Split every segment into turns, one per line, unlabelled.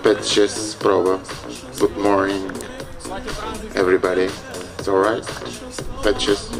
Petches Proba. Good morning, everybody. It's alright? Petches.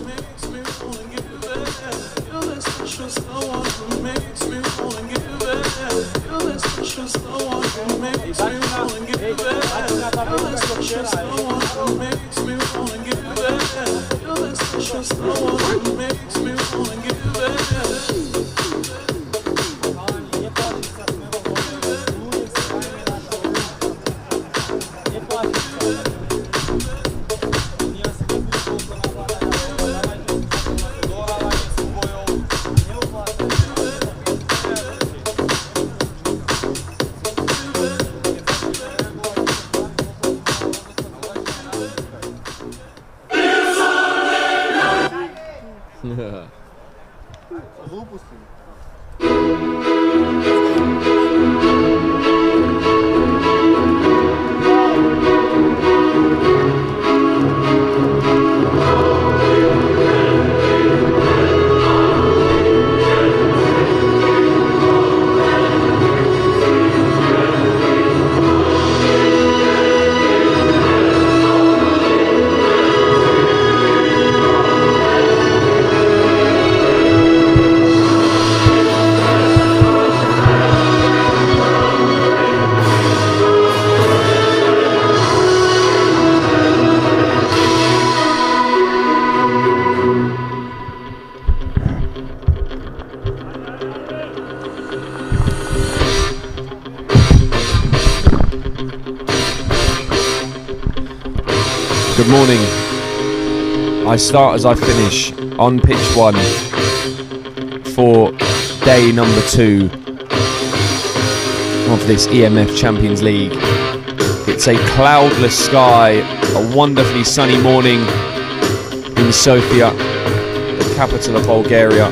Good morning. I start as I finish on pitch 1 for day number 2 of this EMF Champions League. It's a cloudless sky, a wonderfully sunny morning in Sofia, the capital of Bulgaria.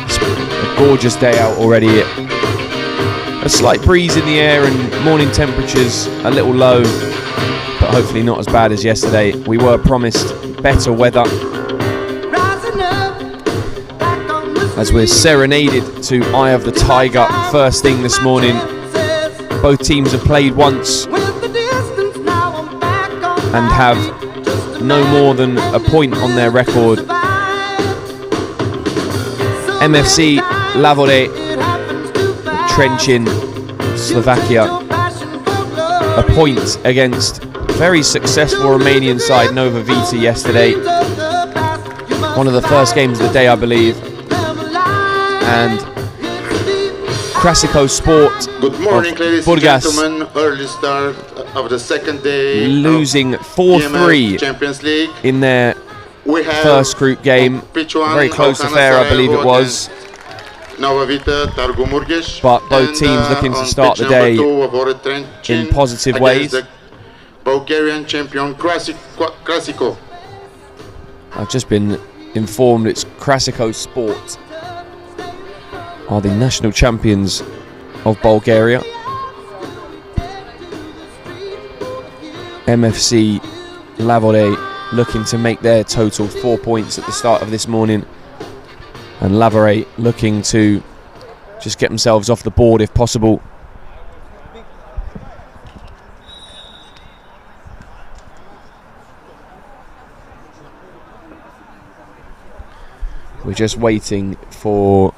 It's a gorgeous day out already. A slight breeze in the air and morning temperatures a little low, but hopefully not as bad as yesterday. We were promised better weather as we're serenaded to Eye of the Tiger first thing this morning. Both teams have played once and have no more than a point on their record. MFC Lavore, Trenčín, Slovakia, a point against very successful Romanian side Nova Vita yesterday. One of the first games of the day, I believe. And Krasiko Sport
Good morning,
of
ladies
Burgas,
and gentlemen. Early start of the second day.
losing 4-3
Champions League.
in their
We have
first group game. Very close affair, I believe it was.
Nova Vita, Targumurgesh,
But both teams looking to start the day in positive ways.
Bulgarian champion Krasiko.
I've just been informed it's Krasiko Sport are the national champions of Bulgaria. MFC Lavore looking to make their total 4 points at the start of this morning, and Lavore looking to just get themselves off the board if possible. We're just waiting for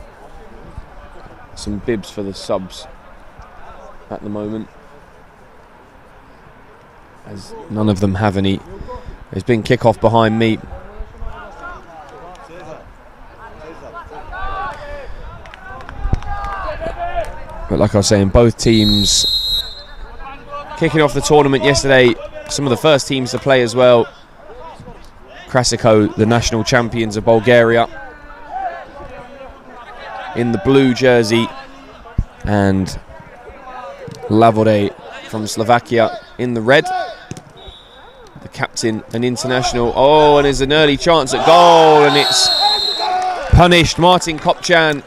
some bibs for the subs at the moment, as none of them have any. There's been kickoff behind me. But like I was saying, both teams kicking off the tournament yesterday. Some of the first teams to play as well. Krasiko, the national champions of Bulgaria, in the blue jersey, and Lavore from Slovakia in the red. The captain and international. Oh, and there's an early chance at goal, and it's punished. Martin Kopchan.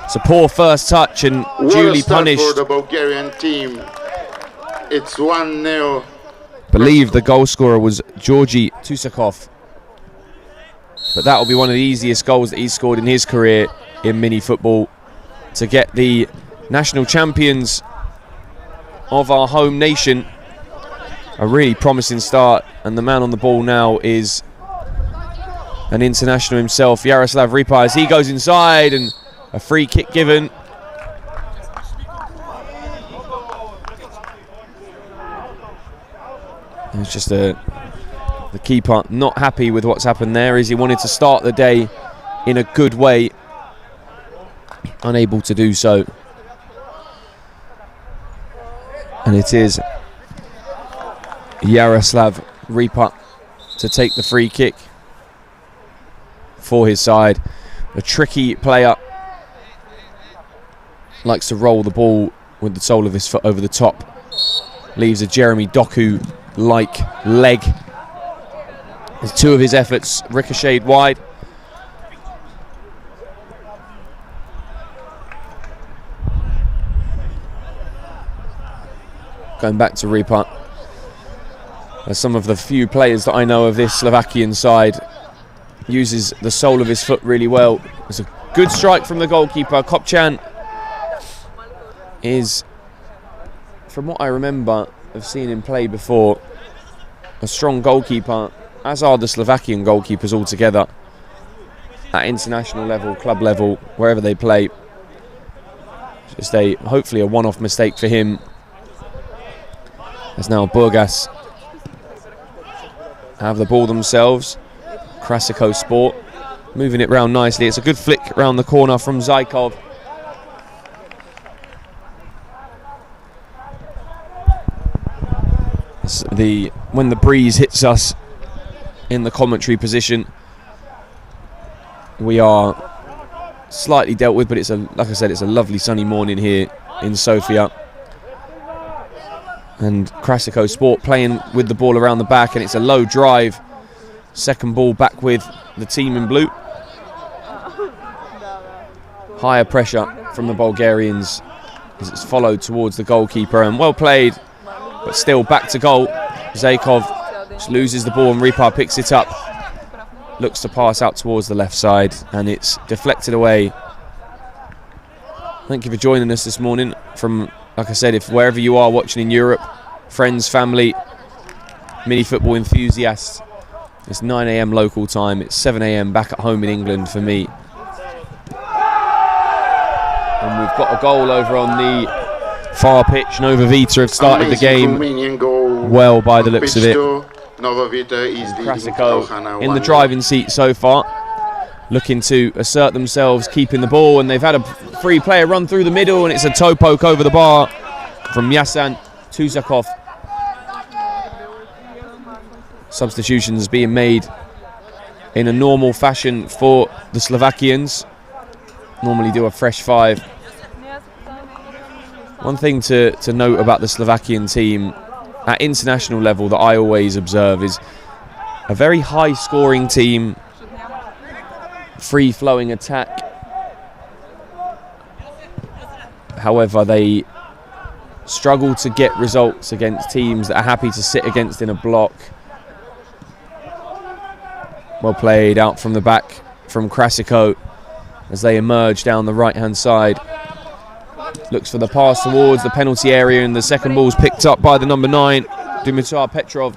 It's a poor first touch and duly punished.
For the Bulgarian team. It's 1-0.
Believe the goal scorer was Georgi Tusakov. But that will be one of the easiest goals that he's scored in his career in mini football, to get the national champions of our home nation. A really promising start, and the man on the ball now is an international himself, Jaroslav Ripa, as he goes inside, and a free kick given. It's just the keeper not happy with what's happened there, as he wanted to start the day in a good way, unable to do so. And it is Jaroslav Ripa to take the free kick for his side. A tricky player, likes to roll the ball with the sole of his foot over the top, leaves a Jeremy Doku-like leg. As two of his efforts ricocheted wide. Going back to Ripa, as some of the few players that I know of this Slovakian side, uses the sole of his foot really well. It's a good strike from the goalkeeper. Kopčan is, from what I remember of seeing him play before, a strong goalkeeper, as are the Slovakian goalkeepers altogether, at international level, club level, wherever they play. Just hopefully a one-off mistake for him. As now Burgas have the ball themselves. Krasiko Sport moving it round nicely. It's a good flick round the corner from Zykov. When the breeze hits us in the commentary position, we are slightly dealt with, but it's like I said, it's a lovely sunny morning here in Sofia. And Krasiko Sport playing with the ball around the back, and it's a low drive. Second ball back with the team in blue. Higher pressure from the Bulgarians as it's followed towards the goalkeeper, and well played, but still back to goal. Zykov just loses the ball and Ripa picks it up. Looks to pass out towards the left side, and it's deflected away. Thank you for joining us this morning from, like I said, if wherever you are watching in Europe, friends, family, mini football enthusiasts. It's 9 AM local time. It's 7 AM back at home in England for me. And we've got a goal over on the far pitch. Nova Vita have started the game well by the looks of it. Krasiko in the driving seat so far, looking to assert themselves, keeping the ball, and they've had a free player run through the middle, and it's a toe poke over the bar from Yasan Tuzakov. Substitutions being made in a normal fashion for the Slovakians. Normally do a fresh five. One thing to note about the Slovakian team at international level that I always observe is a very high scoring team, free flowing attack. However, they struggle to get results against teams that are happy to sit against in a block. Well played out from the back from Krasiko as they emerge down the right hand side. Looks for the pass towards the penalty area, and the second ball's picked up by the number 9, Dimitar Petrov,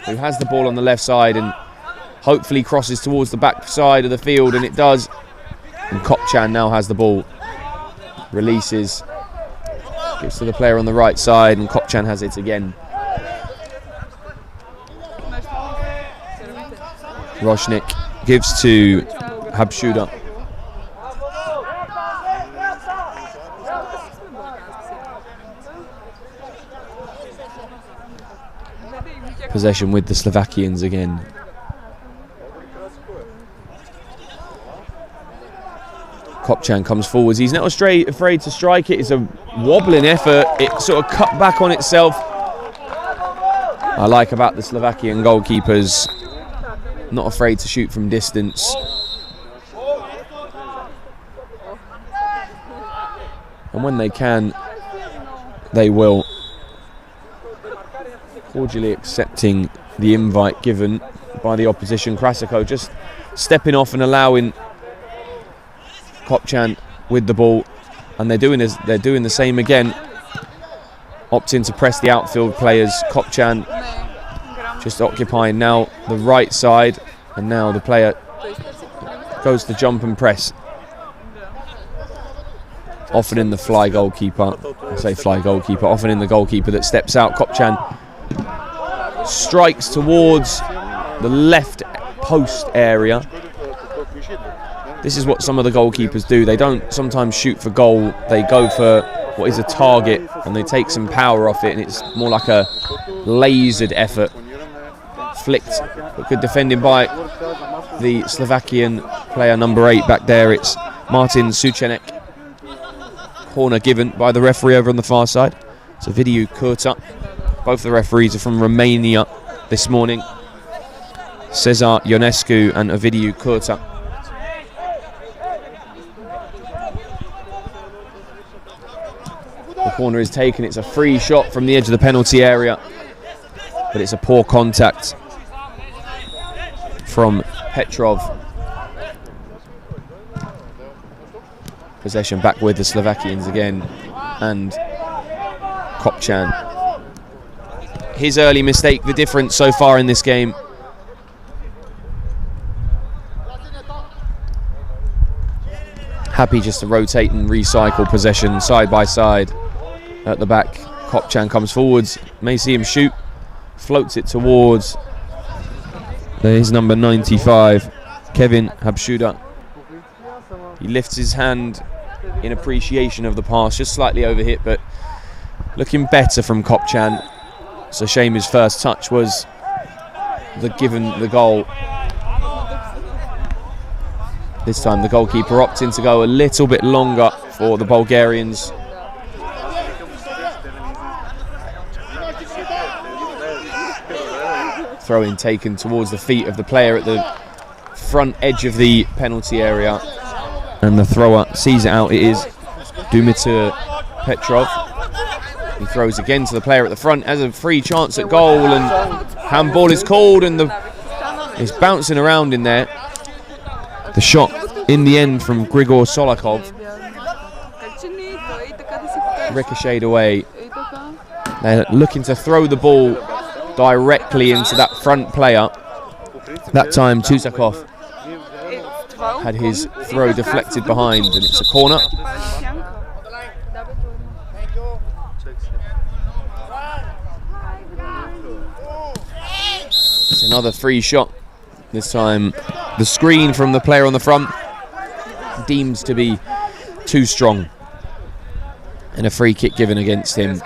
who has the ball on the left side and hopefully crosses towards the back side of the field, and it does. And Kopčan now has the ball. Releases. Gives to the player on the right side, and Kopčan has it again. Roshnik gives to Habshuda. Possession with the Slovakians again. Kopčan comes forwards. He's not afraid to strike it. It's a wobbling effort. It sort of cut back on itself. I like about the Slovakian goalkeepers, not afraid to shoot from distance. And when they can, they will. Cordially accepting the invite given by the opposition. Krasiko just stepping off and allowing Kopčan with the ball, and they're doing the same again opting to press the outfield players. Kopčan just occupying now the right side, and now the player goes to jump and press. Often in the fly goalkeeper, I say fly goalkeeper, often in the goalkeeper that steps out. Kopčan strikes towards the left post area. This is what some of the goalkeepers do. They don't sometimes shoot for goal, they go for what is a target and they take some power off it, and it's more like a lasered effort. Flicked, but good defending by the Slovakian player number 8 back there. It's Martin Sučenek. Corner given by the referee over on the far side. It's Ovidiu Curta. Both the referees are from Romania this morning. Cezar Ionescu and Ovidiu Curta. The corner is taken. It's a free shot from the edge of the penalty area, but it's a poor contact from Petrov. Possession back with the Slovakians again, and Kopčan. His early mistake, the difference so far in this game. Happy just to rotate and recycle possession side by side at the back. Kopčan comes forwards, may see him shoot, floats it towards his number 95, Kevin Habshuda. He lifts his hand in appreciation of the pass, just slightly overhit, but looking better from Kopčan. It's a shame his first touch was given the goal. This time the goalkeeper opting to go a little bit longer for the Bulgarians. Throw-in taken towards the feet of the player at the front edge of the penalty area, and the thrower sees it out. It is Dumitr Petrov. He throws again to the player at the front, has a free chance at goal, and handball is called, and it's bouncing around in there. The shot in the end from Grigor Solakov ricocheted away. They're looking to throw the ball directly into that front player. That time Tusakov had his throw deflected behind, and it's a corner. It's another free shot. This time the screen from the player on the front deemed to be too strong, and a free kick given against him.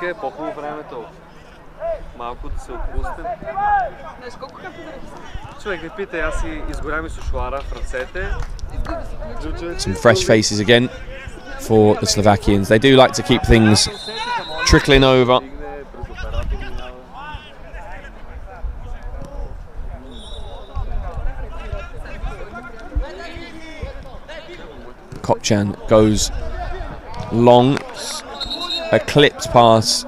Some fresh faces again for the Slovakians. They do like to keep things trickling over. Kopčan goes long, a clipped pass.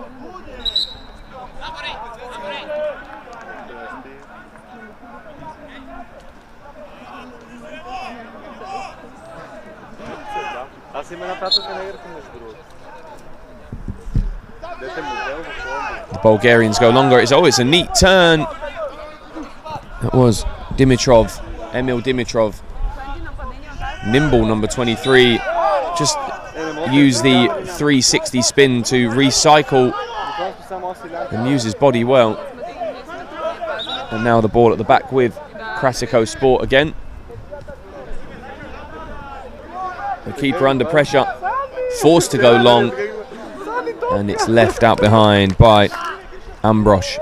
The Bulgarians go longer. It's a neat turn. That was Dimitrov, Emil Dimitrov. Nimble, number 23, just use the 360 spin to recycle and use his body well. And now the ball at the back with Krasiko Sport again. The keeper under pressure, forced to go long, and it's left out behind by Ambrosch.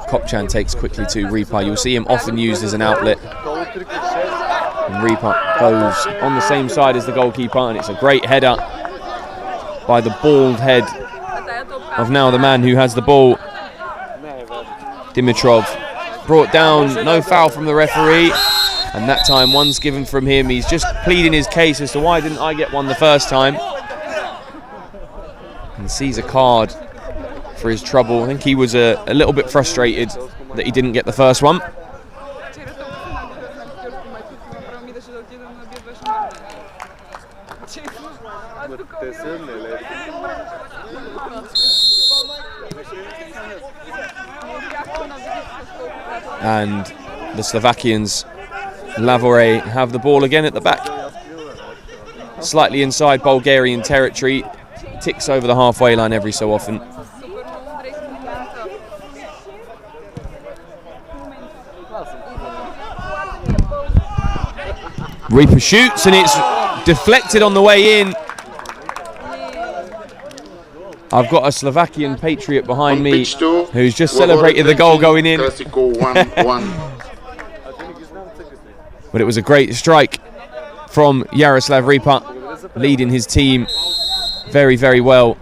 Kopčan takes quickly to Ripa. You'll see him often used as an outlet. And Ripa goes on the same side as the goalkeeper, and it's a great header by the bald head of now the man who has the ball. Dimitrov brought down, no foul from the referee, and that time one's given from him. He's just pleading his case as to why didn't I get one the first time, and sees a card for his trouble. I think he was a little bit frustrated that he didn't get the first one. And the Slovakians, Lavore, have the ball again at the back. Slightly inside Bulgarian territory. Ticks over the halfway line every so often. Reaper shoots and it's deflected on the way in. I've got a Slovakian patriot behind me who's just celebrated the goal going in.
Krasiko 1-1.
But it was a great strike from Jaroslav Reaper, leading his team very, very well.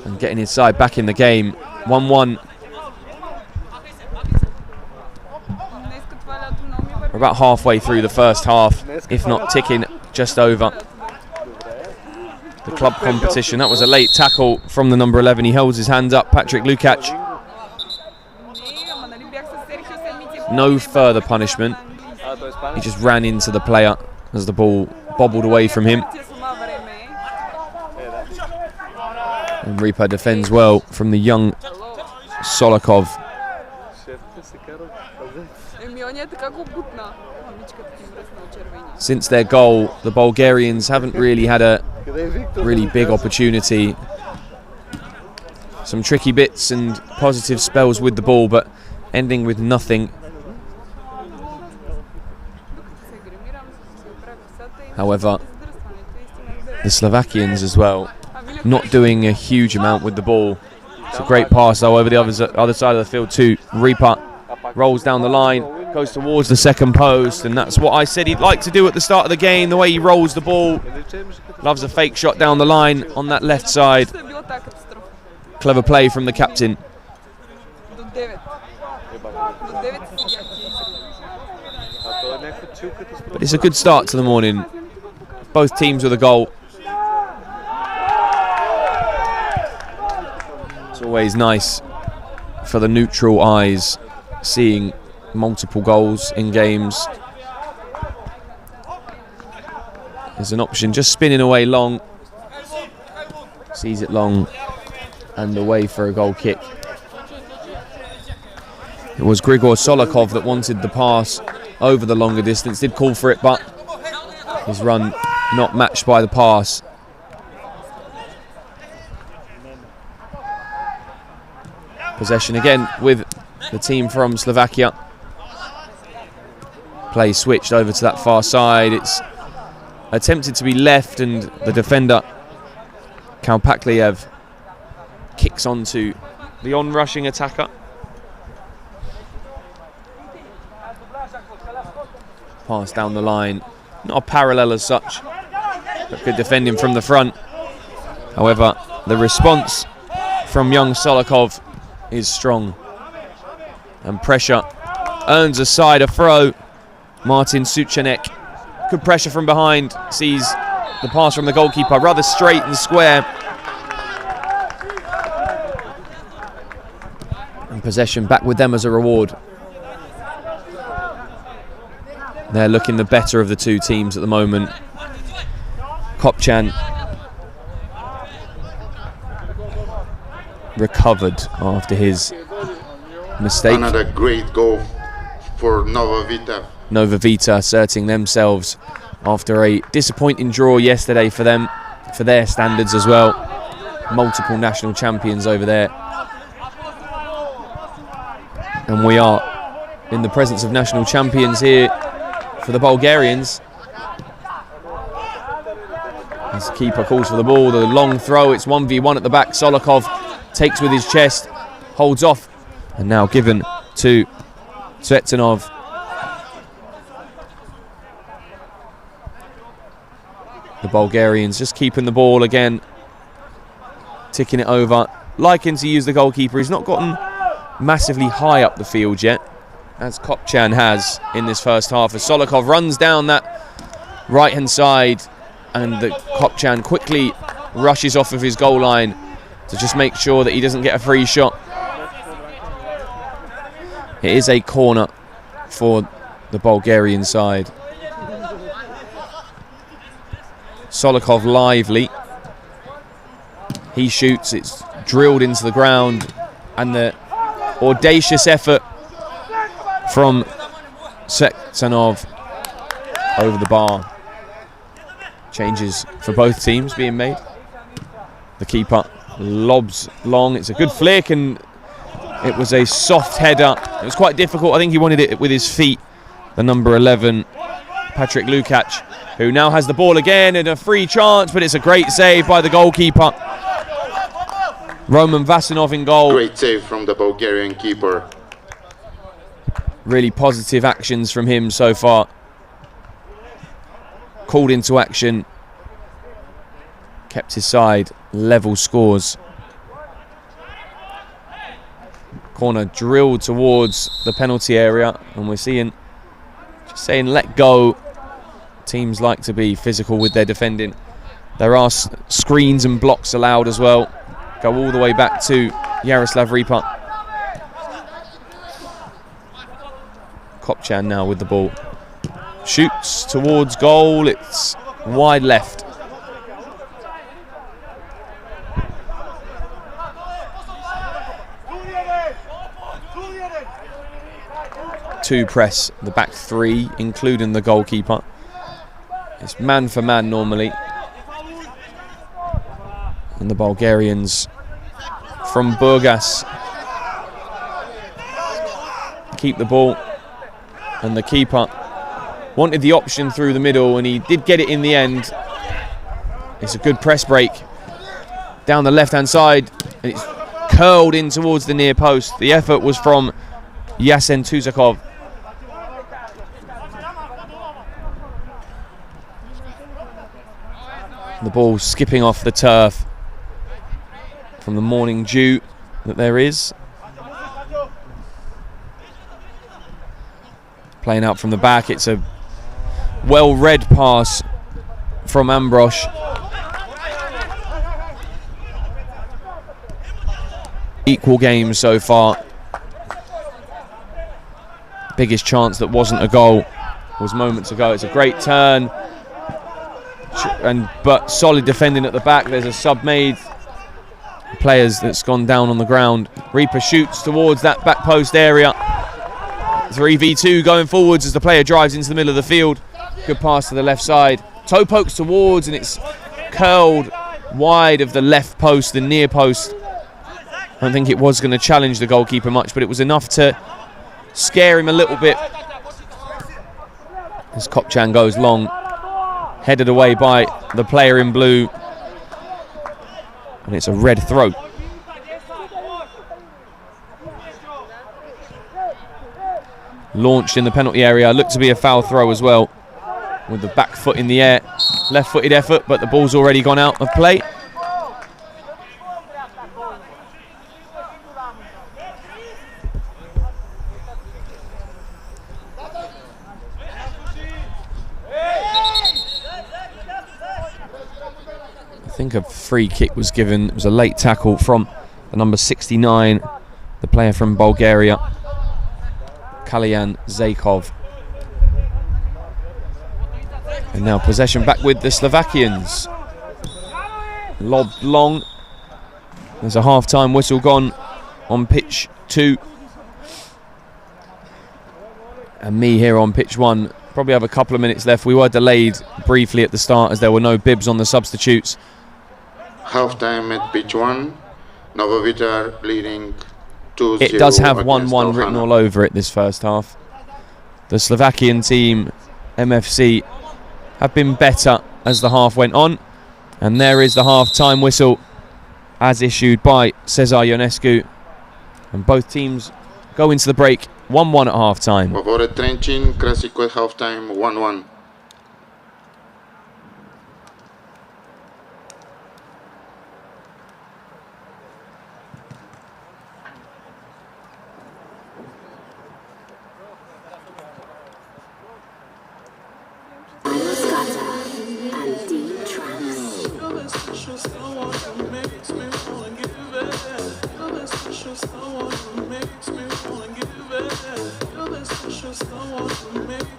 And getting his side back in the game. 1-1. We're about halfway through the first half, if not ticking just over. The club competition. That was a late tackle from the number 11. He holds his hands up, Patrick Lukac. No further punishment. He just ran into the player as the ball bobbled away from him. And Reaper defends well from the young Solikov. Since their goal, the Bulgarians haven't really had a really big opportunity. Some tricky bits and positive spells with the ball, but ending with nothing. However, the Slovakians as well, not doing a huge amount with the ball. It's a great pass though over the other side of the field to Reaper. Rolls down the line, goes towards the second post, and that's what I said he'd like to do at the start of the game, the way he rolls the ball. Loves a fake shot down the line on that left side. Clever play from the captain. But it's a good start to the morning. Both teams with a goal. It's always nice for the neutral eyes seeing multiple goals in games. There's an option just spinning away long. Sees it long and away for a goal kick. It was Grigor Solikov that wanted the pass over the longer distance, did call for it, but his run not matched by the pass. Possession again with the team from Slovakia. Play switched over to that far side. It's attempted to be left, and the defender Karpathians kicks onto the on-rushing attacker. Pass down the line. Not a parallel as such, but good defending from the front. However, the response from young Solikov is strong. And pressure earns a side a throw. Martin Suchanek, good pressure from behind, sees the pass from the goalkeeper, rather straight and square. And possession back with them as a reward. They're looking the better of the two teams at the moment. Kopchan recovered after his mistake.
Another great goal for Nova Vita.
Nova Vita asserting themselves after a disappointing draw yesterday for them, for their standards as well. Multiple national champions over there. And we are in the presence of national champions here for the Bulgarians. As the keeper calls for the ball, the long throw, it's 1v1 at the back. Solikov takes with his chest, holds off, and now given to Tsvetanov. The Bulgarians just keeping the ball again, ticking it over, liking to use the goalkeeper. He's not gotten massively high up the field yet, as Kopchan has in this first half, as Solikov runs down that right hand side, and the Kopchan quickly rushes off of his goal line to just make sure that he doesn't get a free shot. It is a corner for the Bulgarian side. Solikov lively. He shoots, it's drilled into the ground, and the audacious effort from Sektanov over the bar. Changes for both teams being made. The keeper lobs long, it's a good flick, and it was a soft header. It was quite difficult, I think he wanted it with his feet. The number 11, Patrick Lukac, who now has the ball again and a free chance, but it's a great save by the goalkeeper. Roman Vasinov in goal.
Great save from the Bulgarian keeper.
Really positive actions from him so far. Called into action. Kept his side. Level scores. Corner drilled towards the penalty area, and we're seeing, just saying, let go. Teams like to be physical with their defending. There are screens and blocks allowed as well. Go all the way back to Yaroslav Ripa. Kopchan now with the ball. Shoots towards goal. It's wide left. Two press the back three, including the goalkeeper. It's man for man normally. And the Bulgarians from Burgas keep the ball, and the keeper wanted the option through the middle, and he did get it in the end. It's a good press break down the left hand side, and it's curled in towards the near post. The effort was from Yasen Tuzakov. The ball skipping off the turf from the morning dew that there is. Playing out from the back, it's a well-read pass from Ambrosch. Equal game so far. Biggest chance that wasn't a goal was moments ago. It's a great turn, but solid defending at the back. There's a sub made. Players that's gone down on the ground. Reaper shoots towards that back post area. 3v2 going forwards as the player drives into the middle of the field. Good pass to the left side. Toe pokes towards, and it's curled wide of the left post, the near post. I don't think it was going to challenge the goalkeeper much, but it was enough to scare him a little bit. As Kopchan goes long, headed away by the player in blue. And it's a red throw. Launched in the penalty area. Looked to be a foul throw as well, with the back foot in the air. Left-footed effort, but the ball's already gone out of play. I think a free kick was given. It was a late tackle from the number 69, the player from Bulgaria, Kalian Zakov. And now possession back with the Slovakians. Lobbed long. There's a half-time whistle gone on pitch 2. And me here on pitch 1. Probably have a couple of minutes left. We were delayed briefly at the start as there were no bibs on the substitutes.
Half-time at pitch 1. Novovitar leading 2-0.
It does have 1-1 written all over it this first half. The Slovakian team, MFC, have been better as the half went on. And there is the half-time whistle as issued by Cezar Ionescu. And both teams go into the break 1-1 at half-time.
Lavore Trenčín, Krasiko at half-time 1-1.
Makes me wanna give it. You're the special someone who makes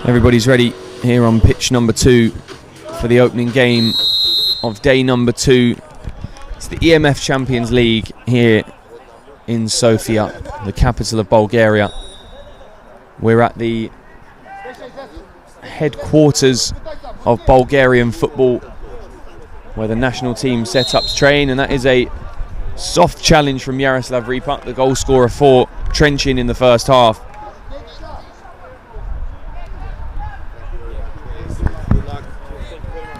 Everybody's ready here on pitch number 2 for the opening game of day number 2. It's the EMF Champions League here in Sofia, the capital of Bulgaria. We're at the headquarters of Bulgarian football, where the national team setups train, and that is a soft challenge from Jaroslav Ripa, the goal scorer for Trenčín in the first half.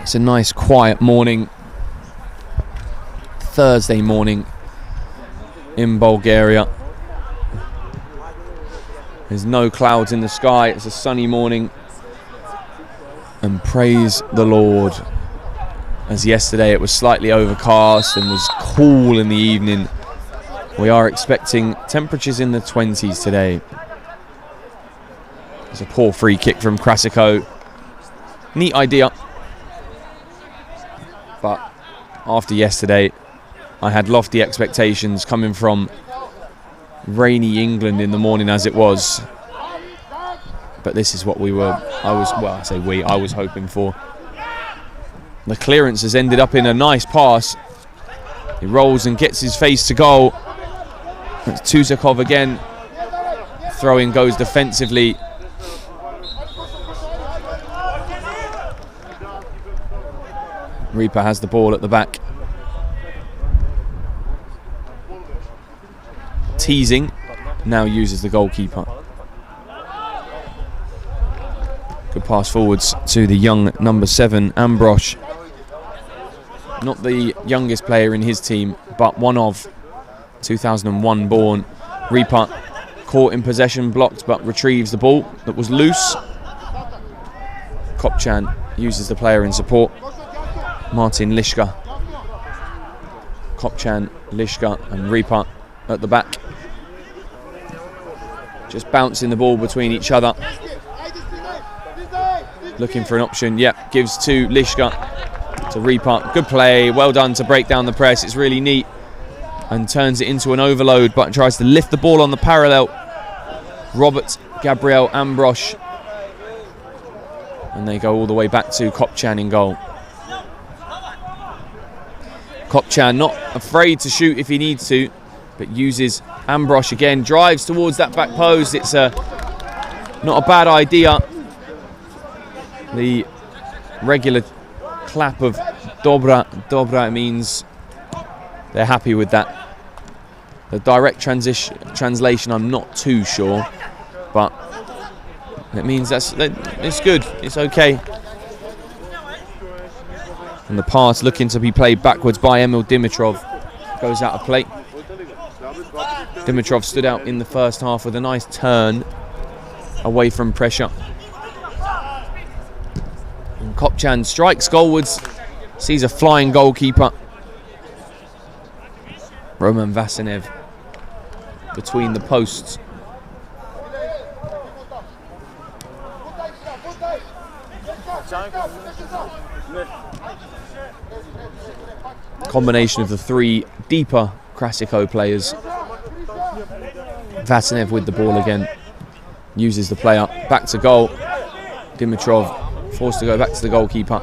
It's a nice quiet morning, Thursday morning in Bulgaria. There's no clouds in the sky, it's a sunny morning, and praise the Lord, as yesterday it was slightly overcast and was cool in the evening. We are expecting temperatures in the 20s today. It's a poor free kick from Krasiko. Neat idea. But after yesterday, I had lofty expectations coming from rainy England in the morning as it was. But this is what I was hoping for. The clearance has ended up in a nice pass. He rolls and gets his face to goal. It's Tuzakov again. Throw-in goes defensively. Ripa has the ball at the back. Teasing now uses the goalkeeper. Good pass forwards to the young number 7, Ambrosch. Not the youngest player in his team, but one of 2001 born. Ripa caught in possession, blocked, but retrieves the ball that was loose. Kopchan uses the player in support. Martin Lishka. Kopchan, Lishka and Ripa at the back. Just bouncing the ball between each other. Looking for an option. Yep, gives to Lishka. to repump. Good play, well done to break down the press. It's really neat and turns it into an overload, but tries to lift the ball on the parallel. Robert Gabriel Ambrosch. And they go all the way back to Kopchan in goal. Kopchan not afraid to shoot if he needs to, but uses Ambrosch again, drives towards that back post. It's not a bad idea. The regular clap of Dobra means they're happy with that. The direct translation, I'm not too sure, but it means it's good, it's okay. And the pass looking to be played backwards by Emil Dimitrov goes out of play. Dimitrov stood out in the first half with a nice turn away from pressure. And Kopchan strikes goalwards, sees a flying goalkeeper. Roman Vasinev between the posts. Combination of the three deeper Krasiko players. Vasinev with the ball again. Uses the play up. Back to goal. Dimitrov forced to go back to the goalkeeper.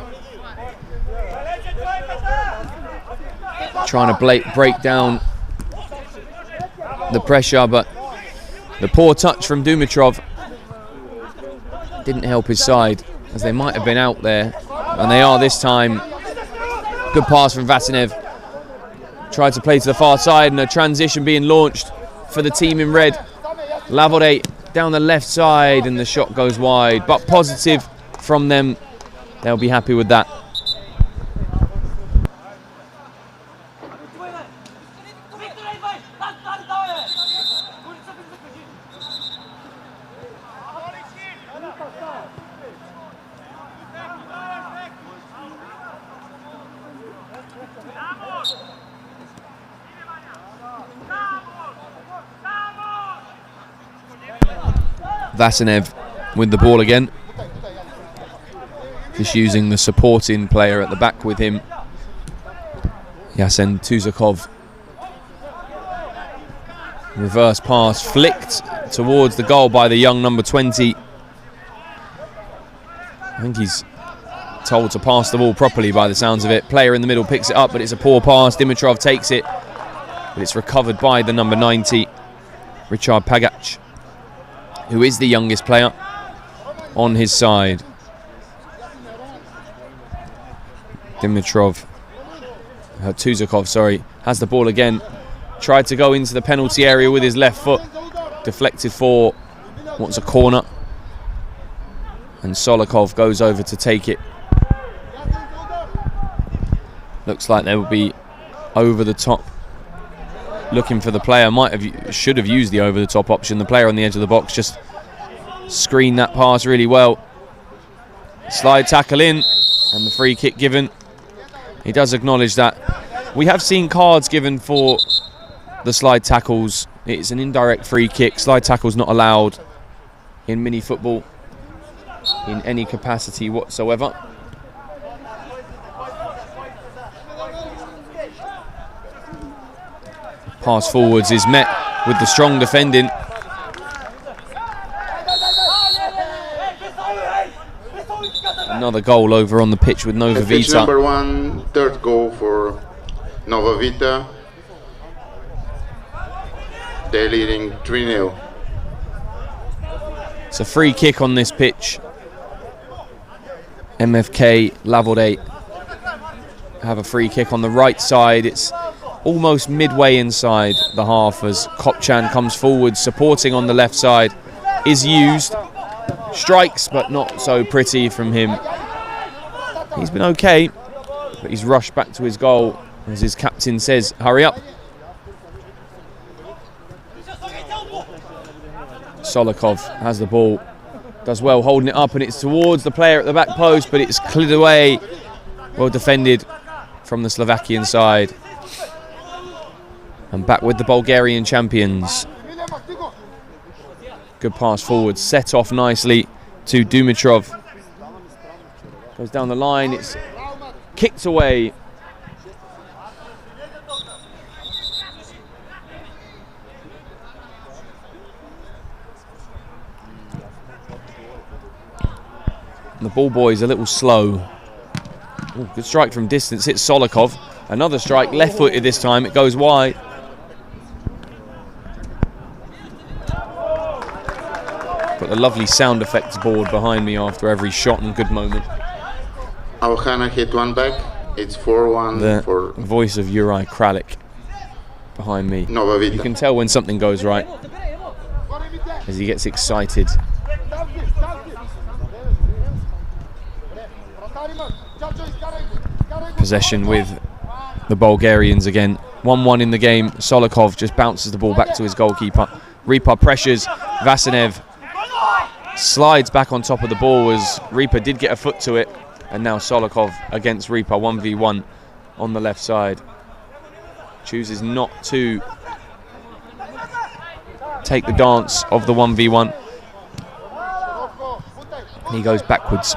Trying to break down the pressure, but the poor touch from Dimitrov didn't help his side, as they might have been out there, and they are this time. Good pass from Vasinev. Tried to play to the far side, and a transition being launched for the team in red. Lavore down the left side, and the shot goes wide, but positive from them. They'll be happy with that. Vasinev with the ball again. Just using the supporting player at the back with him. Yasen Tuzakov. Reverse pass flicked towards the goal by the young number 20. I think he's told to pass the ball properly by the sounds of it. Player in the middle picks it up, but it's a poor pass. Dimitrov takes it, but it's recovered by the number 90, Richard Pagac, who is the youngest player on his side. Tuzakov, has the ball again. Tried to go into the penalty area with his left foot. Deflected for what's a corner. And Solikov goes over to take it. Looks like they will be over the top, looking for the player. Should have used the over the top option. The player on the edge of the box just screened that pass really well. Slide tackle in, and the free kick given. He does acknowledge that. We have seen cards given for the slide tackles. It's an indirect free kick. Slide tackles not allowed in mini football in any capacity whatsoever. Pass forwards is met with the strong defending. Another goal over on the pitch with Nova Vita.
Pitch number 1, third goal for Nova Vita. They're leading 3-0.
It's a free kick on this pitch. MFK Lavore have a free kick on the right side. It's almost midway inside the half as Kopchan comes forward, supporting on the left side. Is used. Strikes, but not so pretty from him. He's been okay, but he's rushed back to his goal as his captain says, hurry up. Solikov has the ball, does well holding it up, and it's towards the player at the back post, but it's cleared away. Well defended from the Slovakian side. And back with the Bulgarian champions. Good pass forward, set off nicely to Dimitrov. Goes down the line, it's kicked away. The ball boy is a little slow. Ooh, good strike from distance, hits Solikov. Another strike, left-footed this time, it goes wide. Got the lovely sound effects board behind me after every shot and good moment.
Auhana hit one back, it's 4-1
The
for...
voice of Juraj Kralik behind me.
Nova Vita.
You can tell when something goes right as he gets excited. Possession with the Bulgarians again. 1-1 in the game. Solikov just bounces the ball back to his goalkeeper. Reaper pressures. Vasinev slides back on top of the ball as Reaper did get a foot to it. And now Solikov against Reaper, 1v1 on the left side. Chooses not to take the dance of the 1v1. And he goes backwards.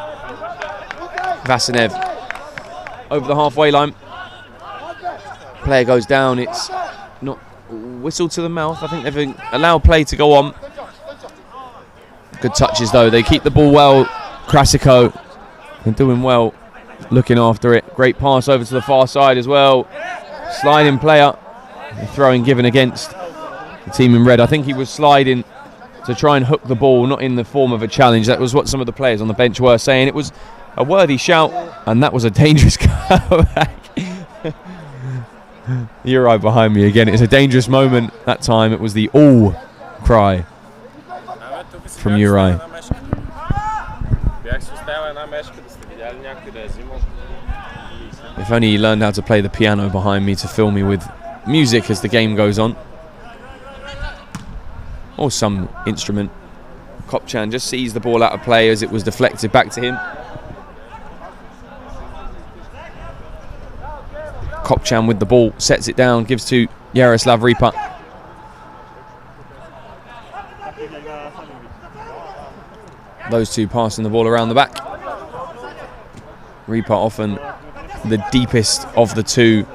Vasinev over the halfway line. Player goes down. It's not whistled to the mouth. I think they've allowed play to go on. Good touches though. They keep the ball well. Krasiko, they're doing well, looking after it. Great pass over to the far side as well. Sliding player. Throwing given against the team in red. I think he was sliding to try and hook the ball, not in the form of a challenge. That was what some of the players on the bench were saying. It was a worthy shout, and that was a dangerous comeback. You're right behind me again. It's a dangerous moment. That time it was the all cry from Juraj. If only he learned how to play the piano behind me to fill me with music as the game goes on. Or some instrument. Kopchan just sees the ball out of play as it was deflected back to him. Kopchan with the ball, sets it down, gives to Jaroslav Reaper. Those two passing the ball around the back. Reaper often the deepest of the two,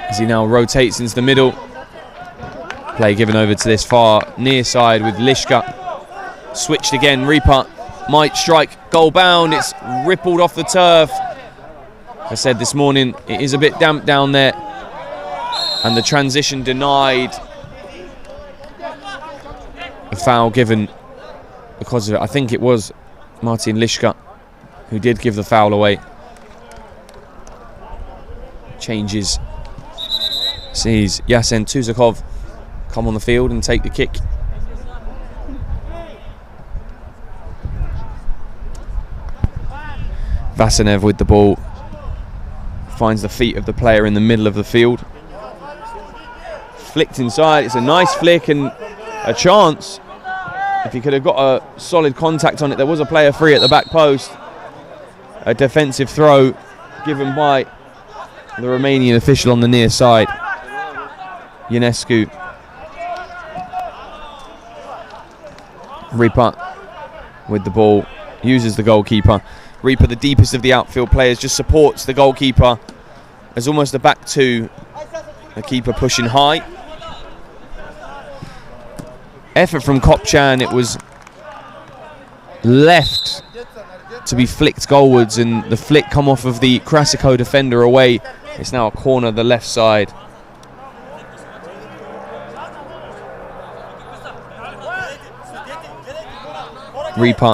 as he now rotates into the middle. Play given over to this far near side with Lishka. Switched again, Reaper might strike, goal bound, it's rippled off the turf. I said this morning, it is a bit damp down there, and the transition denied. A foul given because of it. I think it was Martin Lishka who did give the foul away. Changes. Sees Yasen Tuzakov come on the field and take the kick. Vasinev with the ball. Finds the feet of the player in the middle of the field. Flicked inside. It's a nice flick and a chance. If he could have got a solid contact on it, there was a player free at the back post. A defensive throw given by the Romanian official on the near side, Ionescu. Reaper with the ball, uses the goalkeeper. Reaper, the deepest of the outfield players, just supports the goalkeeper as almost a back two. The keeper pushing high. Effort from Kopchan, it was left to be flicked goalwards, and the flick come off of the Krasiko defender away. It's now a corner the left side. Reaper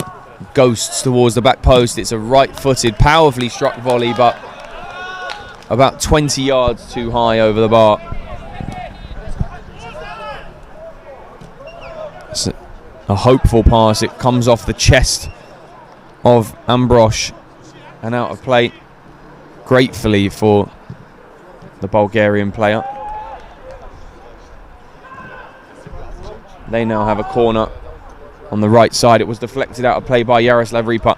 ghosts towards the back post. It's a right-footed, powerfully struck volley, but about 20 yards too high over the bar. It's a hopeful pass. It comes off the chest of Ambrosch and out of play gratefully for the Bulgarian player. They now have a corner on the right side. It was deflected out of play by Jaroslav Reaper.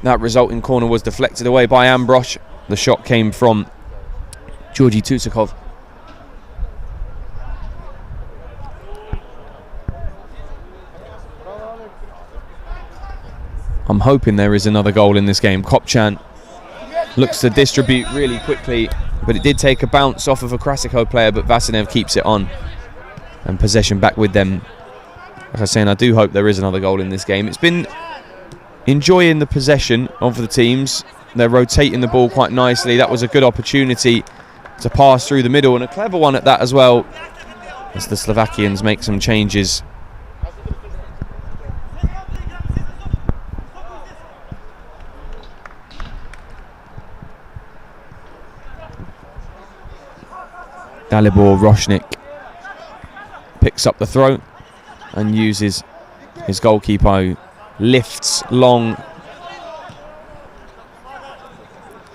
That resulting corner was deflected away by Ambrosch. The shot came from Georgi Tutsakov. I'm hoping there is another goal in this game. Kopchan looks to distribute really quickly, but it did take a bounce off of a Krasiko player, but Vasinev keeps it on. And possession back with them. Like I was saying, I do hope there is another goal in this game. It's been enjoying the possession of the teams. They're rotating the ball quite nicely. That was a good opportunity to pass through the middle, and a clever one at that as well, as the Slovakians make some changes. Dalibor Roshnik picks up the throw and uses his goalkeeper, who lifts long,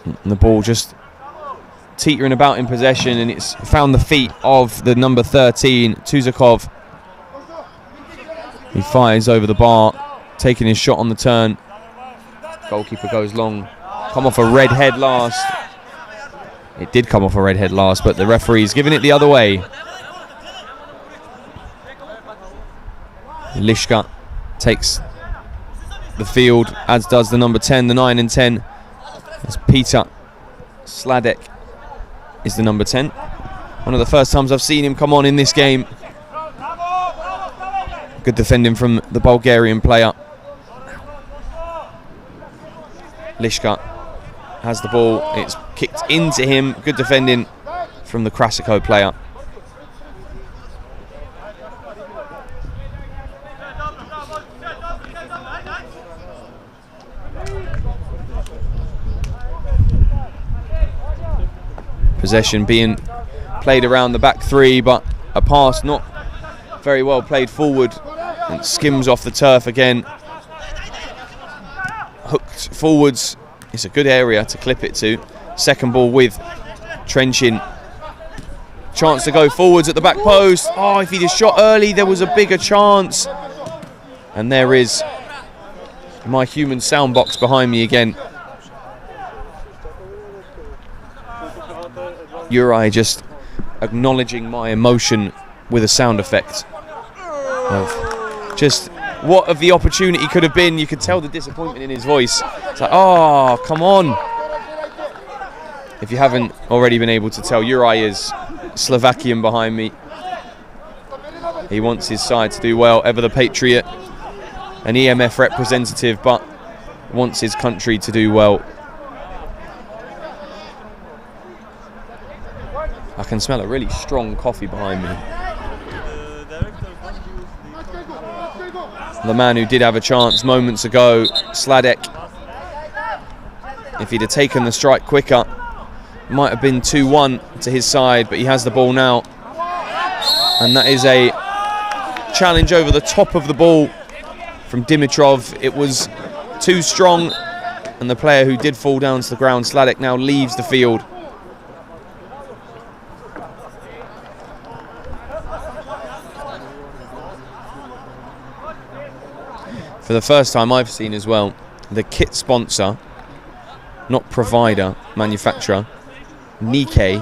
and the ball just teetering about in possession, and it's found the feet of the number 13, Tuzakov. He fires over the bar, taking his shot on the turn. Goalkeeper goes long. Come off a red head last. It did come off a red head last, but the referee's giving it the other way. Lishka takes the field, as does the number 10, the 9 and 10. As Peter Sladek is the number 10. One of the first times I've seen him come on in this game. Good defending from the Bulgarian player. Lishka has the ball, it's kicked into him. Good defending from the Krasiko player. Possession being played around the back three, but a pass not very well played forward, and skims off the turf again. Hooked forwards. It's a good area to clip it to. Second ball with Trenčín. Chance to go forwards at the back post. Oh, if he'd have shot early, there was a bigger chance. And there is my human sound box behind me again. Uri just acknowledging my emotion with a sound effect of just what of the opportunity could have been. You could tell the disappointment in his voice. It's like, oh, come on. If you haven't already been able to tell, Uri is Slovakian behind me. He wants his side to do well, ever the patriot, an EMF representative, but wants his country to do well. I can smell a really strong coffee behind me. The man who did have a chance moments ago, Sladek, if he'd have taken the strike quicker, might have been 2-1 to his side, but he has the ball now. And that is a challenge over the top of the ball from Dimitrov. It was too strong, and the player who did fall down to the ground, Sladek, now leaves the field. For the first time I've seen as well, the kit sponsor, not provider, manufacturer, Nike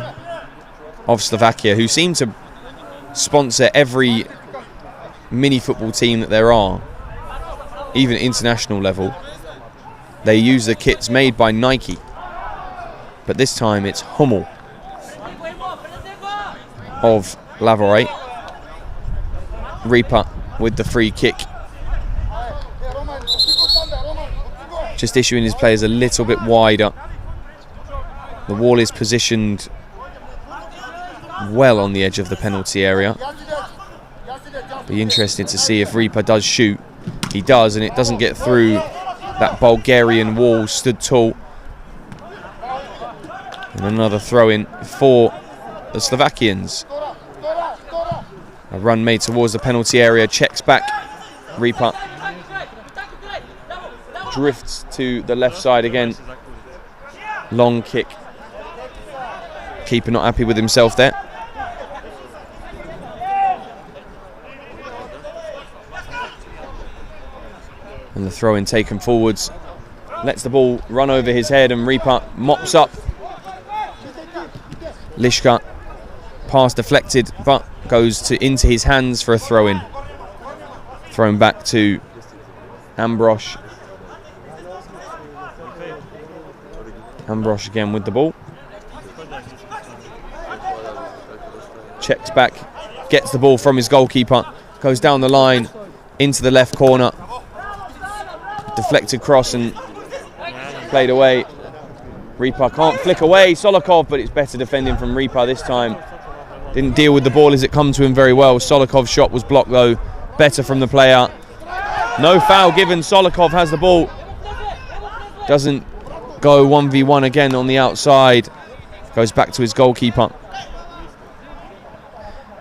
of Slovakia, who seem to sponsor every mini football team that there are, even at international level. They use the kits made by Nike, but this time it's Hummel of Lavore. Reaper with the free kick. Just issuing his players a little bit wider. The wall is positioned well on the edge of the penalty area. Be interesting to see if Reaper does shoot. He does, and it doesn't get through. That Bulgarian wall stood tall. And another throw-in for the Slovakians. A run made towards the penalty area, checks back. Reaper drifts to the left side again. Long kick. Keeper not happy with himself there. And the throw-in taken forwards. Lets the ball run over his head, and Reaper mops up. Lishka, pass deflected, but goes into his hands for a throw-in. Thrown back to Ambrosch. Ambrosch again with the ball. Checks back, gets the ball from his goalkeeper, goes down the line into the left corner. Deflected cross and played away. Reaper can't flick away Solikov, but it's better defending from Reaper this time. Didn't deal with the ball as it come to him very well. Solikov's shot was blocked though. Better from the player. No foul given. Solikov has the ball. Doesn't go 1v1 again on the outside. Goes back to his goalkeeper.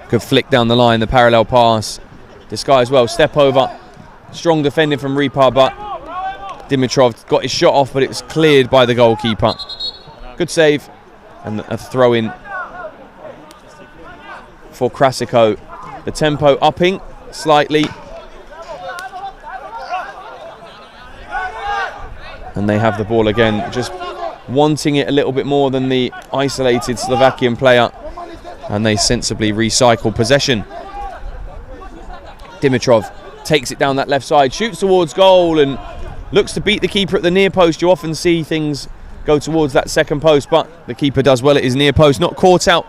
Good flick down the line, the parallel pass. Disguise well, step over. Strong defending from Reaper, but Dimitrov got his shot off, but it was cleared by the goalkeeper. Good save, and a throw-in for Krasiko. The tempo upping slightly. And they have the ball again, just wanting it a little bit more than the isolated Slovakian player. And they sensibly recycle possession. Dimitrov takes it down that left side, shoots towards goal and looks to beat the keeper at the near post. You often see things go towards that second post, but the keeper does well at his near post, not caught out.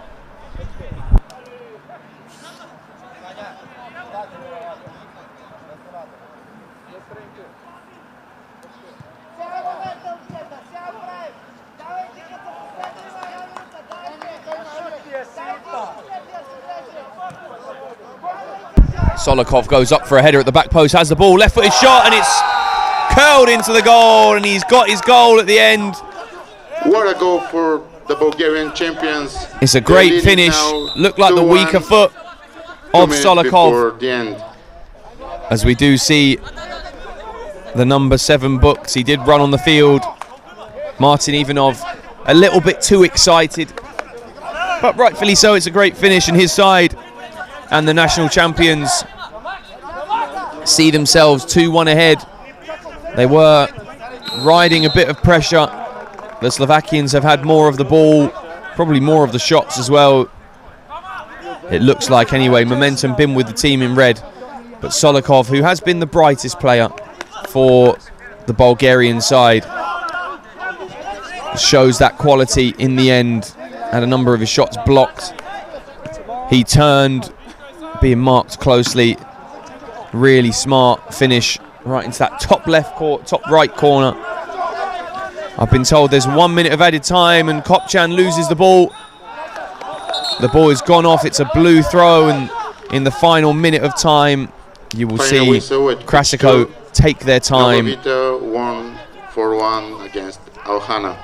Solikov goes up for a header at the back post, has the ball, left-footed shot, and it's curled into the goal, and he's got his goal at the end.
What a goal for the Bulgarian champions.
It's a great finish. Looked like the weaker foot of Solikov. As we do see the number 7 booked. He did run on the field. Martin Ivanov a little bit too excited, but rightfully so. It's a great finish, and his side and the national champions see themselves 2-1 ahead. They were riding a bit of pressure. The Slovakians have had more of the ball, probably more of the shots as well. It looks like anyway, momentum been with the team in red. But Solikov, who has been the brightest player for the Bulgarian side, shows that quality in the end. Had a number of his shots blocked. He turned, being marked closely. Really smart finish right into that top right corner. I've been told there's 1 minute of added time and Kopchan loses the ball. The ball has gone off. It's a blue throw, and in the final minute of time, you will see Krasiko take their time.
1-1 against Alhana.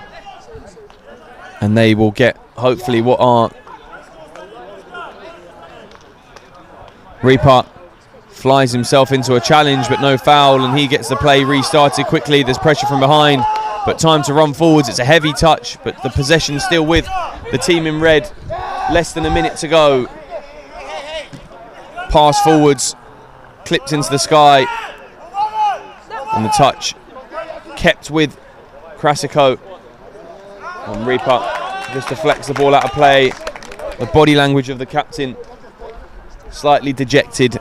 And they will get, hopefully, what are... Reaper flies himself into a challenge, but no foul, and he gets the play restarted quickly. There's pressure from behind, but time to run forwards. It's a heavy touch, but the possession still with the team in red. Less than a minute to go. Pass forwards, clipped into the sky, and the touch kept with Krasiko. And Reaper just deflects the ball out of play. The body language of the captain slightly dejected.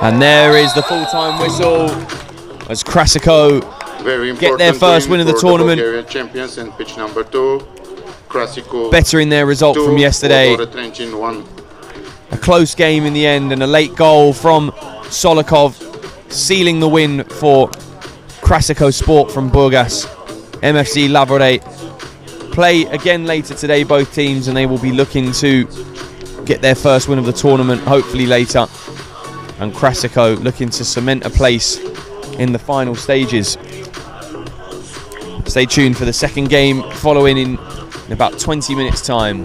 And there is the full-time whistle as Krasiko get their first win of the tournament.
The champions in pitch number 2. Krasiko
bettering their result from yesterday.
Trenčín 1.
A close game in the end, and a late goal from Solikov, sealing the win for Krasiko Sport from Burgas. MFC Lavore play again later today, both teams, and they will be looking to get their first win of the tournament, hopefully later. And Krasiko looking to cement a place in the final stages. Stay tuned for the second game following in about 20 minutes' time.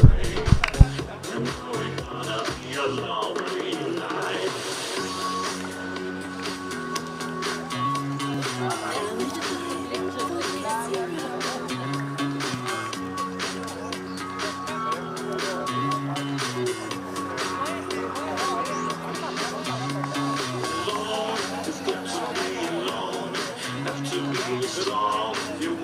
You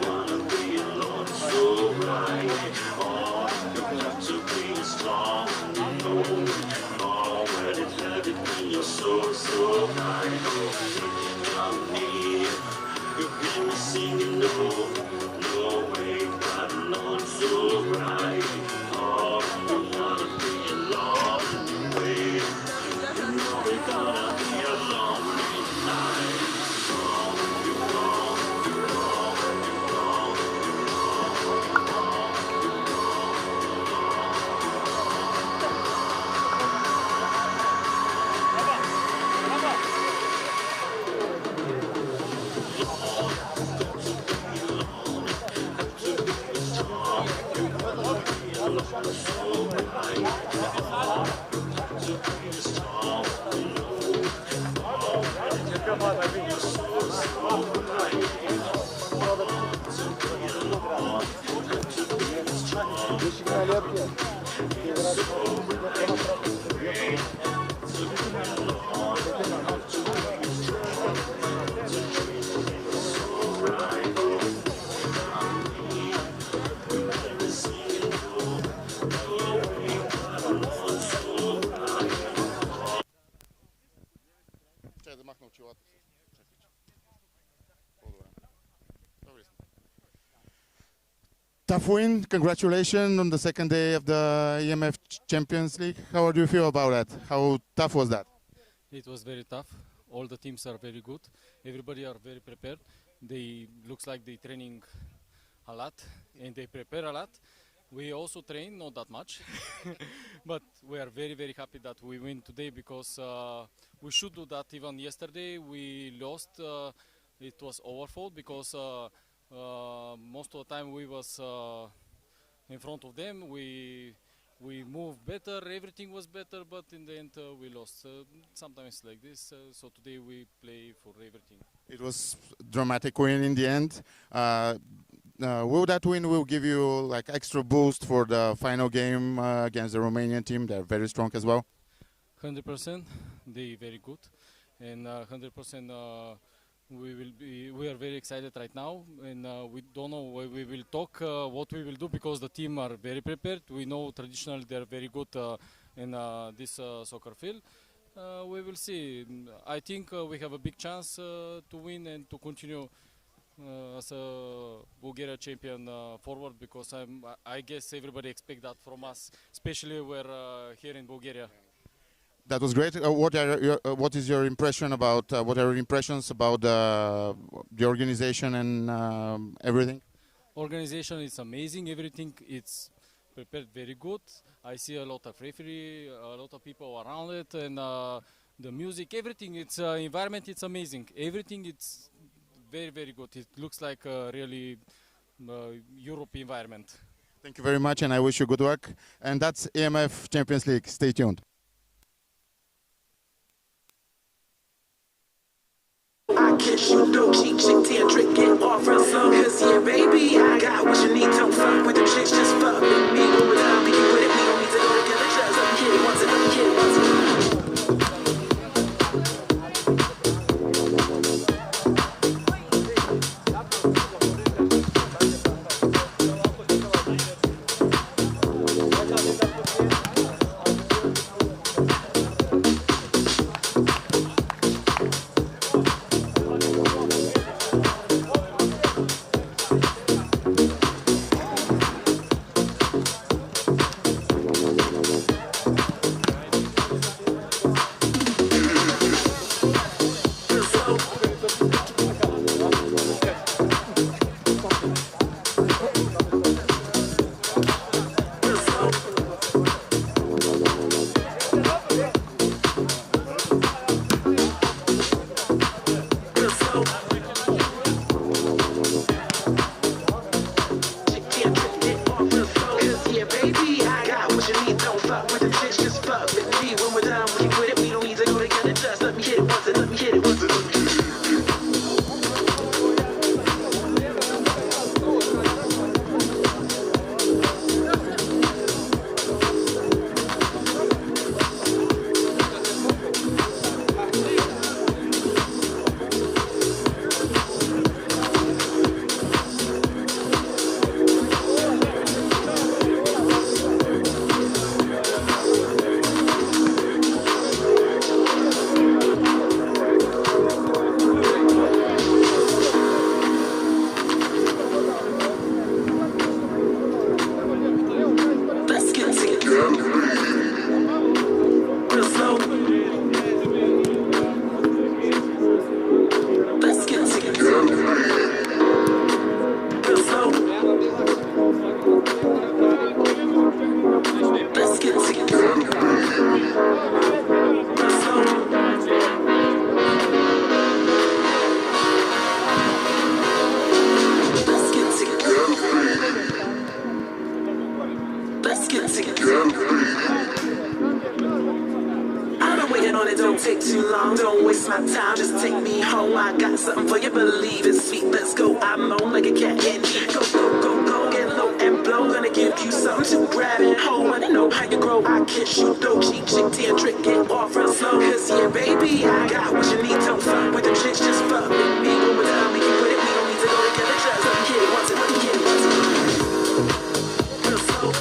Tough win. Congratulations on the second day of the EMF Champions League. How do you feel about that? How tough was that?
It was very tough. All the teams are very good. Everybody are very prepared. They looks like they training a lot and they prepare a lot. We also train not that much, but we are very, very happy that we win today because we should do that. Even yesterday we lost. It was our fault because most of the time we was in front of them. We moved better, everything was better, but in the end we lost. Sometimes like this, so today we play for everything.
It was dramatic win in the end. Will that win will give you like extra boost for the final game against the Romanian team? They're very strong as well.
100%, they very good, and 100%. We are very excited right now, and we don't know where we will talk, what we will do, because the team are very prepared. We know traditionally they are very good in this soccer field. We will see. I think we have a big chance to win and to continue as a Bulgaria champion forward, because I guess everybody expect that from us, especially we're here in Bulgaria.
That was great. What is your impression about? What are your impressions about the organization and everything?
Organization is amazing. Everything it's prepared very good. I see a lot of referee, a lot of people around it, and the music, everything. It's environment. It's amazing. Everything. It's very, very good. It looks like a really Europe environment.
Thank you very much, and I wish you good luck. And that's EMF Champions League. Stay tuned.
I kiss you, no cheap chick, tea and drink it off real slow. Cause yeah, baby, I got what you need. Don't fuck with the chicks, just fuck with me. When we're done, we can quit it. We don't need to go together. Just let me hit it once and let me hit it once and grab it. hoe, wanna know how you grow. I kiss you, dope, cheap, chick, tear, trick, get off real slow. Cause yeah, baby, I got what you need. Don't fuck with them chicks, just fuck with me. When we're done, we can quit it. We don't need to go together. Just let me hit it once and let me hit it once and real slow.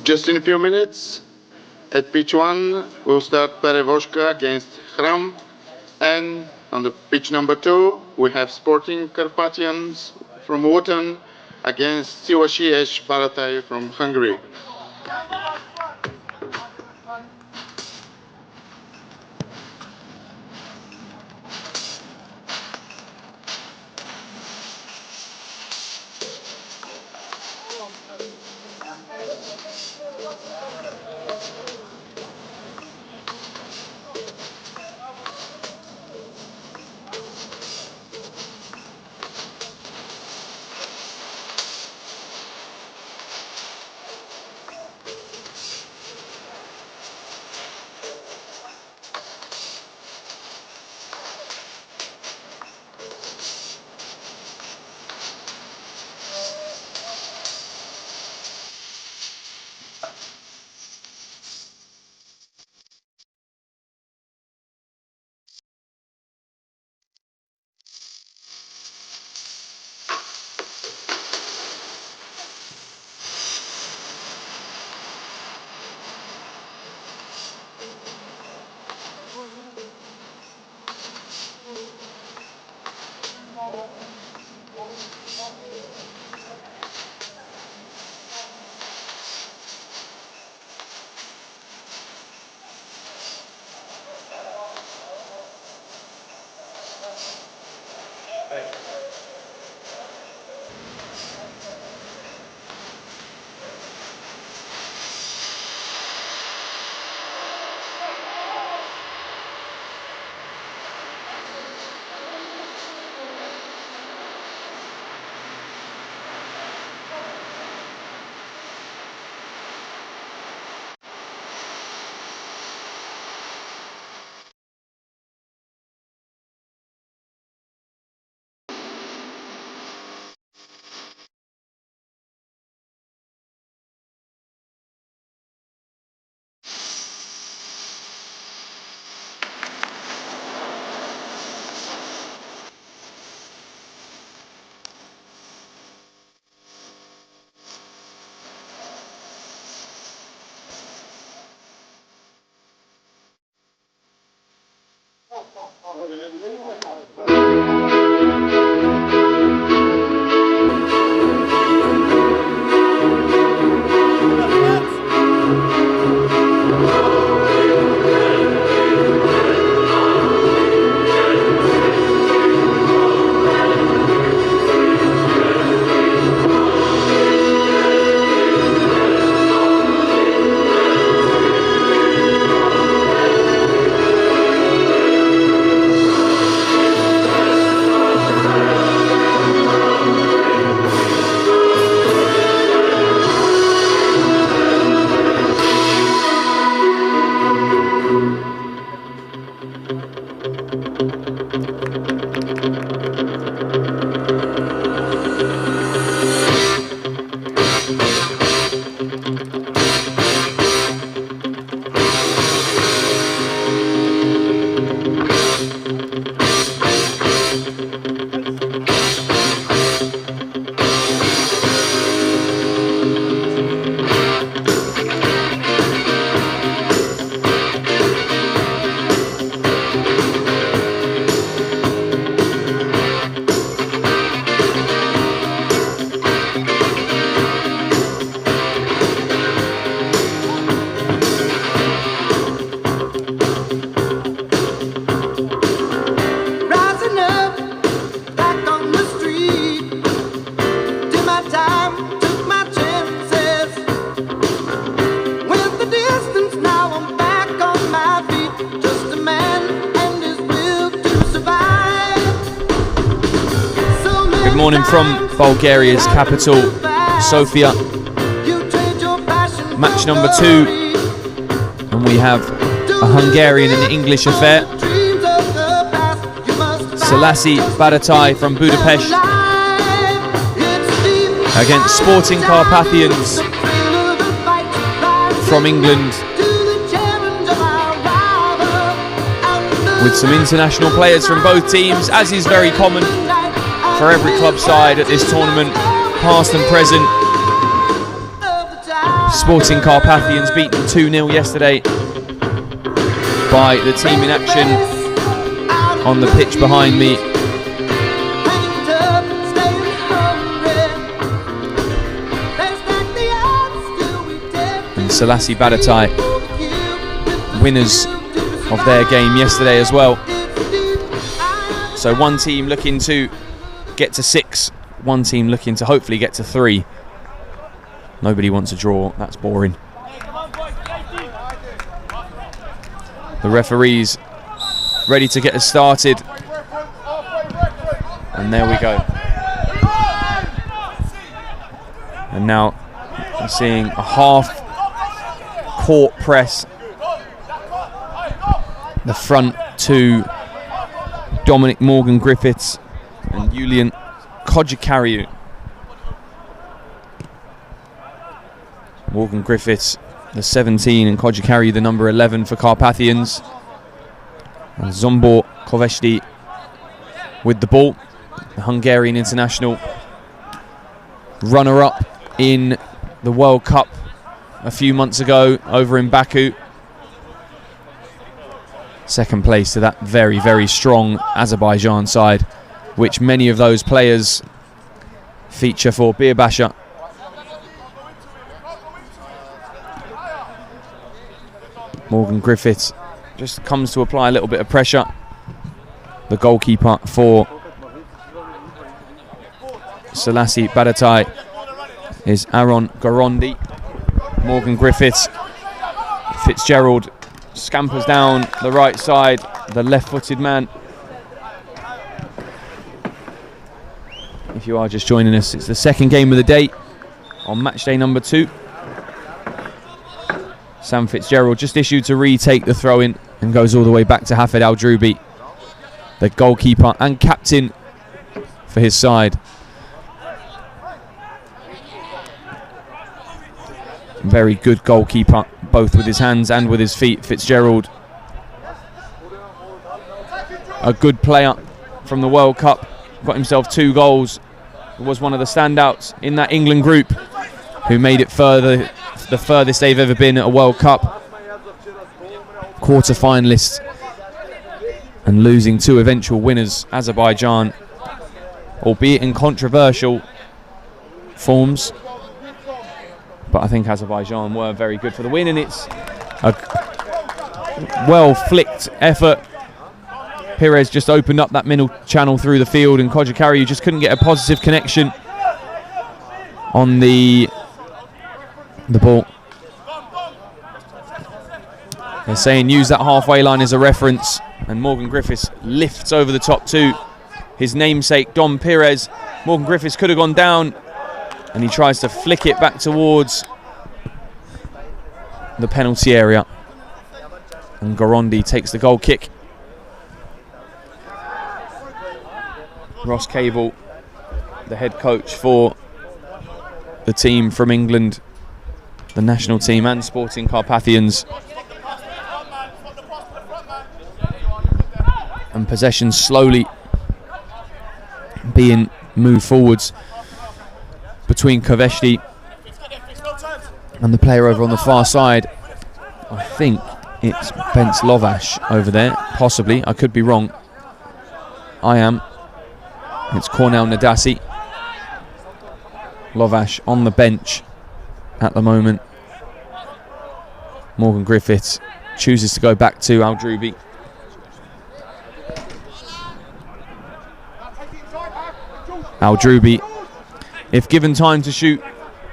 Just in a few minutes, at pitch 1, we'll start Perevoshka against Hram. And on the pitch number 2, we have Sporting Carpathians from Luton against Szilasi Barátai from Hungary.
morning from Bulgaria's capital, Sofia. Match number 2, and we have a Hungarian and English affair. Szilasi Barátai from Budapest against Sporting Carpathians from England, with some international players from both teams, as is very common for every club side at this tournament, past and present. Sporting Carpathians beaten 2-0 yesterday by the team in action on the pitch behind me. And Szilasi Barátai, winners of their game yesterday as well. So one team looking to get to 6, one team looking to hopefully get to 3. Nobody wants a draw, that's boring. The referees ready to get us started. And there we go. And now I'm seeing a half court press. The front two, Dominic Morgan Griffiths and Julian Kojikariu. Morgan Griffiths, the 17, and Kojikariu, the number 11 for Carpathians. And Zsombor Kovesti with the ball, the Hungarian international, runner-up in the World Cup a few months ago over in Baku. Second place to that very, very strong Azerbaijan side, which many of those players feature for Bir Basha. Morgan Griffiths just comes to apply a little bit of pressure. The goalkeeper for Szilasi Barátai is Aaron Gorondi. Morgan Griffiths, Fitzgerald scampers down the right side, the left-footed man. If you are just joining us, it's the second game of the day on match day number 2. Sam Fitzgerald just issued to retake the throw-in and goes all the way back to Hafid Al-Drubi, the goalkeeper and captain for his side. Very good goalkeeper, both with his hands and with his feet, Fitzgerald. A good player from the World Cup, got himself 2 goals. Was one of the standouts in that England group who made it further, the furthest they've ever been at a World Cup. Quarter-finalists and losing 2 eventual winners, Azerbaijan, albeit in controversial forms. But I think Azerbaijan were very good for the win, and it's a well-flicked effort. Perez just opened up that middle channel through the field, and Kojikariu just couldn't get a positive connection on the ball. They're saying use that halfway line as a reference, and Morgan Griffiths lifts over the top to his namesake, Dom Perez. Morgan Griffiths could have gone down, and he tries to flick it back towards the penalty area, and Gorondi takes the goal kick. Ross Cable, the head coach for the team from England, the national team and Sporting Carpathians, and possession slowly being moved forwards between Kovesti and the player over on the far side. I think it's Bence Lovash over there, possibly, I could be wrong. I am. It's Cornel Nadasi. Lovash on the bench at the moment. Morgan Griffiths chooses to go back to Al-Drubi. Al-Drubi, if given time to shoot,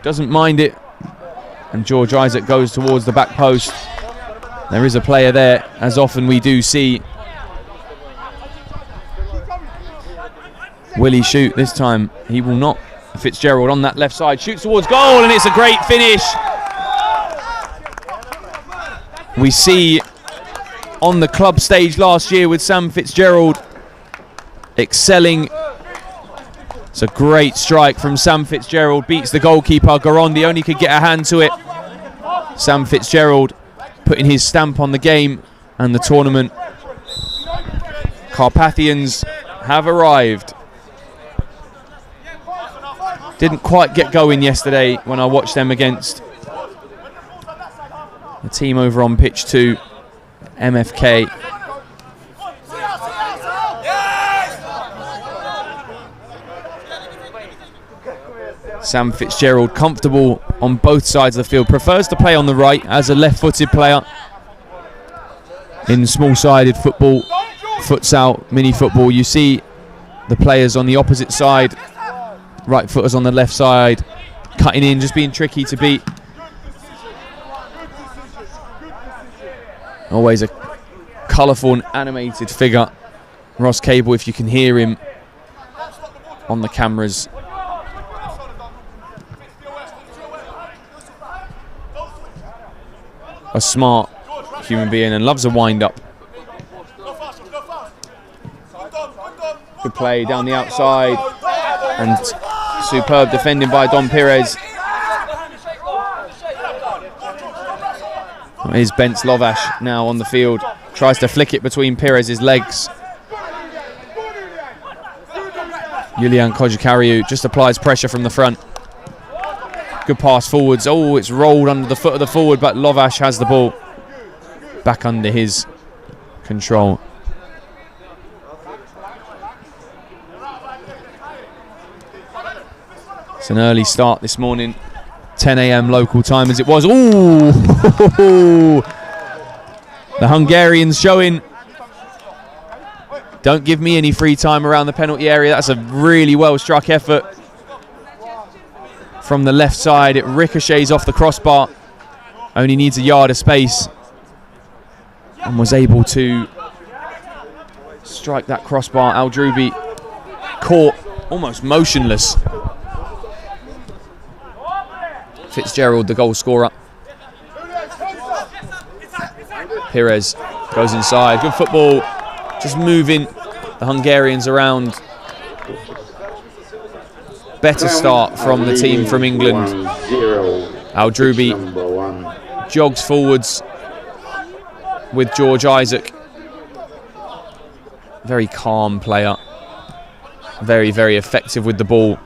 doesn't mind it, and George Isaac goes towards the back post. There is a player there, as often we do see. Will he shoot this time? He will not. Fitzgerald on that left side, shoots towards goal, and it's a great finish. We see on the club stage last year with Sam Fitzgerald excelling. It's a great strike from Sam Fitzgerald, beats the goalkeeper. Garondi only could get a hand to it. Sam Fitzgerald putting his stamp on the game and the tournament. Carpathians have arrived. Didn't quite get going yesterday when I watched them against the team over on pitch 2, MFK. Sam Fitzgerald comfortable on both sides of the field, prefers to play on the right as a left-footed player. In small-sided football, futsal, mini-football, you see the players on the opposite side, right footers on the left side, cutting in, just being tricky to beat. Always a colourful and animated figure. Ross Cable, if you can hear him on the cameras. A smart human being and loves a wind-up. Good play down the outside and superb defending by Don Perez. Here's Bence Lovash now on the field. Tries to flick it between Perez's legs. Julian Kojikariu just applies pressure from the front. Good pass forwards. Oh, it's rolled under the foot of the forward, but Lovash has the ball back under his control. It's an early start this morning, 10 a.m. local time as it was. Ooh! The Hungarians showing, don't give me any free time around the penalty area. That's a really well struck effort from the left side. It ricochets off the crossbar, only needs a yard of space, and was able to strike that crossbar. Al-Drubi caught almost motionless. Fitzgerald, the goal scorer. Perez goes inside. Good football, just moving the Hungarians around. Better start from the team from England. Al-Drubi jogs forwards with George Isaac. Very calm player. Very, very effective with the ball.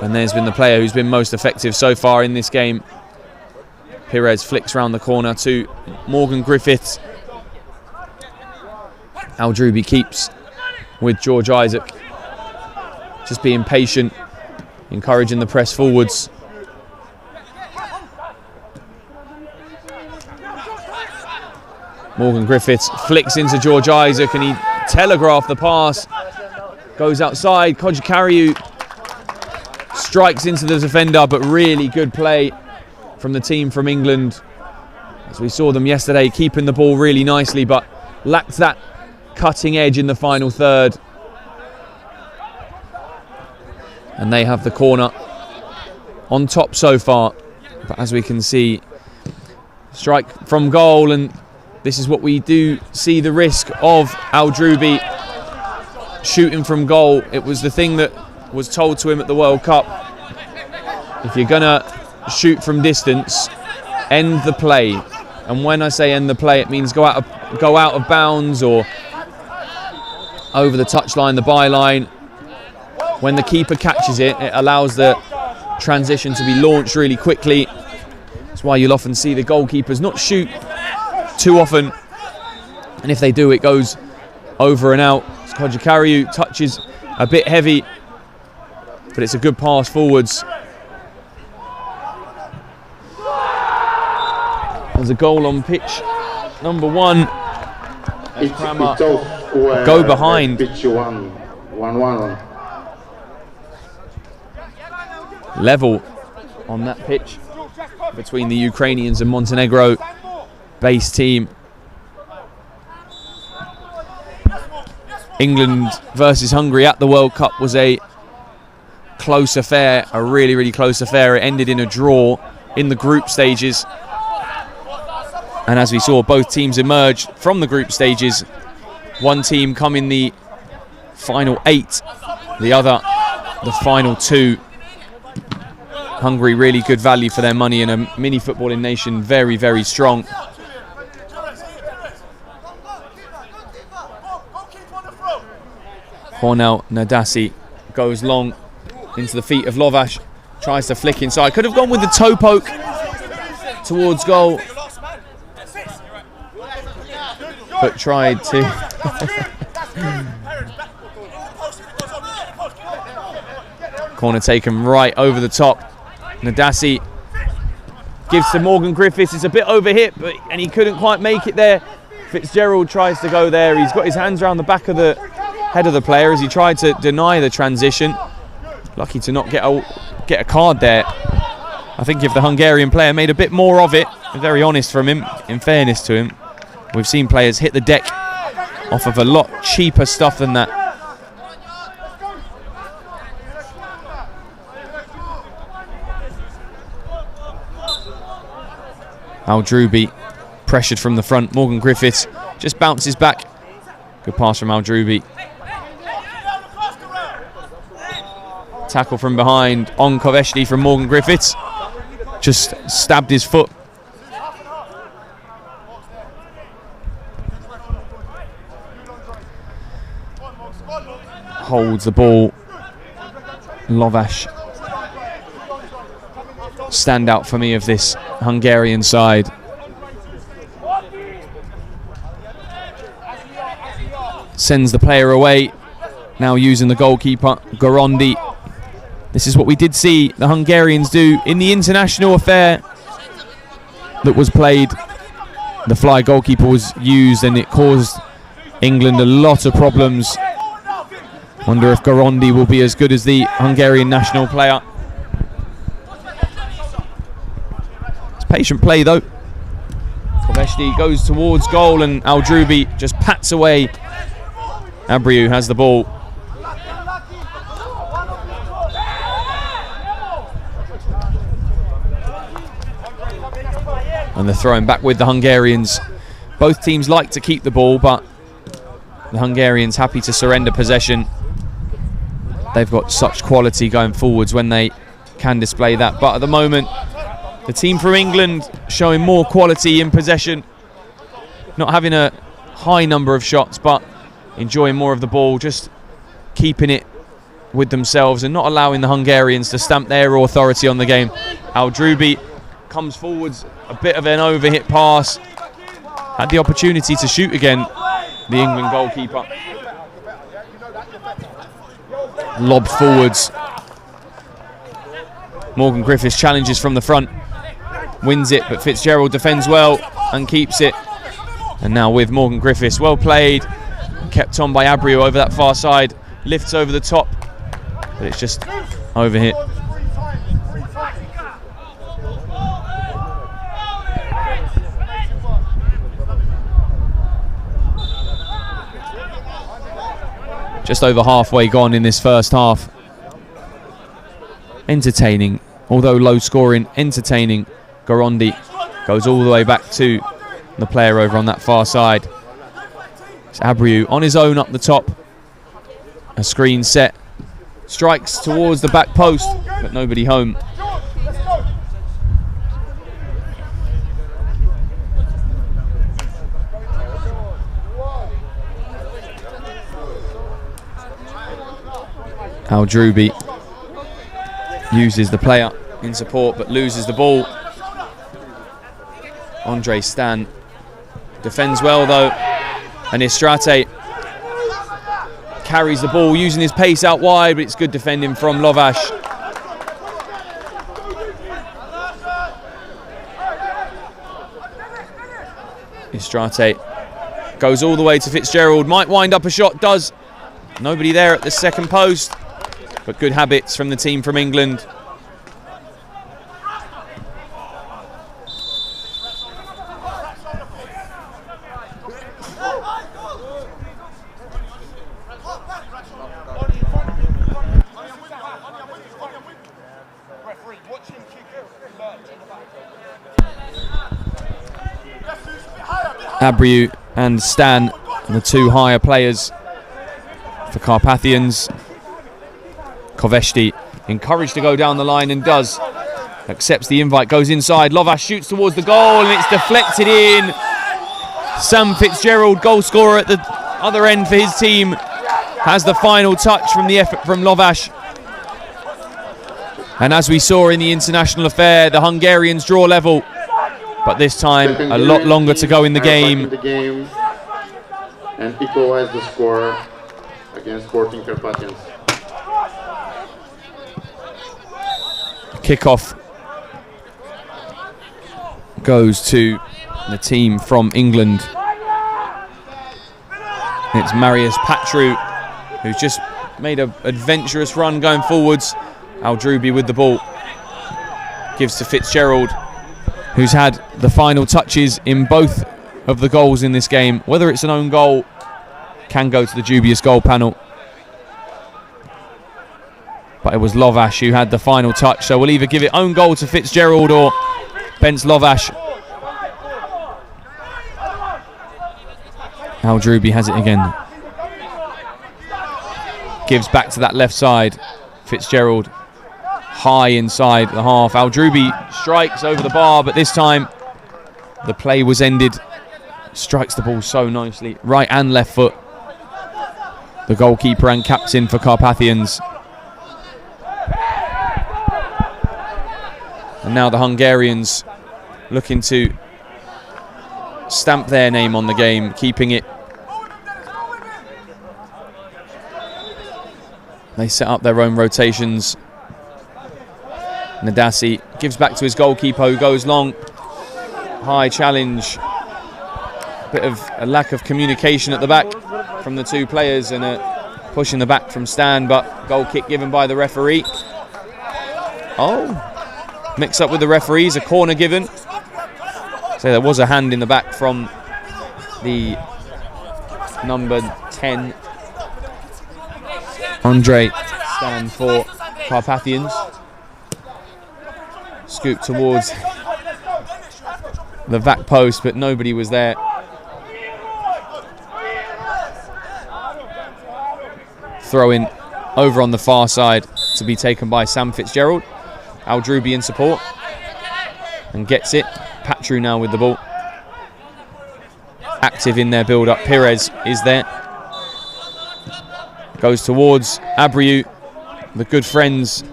And there's been the player who's been most effective so far in this game. Perez flicks round the corner to Morgan Griffiths. Al-Drubi keeps with George Isaac. Just being patient, encouraging the press forwards. Morgan Griffiths flicks into George Isaac and he telegraphed the pass. Goes outside. Kojikariu strikes into the defender, but really good play from the team from England. As we saw them yesterday, keeping the ball really nicely, but lacked that cutting edge in the final third. And they have the corner on top so far. But as we can see, strike from goal, and this is what we do see the risk of Al-Drubi shooting from goal. It was the thing that was told to him at the World Cup. If you're gonna shoot from distance, end the play. And when I say end the play, it means go out of bounds or over the touchline, the byline. When the keeper catches it, it allows the transition to be launched really quickly. That's why you'll often see the goalkeepers not shoot too often, and if they do, it goes over and out. Kojikariu touches a bit heavy, but it's a good pass forwards. There's a goal on pitch number 1. As Praha go behind.
Pitch 1-1.
Level on that pitch between the Ukrainians and Montenegro base team. England versus Hungary at the World Cup was a close affair, a really, really close affair. It ended in a draw in the group stages. And as we saw, both teams emerged from the group stages. One team come in the final 8, the other the final 2. Hungary really good value for their money, and a mini footballing nation very, very strong. Cornel Nadasi goes long into the feet of Lovash, tries to flick inside, could have gone with the toe poke towards goal, but tried to corner taken right over the top. Nadasi gives to Morgan Griffiths. It's a bit overhit, and he couldn't quite make it there. Fitzgerald tries to go there. He's got his hands around the back of the head of the player as he tried to deny the transition. Lucky to not get a card there. I think if the Hungarian player made a bit more of it, very honest from him, in fairness to him. We've seen players hit the deck off of a lot cheaper stuff than that. Aldrubi pressured from the front. Morgan Griffiths just bounces back. Good pass from Aldrubi. Tackle from behind on Koveshny from Morgan Griffiths. Just stabbed his foot. Holds the ball. Lovash. Standout for me of this Hungarian side. Sends the player away. Now using the goalkeeper, Gorondi. This is what we did see the Hungarians do in the international affair that was played. The fly goalkeeper was used and it caused England a lot of problems. Wonder if Gorondi will be as good as the Hungarian national player. It's patient play though. Koveshny goes towards goal and Aldrubi just pats away. Abreu has the ball. And they're throwing back with the Hungarians. Both teams like to keep the ball, but the Hungarians happy to surrender possession. They've got such quality going forwards when they can display that. But at the moment, the team from England showing more quality in possession. Not having a high number of shots, but enjoying more of the ball, just keeping it with themselves and not allowing the Hungarians to stamp their authority on the game. Aldrubi comes forwards, a bit of an overhit pass. Had the opportunity to shoot again, the England goalkeeper. Lobbed forwards. Morgan Griffiths challenges from the front. Wins it, but Fitzgerald defends well and keeps it. And now with Morgan Griffiths, well played. Kept on by Abreu over that far side. Lifts over the top, but it's just overhit. Just over halfway gone in this first half. Entertaining, although low scoring, entertaining. Gorondi goes all the way back to the player over on that far side. It's Abreu on his own up the top. A screen set. Strikes towards the back post, but nobody home. Aldrubi uses the player in support but loses the ball. Andre Stan defends well though, and Istrate carries the ball using his pace out wide, but it's good defending from Lovash. Istrate goes all the way to Fitzgerald, might wind up a shot, does. Nobody there at the second post. But good habits from the team from England. Abreu and Stan, the two higher players for Carpathians. Koveshti encouraged to go down the line and does. Accepts the invite, goes inside. Lovash shoots towards the goal and it's deflected in. Sam Fitzgerald, goal scorer at the other end for his team, has the final touch from the effort from Lovash. And as we saw in the international affair, the Hungarians draw level. But this time, a lot longer to go in the game.
And equalize the score against Sporting Carpathians.
Kickoff goes to the team from England. It's Marius Patru, who's just made an adventurous run going forwards. Aldrubi with the ball. Gives to Fitzgerald, who's had the final touches in both of the goals in this game. Whether it's an own goal, can go to the dubious goal panel. But it was Lovash who had the final touch, so we'll either give it own goal to Fitzgerald or Bence Lovash. Aldrubi has it again. Gives back to that left side. Fitzgerald high inside the half. Aldrubi strikes over the bar, but this time the play was ended. Strikes the ball so nicely. Right and left foot. The goalkeeper and captain for Carpathians. And now the Hungarians looking to stamp their name on the game, keeping it. They set up their own rotations. Nadasi gives back to his goalkeeper, who goes long. High challenge. Bit of a lack of communication at the back from the two players, and a push in the back from Stan, but goal kick given by the referee. Oh, mix up with the referees, a corner given. So there was a hand in the back from the number 10, Andre Stan for Carpathians. Scoop towards the back post, but nobody was there. Throw in over on the far side to be taken by Sam Fitzgerald. Aldrubi in support and gets it. Patru now with the ball. Active in their build-up. Perez is there. Goes towards Abreu. The good friends.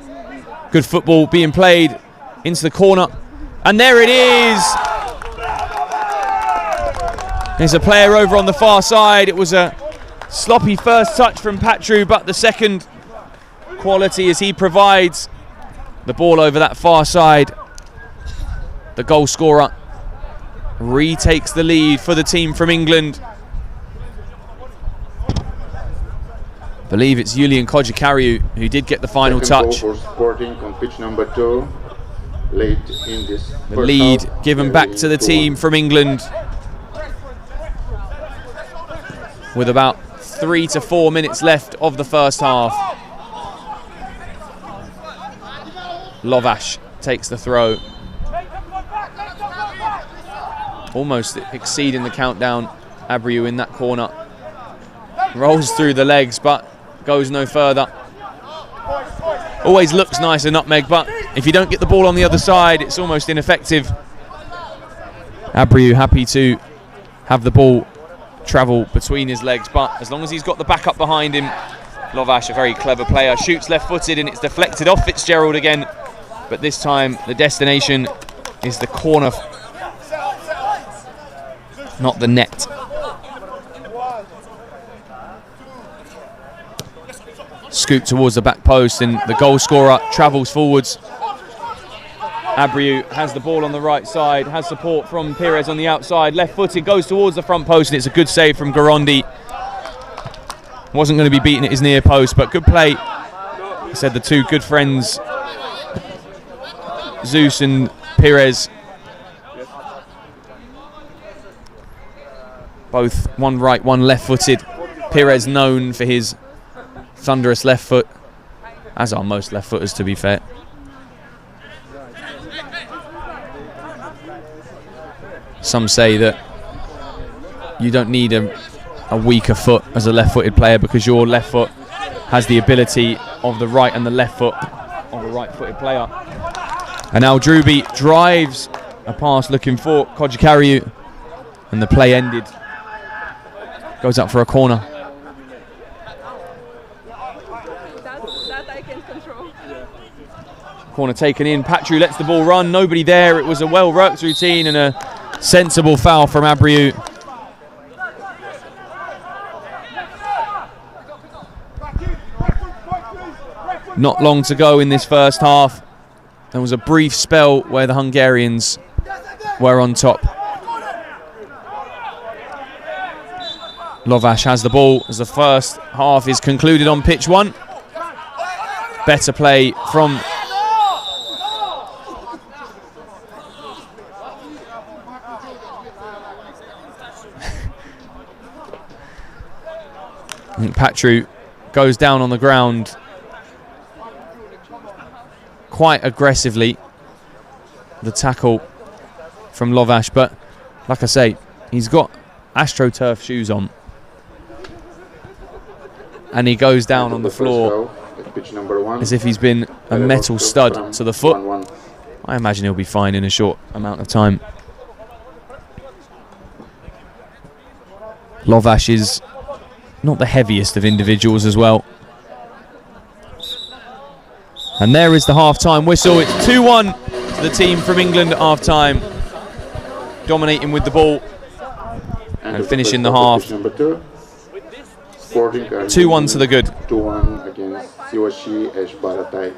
Good football being played into the corner. And there it is! There's a player over on the far side. It was a sloppy first touch from Patru, but the second quality as he provides the ball over that far side. The goal scorer retakes the lead for the team from England. I believe it's Julian Kojikariu who did get the final touch.
For Sporting on pitch number 2, late in this
the lead given back to the team from England with about 3 to 4 minutes left of the first half. Lovash takes the throw. Almost exceeding the countdown. Abreu in that corner. Rolls through the legs but goes no further. Always looks nice a nutmeg, but if you don't get the ball on the other side, it's almost ineffective. Abreu happy to have the ball travel between his legs, but as long as he's got the backup behind him. Lovash, a very clever player, shoots left-footed and it's deflected off Fitzgerald again, but this time the destination is the corner, not the net. Scoop towards the back post and the goal scorer travels forwards. Abreu has the ball on the right side, has support from Perez on the outside, left-footed, goes towards the front post and it's a good save from Garondi. Wasn't going to be beaten at his near post, but good play. I said the two good friends, Zeus and Perez, both one right, one left-footed. Perez known for his thunderous left foot, as are most left-footers to be fair. Some say that you don't need a weaker foot as a left-footed player because your left foot has the ability of the right and the left foot of a right-footed player. And now Druby drives a pass looking for Kojikariu, and the play ended. Goes up for a corner.
That I can control.
Corner taken in. Patru lets the ball run. Nobody there. It was a well-worked routine and a sensible foul from Abreu. Not long to go in this first half. There was a brief spell where the Hungarians were on top. Lovash has the ball as the first half is concluded on pitch one. Better play from I think Patru goes down on the ground quite aggressively, the tackle from Lovash, but like I say, he's got AstroTurf shoes on and he goes down on the floor as if he's been a metal stud to the foot. I imagine he'll be fine in a short amount of time. Lovash is not the heaviest of individuals as well. And there is the half-time whistle. It's 2-1 to the team from England at half-time. Dominating with the ball and finishing the half. 2-1 to the good.
2-1 against Szilasi and Barátai.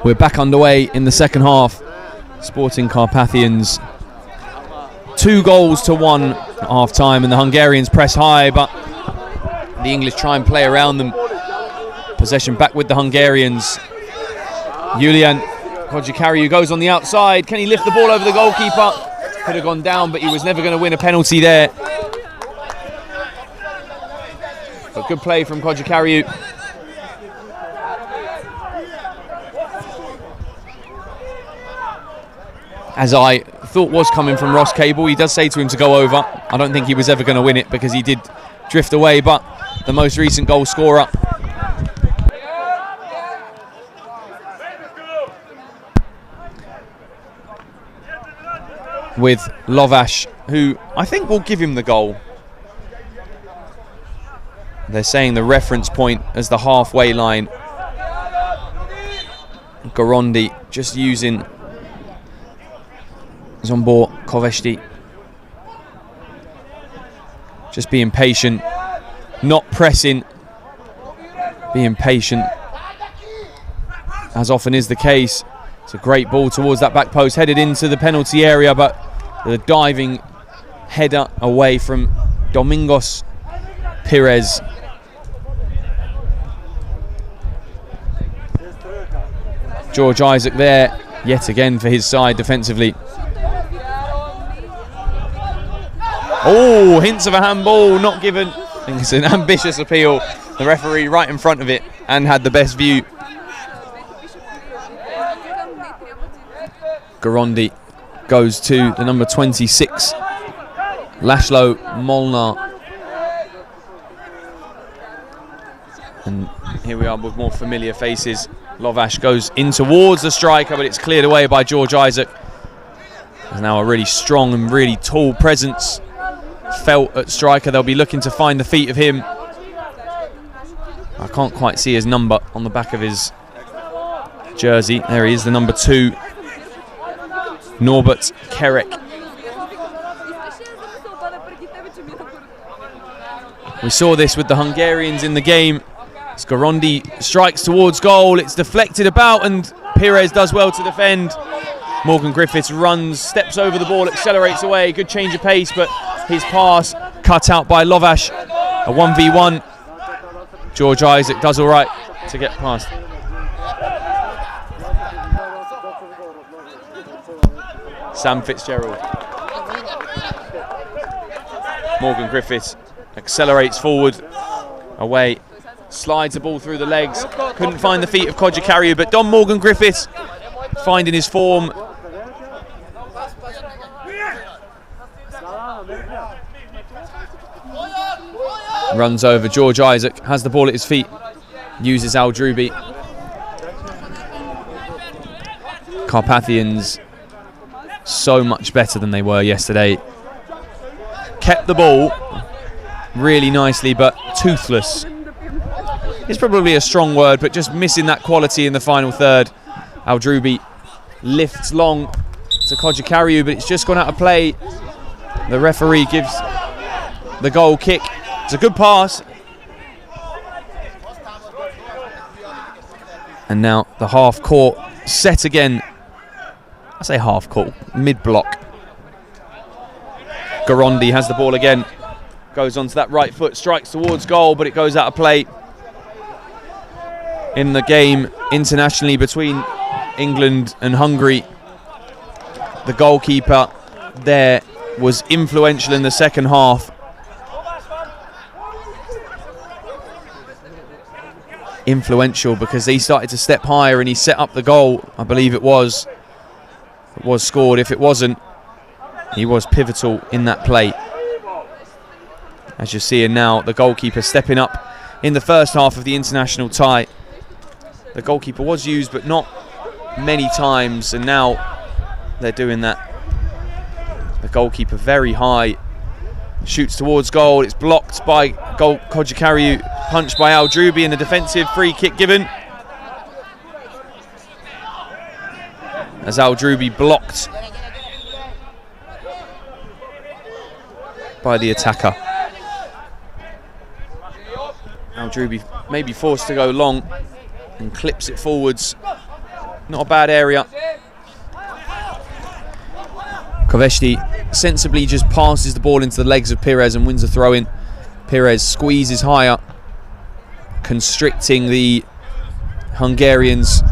We're back underway in the second half. Sporting Carpathians 2-1 at half time, and the Hungarians press high, but the English try and play around them. Possession back with the Hungarians. Julian Kocikariu goes on the outside. Can he lift the ball over the goalkeeper? Could have gone down, but he was never going to win a penalty there. But good play from Kocikariu. As I thought was coming from Ross Cable, he does say to him to go over. I don't think he was ever going to win it because he did drift away, but the most recent goal scorer with Lovash, who I think will give him the goal. They're saying the reference point as the halfway line. Gorondi just using Zombor Koveshti. Just being patient, not pressing, being patient, as often is the case. It's a great ball towards that back post, headed into the penalty area, but the diving header away from Domingos Pires. George Isaac there, yet again for his side defensively. Oh, hints of a handball, not given. I think it's an ambitious appeal. The referee right in front of it and had the best view. Gorondi goes to the number 26, Laszlo Molnar. And here we are with more familiar faces. Lovash goes in towards the striker, but it's cleared away by George Isaac. There's now a really strong and really tall presence felt at striker. They'll be looking to find the feet of him. I can't quite see his number on the back of his jersey. There he is, the number 2, Norbert Kerek. We saw this with the Hungarians in the game. Gorondi strikes towards goal, it's deflected about, and Pires does well to defend. Morgan Griffiths runs, steps over the ball, accelerates away, good change of pace, but his pass cut out by Lovash. A 1v1. George Isaac does all right to get past. Sam Fitzgerald. Morgan Griffiths accelerates forward, away, slides the ball through the legs. Couldn't find the feet of Kocikariu, but Don Morgan Griffiths finding his form. Runs over George Isaac, has the ball at his feet, uses Al-Drubi. Carpathians so much better than they were yesterday. Kept the ball really nicely, but toothless. It's probably a strong word, but just missing that quality in the final third. Al-Drubi lifts long to Kocikariu, but it's just gone out of play. The referee gives the goal kick. It's a good pass. And now the half court set again. I say half court, mid block. Gorondi has the ball again. Goes onto that right foot, strikes towards goal, but it goes out of play. In the game internationally between England and Hungary, the goalkeeper there was influential in the second half. Influential because he started to step higher and he set up the goal. I believe it was scored. If it wasn't, he was pivotal in that play. As you're seeing now, the goalkeeper stepping up in the first half of the international tie. The goalkeeper was used, but not many times, and now they're doing that. The goalkeeper very high, shoots towards goal. It's blocked by Kocikariu, punched by Al-Drubi, and a defensive free kick given. as Aldrubi blocked by the attacker. Aldrubi may be forced to go long and clips it forwards. Not a bad area. Koveshti sensibly just passes the ball into the legs of Pires and wins the throw-in. Pires squeezes higher, constricting the Hungarians.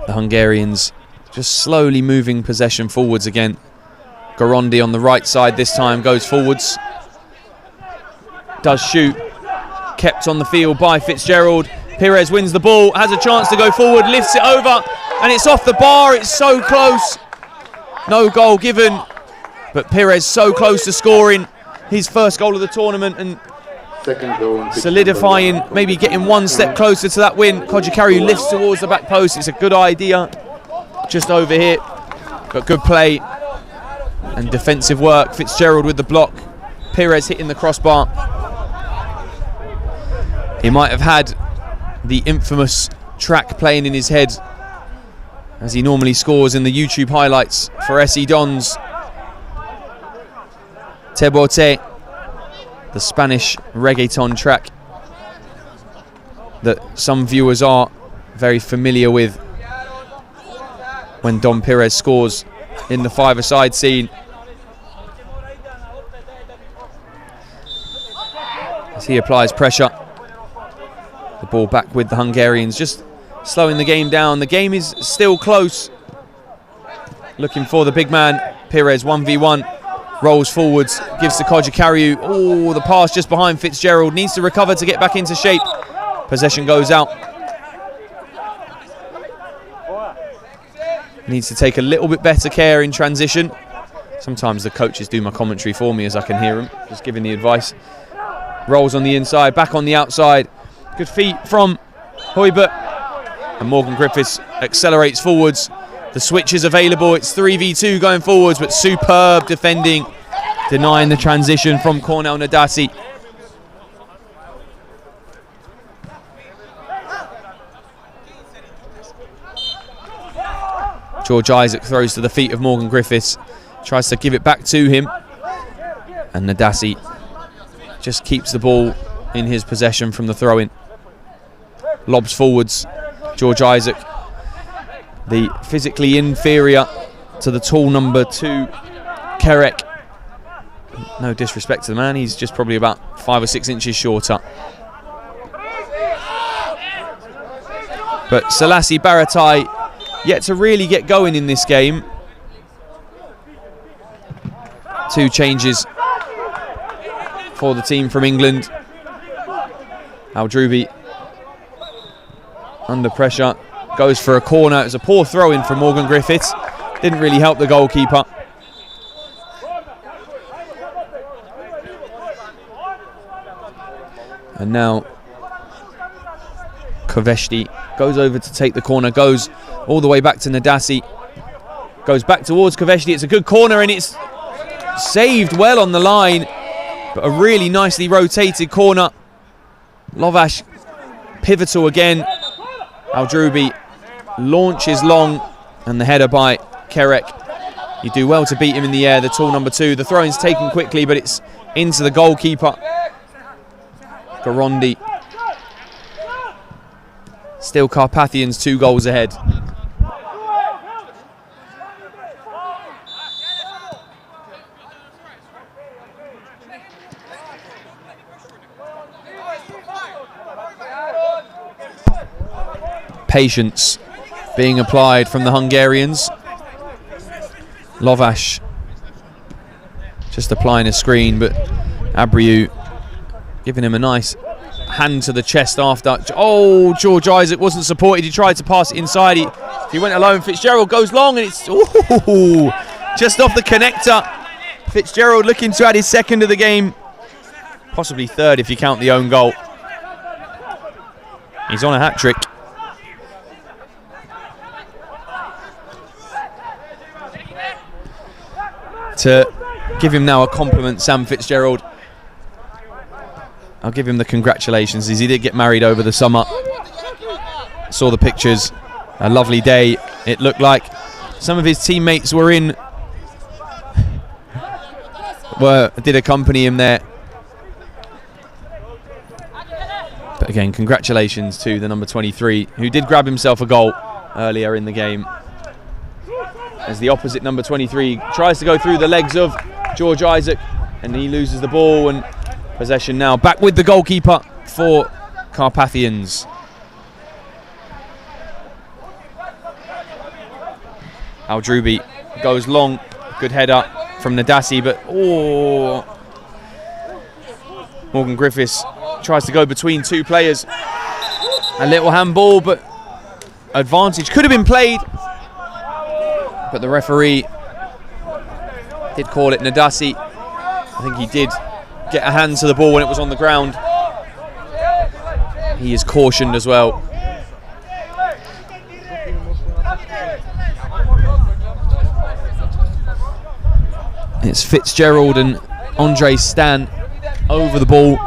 The Hungarians just slowly moving possession forwards again. Gorondi on the right side this time goes forwards. Does shoot. Kept on the field by Fitzgerald. Pires wins the ball, has a chance to go forward, lifts it over, and it's off the bar. It's so close. No goal given, but Pires so close to scoring his first goal of the tournament and solidifying, maybe getting one step closer to that win. Kojikaru lifts towards the back post. It's a good idea. Just over here, but good play and defensive work. Fitzgerald with the block. Pires hitting the crossbar. He might have had the infamous track playing in his head as he normally scores in the YouTube highlights for SE Dons. Te Bote, the Spanish reggaeton track that some viewers are very familiar with when Don Pires scores in the five-a-side scene. As he applies pressure, the ball back with the Hungarians, just slowing the game down. The game is still close. Looking for the big man. Pires 1v1, rolls forwards, gives to Kojikaru. Oh, the pass just behind Fitzgerald. Needs to recover to get back into shape. Possession goes out. Needs to take a little bit better care in transition. Sometimes the coaches do my commentary for me as I can hear them, just giving the advice. Rolls on the inside, back on the outside. Good feet from Hoibert. And Morgan Griffiths accelerates forwards. The switch is available. It's 3v2 going forwards, but superb defending, denying the transition from Cornel Nadasi. George Isaac throws to the feet of Morgan Griffiths. Tries to give it back to him. And Nadasi just keeps the ball in his possession from the throw-in. Lobs forwards. George Isaac, the physically inferior to the tall number 2, Kerek. No disrespect to the man, he's just probably about 5 or 6 inches shorter. But Szilasi Barátai yet to really get going in this game. 2 changes for the team from England. Aldrubi under pressure, goes for a corner. It was a poor throw-in from Morgan Griffiths. Didn't really help the goalkeeper. And now Koveshti goes over to take the corner, goes all the way back to Nadasi. Goes back towards Koveshti. It's a good corner and it's saved well on the line. But a really nicely rotated corner. Lovash pivotal again. Aldrubi launches long and the header by Kerek. You do well to beat him in the air, the tall number 2. The throw-in's taken quickly, but it's into the goalkeeper. Gorondi. Still Carpathians 2 goals ahead. Patience being applied from the Hungarians. Lovash just applying a screen, but Abreu giving him a nice hand to the chest after. Oh, George Isaac wasn't supported. He tried to pass it inside. He went alone. Fitzgerald goes long and it's just off the connector. Fitzgerald looking to add his 2nd of the game. Possibly 3rd if you count the own goal. He's on a hat-trick. To give him now a compliment, Sam Fitzgerald. I'll give him the congratulations, as he did get married over the summer. Saw the pictures. A lovely day, it looked like. Some of his teammates did accompany him there. But again, congratulations to the number 23, who did grab himself a goal earlier in the game. As the opposite number 23 tries to go through the legs of George Isaac, and he loses the ball, and possession now back with the goalkeeper for Carpathians. Aldrubi goes long, good header from Nadasi, but Morgan Griffiths tries to go between two players. A little handball, but advantage could have been played, but the referee did call it Nadasi. I think he did get a hand to the ball when it was on the ground. He is cautioned as well. It's Fitzgerald and Andre Stan over the ball.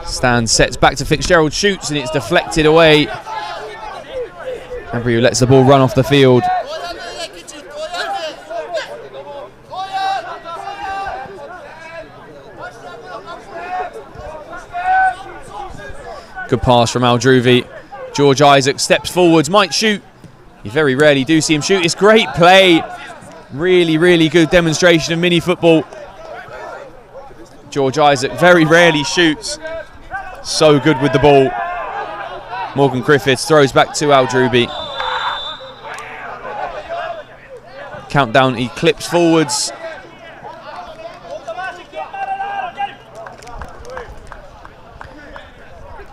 Stan sets back to Fitzgerald, shoots, and it's deflected away. Abreu lets the ball run off the field. Good pass from Aldrubi. George Isaac steps forwards, might shoot. You very rarely do see him shoot. It's great play. Really, really good demonstration of mini football. George Isaac very rarely shoots. So good with the ball. Morgan Griffiths throws back to Aldrubi. Countdown, he clips forwards.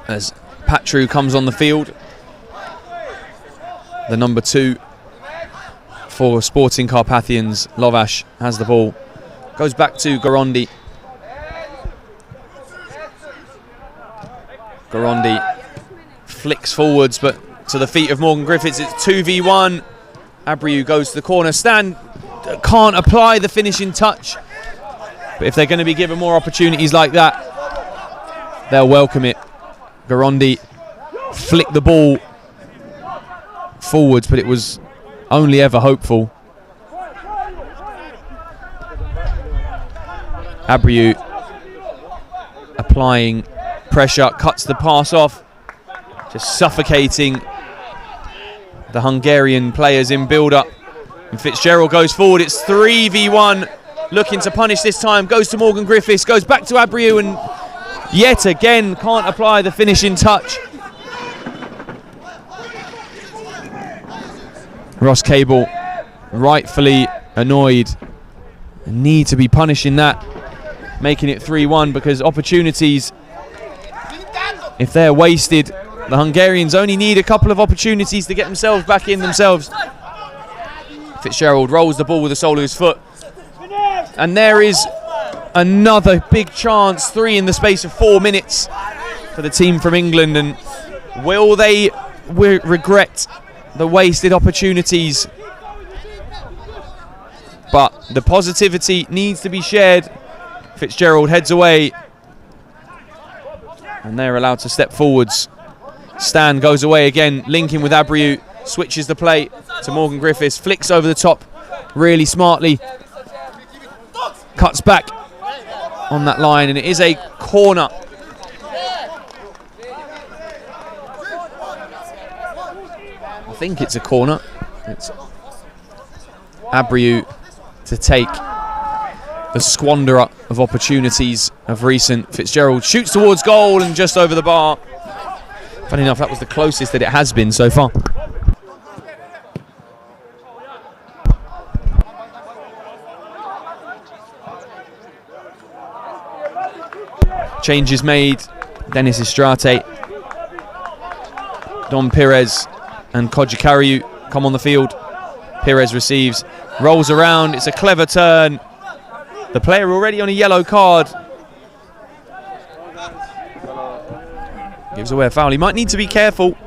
As Patru comes on the field. The number 2 for Sporting Carpathians, Lovash, has the ball. Goes back to Gorondi. Gorondi flicks forwards, but to the feet of Morgan Griffiths. It's 2v1. Abreu goes to the corner. Stan can't apply the finishing touch. But if they're going to be given more opportunities like that, they'll welcome it. Gorondi flicked the ball forwards, but it was only ever hopeful. Abreu applying pressure, cuts the pass off, just suffocating the Hungarian players in build-up. And Fitzgerald goes forward. It's 3v1, looking to punish this time. Goes to Morgan Griffiths, goes back to Abreu, and yet again can't apply the finishing touch. Ross Cable rightfully annoyed and need to be punishing that, making it 3-1, because opportunities, if they're wasted, the Hungarians only need a couple of opportunities to get themselves back in themselves. Fitzgerald rolls the ball with the sole of his foot, and there is another big chance, 3 in the space of 4 minutes for the team from England. And will they regret the wasted opportunities? But the positivity needs to be shared. Fitzgerald heads away, and they're allowed to step forwards. Stan goes away again, linking with Abreu, switches the play to Morgan Griffiths, flicks over the top really smartly, cuts back on that line, and it is a corner. I think it's a corner. It's Abreu to take the squanderer of opportunities of recent. Fitzgerald shoots towards goal and just over the bar. Funny enough, that was the closest that it has been so far. Changes made. Dennis Estrate, Don Pires and Kojikariu come on the field. Pires receives, rolls around. It's a clever turn, The player already on a yellow card. Gives away a foul. He might need to be careful.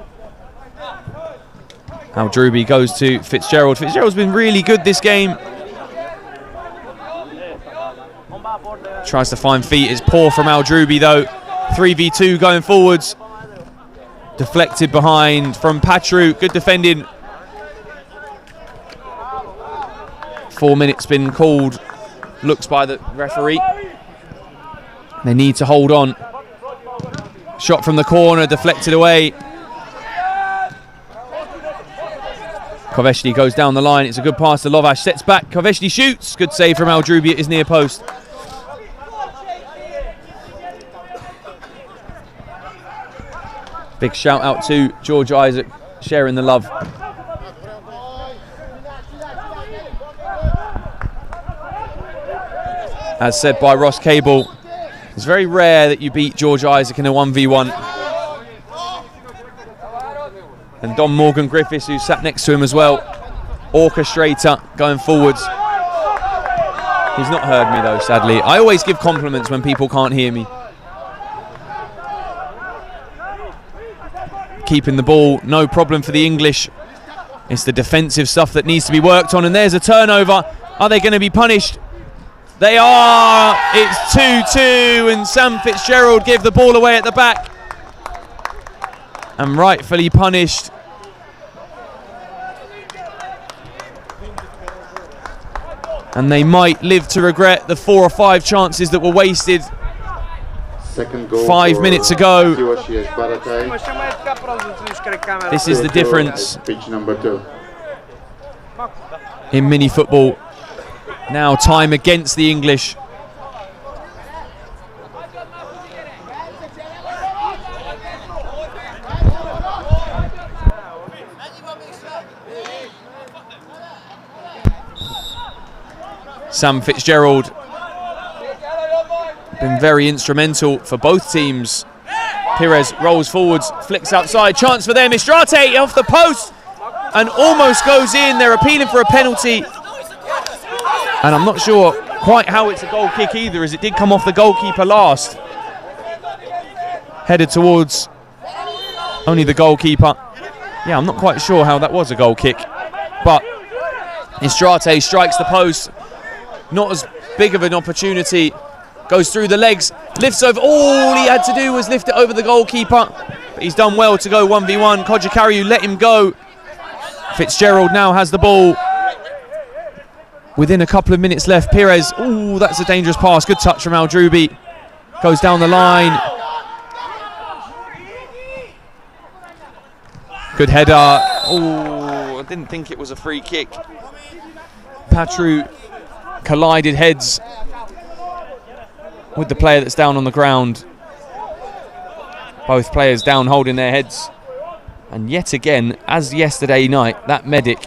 Al-Drubi goes to Fitzgerald. Fitzgerald's been really good this game. Tries to find feet. It's poor from Al-Drubi though. 3v2 going forwards. Deflected behind from Patru. Good defending. 4 minutes been called. Looks by the referee. They need to hold on. Shot from the corner, deflected away. Koveshny goes down the line. It's a good pass to Lovash. Sets back. Koveshny shoots. Good save from Al-Drubi at his near post. Big shout out to George Isaac, sharing the love. As said by Ross Cable, it's very rare that you beat George Isaac in a 1v1. And Don Morgan Griffiths, who sat next to him as well, orchestrator going forwards. He's not heard me though, sadly. I always give compliments when people can't hear me. Keeping the ball, no problem for the English. It's the defensive stuff that needs to be worked on, and there's a turnover. Are they going to be punished? They are. It's 2-2, and Sam Fitzgerald give the ball away at the back. And rightfully punished. And they might live to regret the 4 or 5 chances that were wasted.
Second goal
5 minutes ago.
Barátai.
This is the difference
Pitch number 2.
in mini football. Now time against the English. Sam Fitzgerald been very instrumental for both teams. Pires rolls forwards, flicks outside, chance for them. Istrate off the post and almost goes in. They're appealing for a penalty. And I'm not sure quite how it's a goal kick either, as it did come off the goalkeeper last. Headed towards only the goalkeeper. Yeah, I'm not quite sure how that was a goal kick. But Istrate strikes the post. Not as big of an opportunity. Goes through the legs, lifts over. All he had to do was lift it over the goalkeeper. But he's done well to go 1v1. Kojikariu let him go. Fitzgerald now has the ball. Within a couple of minutes left, Pires. Ooh, that's a dangerous pass. Good touch from Al-Drubi. Goes down the line. Good header. Ooh, I didn't think it was a free kick. Patru collided heads with the player that's down on the ground. Both players down holding their heads. And yet again, as yesterday night, that medic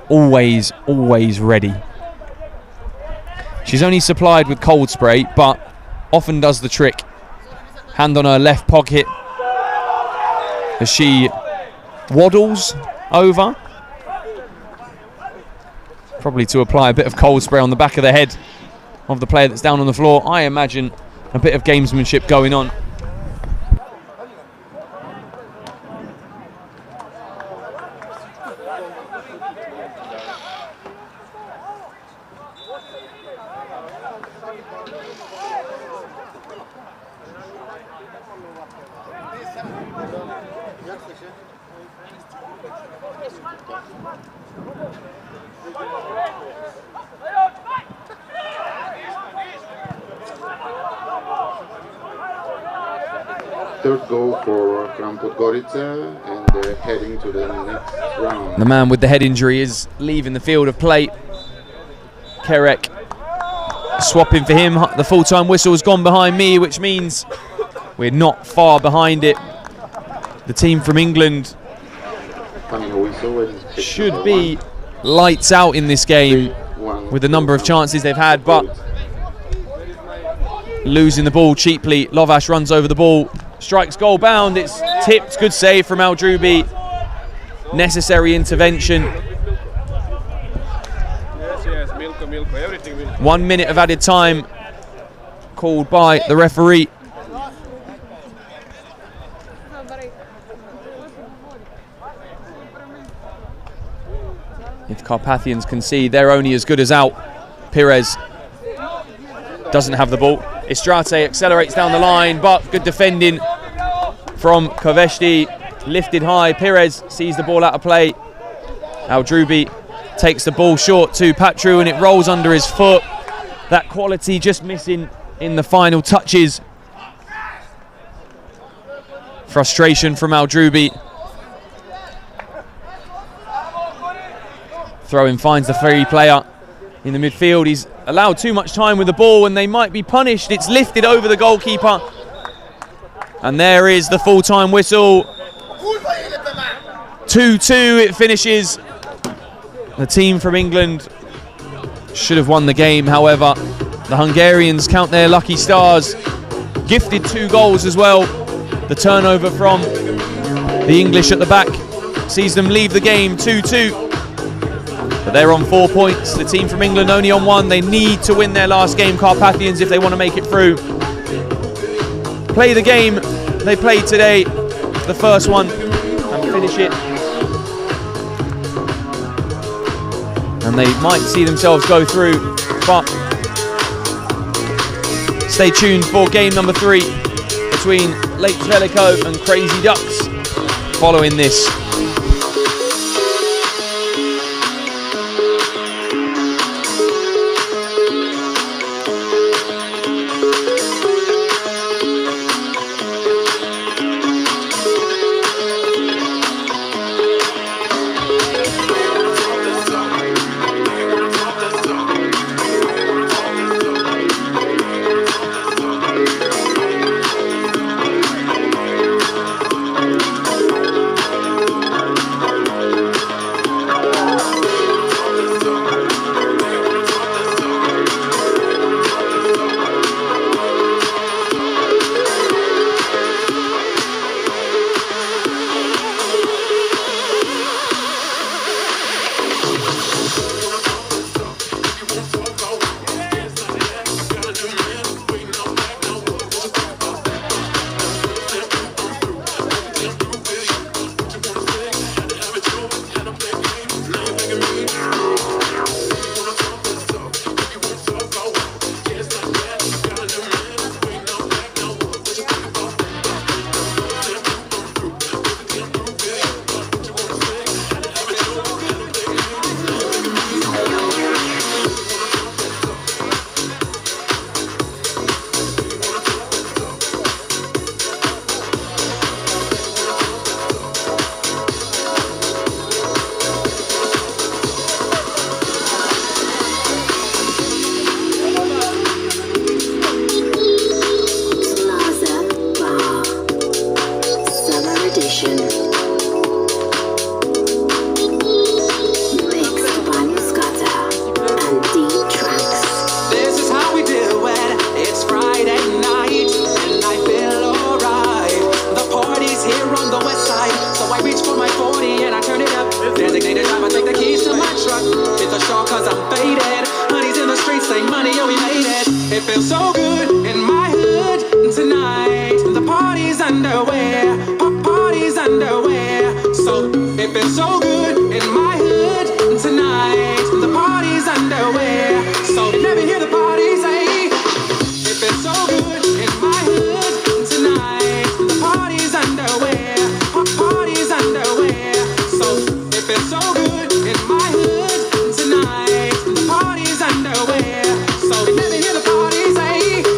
always ready. She's only supplied with cold spray, but often does the trick. Hand on her left pocket as she waddles over. Probably to apply a bit of cold spray on the back of the head of the player that's down on the floor. I imagine a bit of gamesmanship going on.
Third goal for Podgorica, and they're heading to the next round.
The man with the head injury is leaving the field of play. Kerek swapping for him. The full-time whistle has gone behind me, which means we're not far behind it. The team from England should be lights out in this game with the number of chances they've had, but losing the ball cheaply. Lovash runs over the ball, strikes goal bound. It's tipped. Good save from Al-Drubi. Necessary intervention. 1 minute of added time called by the referee. If Carpathians can see, they're only as good as out. Pires doesn't have the ball. Istrate accelerates down the line, but good defending from Koveshti. Lifted high, Pires sees the ball out of play. Aldrubi takes the ball short to Patru and it rolls under his foot. That quality just missing in the final touches. Frustration from Aldrubi. Throw-in finds the free player in the midfield. He's allowed too much time with the ball and they might be punished. It's lifted over the goalkeeper. And there is the full-time whistle. 2-2 it finishes. The team from England should have won the game. However, the Hungarians count their lucky stars. Gifted 2 goals as well. The turnover from the English at the back sees them leave the game 2-2. But they're on 4 points. The team from England only on 1. They need to win their last game, Carpathians, if they want to make it through. Play the game they played today, the first one, and finish it. And they might see themselves go through, but stay tuned for game number 3 between Laits Velico and Crazy Ducks following this.
Tonight, the party's underway. So never hear the party say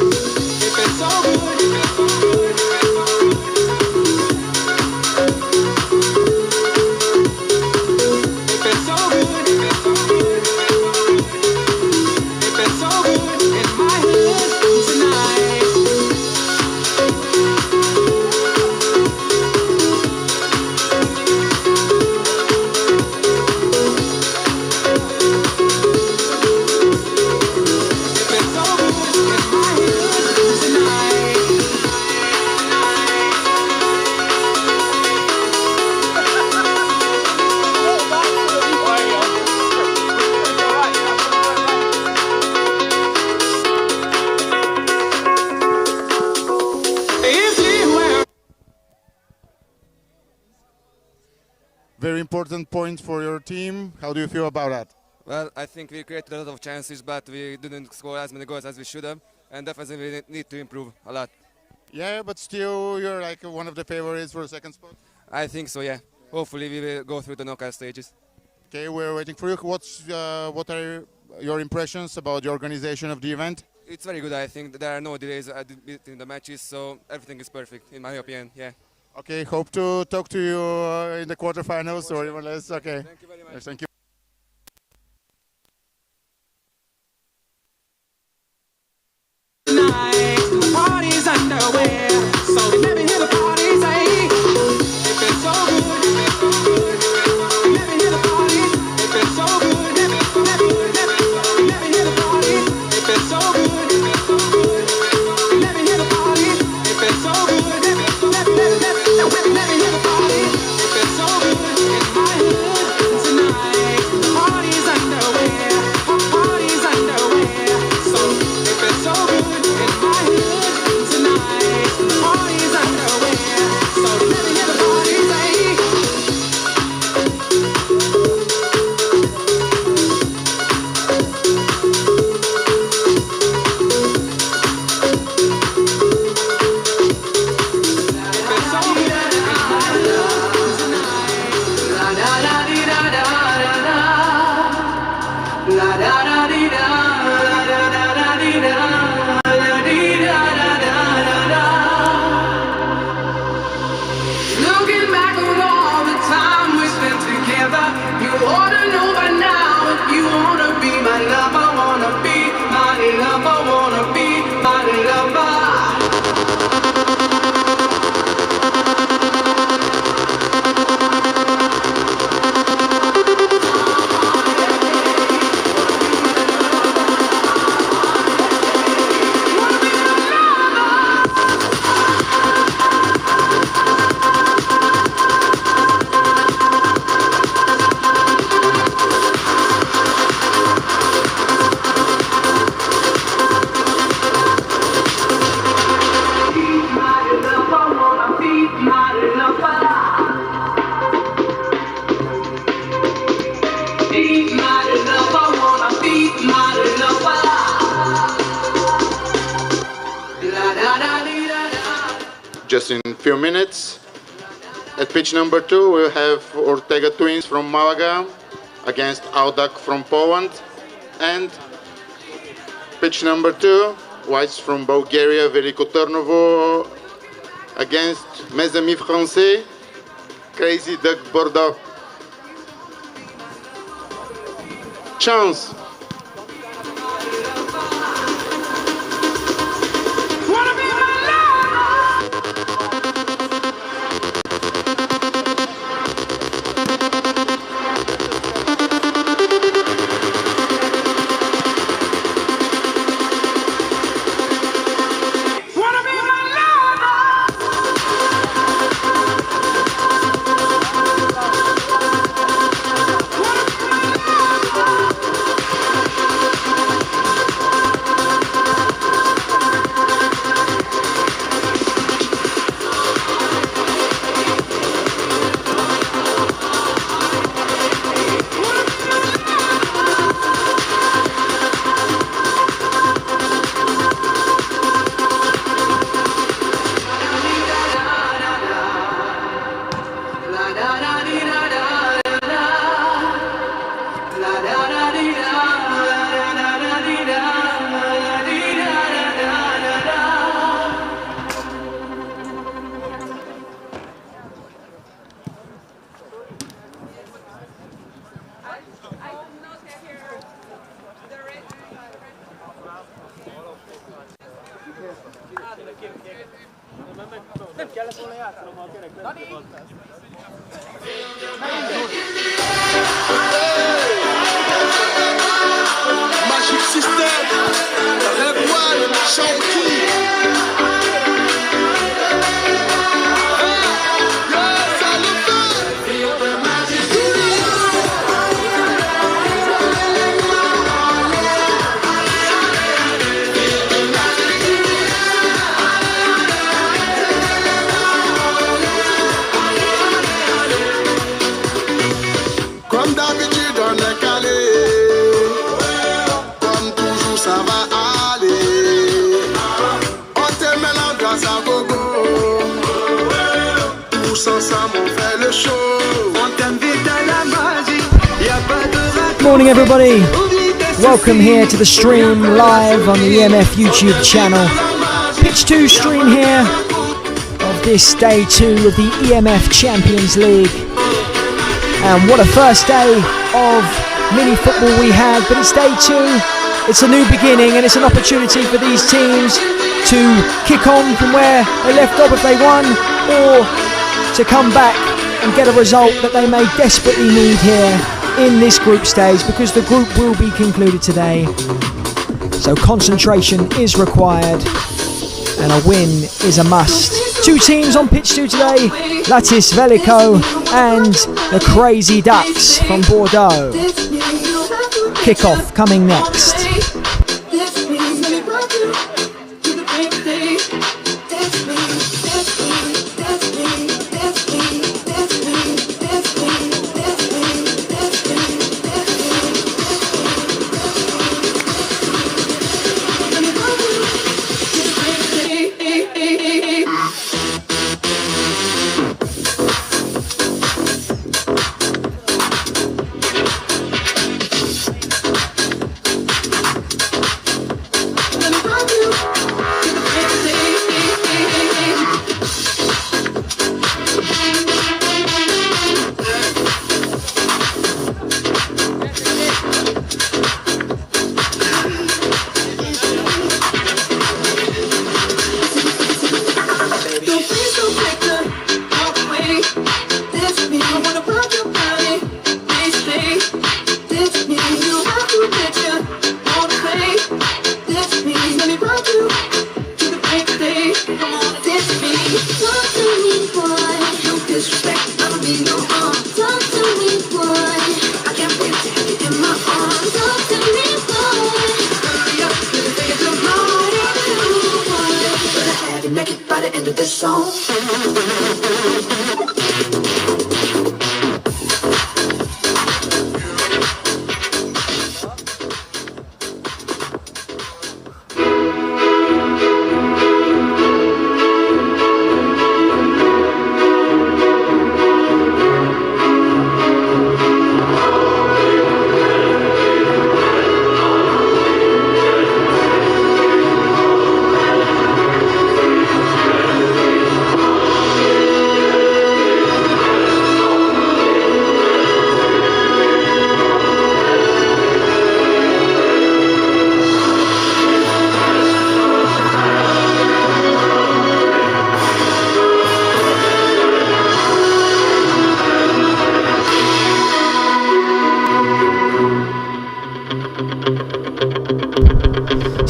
important point for your team. How do you feel about that?
Well, I think we created a lot of chances, but we didn't score as many goals as we should have, and definitely we need to improve a lot.
Yeah, but still, you're like one of the favorites for the second spot.
I think so, yeah. Hopefully we will go through the knockout stages. Okay,
we're waiting for you. What are your impressions about the organization of the event?
It's very good, I think. There are no delays between the matches, so everything is perfect, in my opinion, yeah.
Okay, hope to talk to you in the quarterfinals or even less. Okay.
Thank you very much.
Yes, thank you.
Party's underwear, so let me hear the party say, it feels so good, let me hear the party, it feels so good, let me hear the party, it feels so good, let me hear the party, it feels so good, let me hear the party, it feels so good in my hood tonight. Party's underwear, so it feels so good.
Just in a few minutes, at pitch number 2, we'll have Ortega twins from Malaga against Audak from Poland, and pitch number 2, whites from Bulgaria, Veliko Tarnovo against Mes Amis Français, Crazy Duck Bordeaux. Chance!
Magic System, Red One, Champion. ça va aller. On te met l'ambiance à gogo. Tous ensemble on fait le show. On t'invite à la magie. Y'a pas de
Morning everybody, welcome here to the stream live on the EMF YouTube channel. Pitch 2 stream here of this day 2 of the EMF Champions League. And what a first day of mini football we had, but it's day 2, it's a new beginning and it's an opportunity for these teams to kick on from where they left off if they won, or to come back and get a result that they may desperately need here in this group stage, because the group will be concluded today. So concentration is required and a win is a must. 2 teams on pitch 2 today, Latis, Velico and the Crazy Ducks from Bordeaux. Kickoff coming next.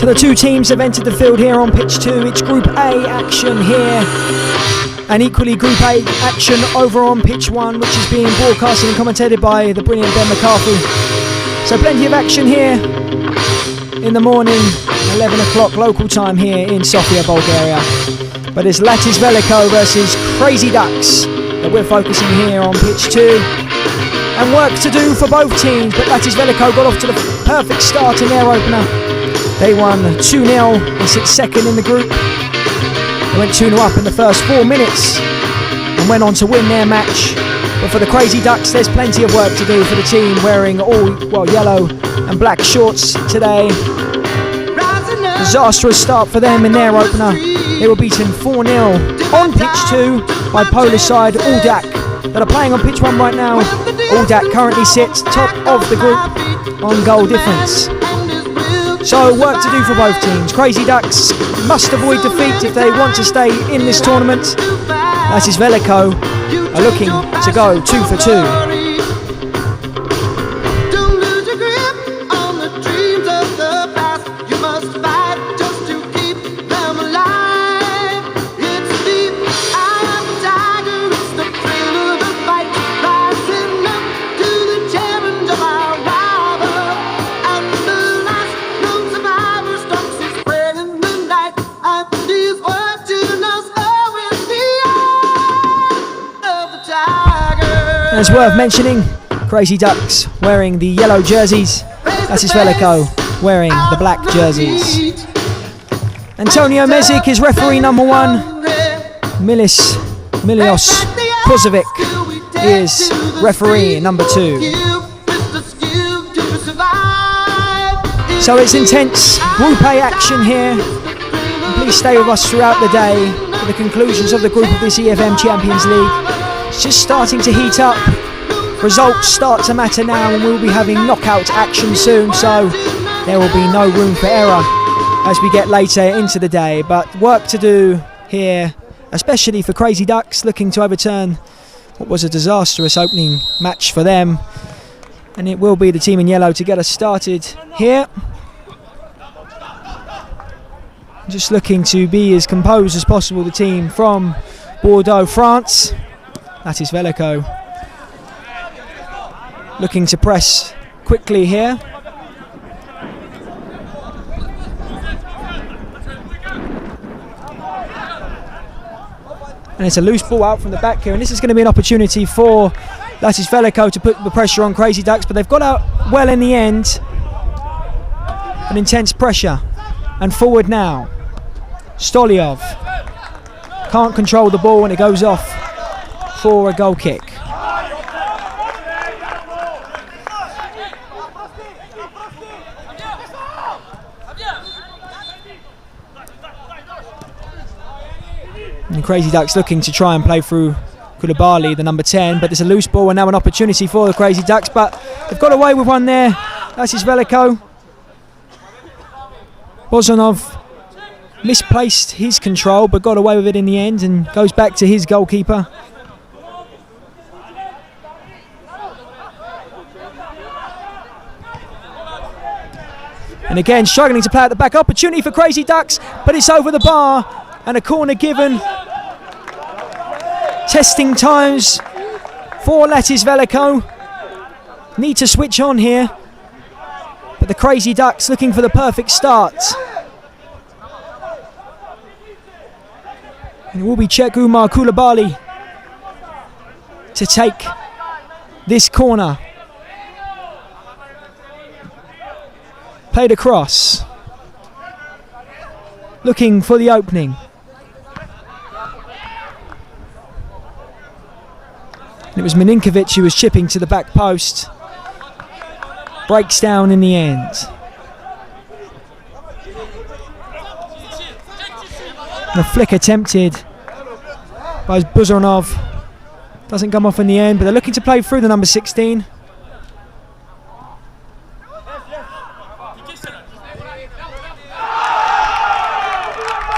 So the 2 teams have entered the field here on pitch 2. It's Group A action here, and equally Group A action over on pitch 1, which is being broadcasted and commentated by the brilliant Ben McCarthy. So plenty of action here in the morning, 11 o'clock local time here in Sofia, Bulgaria. But it's Latis Velico versus Crazy Ducks that we're focusing here on pitch 2. And work to do for both teams, but Latis Velico got off to the perfect start in their opener. They won 2-0 and sit second in the group. They went 2-0 up in the first 4 minutes and went on to win their match. But for the Crazy Ducks, there's plenty of work to do for the team wearing all, yellow and black shorts today. Disastrous start for them in their opener. They were beaten 4-0 on pitch 2 by Polish side Aldak, that are playing on pitch 1 right now. Aldak currently sits top of the group on goal difference. So work to do for both teams. Crazy Ducks must avoid defeat if they want to stay in this tournament. Latis Velico are looking to go 2 for 2. It's worth mentioning, Crazy Ducks wearing the yellow jerseys. Latis Velico wearing the black jerseys. Antonio Mezic is referee number 1. Milios Kozovic is referee number 2. So it's intense Group A action here. And please stay with us throughout the day for the conclusions of the group of this EFM Champions League. It's just starting to heat up. Results start to matter now, and we'll be having knockout action soon, so there will be no room for error as we get later into the day. But work to do here, especially for Crazy Ducks, looking to overturn what was a disastrous opening match for them. And it will be the team in yellow to get us started here. Just looking to be as composed as possible, the team from Bordeaux, France. That is Velico. Looking to press quickly here. And it's a loose ball out from the back here, and this is going to be an opportunity for Latis Velico to put the pressure on Crazy Ducks, but they've got out well in the end. An intense pressure. And forward now. Stolyov can't control the ball, and it goes off for a goal kick. And Crazy Ducks looking to try and play through Koulibaly, the number 10, but there's a loose ball and now an opportunity for the Crazy Ducks, but they've got away with one there. That's his Velico. Bozanov misplaced his control but got away with it in the end and goes back to his goalkeeper. And again, struggling to play at the back. Opportunity for Crazy Ducks, but it's over the bar and a corner given. Testing times for Latis Velico. Need to switch on here, but the Crazy Ducks looking for the perfect start. And it will be Czech Umar Koulibaly to take this corner. Played across. Looking for the opening. And it was Milinkovic who was chipping to the back post. Breaks down in the end. The flick attempted by Buzanov. Doesn't come off in the end, but they're looking to play through the number 16.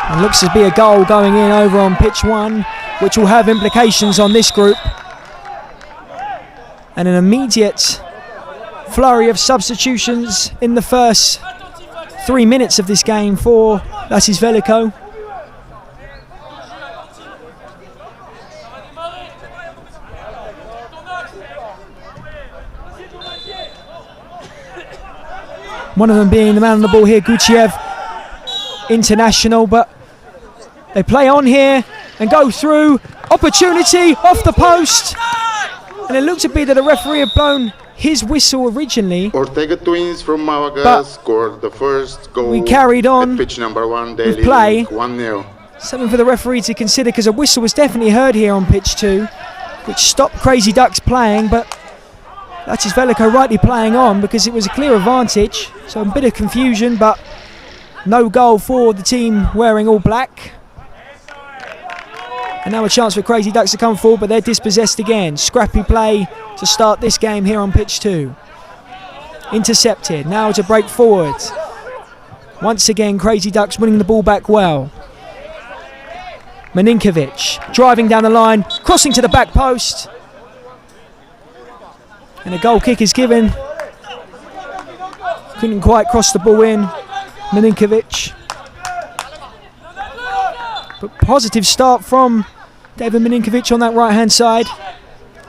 And looks to be a goal going in over on pitch 1, which will have implications on this group. And an immediate flurry of substitutions in the first 3 minutes of this game for Latis Velico. One of them being the man on the ball here, Gutiev, international, but they play on here and go through. Opportunity off the post. And it looked to be that the referee had blown his whistle originally.
Ortega twins from Malaga scored the first goal.
We carried on
at pitch number 1,
with play.
1-0.
Something for the referee to consider, because a whistle was definitely heard here on pitch 2, which stopped Crazy Ducks playing, but Latis Velico rightly playing on because it was a clear advantage. So a bit of confusion, but no goal for the team wearing all black. And now a chance for Crazy Ducks to come forward, but they're dispossessed again. Scrappy play to start this game here on pitch 2. Intercepted, now to break forward. Once again, Crazy Ducks winning the ball back well. Milinkovic driving down the line, crossing to the back post. And a goal kick is given. Couldn't quite cross the ball in. Milinkovic. But positive start from David Milinkovic on that right hand side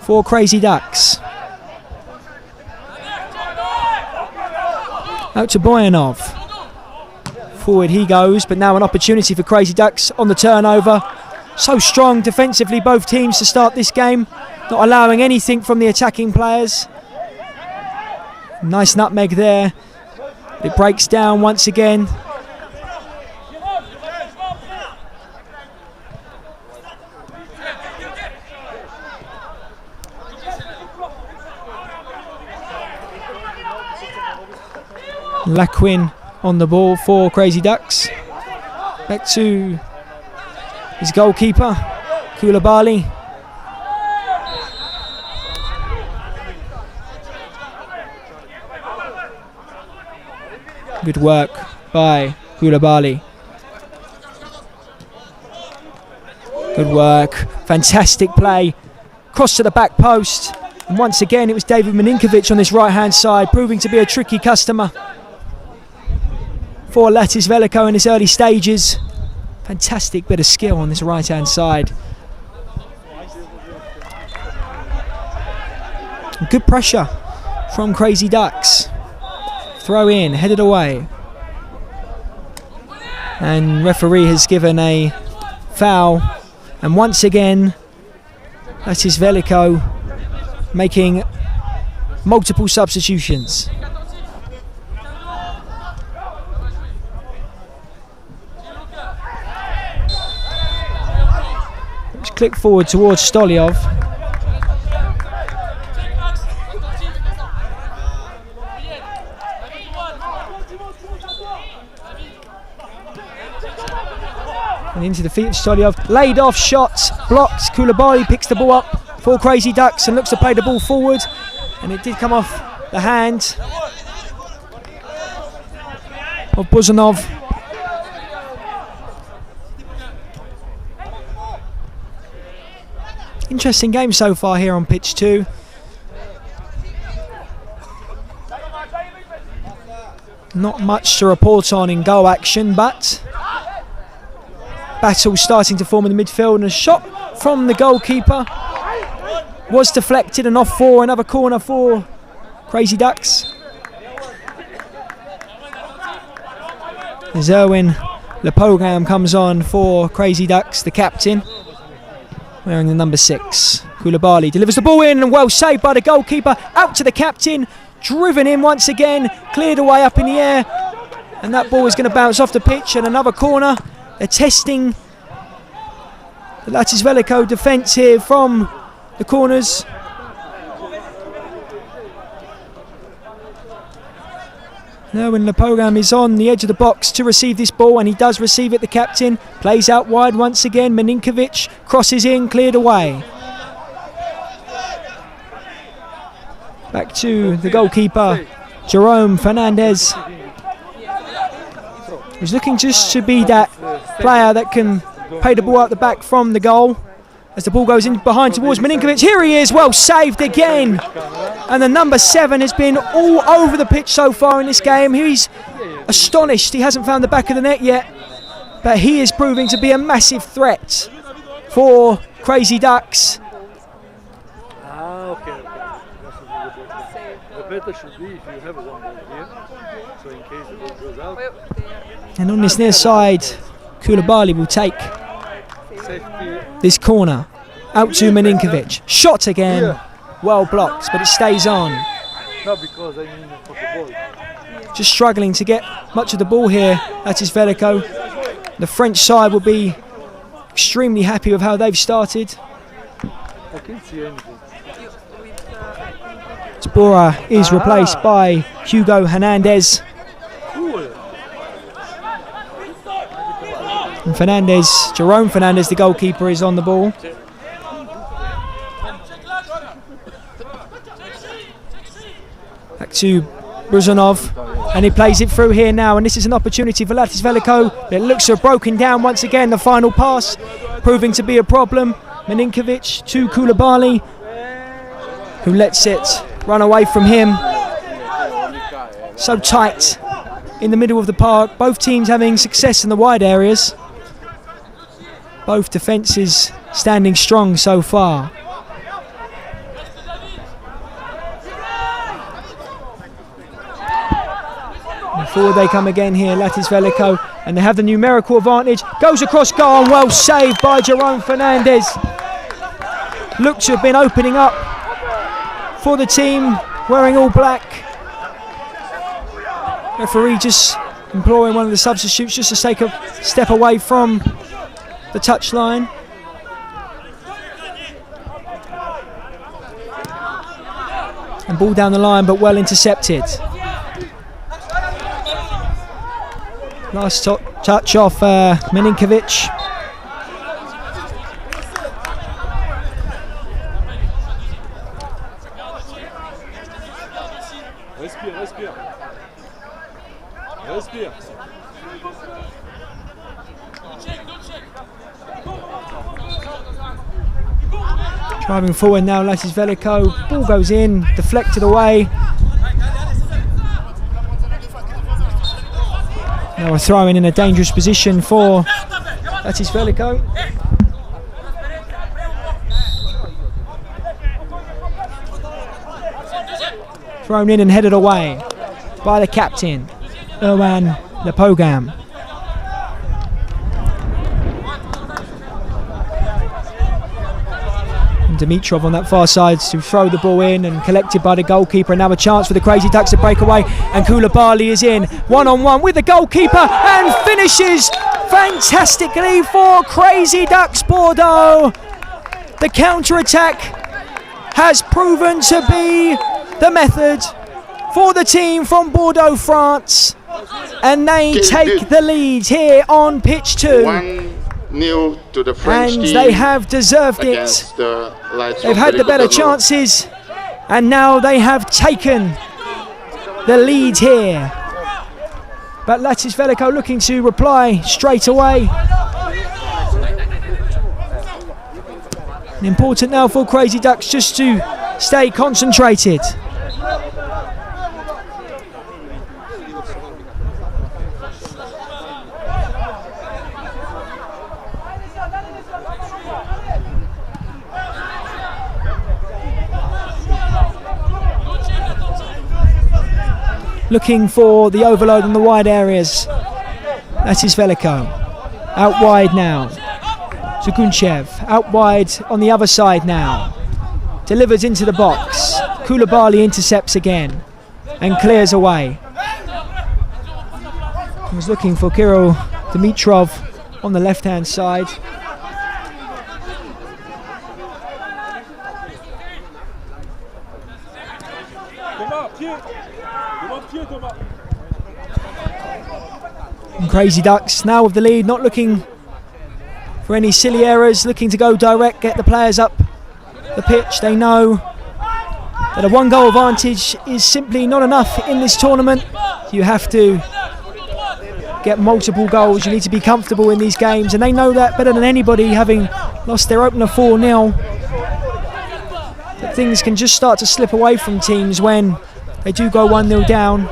for Crazy Ducks. Out to Boyanov. Forward he goes, but now an opportunity for Crazy Ducks on the turnover. So strong defensively, both teams, to start this game, not allowing anything from the attacking players. Nice nutmeg there It breaks down once again. Laquin on the ball for Crazy Ducks. Back to his goalkeeper, Koulibaly. Good work by Koulibaly. Good work. Fantastic play. Cross to the back post. And once again, it was David Mininkovic on this right-hand side, proving to be a tricky customer for Latis Velico in its early stages. Fantastic bit of skill on this right-hand side. Good pressure from Crazy Ducks. Throw in, headed away. And referee has given a foul. And once again, Latis Velico making multiple substitutions. Let's click forward towards Stolyov. And into the feet of Stolyov. Laid off shots, blocked. Koulibaly picks the ball up for Crazy Ducks and looks to play the ball forward. And it did come off the hand of Buzanov. Interesting game so far here on pitch 2. Not much to report on in goal action, but battle starting to form in the midfield, and a shot from the goalkeeper was deflected and off for another corner for Crazy Ducks. Zerwin Lepogam comes on for Crazy Ducks, the captain, wearing the number 6. Koulibaly delivers the ball in, and well saved by the goalkeeper. Out to the captain, driven in once again, cleared away up in the air, and that ball is going to bounce off the pitch and another corner. They're testing the Latis Velico defence here from the corners. Now when Lepogam is on the edge of the box to receive this ball, and he does receive it, the captain plays out wide once again. Mininkovic crosses in, cleared away. Back to the goalkeeper, Jerome Fernandez. He's looking just to be that player that can play the ball out the back from the goal. As the ball goes in behind towards Mininkovic. Here he is, well saved again. And the number 7 has been all over the pitch so far in this game. He's astonished he hasn't found the back of the net yet. But he is proving to be a massive threat for Crazy Ducks.
The better should be if you have one here, so in case the ball goes out.
And on this near side, Koulibaly will take this corner. Out to Mininkovic. Shot again. Well blocked, but it stays on.
No, because I mean for the ball.
Just struggling to get much of the ball here. That is Velico. The French side will be extremely happy with how they've started.
I can't see anything.
Tabora is replaced by Hugo Hernandez. And Fernandez, Jerome Fernandez, the goalkeeper, is on the ball. Back to Buzanov, and he plays it through here now, and this is an opportunity for Latis Velico. It looks to have broken down once again. The final pass proving to be a problem. Mininkovic to Koulibaly, who lets it run away from him. So tight in the middle of the park. Both teams having success in the wide areas. Both defences standing strong so far. And forward they come again here, Latis Velico, and they have the numerical advantage. Goes across goal, and well saved by Jerome Fernandez. Looked to have been opening up for the team wearing all black. Referee just imploring one of the substitutes just to take a step away from the touchline. And ball down the line, but well intercepted. Last touch off Milinkovic. Driving forward now, Latis Velico. Ball goes in, deflected away. Now we're throwing in a dangerous position for Latis Velico. Thrown in and headed away by the captain, Erwan Lepogam. Dimitrov on that far side to throw the ball in and collected by the goalkeeper, and now a chance for the Crazy Ducks to break away, and Koulibaly is in one-on-one with the goalkeeper and finishes fantastically for Crazy Ducks Bordeaux. The counter-attack has proven to be the method for the team from Bordeaux, France, and they take the lead here on pitch 2.
1-0 to the French
and
team.
They have deserved it. They've had the better chances, and now they have taken the lead here. But Latis Velico looking to reply straight away. And important now for Crazy Ducks just to stay concentrated. Looking for the overload in the wide areas. That is Velico. Out wide now. Zukunchev. Out wide on the other side now. Delivers into the box. Koulibaly intercepts again and clears away. He was looking for Kirill Dimitrov on the left hand side. And Crazy Ducks now with the lead, not looking for any silly errors, looking to go direct, get the players up the pitch. They know that a 1-goal advantage is simply not enough in this tournament. You have to get multiple goals, you need to be comfortable in these games, and they know that better than anybody, having lost their opener 4-0. That things can just start to slip away from teams when they do go 1-0 down.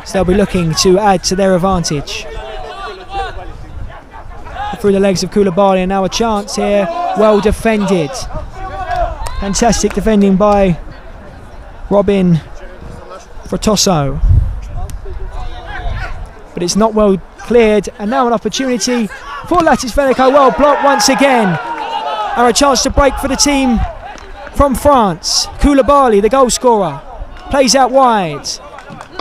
So they'll be looking to add to their advantage. Through the legs of Koulibaly, and now a chance here. Well defended. Fantastic defending by Robin Frotoso. But it's not well cleared, and now an opportunity for Latis Velico. Well blocked once again. And a chance to break for the team from France. Koulibaly, the goal scorer, plays out wide.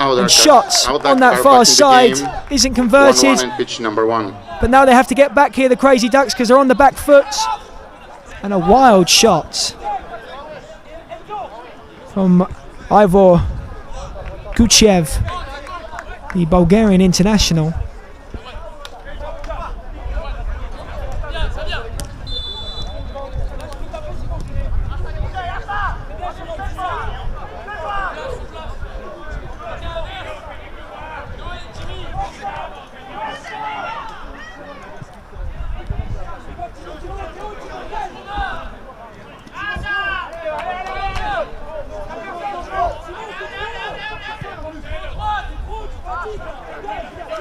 And shots on that far side isn't converted.
1-1 in pitch number 1.
But now they have to get back here, the Crazy Ducks, because they're on the back foot. And a wild shot from Ivor Kuchev, the Bulgarian international.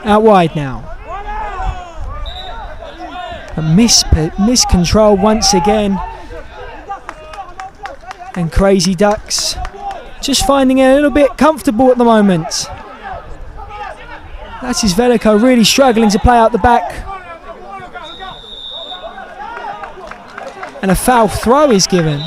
Out wide now. A miscontrol once again. And Crazy Ducks just finding it a little bit comfortable at the moment. That is Velico really struggling to play out the back. And a foul throw is given.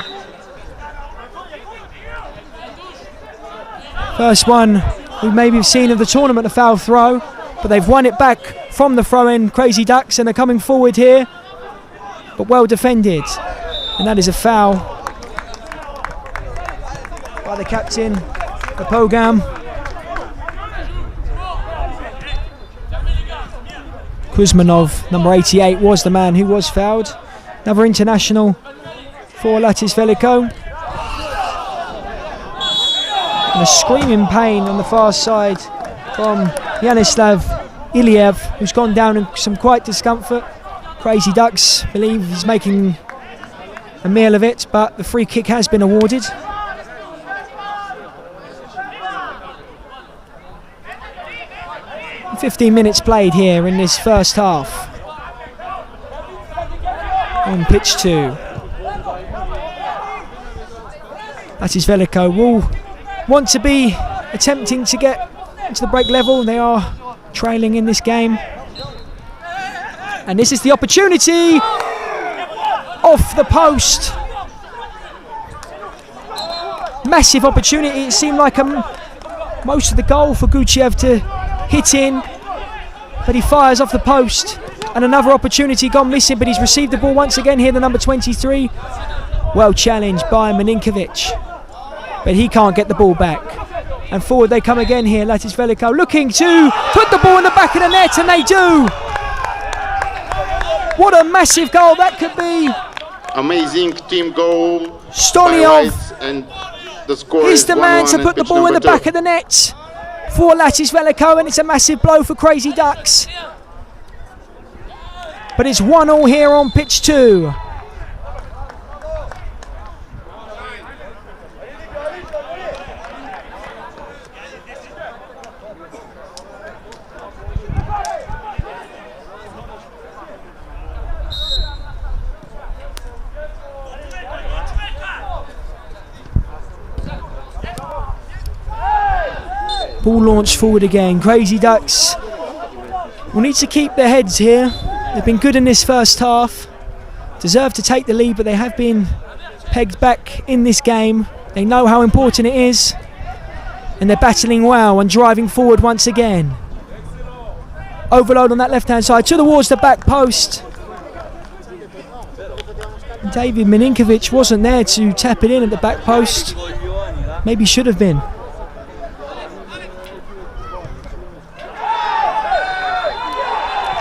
First one we maybe have seen of the tournament, a foul throw, but they've won it back from the throw-in, Crazy Ducks, and are coming forward here, but well defended, and that is a foul by the captain, the Pogam. Kuzmanov, number 88, was the man who was fouled. Another international for Latis Velico. And a screaming pain on the far side from Yanislav Iliev, who's gone down in some quite discomfort. Crazy Ducks believe he's making a meal of it, but the free kick has been awarded. And 15 minutes played here in this first half. On pitch 2. Latis Velico will want to be attempting to get to the break level. They are trailing in this game. And this is the opportunity. Off the post. Massive opportunity. It seemed like most of the goal for Guchiev to hit in. But he fires off the post. And another opportunity gone missing, but he's received the ball once again here, the number 23. Well challenged by Milinkovic, but he can't get the ball back. And forward they come again here, Latis Velico looking to put the ball in the back of the net, and they do. What a massive goal that could be.
Amazing team goal.
Stoliov
and the score
is the man to put the ball in the back of the net for Latis Velico, and it's a massive blow for Crazy Ducks. But it's 1-1 here on pitch 2. Ball launched forward again. Crazy Ducks will need to keep their heads here. They've been good in this first half. Deserve to take the lead, but they have been pegged back in this game. They know how important it is. And they're battling well and driving forward once again. Overload on that left-hand side towards the back post. David Milinkovic wasn't there to tap it in at the back post. Maybe should have been.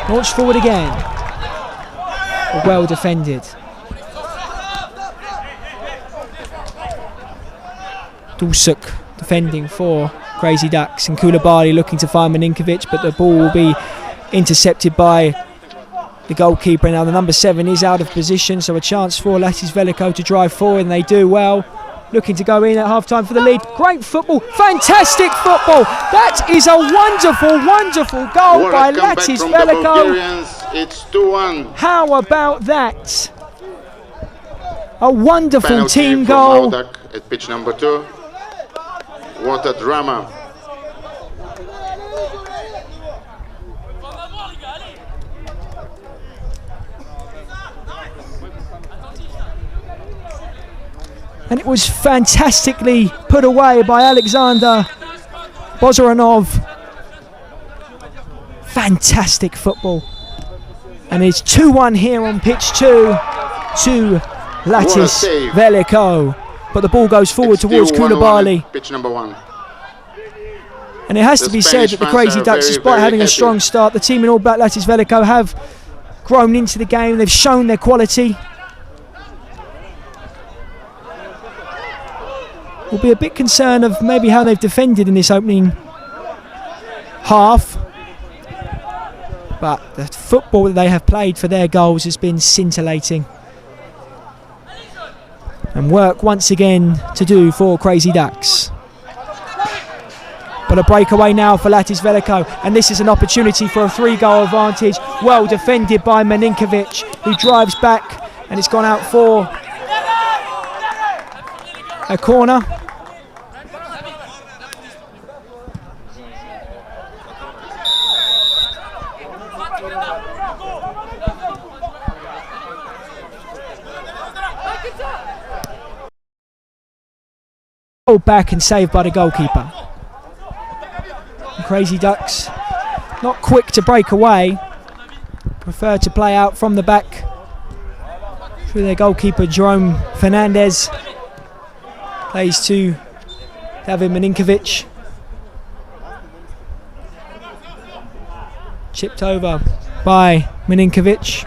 Launched forward again. Well defended. Dulcuk defending for Crazy Ducks, and Koulibaly looking to find Milinkovic, but the ball will be intercepted by the goalkeeper. Now the number 7 is out of position, so a chance for Latis Velico to drive forward, and they do well. Looking to go in at half-time for the lead. Great football, fantastic football. That is a wonderful, wonderful goal by Latis Velico.
It's 2-1.
How about that? A wonderful
Penalty
team
from
goal.
Audak at pitch number 2. What a drama.
And it was fantastically put away by Alexander Bozoranov. Fantastic football. And it's 2-1 here on pitch 2 to Latis Velico. But the ball goes forward
It's
towards
still 1-1
Koulibaly.
at pitch number 1.
And it has to be said that the Crazy Ducks, despite having a strong start, the team in all black Latis Velico have grown into the game. They've shown their quality. Will be a bit concerned of maybe how they've defended in this opening half, but the football that they have played for their goals has been scintillating, and work once again to do for Crazy Ducks. But a breakaway now for Latis Velico, and this is an opportunity for a 3-goal advantage. Well defended by Milinkovic, who drives back, and it's gone out for a corner. Back and saved by the goalkeeper. Crazy Ducks not quick to break away, prefer to play out from the back through their goalkeeper Jerome Fernandez. Plays to David Mininkovic. Chipped over by Mininkovic.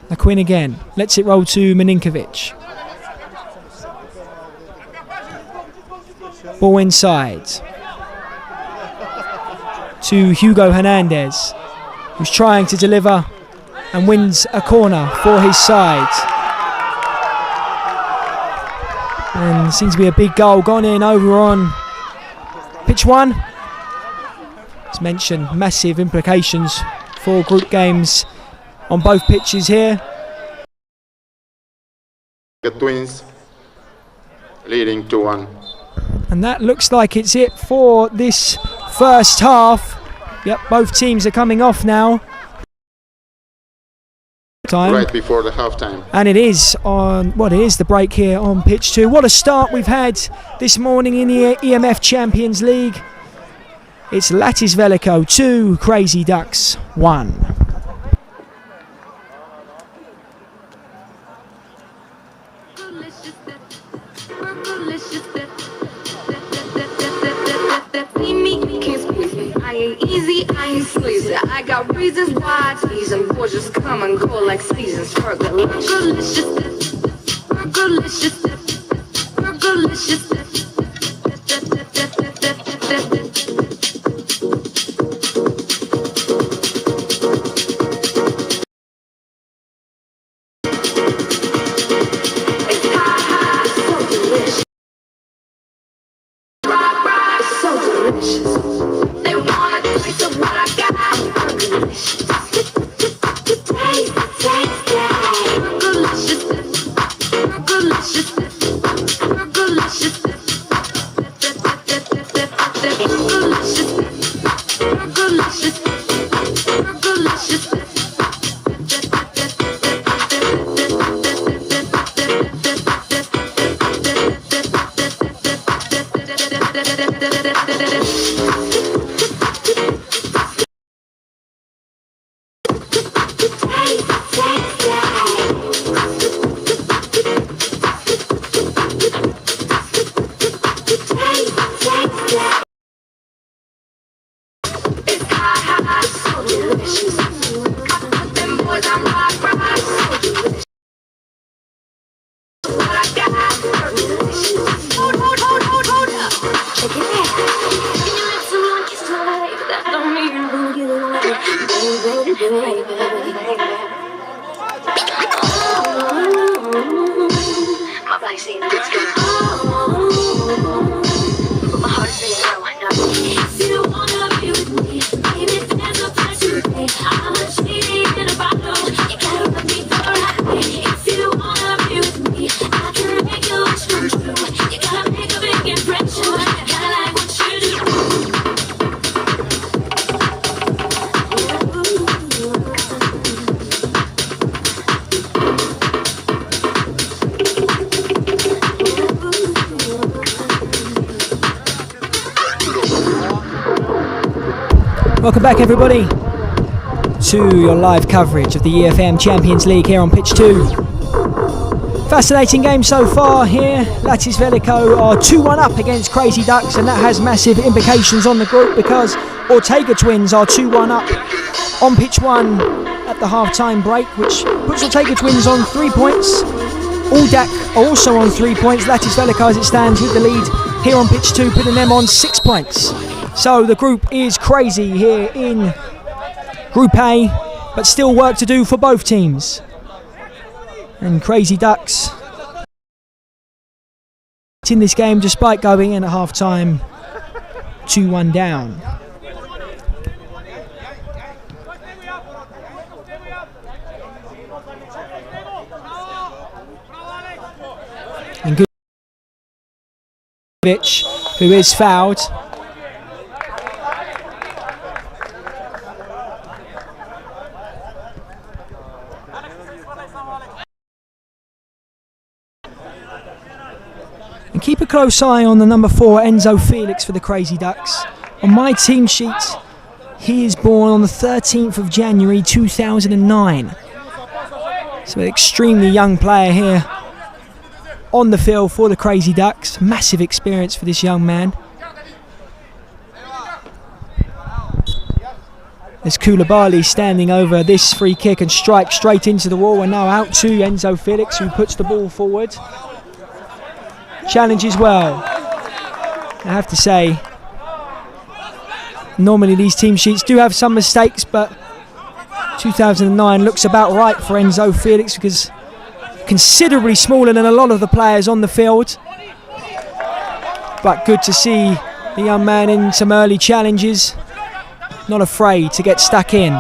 The Quinn again, lets it roll to Mininkovic. Ball inside to Hugo Hernandez, who's trying to deliver and wins a corner for his side. And seems to be a big goal gone in over on pitch 1. As mentioned, massive implications for group games on both pitches here.
The Twins leading 2-1.
And that looks like it's it for this first half. Yep, both teams are coming off now.
Right before the halftime.
And it is on what is the break here on pitch 2. What a start we've had this morning in the EMF Champions League. It's Latis Velico 2, Crazy Ducks 1.
Easy, I ain't sleazy. I got reasons why I tease them. Boys just come and go like seasons. Fergalicious, Fergalicious, Fergalicious. It's hot, so delicious. So delicious. They wanna taste of what I got. Fergalicious. Taste, Fergalicious. Fergalicious. Fergalicious. Fergalicious. Fergalicious.
Welcome back everybody to your live coverage of the EFM Champions League here on pitch 2. Fascinating game so far here. Latis Velico are 2-1 up against Crazy Ducks, and that has massive implications on the group because Ortega Twins are 2-1 up on pitch 1 at the half-time break, which puts Ortega Twins on 3 points. Aldac are also on 3 points. Latis Velico as it stands with the lead here on pitch 2, putting them on 6 points. So the group is crazy here in Group A, but still work to do for both teams. And Crazy Ducks in this game despite going in at half-time 2-1 down. And Gudovic, who is fouled. And keep a close eye on the number 4, Enzo Felix, for the Crazy Ducks. On my team sheet, he is born on the 13th of January 2009. So an extremely young player here on the field for the Crazy Ducks. Massive experience for this young man. There's Koulibaly standing over this free kick and strike straight into the wall, and now out to Enzo Felix, who puts the ball forward. Challenges well. I have to say, normally these team sheets do have some mistakes, but 2009 looks about right for Enzo Felix because considerably smaller than a lot of the players on the field. But good to see the young man in some early challenges, not afraid to get stuck in.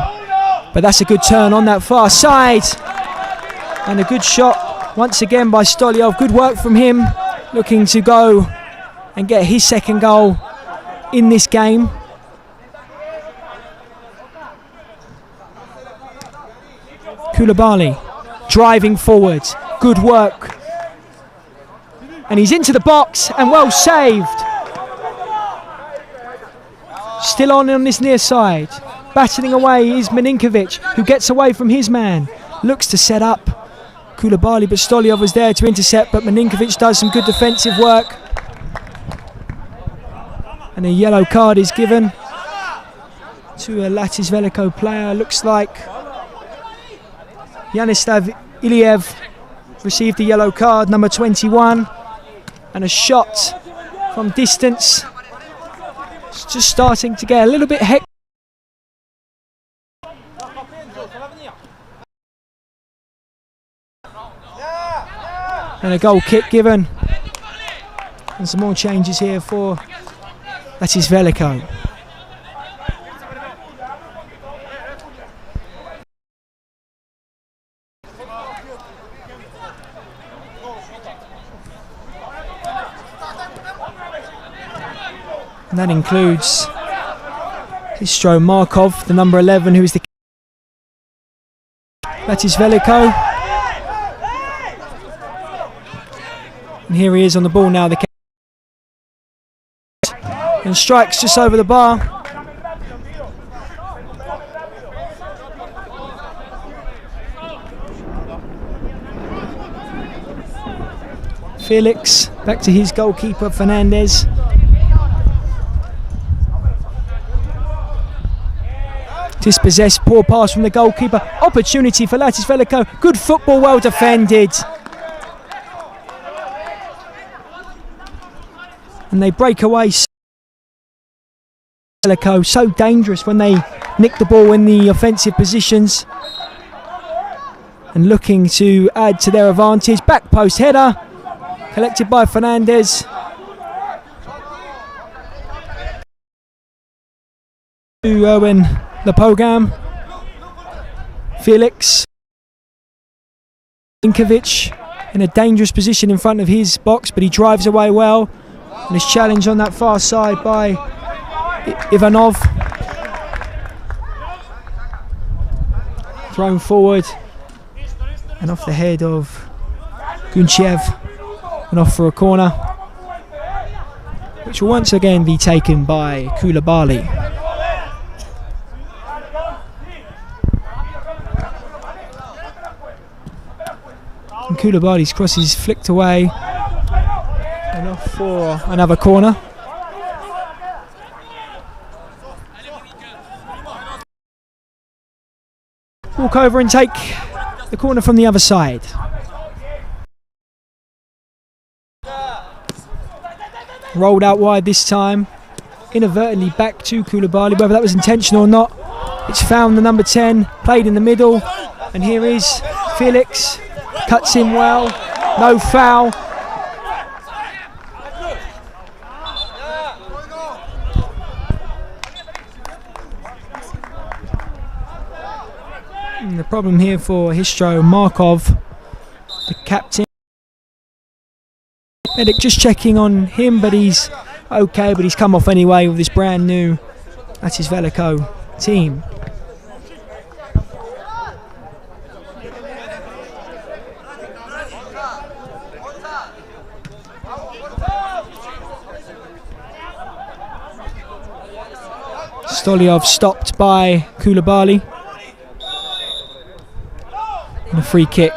But that's a good turn on that far side, and a good shot once again by Stolyov. Good work from him, looking to go and get his second goal in this game. Koulibaly driving forward, good work, and he's into the box and well saved. Still on this near side, battling away is Milinkovic, who gets away from his man, looks to set up Koulibaly, but Stolyov was there to intercept, but Milinkovic does some good defensive work, and a yellow card is given to a Latis Velico player. Looks like Yanislav Iliev received a yellow card, number 21, and a shot from distance. It's just starting to get a little bit hectic. And a goal kick given. And some more changes here for Latis Velico. And that includes Histro Markov, the number 11, who is the Latis Velico. And here he is on the ball now, the and strikes just over the bar. Felix back to his goalkeeper Fernandez. Dispossessed, poor pass from the goalkeeper. Opportunity for Latis Velico. Good football, well defended. And they break away. Velico, so dangerous when they nick the ball in the offensive positions. And looking to add to their advantage. Back post header. Collected by Fernandez. To Erwin Lepogam. Felix. Milinkovic in a dangerous position in front of his box, but he drives away well. And his challenge on that far side by Ivanov. Thrown forward and off the head of Gunchev and off for a corner, which will once again be taken by Koulibaly. And Koulibaly's cross is flicked away and off for another corner. Walk over and take the corner from the other side. Rolled out wide this time, inadvertently back to Koulibaly, whether that was intentional or not. It's found the number 10, played in the middle, and here is Felix, cuts in well, no foul. And the problem here for Histro Markov, the captain. Medic just checking on him, but he's okay, but he's come off anyway with this brand new Latis Velico team. Stolyov stopped by Koulibaly. And a free kick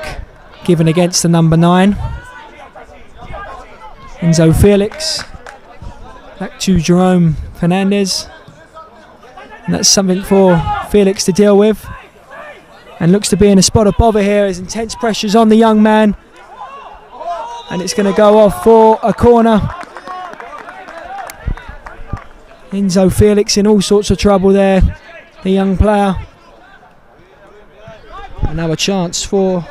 given against the number 9. Enzo Felix. Back to Jerome Fernandez. And that's something for Felix to deal with. And looks to be in a spot of bother here as intense pressure's on the young man. And it's going to go off for a corner. Enzo Felix in all sorts of trouble there, the young player. And now a chance for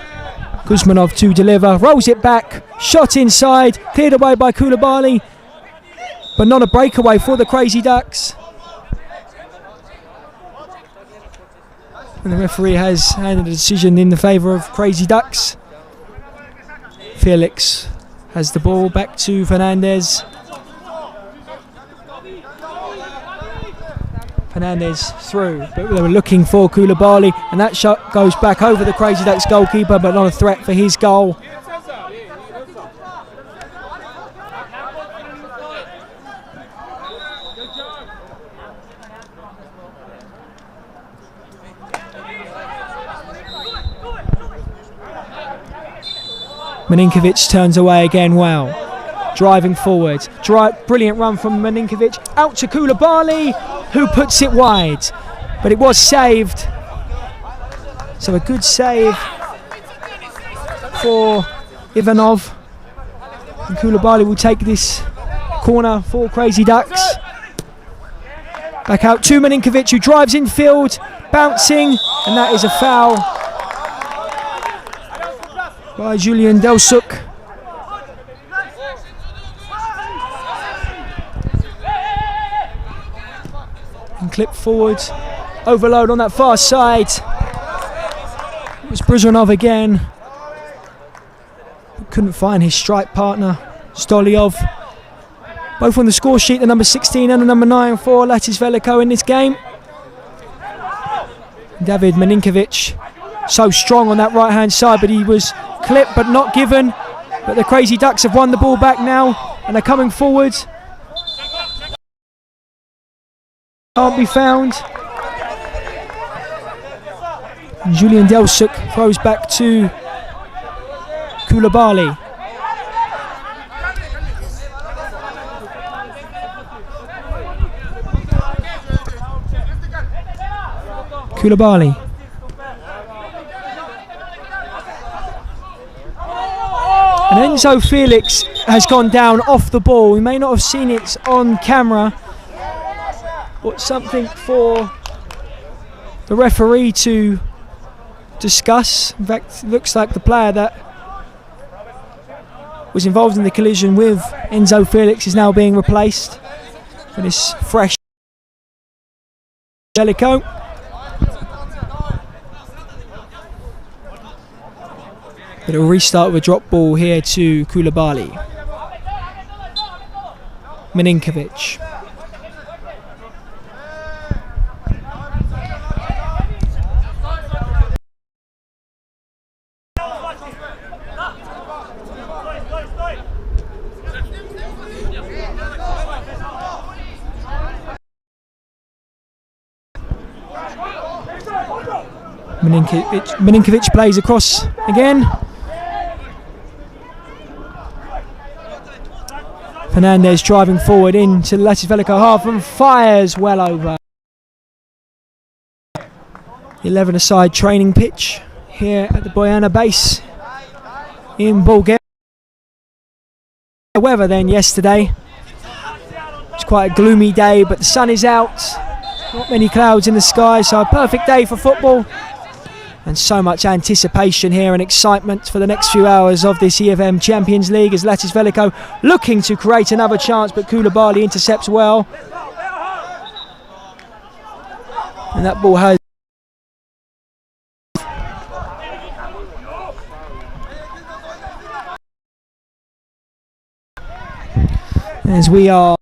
Kuzmanov to deliver. Rolls it back, shot inside, cleared away by Koulibaly. But not a breakaway for the Crazy Ducks. And the referee has handed a decision in the favour of Crazy Ducks. Felix has the ball back to Fernandez. Fernandez through, but they were looking for Koulibaly, and that shot goes back over the Crazy Ducks goalkeeper, but not a threat for his goal. Milinkovic turns away again well. Driving forward. Brilliant run from Milinkovic. Out to Koulibaly, who puts it wide. But it was saved. So a good save for Ivanov. And Koulibaly will take this corner for Crazy Ducks. Back out to Milinkovic, who drives infield, bouncing, and that is a foul by Julian Delsuk. And clip forward, overload on that far side. It was Bruzanov again. Couldn't find his strike partner, Stolyov. Both on the score sheet, the number 16 and the number 9 for Latis Velico in this game. David Milinkovic, so strong on that right hand side, but he was clipped but not given. But the Crazy Ducks have won the ball back now and are coming forward. Can't be found. Julian Delsuk throws back to Koulibaly. Koulibaly. And Enzo Felix has gone down off the ball. We may not have seen it on camera, but something for the referee to discuss. In fact, it looks like the player that was involved in the collision with Enzo Felix is now being replaced for this fresh Velico. But it'll restart with a drop ball here to Koulibaly. Milinkovic. Milinkovic plays across again. Fernandez driving forward into the Latis Velico half and fires well over. 11-a-side training pitch here at the Bojana base in Bulgaria. The weather then yesterday. It's quite a gloomy day, but the sun is out. Not many clouds in the sky, so a perfect day for football. And so much anticipation here and excitement for the next few hours of this EFM Champions League as Latis Velico looking to create another chance, but Koulibaly intercepts well. And that ball has as we are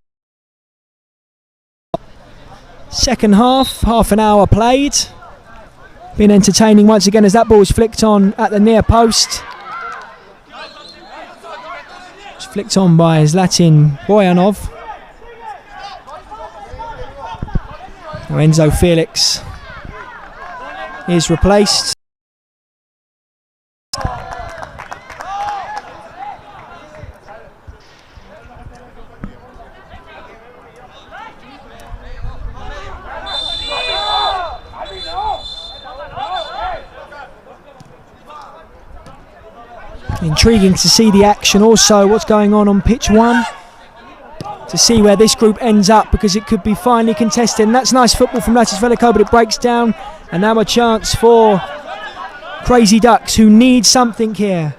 second half an hour played. Been entertaining once again as that ball is flicked on at the near post. Flicked on by Zlatin Boyanov. Now Enzo Felix is replaced. Intriguing to see the action, also what's going on pitch 1, to see where this group ends up, because it could be finely contested. And that's nice football from Latis Velico, but it breaks down. And now a chance for Crazy Ducks, who need something here.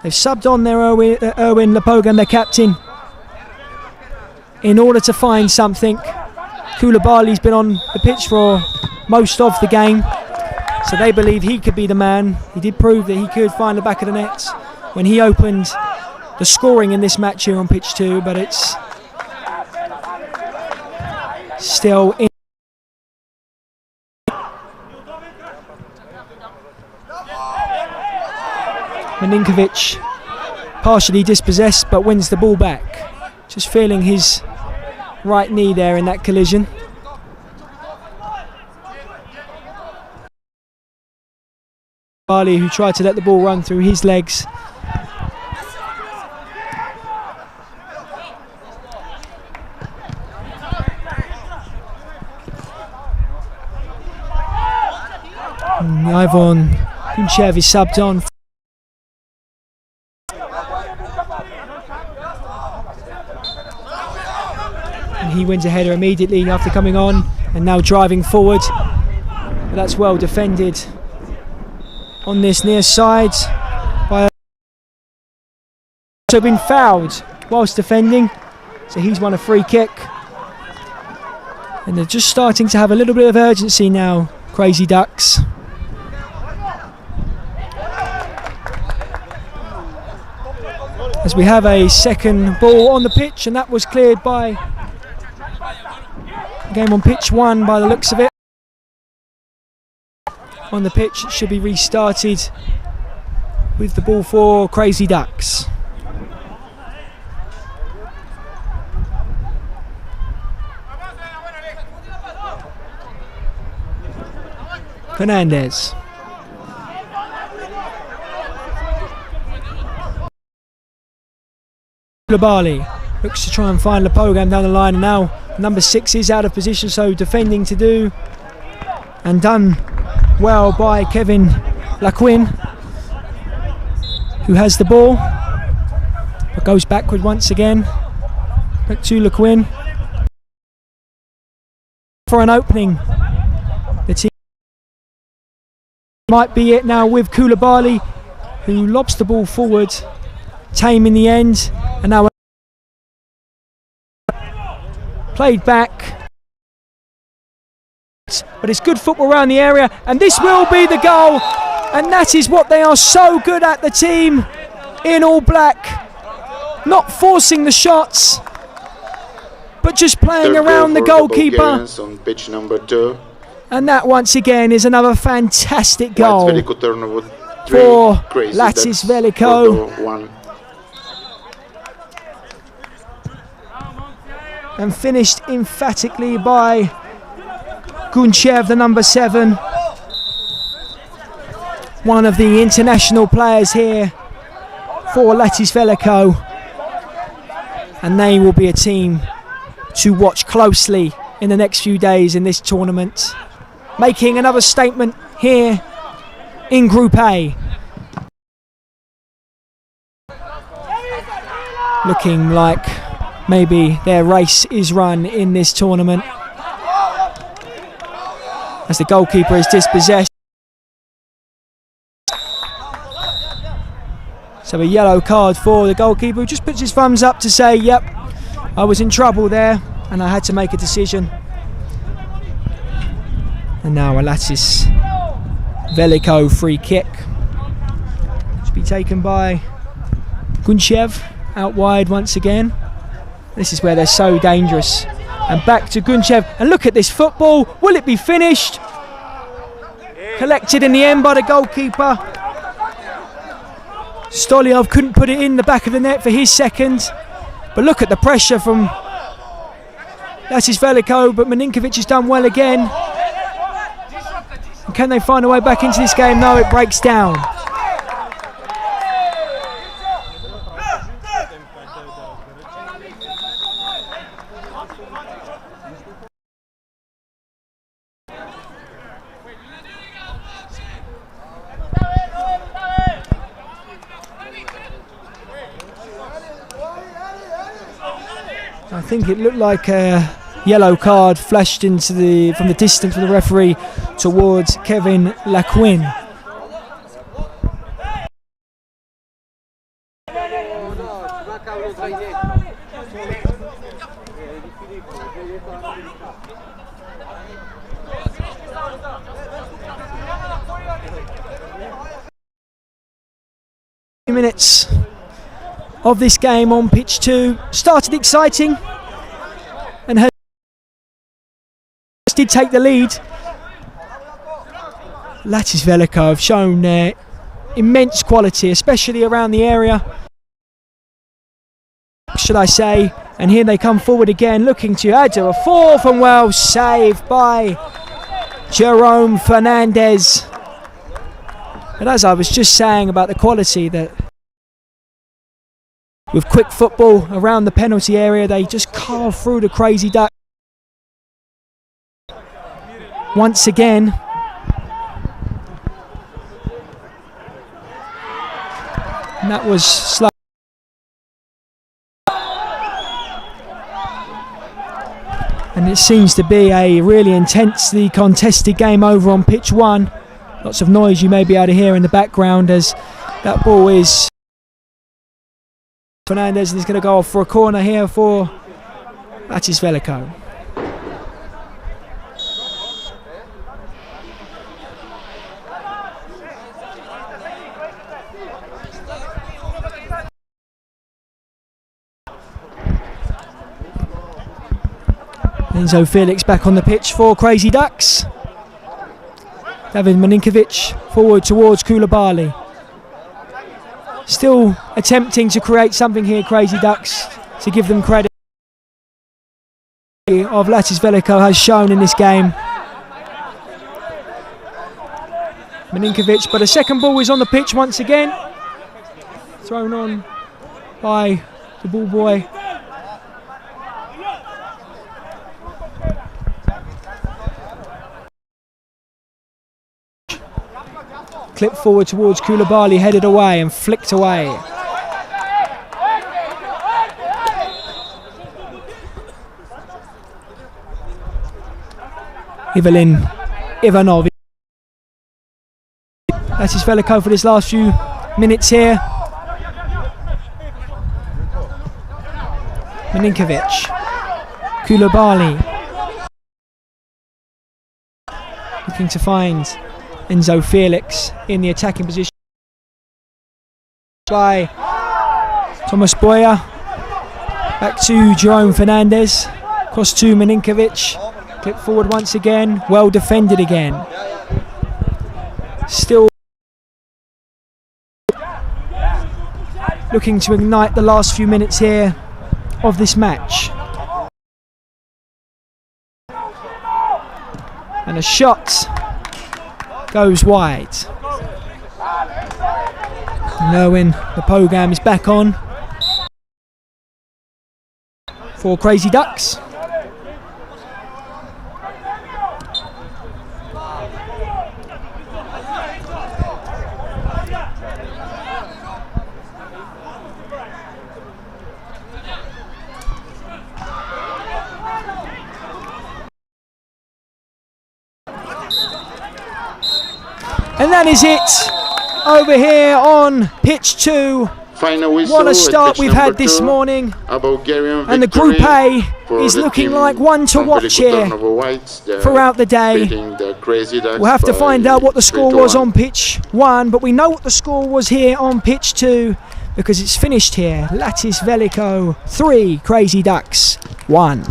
They've subbed on their Erwin Lapogan, their captain, in order to find something. Koulibaly's been on the pitch for most of the game, so they believe he could be the man. He did prove that he could find the back of the net when he opened the scoring in this match here on pitch 2, but it's still in. Milinkovic partially dispossessed, but wins the ball back. Just feeling his right knee there in that collision. Bali, who tried to let the ball run through his legs. Ivan Kunchev is subbed on. And he wins a header immediately after coming on and now driving forward. But that's well defended on this near side. Also been fouled whilst defending, so he's won a free kick. And they're just starting to have a little bit of urgency now, Crazy Ducks. As we have a second ball on the pitch, and that was cleared by game on pitch 1 by the looks of it. On the pitch, it should be restarted with the ball for Crazy Ducks. Fernandez. Koulibaly looks to try and find Lapogan down the line, and now number 6 is out of position, so defending to do, and done well by Kevin Laquin, who has the ball but goes backward once again. Back to Laquin for an opening. The team might be it now with Koulibaly, who lobs the ball forward, tame in the end, and now played back. But it's good football around the area, and this will be the goal, and that is what they are so good at, the team in all black. Not forcing the shots, but just playing around the goalkeeper.
On pitch number 2.
And that once again is another fantastic goal
Velico, Tarnovo 3,
for
Crazy
Latis
Ducks,
Velico.
Bordeaux 1.
And finished emphatically by Gunchev, the number 7. One of the international players here for Latis Velico. And they will be a team to watch closely in the next few days in this tournament. Making another statement here in Group A. Looking like maybe their race is run in this tournament, as the goalkeeper is dispossessed. So a yellow card for the goalkeeper, who just puts his thumbs up to say, yep, I was in trouble there and I had to make a decision. And now a Latis Velico free kick to be taken by Gunchev out wide once again. This is where they're so dangerous. And back to Gunchev, and look at this football. Will it be finished? Collected in the end by the goalkeeper. Stolyov couldn't put it in the back of the net for his second. But look at the pressure from Latis Velico, but Milinkovic has done well again. And can they find a way back into this game? No, it breaks down. I think it looked like a yellow card flashed into from the distance from the referee towards Kevin Laquin. Minutes of this game on pitch 2 started exciting and did take the lead. Latis Velico have shown their immense quality, especially around the area, should I say, and here they come forward again looking to add to a fourth, and well saved by Jerome Fernandez. But as I was just saying about the quality that with quick football around the penalty area, they just carve through the Crazy Duck. Once again, and that was slow. And it seems to be a really intensely contested game over on pitch 1. Lots of noise you may be able to hear in the background as that ball is Fernandez, and he's going to go off for a corner here for Latis Velico. Enzo Felix back on the pitch for Crazy Ducks. David Milinkovic forward towards Koulibaly. Still attempting to create something here, Crazy Ducks, to give them credit. Of Latis Velico has shown in this game. Milinkovic, but a second ball is on the pitch once again. Thrown on by the ball boy. Clipped forward towards Koulibaly, headed away and flicked away. Evelyn Ivanov. Latis Velico for this last few minutes here. Milinkovic. Koulibaly. Looking to find Enzo Felix in the attacking position by Thomas Boyer. Back to Jerome Fernandez. Cross to Milinkovic. Clip forward once again. Well defended again. Still looking to ignite the last few minutes here of this match. And a shot goes wide. Knowing the program is back on for Crazy Ducks. And that is it over here on pitch 2. What a start we've had this morning. And the Group A is looking like one to watch here throughout the day. We'll have to find out what the score was on pitch 1, but we know what the score was here on pitch 2 because it's finished here. Latis Velico 3, Crazy Ducks 1.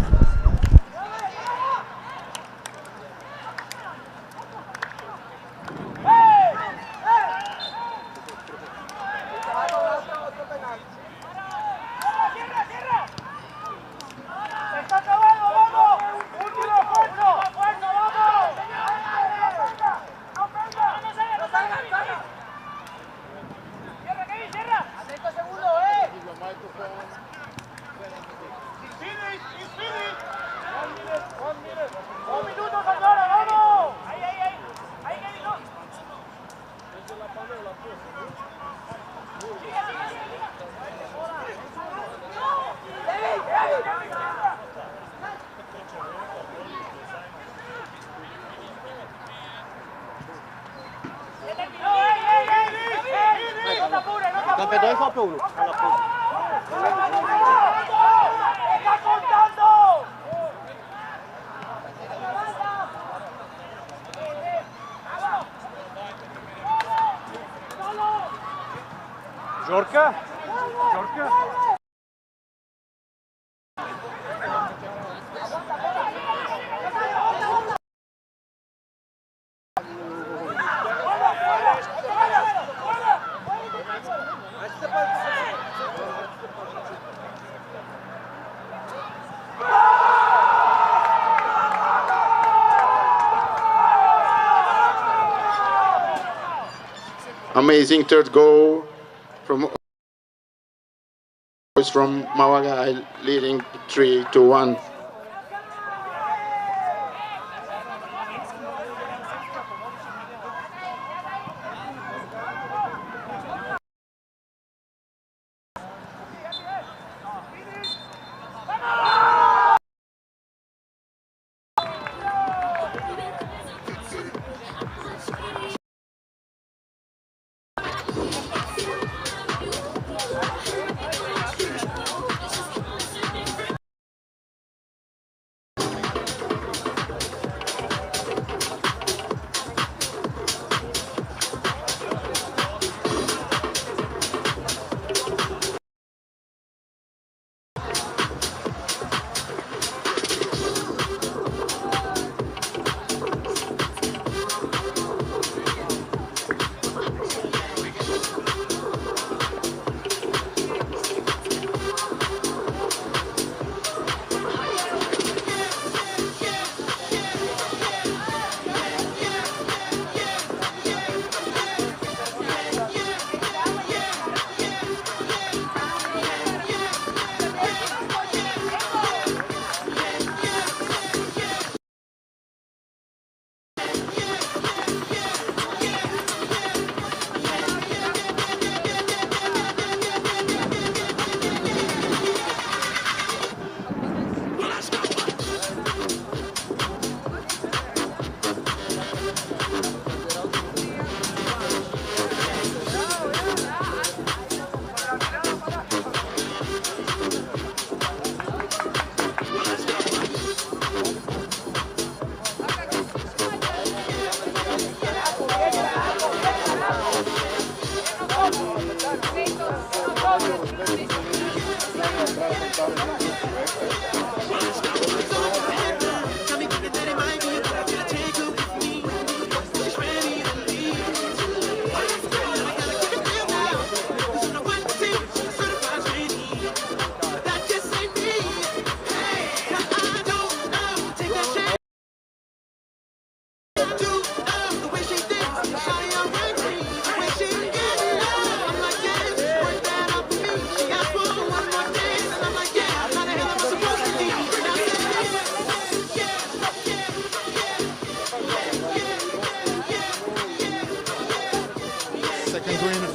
Campe 2 copre 1. Jorka? Jorka?
Amazing third goal from Mawaga, leading 3-1.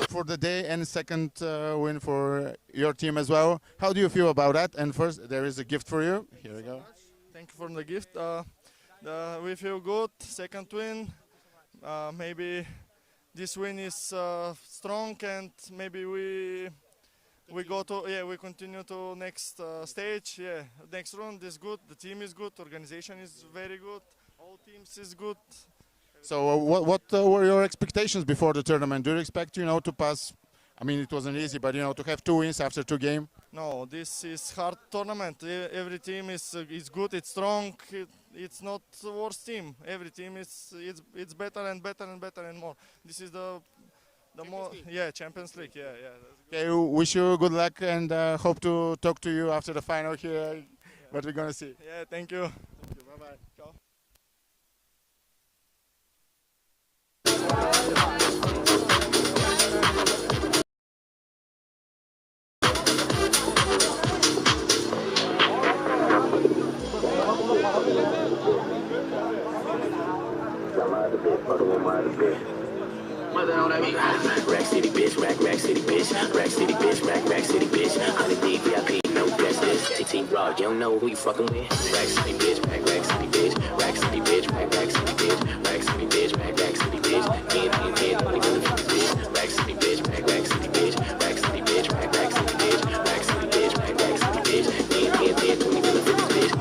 For the day and second win for your team as well. How do you feel about that? And first, there is a gift for you. Here we go.
Thank you for the gift. We feel good. Second win. Maybe this win is strong, and maybe we continue to next stage. Next round is good. The team is good. Organization is very good. All teams is good.
So what were your expectations before the tournament? Do you expect, to pass? I mean, it wasn't easy, but, to have 2 wins after 2 games?
No, this is hard tournament. Every team is good, it's strong. It's not the worst team. Every team it's better and better and better and more. This is the more Champions League.
Okay, wish you good luck and hope to talk to you after the final here. What we're gonna see.
Yeah, thank you.
Thank you. Bye bye.
Ciao.
Rack City bitch, rack city bitch, rack city bitch, rack city bitch. 100 deep VIP, no guest list. T Rock, you don't know who you fucking with. Rack City bitch, Rack City bitch, Rack City bitch, Rack City bitch, Rack City bitch, Rack City bitch, 10, 20, 50 bitch, Rack City bitch, Rack City bitch, Rack City bitch, Rack City bitch, Rack City bitch, Rack City bitch, 10, 20, 50 bitch.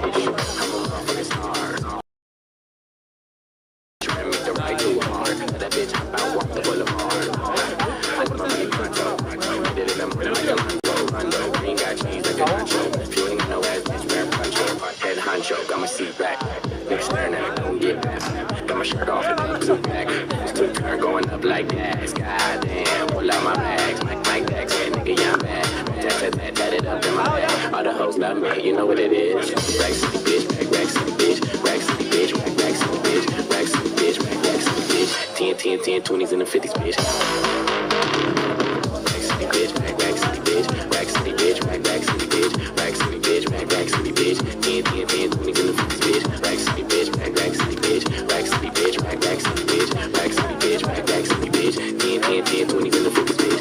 I'm a motherfucking star. Trying to make the right too hard. That bitch hop out, walk the boulevard. I put my money pronto. Did it, I'm running like a Rondo. Green got cheese like a nacho. If you ain't got no ass, bitch, wear a poncho. Head honcho, got my seat back. Niggas staring at me, don't get back. Got my shirt off and then blue back. Still turn going up like that. Goddamn, pull out my bags. Mike Dax, yeah, nigga, yeah, I'm bad. That it up in my bag. All the hoes love me, you know what it is. Rack City bitch, Rack City bitch, Rack City bitch, Rack City bitch, Rack City bitch, Rack City bitch, 10, 20s and the 50s bitch. Rack City bitch, Rack City bitch, Rack City bitch, Rack City bitch, Rack City bitch, Rack City bitch, 10, 20s and the 50s bitch. Rack City bitch, Rack City bitch, Rack City bitch, Rack City bitch, Rack City bitch, Rack City bitch, 10, 20s and the 50s bitch.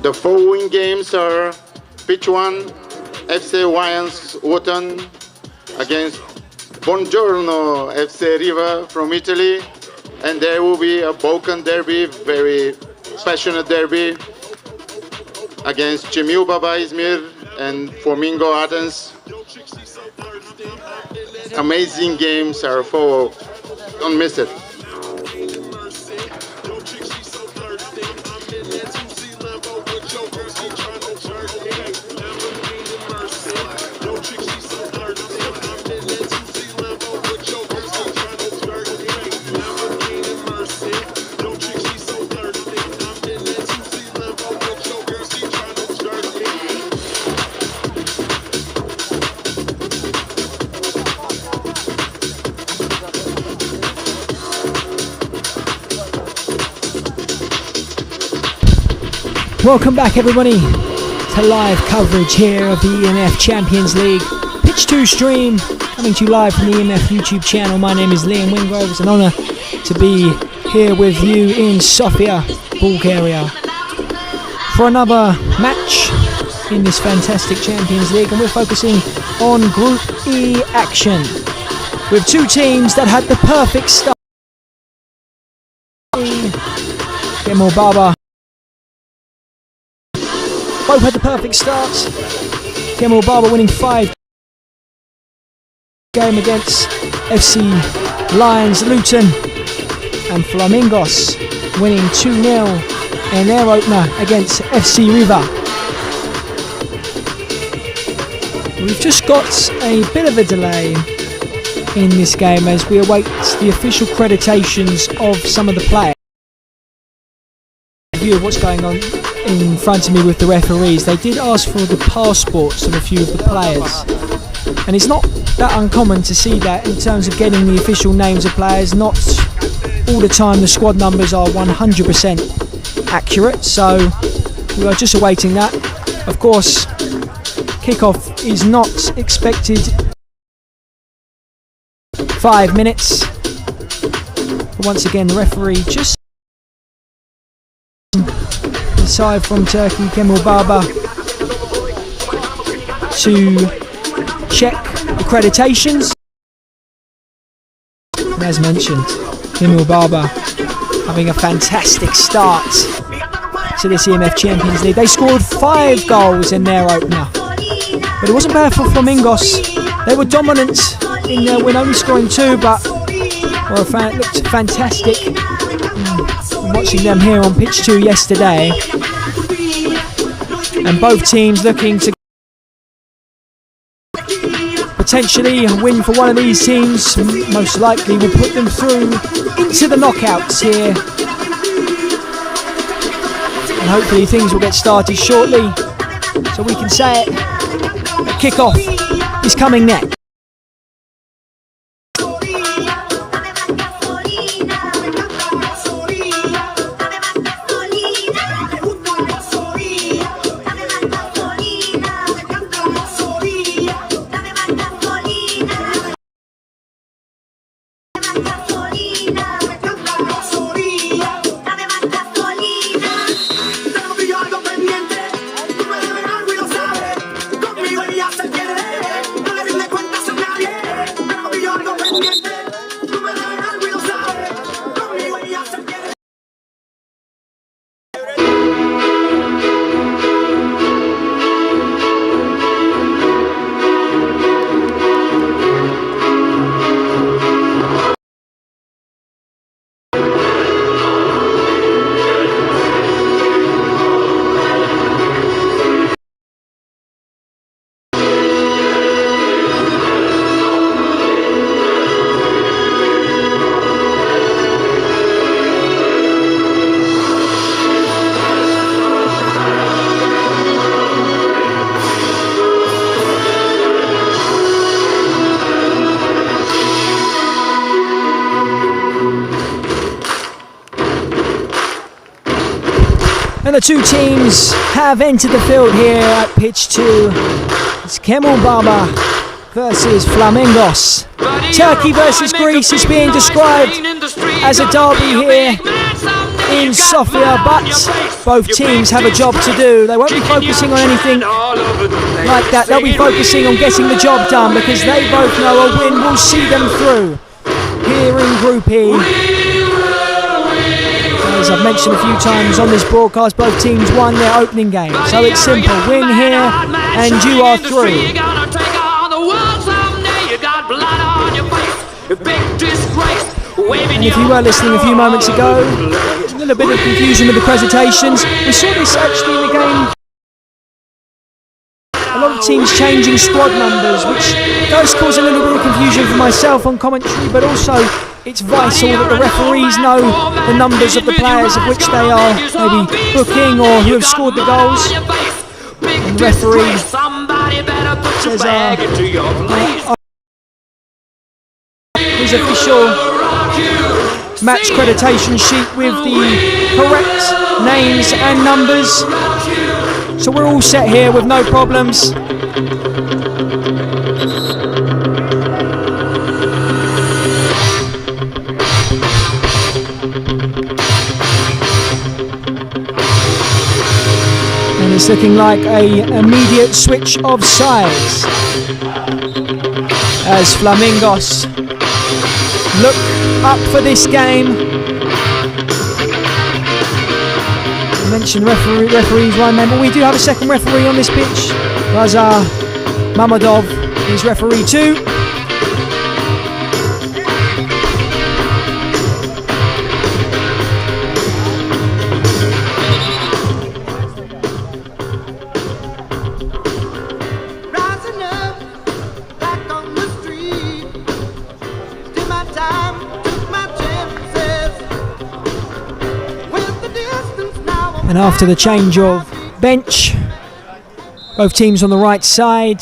The following games are pitch 1, FC Luton against Buongiorno FC Riva from Italy, and there will be a Balkan derby, very passionate derby against Cemil İzmir and Flamingos Athens. Amazing games are followed. Don't miss it.
Welcome back everybody to live coverage here of the EMF Champions League Pitch 2 stream, coming to you live from the EMF YouTube channel. My name is Liam Wingrove. It's an honour to be here with you in Sofia, Bulgaria for another match in this fantastic Champions League, and we're focusing on Group E action with two teams that had the perfect start. Kimmel Baba both had the perfect start. Kimmel Baba winning 5 game against FC Lions Luton. and Flamingos winning 2-0 in their opener against FC Riva. We've just got a bit of a delay in this game as we await the official accreditations of some of the players. A view of what's going on in front of me with the referees. They did ask for the passports of a few of the players, and it's not that uncommon to see that in terms of getting the official names of players. Not all the time the squad numbers are 100% accurate, so we are just awaiting that. Of course, kickoff is not expected 5 minutes, but once again the referee just side from Turkey, Kemal Baba, to check accreditations. And as mentioned, Kemal Baba having a fantastic start to this EMF Champions League. They scored 5 goals in their opener, but it wasn't bad for Flamingos. They were dominant in their win, only scoring 2, but looked fantastic. Watching them here on pitch 2 yesterday, and both teams looking to potentially win for one of these teams. Most likely will put them through into the knockouts here, and hopefully things will get started shortly so we can say it. The kickoff is coming next. The two teams have entered the field here at pitch 2. It's Kemal Baba versus Flamingos. Turkey versus Greece is being described as a derby here in Sofia, but both teams have a job to do. They won't be focusing on anything like that. They'll be focusing on getting the job done, because they both know a win will see them through here in Group E. As I've mentioned a few times on this broadcast, both teams won their opening game, so it's simple: win here and you are through. And if you were listening a few moments ago, a little bit of confusion with the presentations. We saw this actually in the game. A lot of teams changing squad numbers, which does cause a little bit of confusion for myself on commentary, but also it's vital that the referees know the numbers of the players of which they are maybe booking or who have scored the goals. And the referee says his official match accreditation sheet with the correct names and numbers. So we're all set here with no problems. And it's looking like an immediate switch of sides as Flamingos look up for this game. I mentioned referees one member. We do have a second referee on this pitch. Razar Mamadov is referee 2. And after the change of bench, both teams on the right side,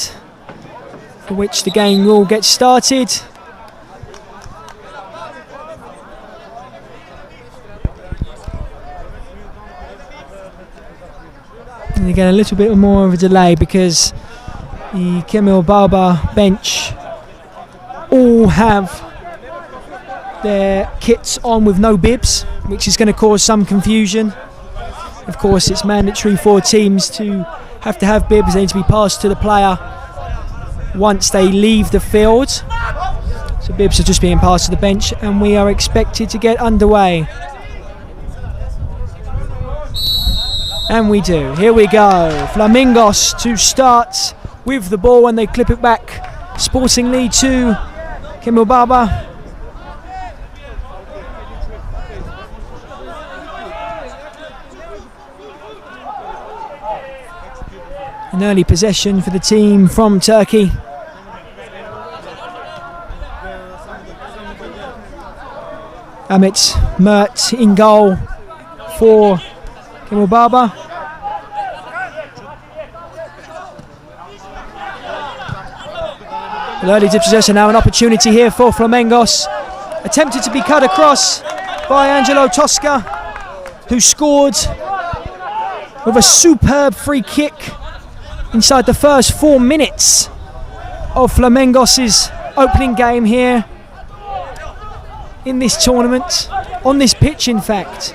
for which the game will get started. And again, a little bit more of a delay because the Kimmel bench all have their kits on with no bibs, which is going to cause some confusion. Of course, it's mandatory for teams to have bibs. They need to be passed to the player once they leave the field. So bibs are just being passed to the bench, and we are expected to get underway. And we do. Here we go. Flamingos to start with the ball when they clip it back sportingly to Kimmel. An early possession for the team from Turkey. Ahmet Mert in goal for Kimmel. Well, early dispossession, now an opportunity here for Flamingos. Attempted to be cut across by Angelo Tosca, who scored with a superb free kick inside the first 4 minutes of Flamingos' opening game here in this tournament, on this pitch in fact.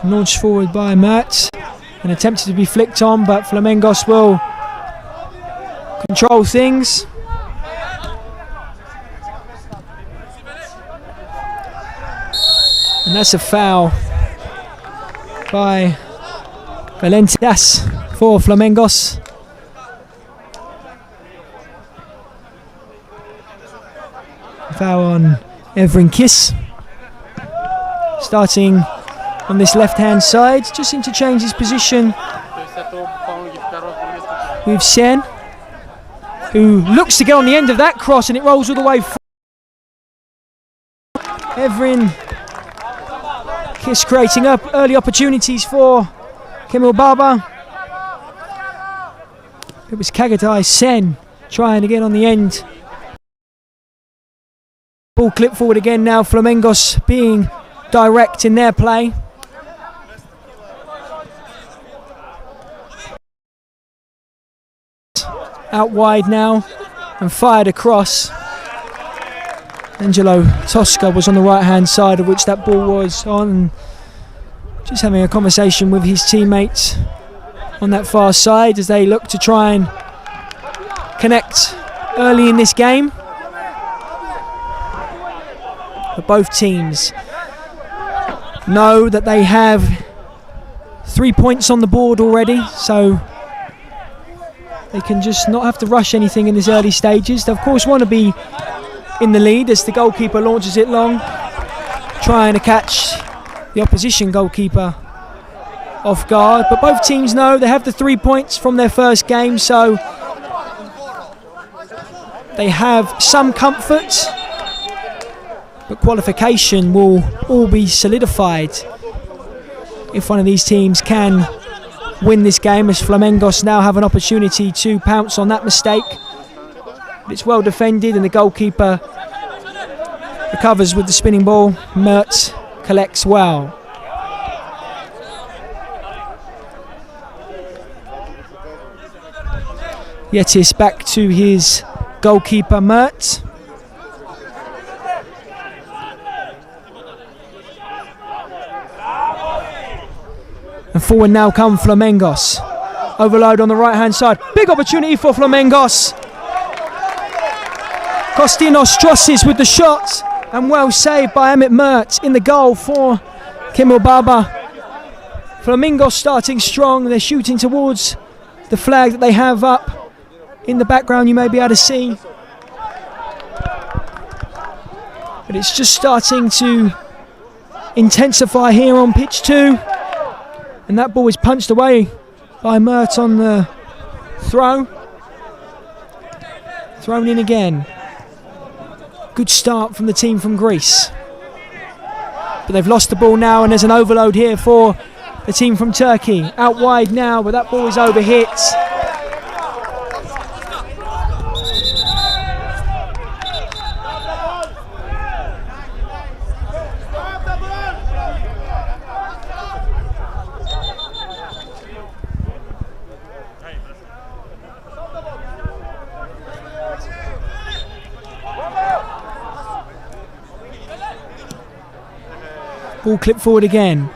Launched forward by Mert and attempted to be flicked on, but Flamingos will control things. And that's a foul by Valentias for Flamingos. Foul on Evrin Kiss. Starting on this left-hand side, just interchange his position with Sen, who looks to get on the end of that cross, and it rolls all the way through. Evrin Kiss creating up early opportunities for Kimmel. It was Kagatai Sen trying to get on the end. Ball clipped forward again now, Flamingos being direct in their play. Out wide now and fired across. Angelo Tosca was on the right hand side of which that ball was on, just having a conversation with his teammates on that far side as they look to try and connect early in this game. But both teams know that they have 3 points on the board already, so they can just not have to rush anything in these early stages. They of course want to be in the lead as the goalkeeper launches it long, trying to catch the opposition goalkeeper off guard. But both teams know they have the 3 points from their first game, so they have some comfort. But qualification will all be solidified if one of these teams can win this game, as Flamingos now have an opportunity to pounce on that mistake. But it's well defended and the goalkeeper recovers with the spinning ball. Mert collects well. Yetis back to his goalkeeper Mert. And forward now come Flamingos. Overload on the right hand side. Big opportunity for Flamingos. Kostinos Strossis with the shot, and well saved by Ahmet Mert in the goal for Kimmel. Flamingos starting strong. They're shooting towards the flag that they have up in the background, you may be able to see. But it's just starting to intensify here on pitch 2. And that ball is punched away by Mert on the throw. Thrown in again. Good start from the team from Greece. But they've lost the ball now, and there's an overload here for the team from Turkey. Out wide now, but that ball is overhit. Ball clipped forward again.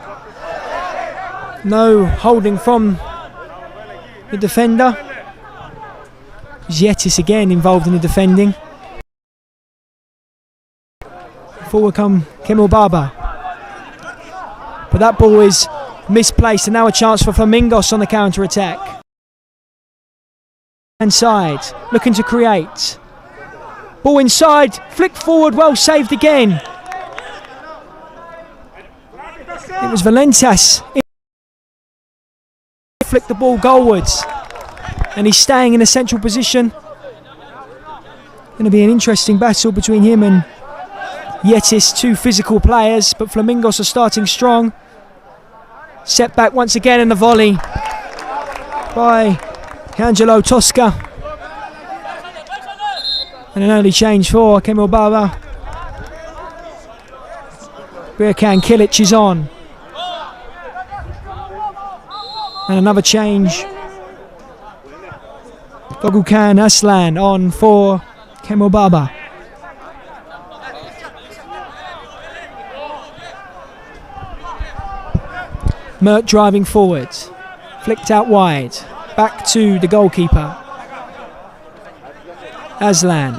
No holding from the defender. Yetis again involved in the defending. Forward come Kimmel Baba. But that ball is misplaced, and now a chance for Flamingos on the counter attack. Inside, looking to create. Ball inside, flick forward, well saved again. It was Valentas. Flicked the ball goalwards, and he's staying in a central position. Going to be an interesting battle between him and Yetis, two physical players, but Flamingos are starting strong. Set back once again in the volley by Angelo Tosca. And an early change for Kemal Baba. Birkan Kilic is on. And another change. Gogukan Aslan on for Kemal Baba. Mert driving forward. Flicked out wide. Back to the goalkeeper. Aslan.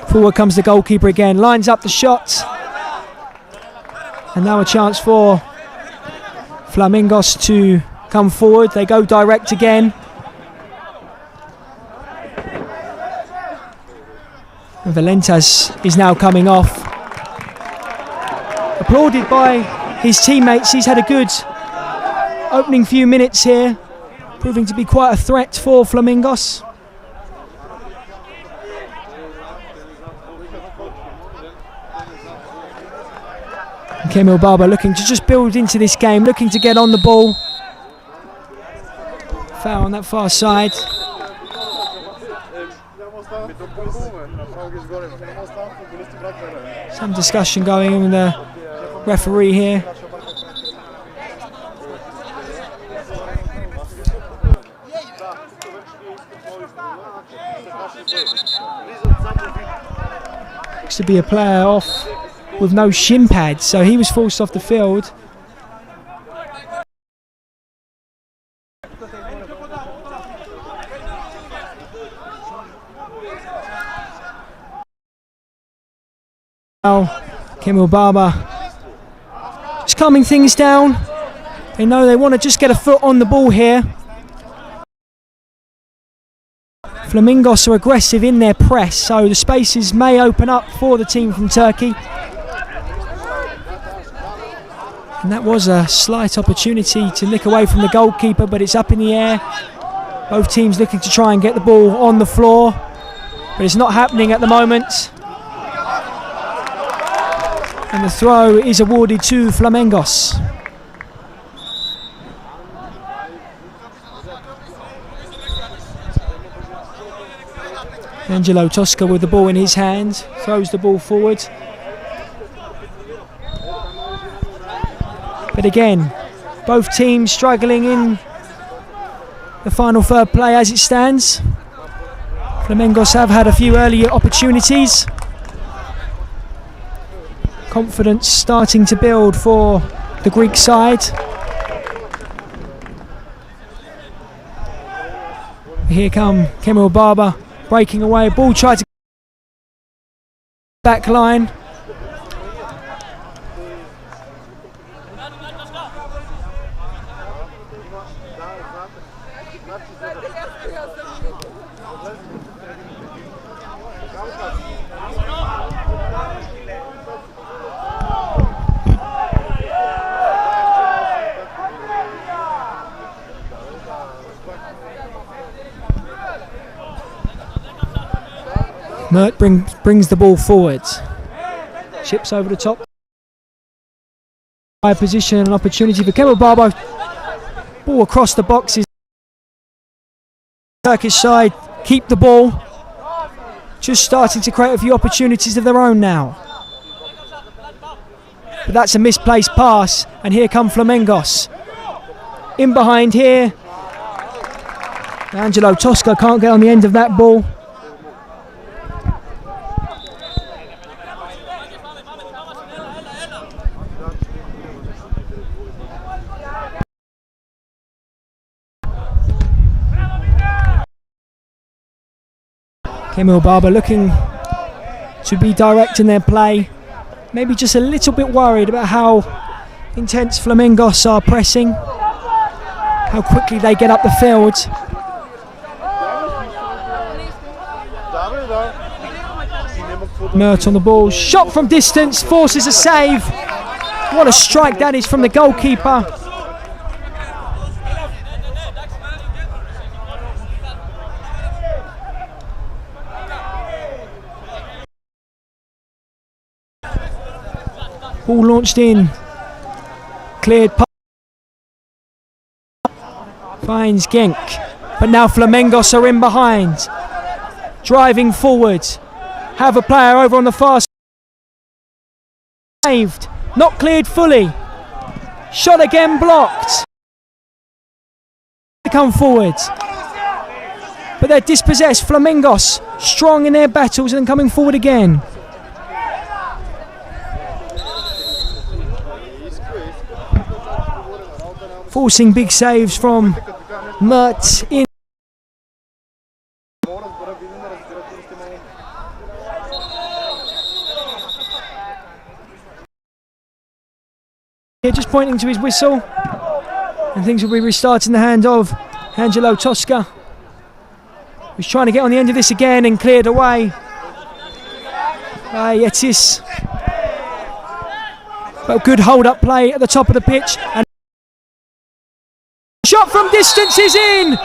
Forward comes the goalkeeper again. Lines up the shot. And now a chance for Flamingos to come forward. They go direct again. And Valentas is now coming off. Applauded by his teammates. He's had a good opening few minutes here, proving to be quite a threat for Flamingos. Kemal Baba looking to just build into this game, looking to get on the ball. Foul on that far side. Some discussion going on with the referee here. Looks to be a player off with no shin pads, so he was forced off the field. Now, Kemal Baba just calming things down. They know they want to just get a foot on the ball here. Flamingos are aggressive in their press, so the spaces may open up for the team from Turkey. And that was a slight opportunity to nick away from the goalkeeper, but it's up in the air. Both teams looking to try and get the ball on the floor, but it's not happening at the moment. And the throw is awarded to Flamingos. Angelo Tosca with the ball in his hand, throws the ball forward. But again, both teams struggling in the final third play as it stands. Flamingos have had a few early opportunities. Confidence starting to build for the Greek side. Here come Kemal Baba breaking away. Ball tried to back line. Mert brings the ball forward. Chips over the top. High position, an opportunity for Kimmel. Barbo. Ball across the boxes. Turkish side keep the ball. Just starting to create a few opportunities of their own now. But that's a misplaced pass, and here come Flamingos. In behind here. Angelo Tosca can't get on the end of that ball. Kimmel Barber looking to be direct in their play. Maybe just a little bit worried about how intense Flamingos are pressing, how quickly they get up the field. Mert on the ball, shot from distance, forces a save. What a strike that is from the goalkeeper. Ball launched in, cleared past, finds Genk, but now Flamingos are in behind, driving forward, have a player over on the far side, saved, not cleared fully, shot again blocked, they come forward, but they're dispossessed. Flamingos strong in their battles and coming forward again. Forcing big saves from Mert in. Here just pointing to his whistle, and things will be restarting the hand of Angelo Tosca. He's trying to get on the end of this again and cleared away by Latis. But good hold up play at the top of the pitch. And shot from distance is in!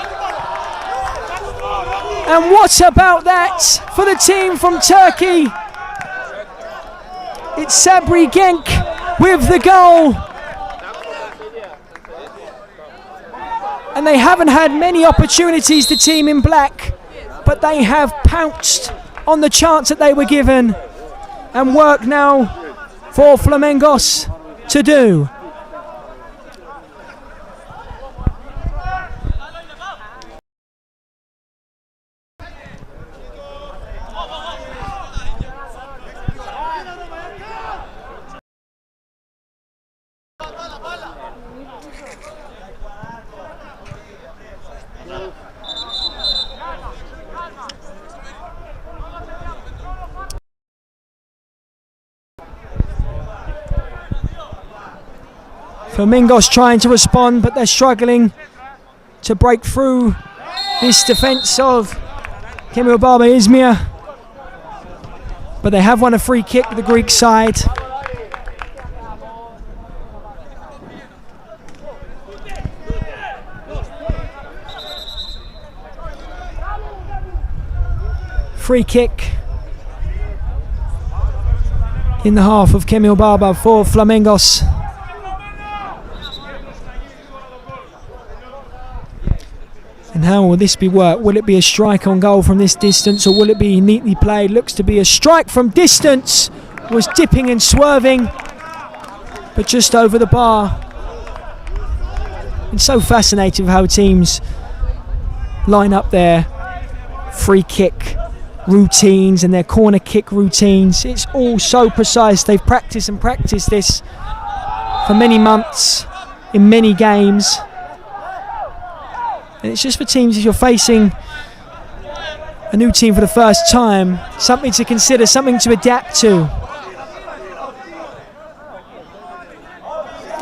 And what about that for the team from Turkey? It's Sabri Genk with the goal. And they haven't had many opportunities, the team in black, but they have pounced on the chance that they were given. And work now for Flamingos to do. Flamingos trying to respond, but they're struggling to break through this defence of Kimmel Barber İzmir. But they have won a free kick, the Greek side. Free kick in the half of Kimmel Barber for Flamingos. And how will this be worked? Will it be a strike on goal from this distance, or will it be neatly played? Looks to be a strike from distance. Was dipping and swerving, but just over the bar. It's so fascinating how teams line up their free kick routines and their corner kick routines. It's all so precise. They've practiced and practiced this for many months in many games. And it's just for teams, if you're facing a new team for the first time, something to consider, something to adapt to.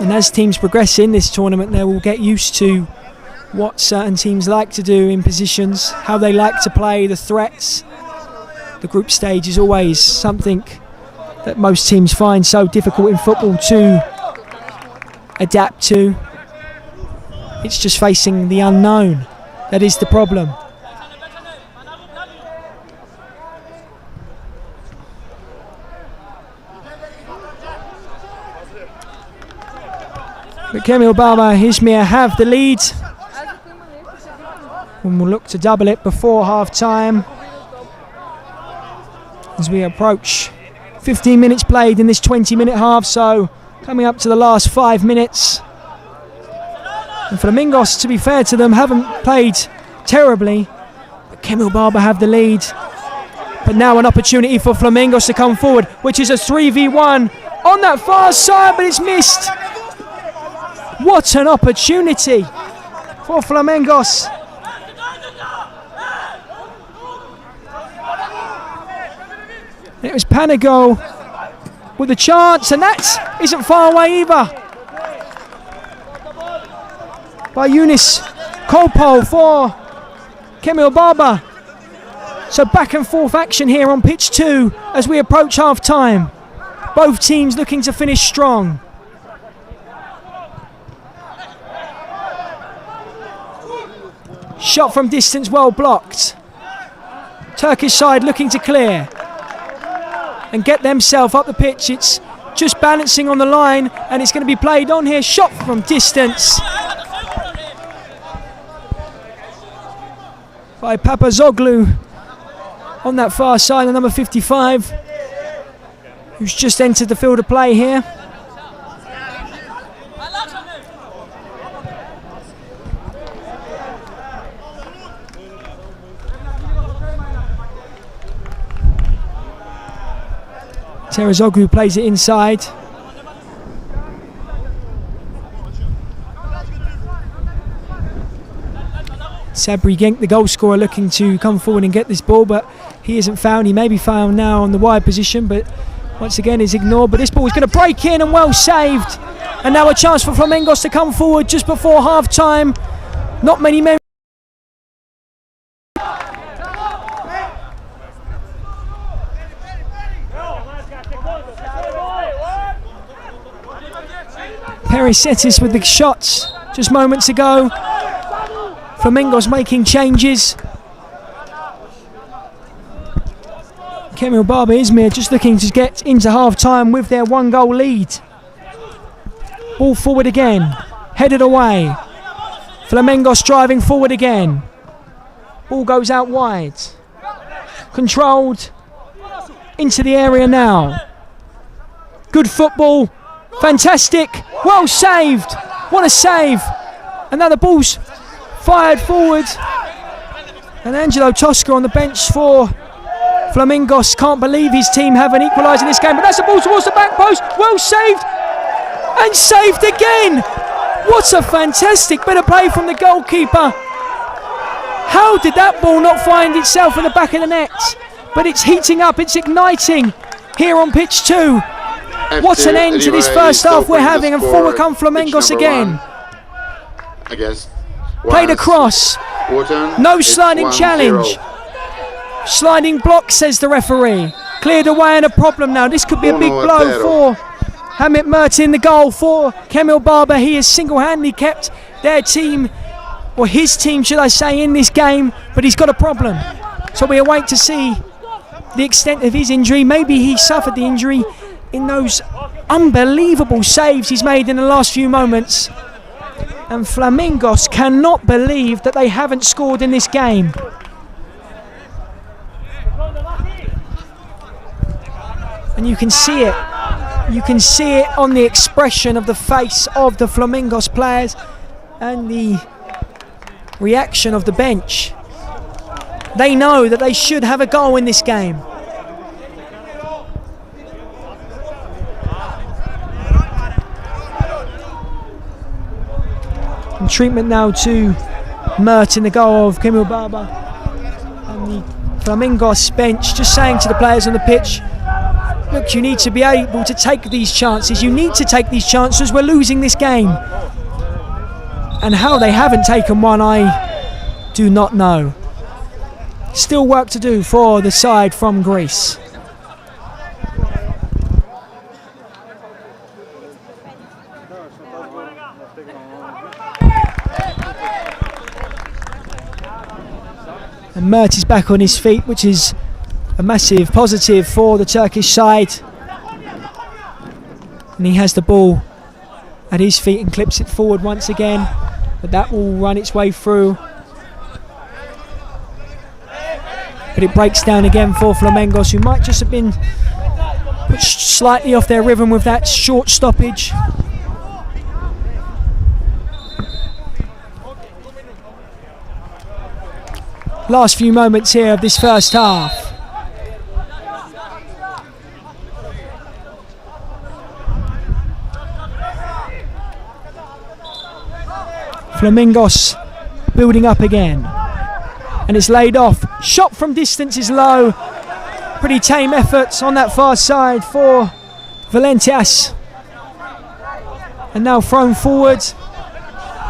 And as teams progress in this tournament, they will get used to what certain teams like to do in positions, how they like to play, the threats. The group stage is always something that most teams find so difficult in football to adapt to. It's just facing the unknown. That is the problem. But Cemil Barba, İzmir have the lead. And we'll look to double it before half time. As we approach 15 minutes played in this 20-minute half, so coming up to the last 5 minutes. And Flamingos, to be fair to them, haven't played terribly. But Cemil Barba have the lead. But now an opportunity for Flamingos to come forward, which is a 3v1 on that far side, but it's missed. What an opportunity for Flamingos. It was Panago with a chance, and that isn't far away either. By Eunice Kolpo for Cemil Barba. So back and forth action here on pitch 2 as we approach half time. Both teams looking to finish strong. Shot from distance, well blocked. Turkish side looking to clear and get themselves up the pitch. It's just balancing on the line, and it's going to be played on here. Shot from distance by Papazoglu on that far side, the number 55, who's just entered the field of play here. Terazoglu plays it inside. Sabri Genk, the goal scorer, looking to come forward and get this ball, but he isn't found. He may be found now on the wide position, but once again is ignored. But this ball is going to break in, and well saved. And now a chance for Flamingos to come forward just before half time. Not many men. Perisetis with the shots just moments ago. Flamingos making changes. Cemil Barba İzmir just looking to get into half time with their 1-goal lead. Ball forward again, headed away. Flamingos driving forward again. Ball goes out wide. Controlled into the area now. Good football. Fantastic. Well saved. What a save. And now the ball's fired forward. And Angelo Tosca on the bench for Flamingos. Can't believe his team haven't equalised in this game. But that's the ball towards the back post. Well saved. And saved again. What a fantastic bit of play from the goalkeeper. How did that ball not find itself in the back of the net? But it's heating up. It's igniting here on pitch 2. What an end to this first half we're having, and forward come Flamingos again. Played across. No sliding challenge. Sliding block, says the referee. Cleared away, and a problem now. This could be a big blow for Hamit Mertin, the goal for Cemil Barba. He has single-handedly kept their team, or his team should I say, in this game, but he's got a problem. So we await to see the extent of his injury. Maybe he suffered the injury in those unbelievable saves he's made in the last few moments. And Flamingos cannot believe that they haven't scored in this game. And you can see it. You can see it on the expression of the face of the Flamingos players and the reaction of the bench. They know that they should have a goal in this game. And treatment now to Mertin, the goal of Cemil Barba. And the Flamingos bench just saying to the players on the pitch, look, you need to be able to take these chances. You need to take these chances. We're losing this game. And how they haven't taken one, I do not know. Still work to do for the side from Greece. And Mert is back on his feet, which is a massive positive for the Turkish side. And he has the ball at his feet and clips it forward once again, but that will run its way through. But it breaks down again for Flamingos, who might just have been put slightly off their rhythm with that short stoppage. Last few moments here of this first half. Flamingos building up again, and it's laid off. Shot from distance is low. Pretty tame efforts on that far side for Valentias, and now thrown forward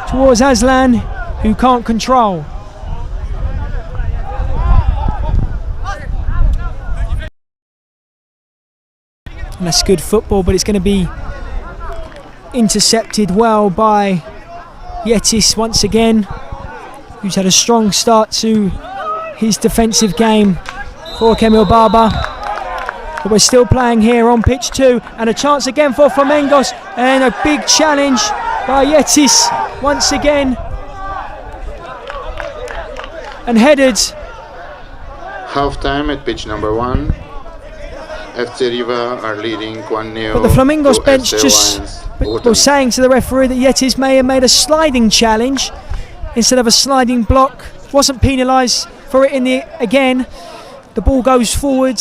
towards Aslan, who can't control. And that's good football, but it's going to be intercepted well by Yetis once again, who's had a strong start to his defensive game for Cemil Barba. But we're still playing here on pitch 2, and a chance again for Flamingos, and a big challenge by Yetis once again, and headed.
Half time at pitch number 1. FC Riva are leading 1-0.
But the Flamingos bench just was saying to the referee that Yetis may have made a sliding challenge instead of a sliding block. Wasn't penalised for it in the again. The ball goes forward,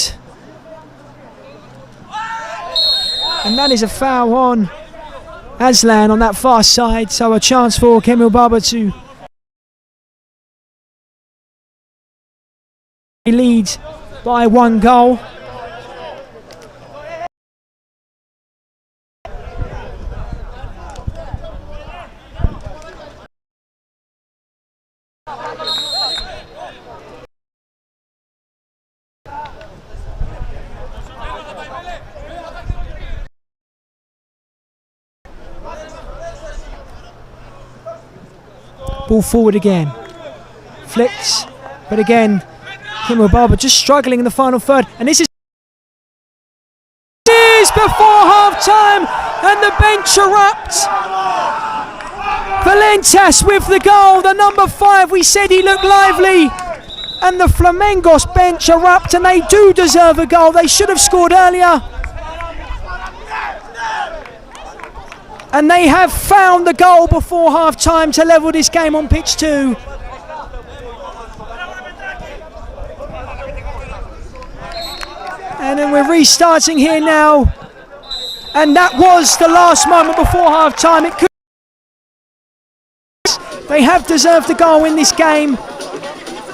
and that is a foul on Aslan on that far side. So a chance for Cemil Barba to lead by 1 goal. Ball forward again, flicks, but again Cemil Barba just struggling in the final third, and this is before half time, and the bench erupts. Valentias with the goal, the number 5. We said he looked lively, and the Flamingos bench erupt, and they do deserve a goal. They should have scored earlier, and they have found the goal before half time to level this game on pitch 2. And then we're restarting here now, and that was the last moment before half time. It could, they have deserved a goal in this game,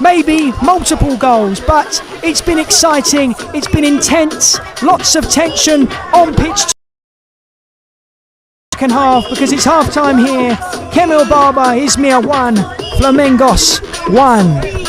maybe multiple goals, but it's been exciting, it's been intense, lots of tension on pitch 2. Second half, because it's half time here. Cemil Barba, İzmir 1, Flamingos 1.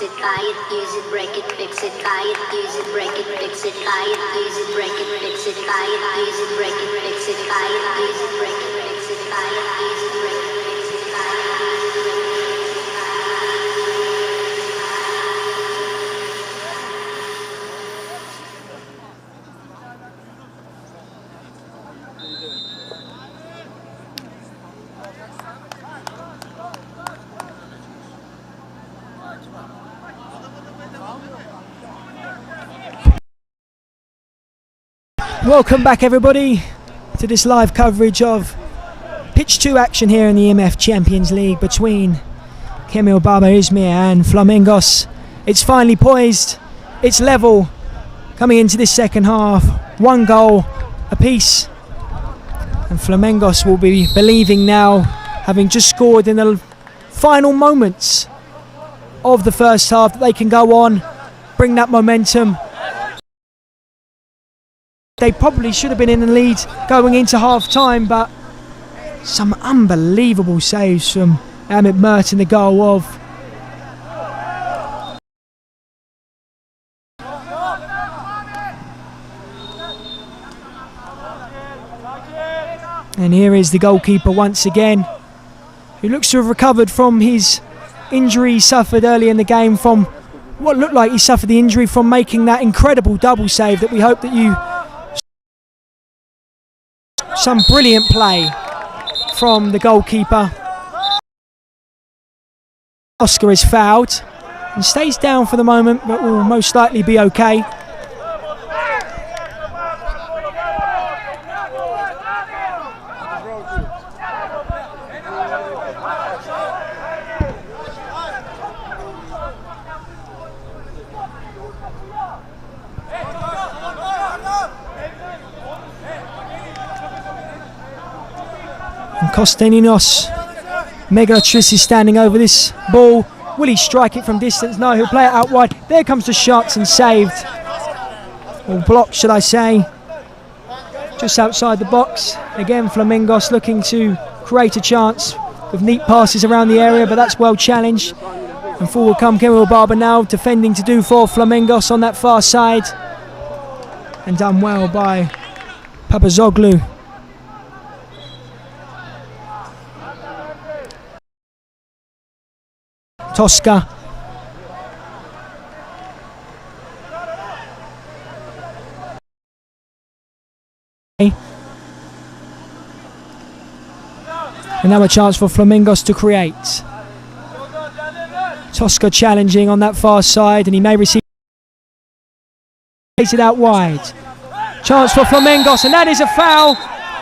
fix it, buy it, use it, break it, fix it, buy it, use it, break it, fix it, buy it, use it, break it, fix it, buy it, use it, break it, fix it, buy it, use it, break it, fix it, buy it, use it, break it, fix it, buy it, use it, break it, fix it.
Welcome back everybody to this live coverage of pitch 2 action here in the EMF Champions League between Cemil İzmir and Flamingos. It's finally poised, it's level coming into this second half, 1 goal apiece, and Flamingos will be believing now, having just scored in the final moments of the first half, that they can go on, bring that momentum. They probably should have been in the lead going into half time, but some unbelievable saves from Ahmet Mert in the goal of and here is the goalkeeper once again, who looks to have recovered from his injury he suffered early in the game, from what looked like he suffered the injury from making that incredible double save that we hope that you... Some brilliant play from the goalkeeper. Oscar is fouled and stays down for the moment, but will most likely be okay. Kosteninos Megatris is standing over this ball. Will he strike it from distance? No, he'll play it out wide. There comes the shots and saved. Or blocked, should I say. Just outside the box. Again, Flamingos looking to create a chance with neat passes around the area, but that's well challenged. And forward come Cemil Barber now, defending to do for Flamingos on that far side. And done well by Papazoglu. Tosca. And now a chance for Flamingos to create. Tosca challenging on that far side, and he may receive it out wide. Chance for Flamingos, and that is a foul,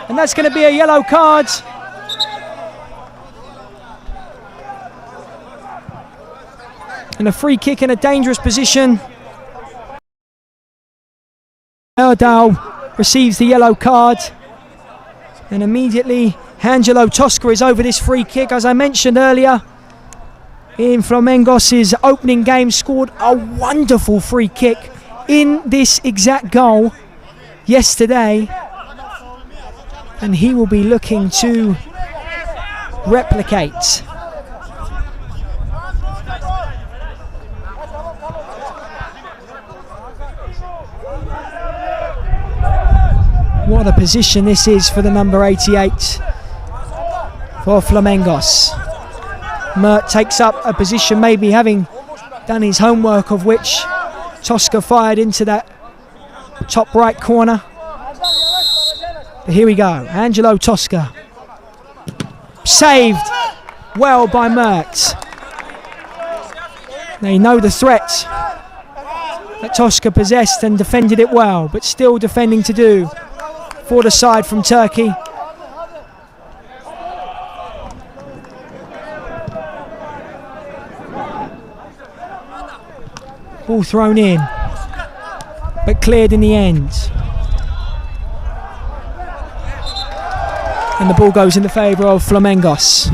and that's going to be a yellow card. And a free kick in a dangerous position. Erdal receives the yellow card. And immediately Angelo Tosca is over this free kick. As I mentioned earlier, in Flamingos' opening game, scored a wonderful free kick in this exact goal yesterday. And he will be looking to replicate. What a position this is for the number 88 for Flamingos. Mert takes up a position, maybe having done his homework, of which Tosca fired into that top right corner. But here we go, Angelo Tosca. Saved well by Mert. They know the threat that Tosca possessed and defended it well, but still defending to do for the side from Turkey. Ball thrown in, but cleared in the end. And the ball goes in the favour of Flamingos.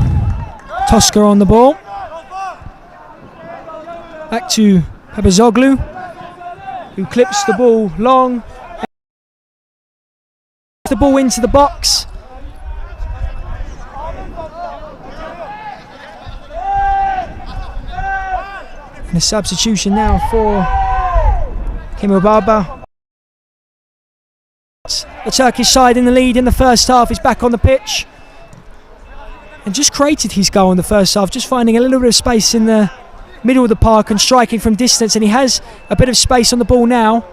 Tosca on the ball. Back to Papazoglu, who clips the ball long. The ball into the box. And a substitution now for Kimmel Barber. The Turkish side in the lead in the first half is back on the pitch. And just created his goal in the first half, just finding a little bit of space in the middle of the park and striking from distance. And he has a bit of space on the ball now.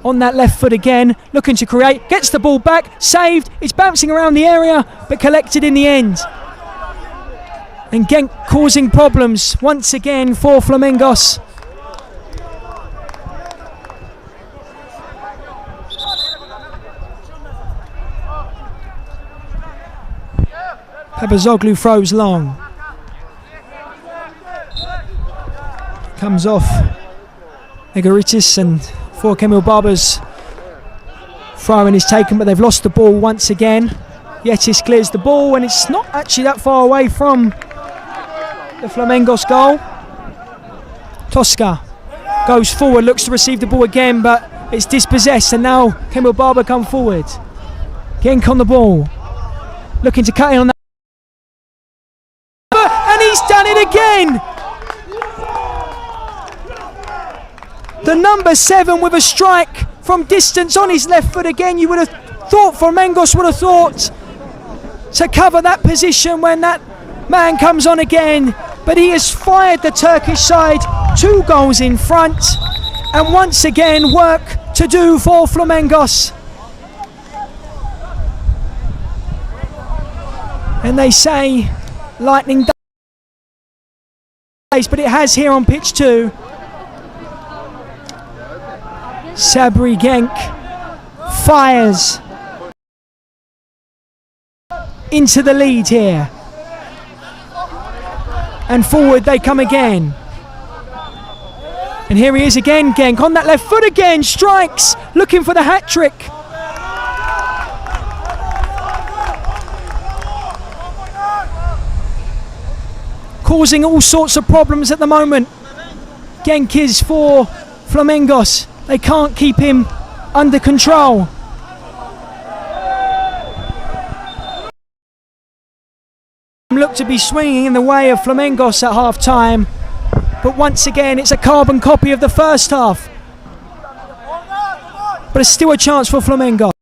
On that left foot again, looking to create, gets the ball back, saved, it's bouncing around the area, but collected in the end. And Genk causing problems once again for Flamingos. Papazoglu throws long. Comes off Negaritis, and for Kimmel Barber's throwing is taken, but they've lost the ball once again. Yetis clears the ball, and it's not actually that far away from the Flamingos goal. Tosca goes forward, looks to receive the ball again, but it's dispossessed, and now Kimmel Barber come forward. Genk on the ball, looking to cut in on that. And he's done it again! The number 7 with a strike from distance on his left foot again. You would have thought, Flamingos would have thought to cover that position when that man comes on again. But he has fired the Turkish side 2 goals in front. And once again, work to do for Flamingos. And they say lightning days, but it has here on pitch 2. Sabri Genk fires into the lead here, and forward they come again. And here he is again, Genk on that left foot again, strikes, looking for the hat-trick. Causing all sorts of problems at the moment. Genk is for Flamingos. They can't keep him under control. Look to be swinging in the way of Flamingos at half time, but once again it's a carbon copy of the first half. But it's still a chance for Flamingos.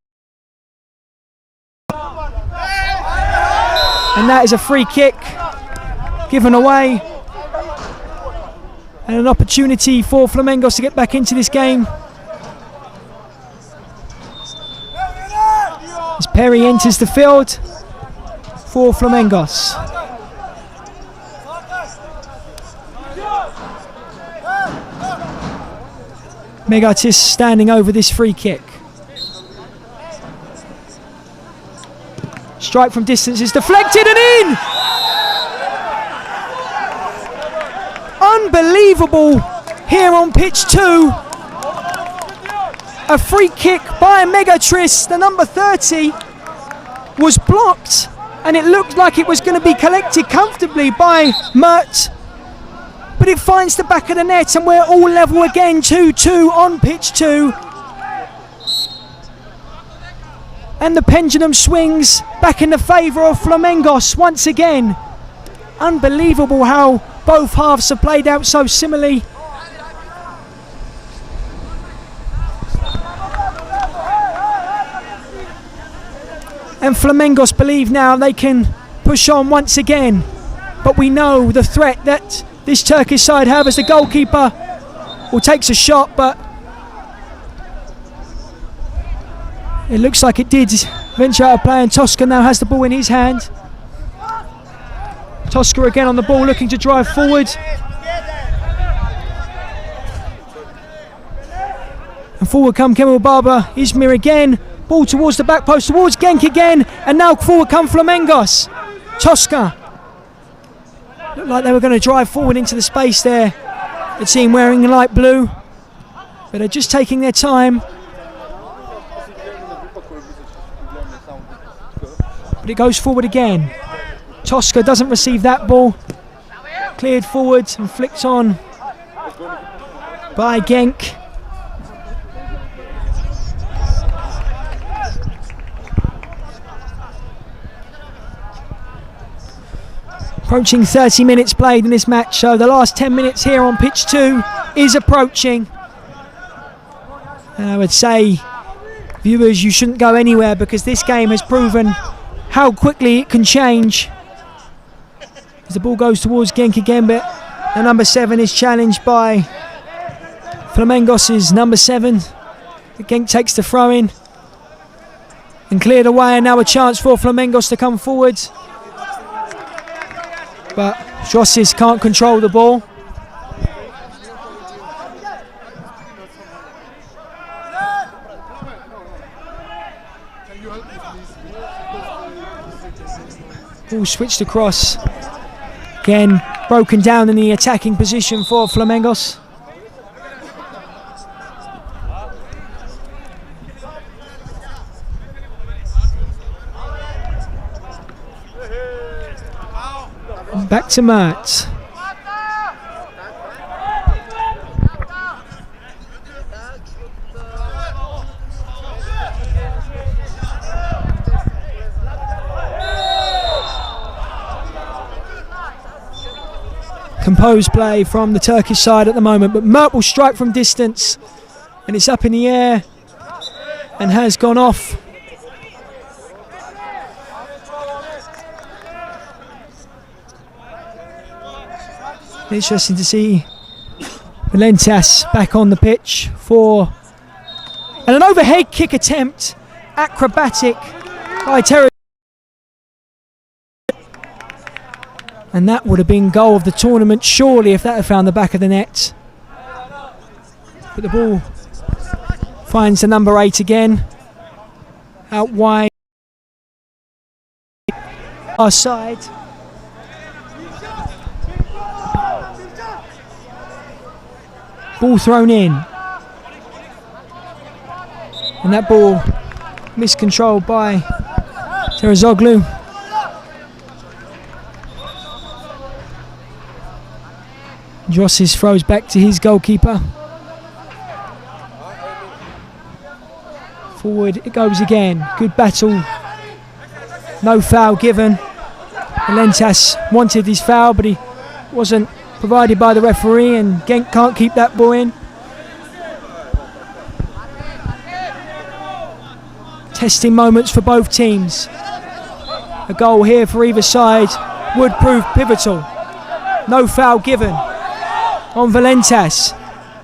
And that is a free kick given away. And an opportunity for Flamingos to get back into this game. As Perry enters the field for Flamingos. Megatis standing over this free kick. Strike from distance is deflected and in! Unbelievable here on pitch 2. A free kick by Megatris, the number 30, was blocked, and it looked like it was going to be collected comfortably by Mert, but it finds the back of the net, and we're all level again, 2-2 on pitch 2. And the pendulum swings back in the favour of Flamingos once again. Unbelievable how both halves have played out so similarly. And Flamingos believe now they can push on once again. But we know the threat that this Turkish side have as the goalkeeper takes a shot, but it looks like it did venture out of play, and Tosca now has the ball in his hand. Tosca again on the ball, looking to drive forward. And forward come Kimmel Barber, İzmir again. Ball towards the back post, towards Genk again. And now forward come Flamingos. Tosca. Looked like they were going to drive forward into the space there. The team wearing light blue. But they're just taking their time. But it goes forward again. Tosca doesn't receive that ball. Cleared forward and flicked on by Genk. Approaching 30 minutes played in this match, so the last 10 minutes here on pitch 2 is approaching. And I would say, viewers, you shouldn't go anywhere because this game has proven how quickly it can change. As the ball goes towards Genk again, but the number 7 is challenged by Flamingos' number 7. Genk takes the throw in and cleared away, and now a chance for Flamingos to come forward. But Jossis can't control the ball. Ball switched across. Again, broken down in the attacking position for Flamingos. Back to Mert. Composed play from the Turkish side at the moment, but Mert will strike from distance, and it's up in the air and has gone off. Interesting to see Valentas back on the pitch for an overhead kick attempt, acrobatic by Terry. And that would have been goal of the tournament, surely, if that had found the back of the net. But the ball finds the number 8 again. Out wide. Our side. Ball thrown in. And that ball miscontrolled by Terazoglu. Jossis throws back to his goalkeeper. Forward it goes again. Good battle. No foul given. Valentas wanted his foul, but he wasn't provided by the referee, and Genk can't keep that ball in. Testing moments for both teams. A goal here for either side would prove pivotal. No foul given on Valentas,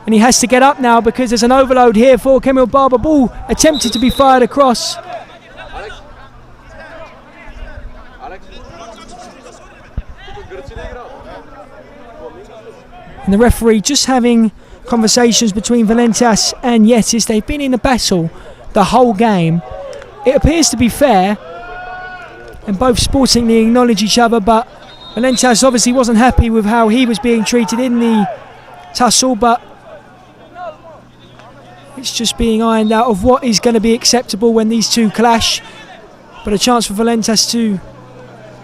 and he has to get up now because there's an overload here for Cemil Barber. Ball attempted to be fired across. And the referee just having conversations between Valentas and Yetis. They've been in a battle the whole game. It appears to be fair, and both sportingly acknowledge each other, but Valentas obviously wasn't happy with how he was being treated in the tussle, but it's just being ironed out of what is going to be acceptable when these two clash. But a chance for Valentas to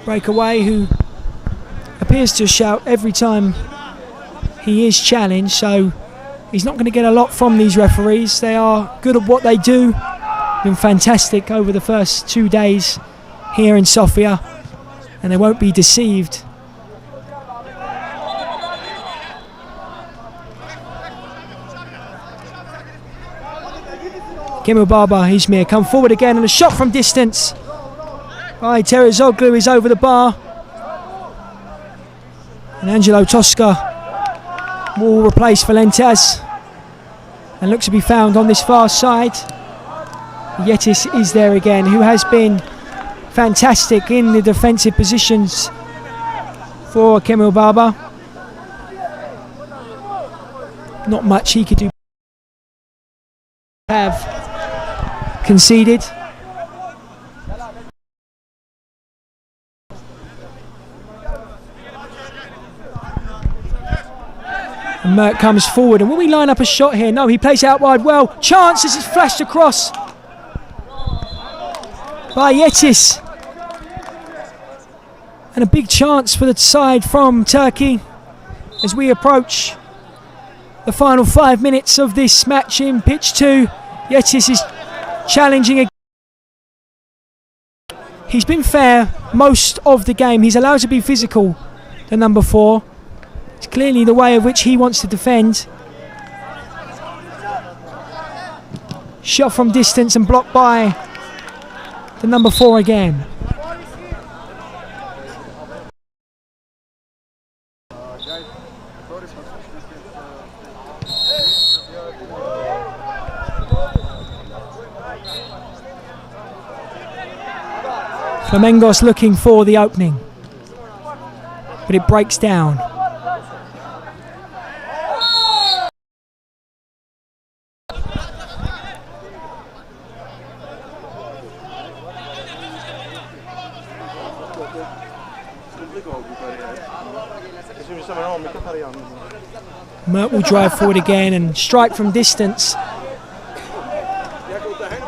break away, who appears to shout every time he is challenged, so he's not going to get a lot from these referees. They are good at what they do. Been fantastic over the first 2 days here in Sofia, and they won't be deceived. Cemil Barber, İzmir come forward again, and a shot from distance by Terazoglu is over the bar. And Angelo Tosca will replace Valentas and looks to be found on this far side. Yetis is there again, who has been fantastic in the defensive positions for Cemil Barber. Not much he could do. Have conceded. And Mert comes forward, and will we line up a shot here? No, he plays out wide well. Chance as it's flashed across by Yetis. And a big chance for the side from Turkey as we approach the final 5 minutes of this match in pitch 2. Yetis is challenging again. He's been fair most of the game. He's allowed to be physical the number 4. It's clearly the way of which he wants to defend. Shot from distance and blocked by the number 4 again. Flamingos looking for the opening, but it breaks down. Mert will drive forward again and strike from distance.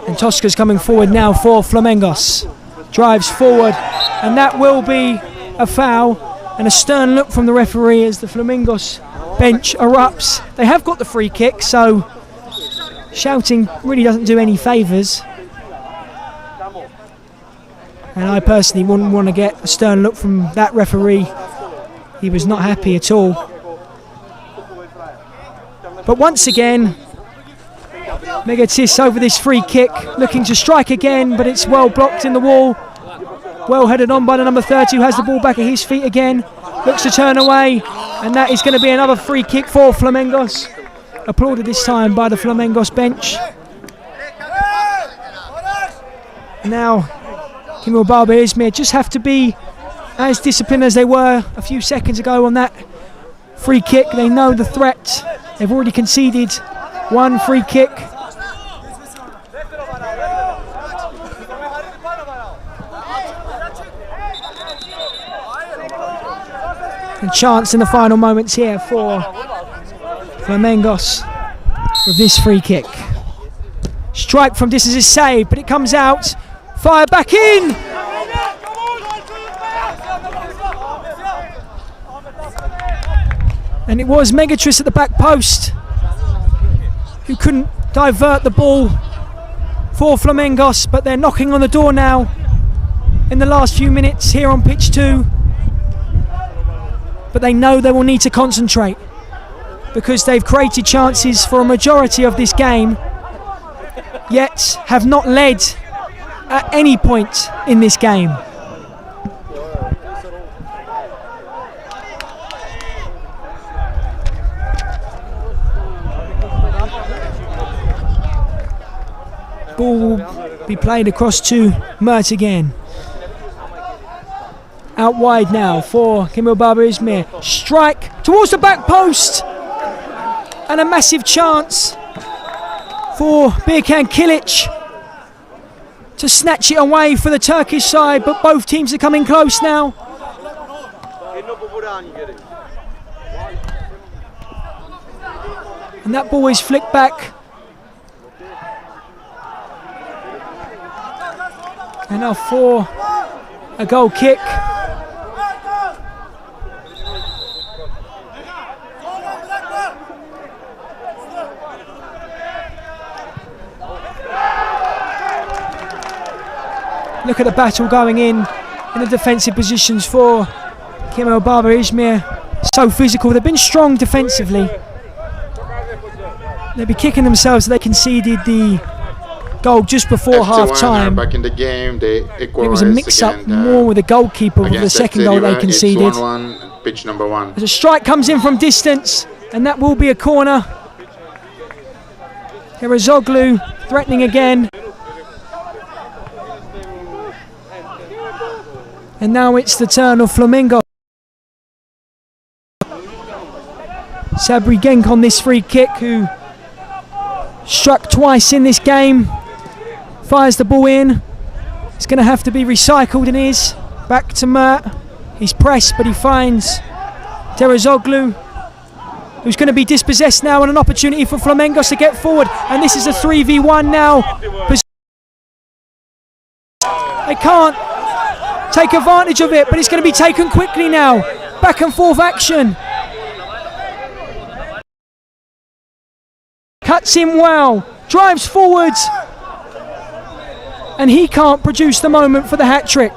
And Tosca's coming forward now for Flamingos. Drives forward, and that will be a foul, and a stern look from the referee as the Flamingos bench erupts. They have got the free kick, so shouting really doesn't do any favours. And I personally wouldn't want to get a stern look from that referee. He was not happy at all. But once again, Megatis over this free kick, looking to strike again, but it's well blocked in the wall. Well headed on by the number 30, who has the ball back at his feet again. Looks to turn away, and that is going to be another free kick for Flamingos. Applauded this time by the Flamingos bench. Now, Kimmel İzmir just have to be as disciplined as they were a few seconds ago on that free kick. They know the threat. They've already conceded one free kick. And chance in the final moments here for Flamingos with this free kick. Strike from distance is saved, but it comes out. Fire back in! And it was Megatris at the back post who couldn't divert the ball for Flamingos, but they're knocking on the door now in the last few minutes here on pitch 2. But they know they will need to concentrate because they've created chances for a majority of this game, yet have not led at any point in this game. Ball will be played across to Mert again. Out wide now for Kimmel İzmir. Strike towards the back post. And a massive chance for Birkan Kilic to snatch it away for the Turkish side, but both teams are coming close now. And that ball is flicked back. And now for a goal kick. Look at the battle going in the defensive positions for Kimmel İzmir. So physical. They've been strong defensively. They'll be kicking themselves. They conceded the goal just before half time.
Back in the game,
it was a mix-up more with the goalkeeper with the second goal they conceded.
1-1, pitch number 1.
As a strike comes in from distance, and that will be a corner. Herazoglu threatening again. And now it's the turn of Flamingo. Sabri Genk on this free kick, who struck twice in this game. Fires the ball in. It's going to have to be recycled, and is. Back to Mert. He's pressed, but he finds Herazoglu, who's going to be dispossessed now, and an opportunity for Flamingos to get forward. And this is a 3v1 now. They can't take advantage of it, but it's going to be taken quickly now. Back and forth action. Cuts in well, drives forwards, and he can't produce the moment for the hat-trick.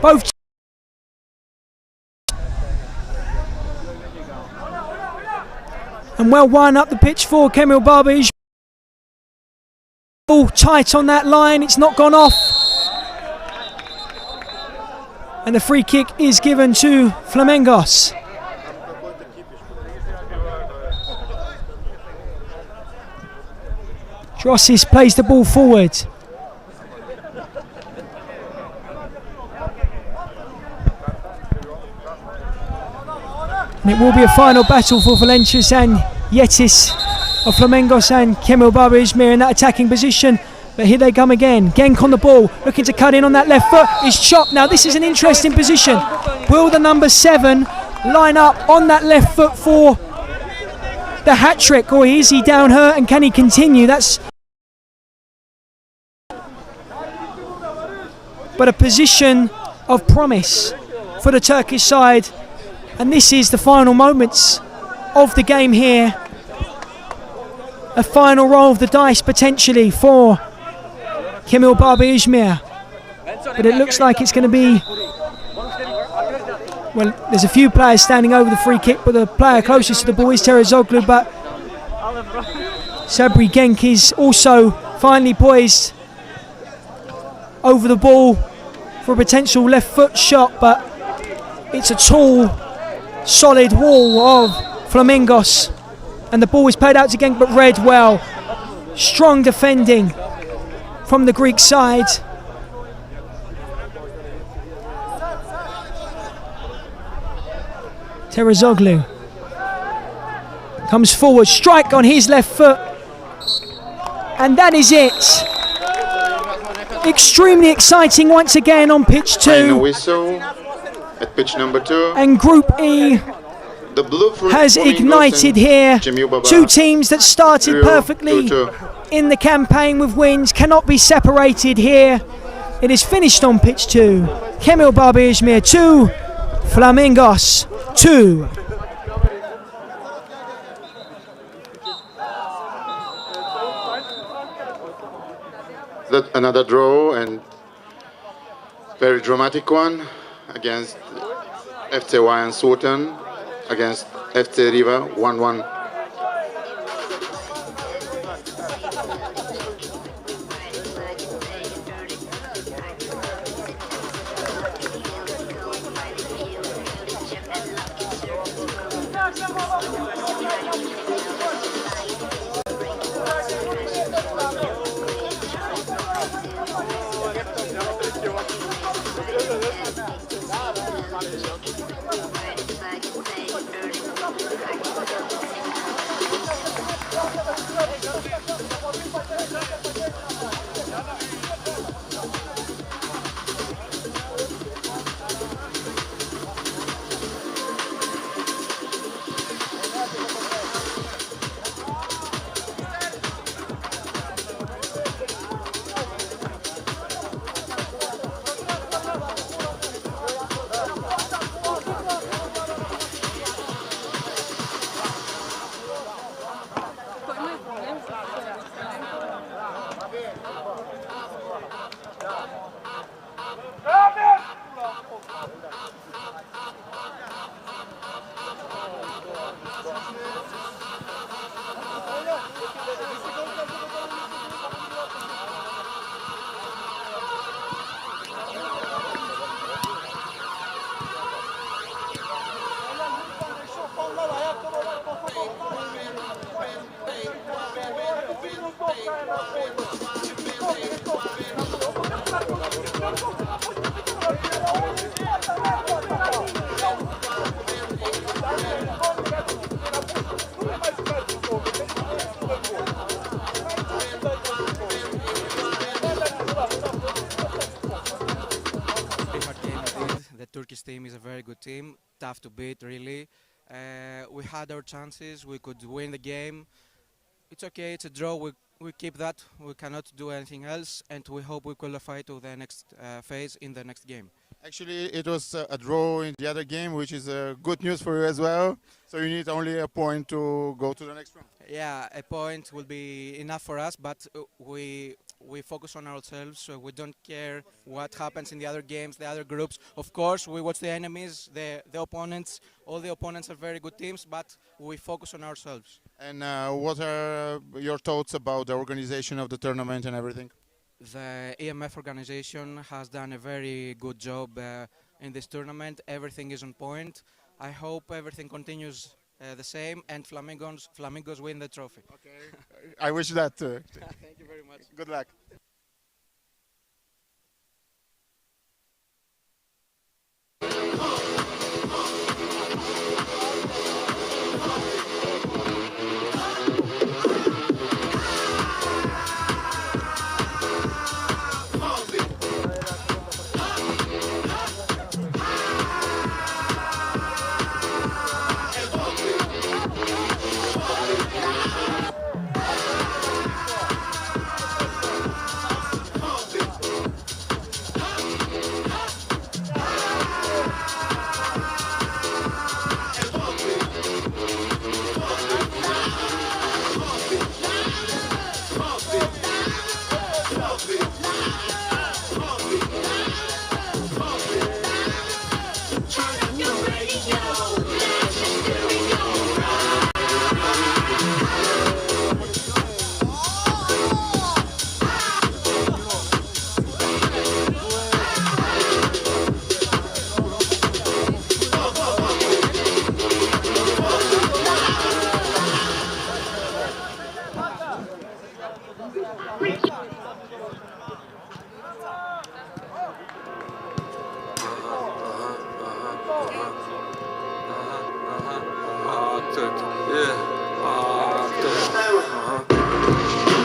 Both And well won up the pitch for Cemil Barbij. All tight on that line, it's not gone off. And the free kick is given to Flamingos. Drossis plays the ball forward. And it will be a final battle for Valencius and Yetis of Flamingos and Cemil Barbij in that attacking position. But here they come again. Genk on the ball, looking to cut in on that left foot. Is chopped. Now this is an interesting position. Will the number 7 line up on that left foot for the hat-trick, or is he down hurt and can he continue? That's but a position of promise for the Turkish side. And this is the final moments of the game here. A final roll of the dice potentially for Cemil Barbij. But it looks like it's going to be, well, there's a few players standing over the free kick, but the player closest to the ball is Terazoglu. But Sabri Genk is also finally poised over the ball for a potential left foot shot, but it's a tall, solid wall of Flamingos, and the ball is played out to Genk but read well. Strong defending from the Greek side. Terazoglu comes forward, strike on his left foot, and that is it. Extremely exciting once again on pitch 2.
Final whistle at pitch number 2.
And Group E
the blue
has ignited here. Two teams that started perfectly in the campaign with wins cannot be separated here. It is finished on pitch 2. Cemil Barbij 2, Flamingos 2.
That another draw and very dramatic one against FC Wyan Sultan against FC Riva 1-1.
Turkish team is a very good team, tough to beat really. We had our chances, we could win the game. It's okay, it's a draw, we keep that, we cannot do anything else, and we hope we qualify to the next phase in the next game.
Actually, it was a draw in the other game, which is good news for you as well. So you need only a point to go to the next round.
Yeah, a point will be enough for us, but we we focus on ourselves, so we don't care what happens in the other games, the other groups. Of course, we watch the enemies, the opponents. All the opponents are very good teams, but we focus on ourselves.
And what are your thoughts about the organization of the tournament and everything?
The EMF organization has done a very good job in this tournament. Everything is on point. I hope everything continues the same, and Flamingos win the trophy.
Okay. I wish that too.
Thank you very much.
Good luck.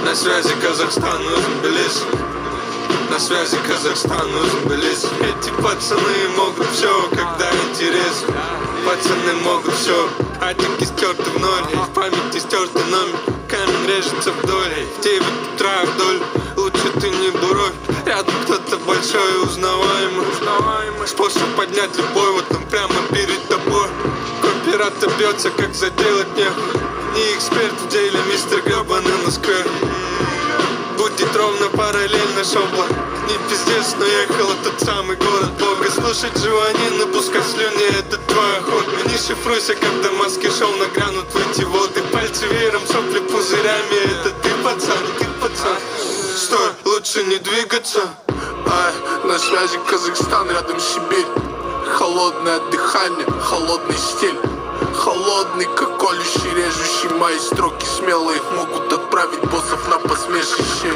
На связи Казахстан, нужен билет. На связи Казахстан, нужен билет. Эти пацаны могут все, когда интересно. Пацаны могут все. Атики стерты в ноль, в памяти стертый номер. Камень режется вдоль, в 9 утра вдоль. Лучше ты не буровь, рядом кто-то большой и узнаваемый. Способ поднять любой, вот он прямо перед тобой. Кооператор бьется, как заделать нехуй. Не эксперт в деле, мистер гребаный на сквер. Будет ровно параллельно шобла. Не пиздец, но ехал тот самый город Бога. Слушать живанин, напускать слюни, это твой охот. Не шифруйся, когда маски шоу нагрянут в эти воды. Пальцы веером, сопли пузырями, это ты, пацан, ты, пацан. Стой, лучше не двигаться.
Ай, на связи Казахстан, рядом Сибирь. Холодное дыхание, холодный стиль. Холодный, как колющий, режущий. Мои строки смело их могут отправить боссов на посмешище.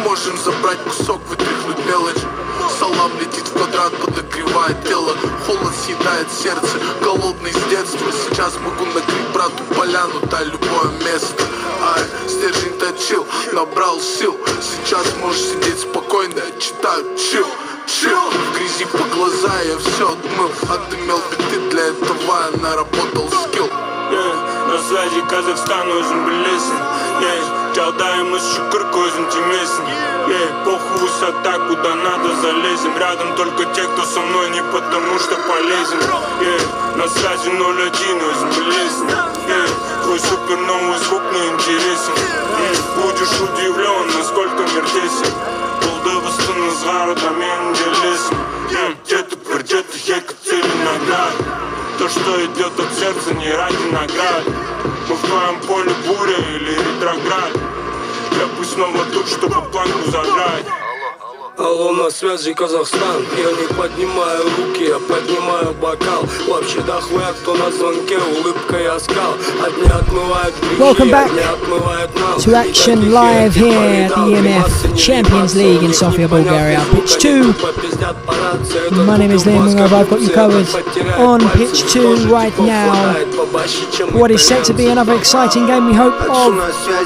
Можем забрать кусок, вытряхнуть мелочь. Салам летит в квадрат, подогревает тело. Холод съедает сердце, голодный с детства. Сейчас могу накрыть брату поляну, да любое место. Ай, стержень точил, набрал сил. Сейчас можешь сидеть спокойно, я читаю чил. В грязи по глаза я все отмыл. Отымел биты, для этого я наработал скилл.
На связи Казахстан, нужен билесен. Çaldayımız şükür gözüm темесен. Похуй высота, куда надо залезем. Рядом только те, кто со мной, не потому что полезен. На связи 01, өзім білесің. Твой супер новый звук мне интересен. Будешь удивлен, насколько мир тесен. Ызғары да менің делесім. Где-то где-то ека цели наград. То, что идет от сердца, не ради наград. Мы в твоем поле буря или ретроград. Я пусть снова тут, чтобы планку заграть.
Алло, на связи Казахстан. Я не поднимаю руки, я поднимаю бокал. Вообще дохуя, кто на звонке, улыбка и оскал. Одни отмывают грехи,
Welcome back
одни отмывают нам.
to action live here at the EMF Champions League in Sofia, Bulgaria. Pitch 2. My name is Liam I've got you covered on pitch 2 right now. What is set to be another exciting game, we hope, of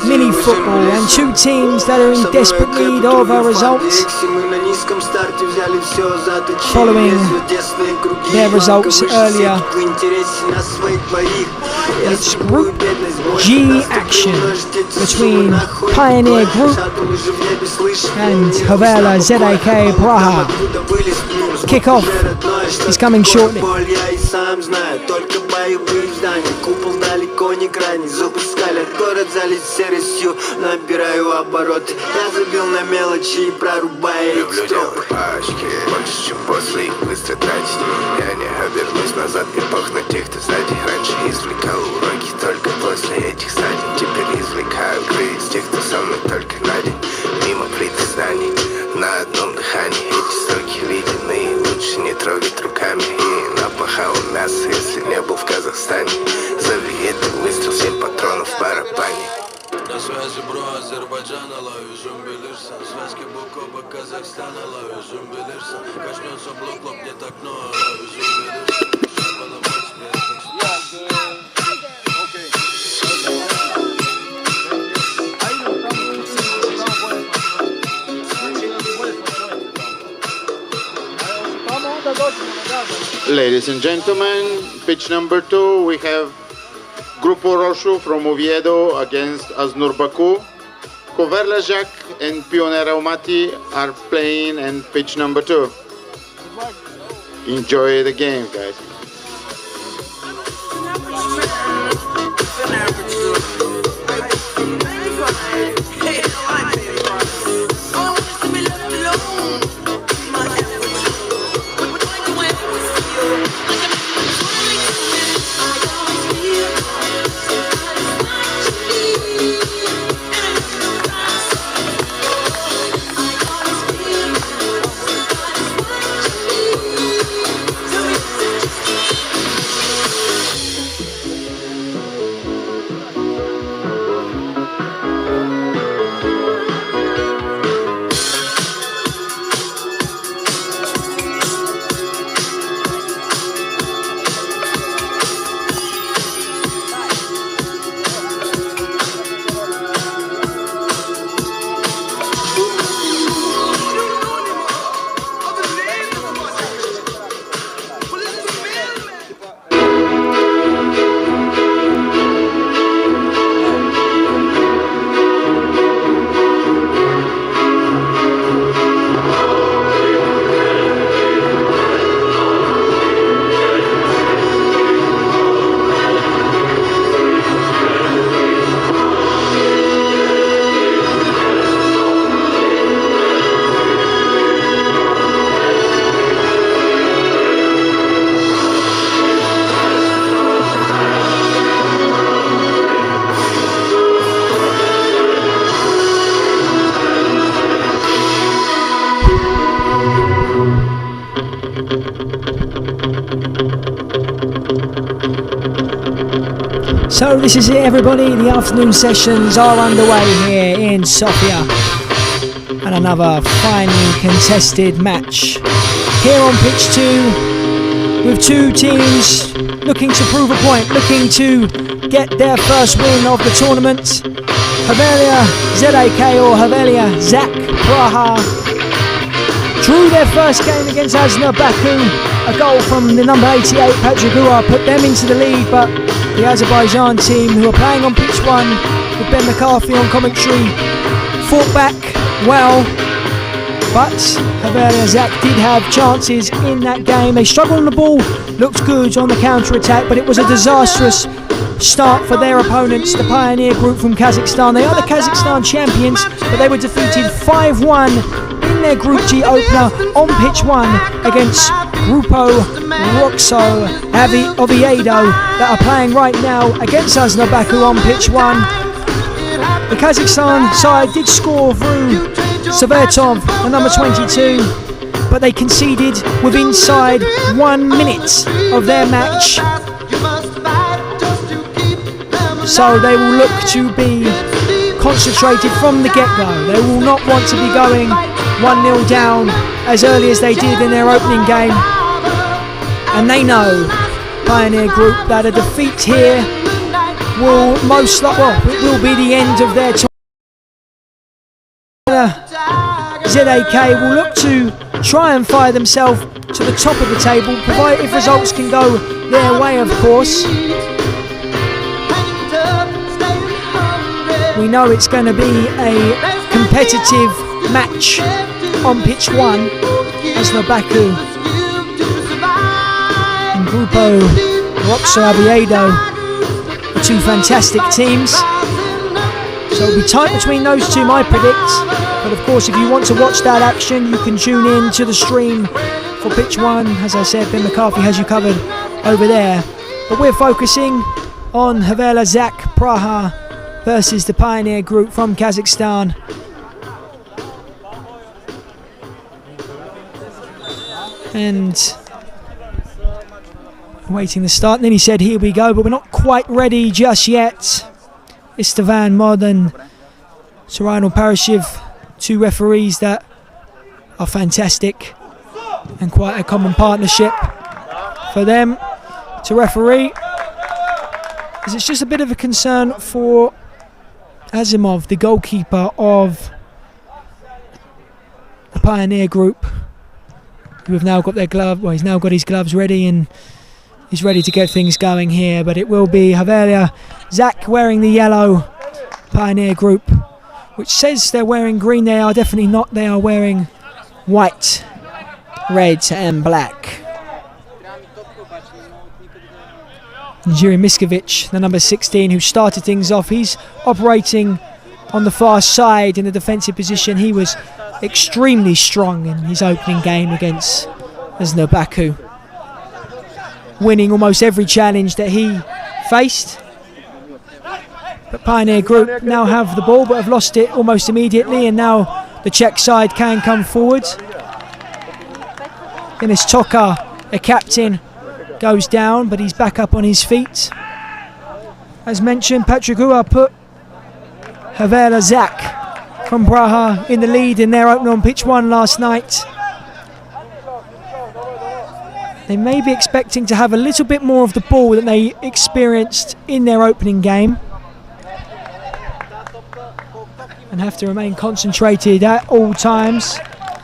mini football, and two teams that are in desperate need of a result following their results earlier It's Group G action between Pioneer Group and Hoverla ZAK Praha. Kickoff is coming shortly.
Купол далеко не крайний, зубы скалят, город залит серостью, набираю обороты. Я забил на мелочи и прорубаю их стропы. Больше, чем после их быстро тратить. Я не обернусь назад, не пахну тех, кто сзади. Раньше извлекал уроки только после этих стадий. Теперь извлекаю игры из тех, кто со мной только на день. Мимо плиты зданий, на одном дыхании. Эти строки ледяные, лучше не трогать руками. И напахал мясо, если не был в Казахстане. Зови это выстрел, 7 патронов в барабане. На связи, бро, Азербайджана ловишь, жумбелишься. Связки Букоба, Казахстана ловишь, жумбелишься. Качнется блок, лопнет окно, ловишь, жумбелишься.
Ladies and gentlemen, pitch number 2, we have Grupo Roșu from Oviedo against Aznur Baku. Hoverla Jak and Pioner Almaty are playing in pitch number 2. Enjoy the game, guys.
So this is it, everybody. The afternoon sessions are underway here in Sofia, and another finely contested match here on pitch 2, with two teams looking to prove a point, looking to get their first win of the tournament. Hoverla ZAK or Hoverla ZAK Praha drew their first game against Aznur Baku. A goal from the number 88 Patrick Uar put them into the lead, but the Azerbaijan team, who are playing on pitch 1 with Ben McCarthy on commentary, fought back well, but Hoverla ZAK did have chances in that game. They struggled on the ball, looked good on the counter-attack, but it was a disastrous start for their opponents, the Pioneer Group from Kazakhstan. They are the Kazakhstan champions, but they were defeated 5-1 in their Group G opener on pitch 1 against Grupo Roxo Oviedo, that are playing right now against Aznur Baku on pitch 1. The Kazakhstan side did score through Savertov, the number 22, but they conceded within inside 1 minute of their match. So they will look to be concentrated from the get-go. They will not want to be going 1-0 down as early as they did in their opening game. And they know, Pioneer Group, that a defeat here will most likely, well, it will be the end of their tournament. ZAK will look to try and fire themselves to the top of the table, provided if results can go their way, of course. We know it's going to be a competitive match on pitch 1 as Baku and Grupo Roxa Oviedo are two fantastic teams. So it'll be tight between those two, I predict. But of course, if you want to watch that action, you can tune in to the stream for pitch 1. As I said, Ben McCarthy has you covered over there. But we're focusing on Hoverla Zak Praha versus the Pioneer Group from Kazakhstan. And waiting the start. And then he said, here we go, but we're not quite ready just yet. Istvan Mod and Serrano Parashiv, two referees that are fantastic and quite a common partnership for them to referee. As it's just a bit of a concern for Azimov, the goalkeeper of the Pioneer Group, who have now got their glove. Well, he's now got his gloves ready and he's ready to get things going here. But it will be Hoverla Zak wearing the yellow, Pioneer Group, which says they're wearing green. They are definitely not. They are wearing white, red and black. Jiri Miskovic, the number 16, who started things off. He's operating on the far side in the defensive position. He was extremely strong in his opening game against Baku, winning almost every challenge that he faced. But Pioneer Group now have the ball but have lost it almost immediately, and now the Czech side can come forward. Denis Toka, a captain, goes down, but he's back up on his feet. As mentioned, Patrick Hua put Hoverla Zak from Praha in the lead in their opener on pitch 1 last night. They may be expecting to have a little bit more of the ball than they experienced in their opening game, and have to remain concentrated at all times.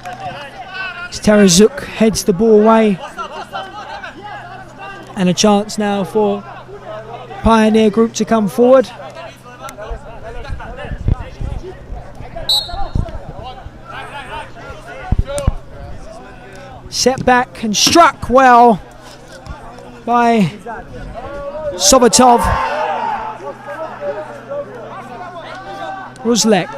As Tarazuk heads the ball away. And a chance now for Pioneer Group to come forward. Set back and struck well by Sobatov. Roslek.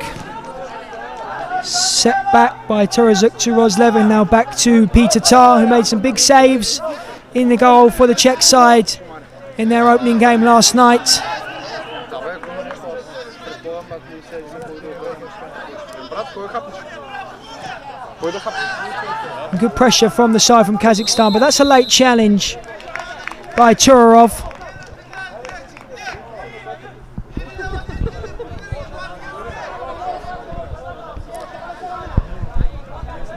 Set back by Tarazuk to Roslev, and now back to Peter Tar, who made some big saves in the goal for the Czech side in their opening game last night. Good pressure from the side from Kazakhstan, but that's a late challenge by Turarov.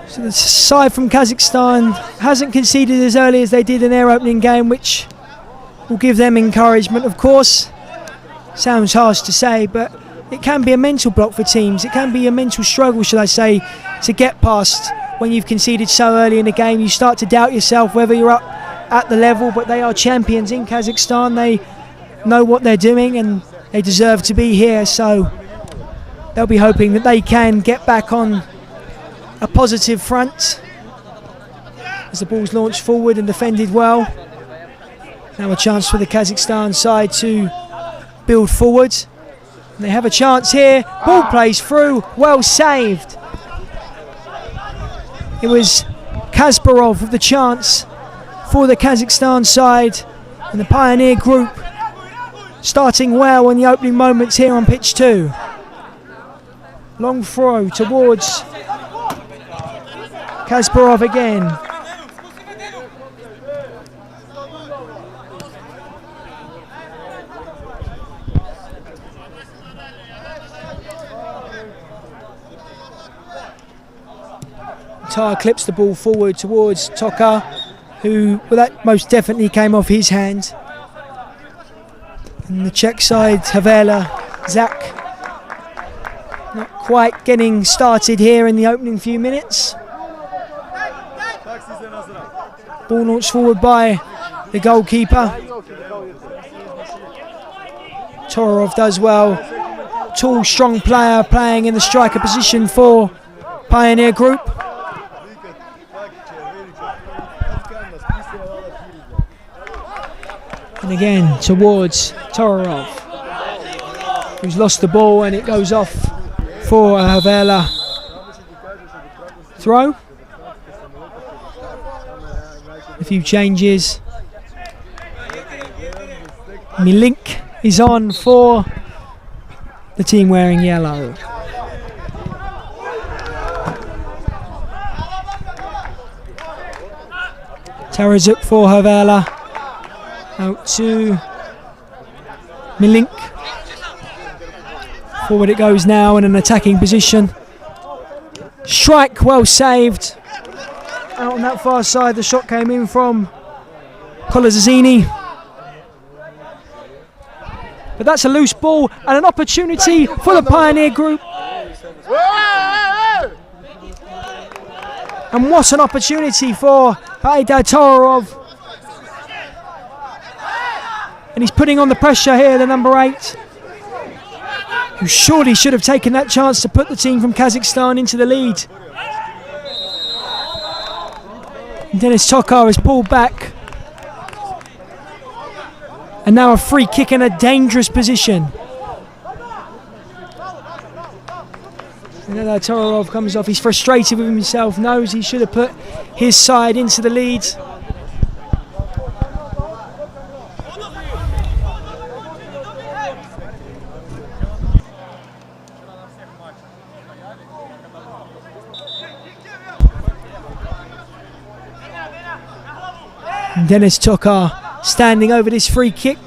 So the side from Kazakhstan hasn't conceded as early as they did in their opening game, which will give them encouragement, of course. Sounds harsh to say, but it can be a mental block for teams. It can be a mental struggle, should I say, to get past when you've conceded so early in the game. You start to doubt yourself whether you're up at the level, but they are champions in Kazakhstan. They know what they're doing and they deserve to be here, so they'll be hoping that they can get back on a positive front as the ball's launched forward and defended well. Now a chance for the Kazakhstan side to build forward. And they have a chance here. Ball plays through, well saved. It was Kasparov with the chance for the Kazakhstan side, and the Pioneer Group starting well in the opening moments here on pitch 2. Long throw towards Kasparov again. Tar clips the ball forward towards Toka, who, well, that most definitely came off his hand. And the Czech side, Hoverla Zak, not quite getting started here in the opening few minutes. Ball launched forward by the goalkeeper. Torov does well tall, strong player playing in the striker position for Pioneer Group. And again towards Tororov, who's lost the ball, and it goes off for a Hoverla throw. A few changes. Milink is on for the team wearing yellow. Tarazuk for Hoverla. Out to Milink. Forward it goes now in an attacking position. Strike well saved. Out on that far side, the shot came in from Colazzini. But that's a loose ball and an opportunity for the Pioneer Group. And what an opportunity for Haidar Tororov. And he's putting on the pressure here, the number 8, who surely should have taken that chance to put the team from Kazakhstan into the lead. Dennis Tokar is pulled back. And now a free kick in a dangerous position. And then Tororov comes off. He's frustrated with himself, knows he should have put his side into the lead. Dennis Tokar standing over this free kick.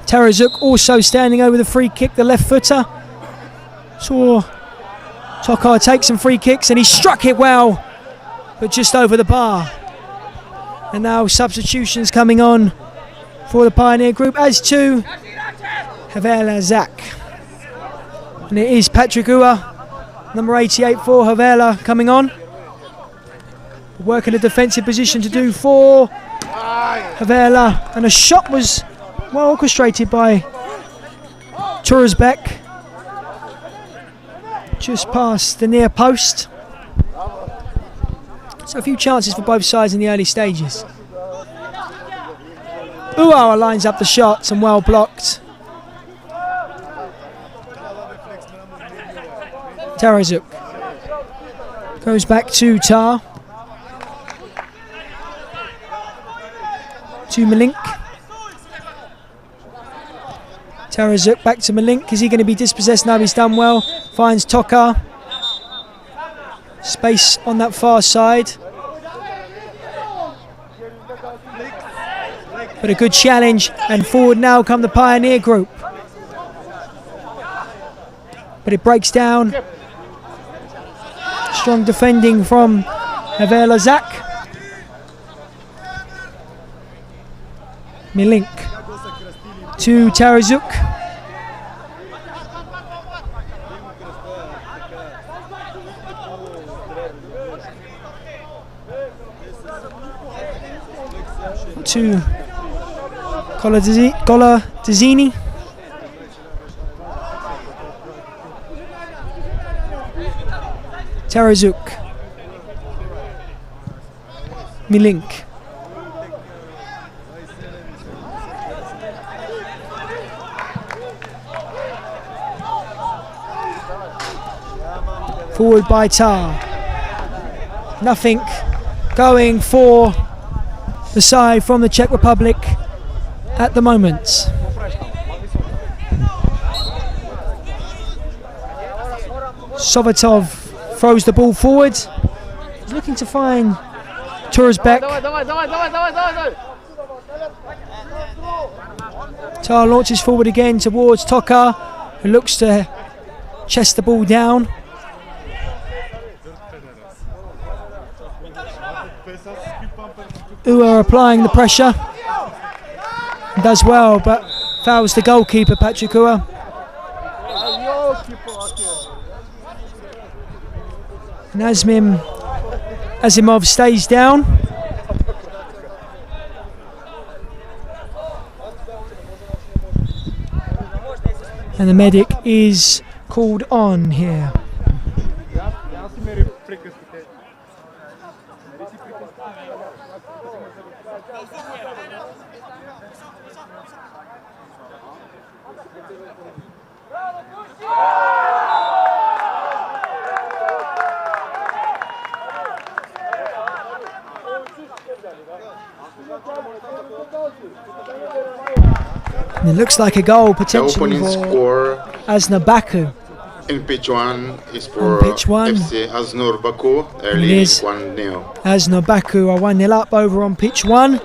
Tarazuk also standing over the free kick, the left footer. Saw Tokar take some free kicks and he struck it well, but just over the bar. And now substitutions coming on for the Pioneer Group, as to Hoverla Zak. And it is Patrick Ua, number 88 for Hoverla, coming on. Working a defensive position to do for Hoverla, and a shot was well orchestrated by Turazbek, just past the near post. So a few chances for both sides in the early stages. Uara lines up the shots and well blocked. Tarazuk goes back to Tar. To Milink. Tarazuk back to Milink. Is he going to be dispossessed? No, he's done well. Finds Tokar. Space on that far side. But a good challenge, and forward now come the Pioneer Group. But it breaks down. Strong defending from Hoverla Zak. Milink to Tarazuk. To Colazzini. Tarazuk. Milink. Forward by Tar. Nothing going for the side from the Czech Republic at the moment. Sovetov throws the ball forward. He's looking to find Turazbek. Tar launches forward again towards Tokar, who looks to chest the ball down. Ua applying the pressure. Does well, but fouls the goalkeeper, Patrick Ua. And Asimov stays down. And the medic is called on here. And it looks like a goal potentially
The opening
for
score
Asna Baku.
in pitch 1 is for
On pitch 1.
FC Aznur Baku,
It
early
is.
1-0.
Asna Baku are 1-0 up over on pitch 1.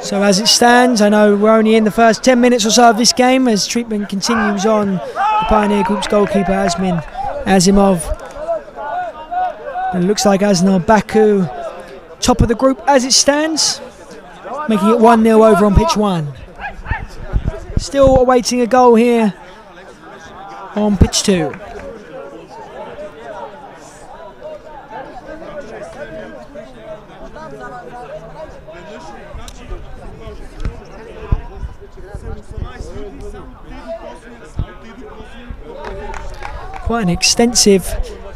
So as it stands, I know we're only in the first 10 minutes or so of this game as treatment continues on the Pioneer Group's goalkeeper Asmin Azimov. It looks like Asna Baku top of the group as it stands, making it 1-0 over on pitch 1. Still awaiting a goal here on pitch 2. Quite an extensive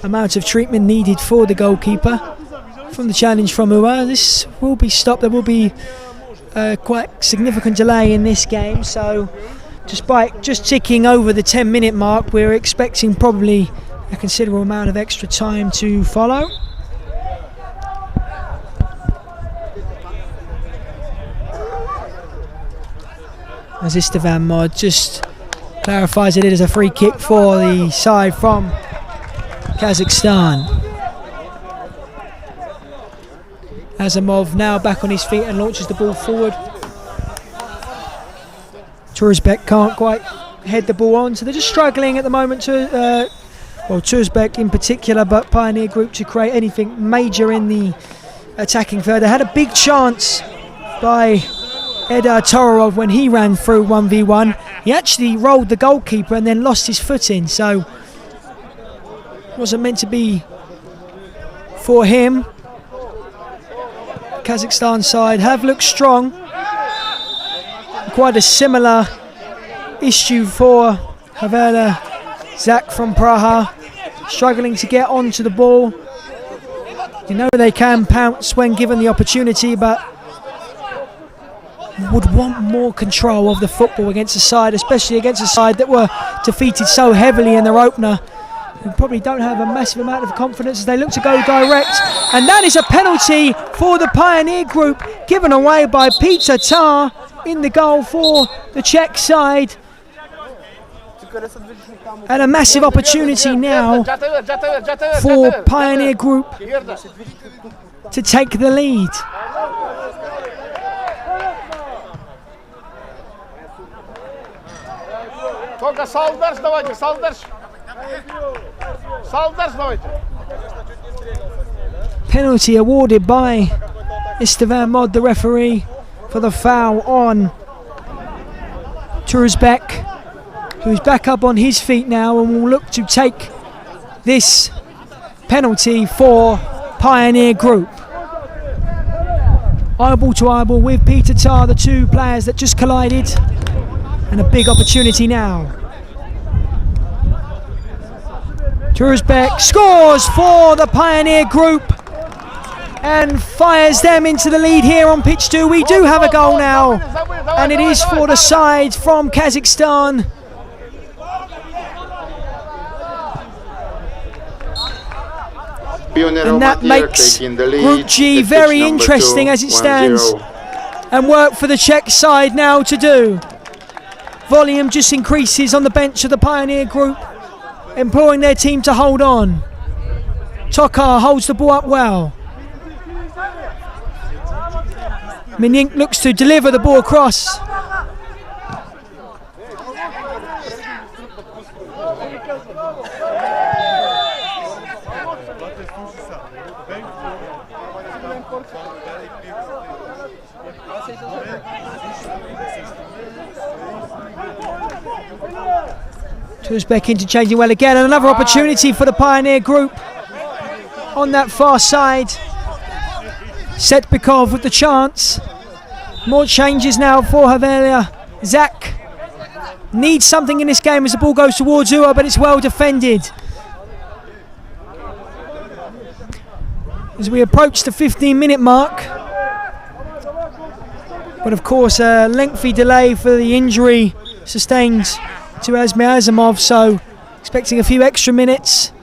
amount of treatment needed for the goalkeeper from the challenge from Ua. This will be stopped. There will be quite significant delay in this game, so despite just ticking over the 10-minute mark, we're expecting probably a considerable amount of extra time to follow. As Istvan Mod just clarifies that it is a free kick for the side from Kazakhstan. Azimov now back on his feet and launches the ball forward. Turzbek can't quite head the ball on, so they're just struggling at the moment to, Turzbek in particular, but Pioneer Group to create anything major in the attacking third. They had a big chance by Edar Tororov when he ran through 1v1. He actually rolled the goalkeeper and then lost his footing, so wasn't meant to be for him. Kazakhstan side have looked strong. Quite a similar issue for Hoverla Zak from Praha, struggling to get onto the ball. You know they can pounce when given the opportunity, but would want more control of the football against a side, especially against a side that were defeated so heavily in their opener. They probably don't have a massive amount of confidence as they look to go direct, and that is a penalty for the Pioneer Group given away by Peter Tar in the goal for the Czech side, and a massive opportunity now for Pioneer Group to take the lead.
Только салдарш давайте, салдарш. Салдарш давайте.
Penalty awarded by Istvan Mod, the referee, for the foul on Turzbek, who's back up on his feet now and will look to take this penalty for Pioneer Group. Eyeball to eyeball with Peter Tar, the two players that just collided, and a big opportunity now. Turzbek scores for the Pioneer Group and fires them into the lead here on pitch 2. We do have a goal now, and it is for the side from Kazakhstan. And that makes Group G very interesting as it stands, and work for the Czech side now to do. Volume just increases on the bench of the Pioneer Group, imploring their team to hold on. Tokar holds the ball up well. Minink looks to deliver the ball across. Turzbek interchanging well again, and another opportunity for the Pioneer Group on that far side. Setbikov with the chance. More changes now for Havla Zach needs something in this game as the ball goes towards Ua, but it's well defended. As we approach the 15-minute mark, but of course a lengthy delay for the injury sustained to Asmir Azimov, so expecting a few extra minutes.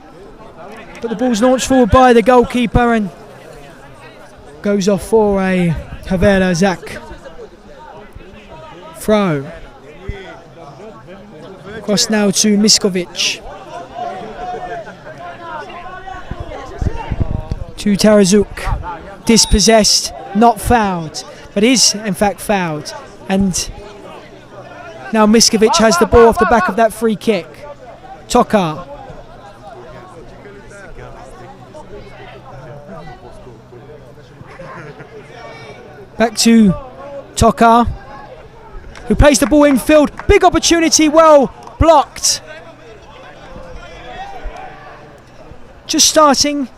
But the ball's launched forward by the goalkeeper and goes off for a Hoverla Zach throw. Cross now to Miskovic. To Tarazuk. Dispossessed, not fouled, but is in fact fouled. And now Miskovic has the ball off the back of that free kick. Tokar. Back to Tokar, who plays the ball infield. Big opportunity, well blocked. Just starting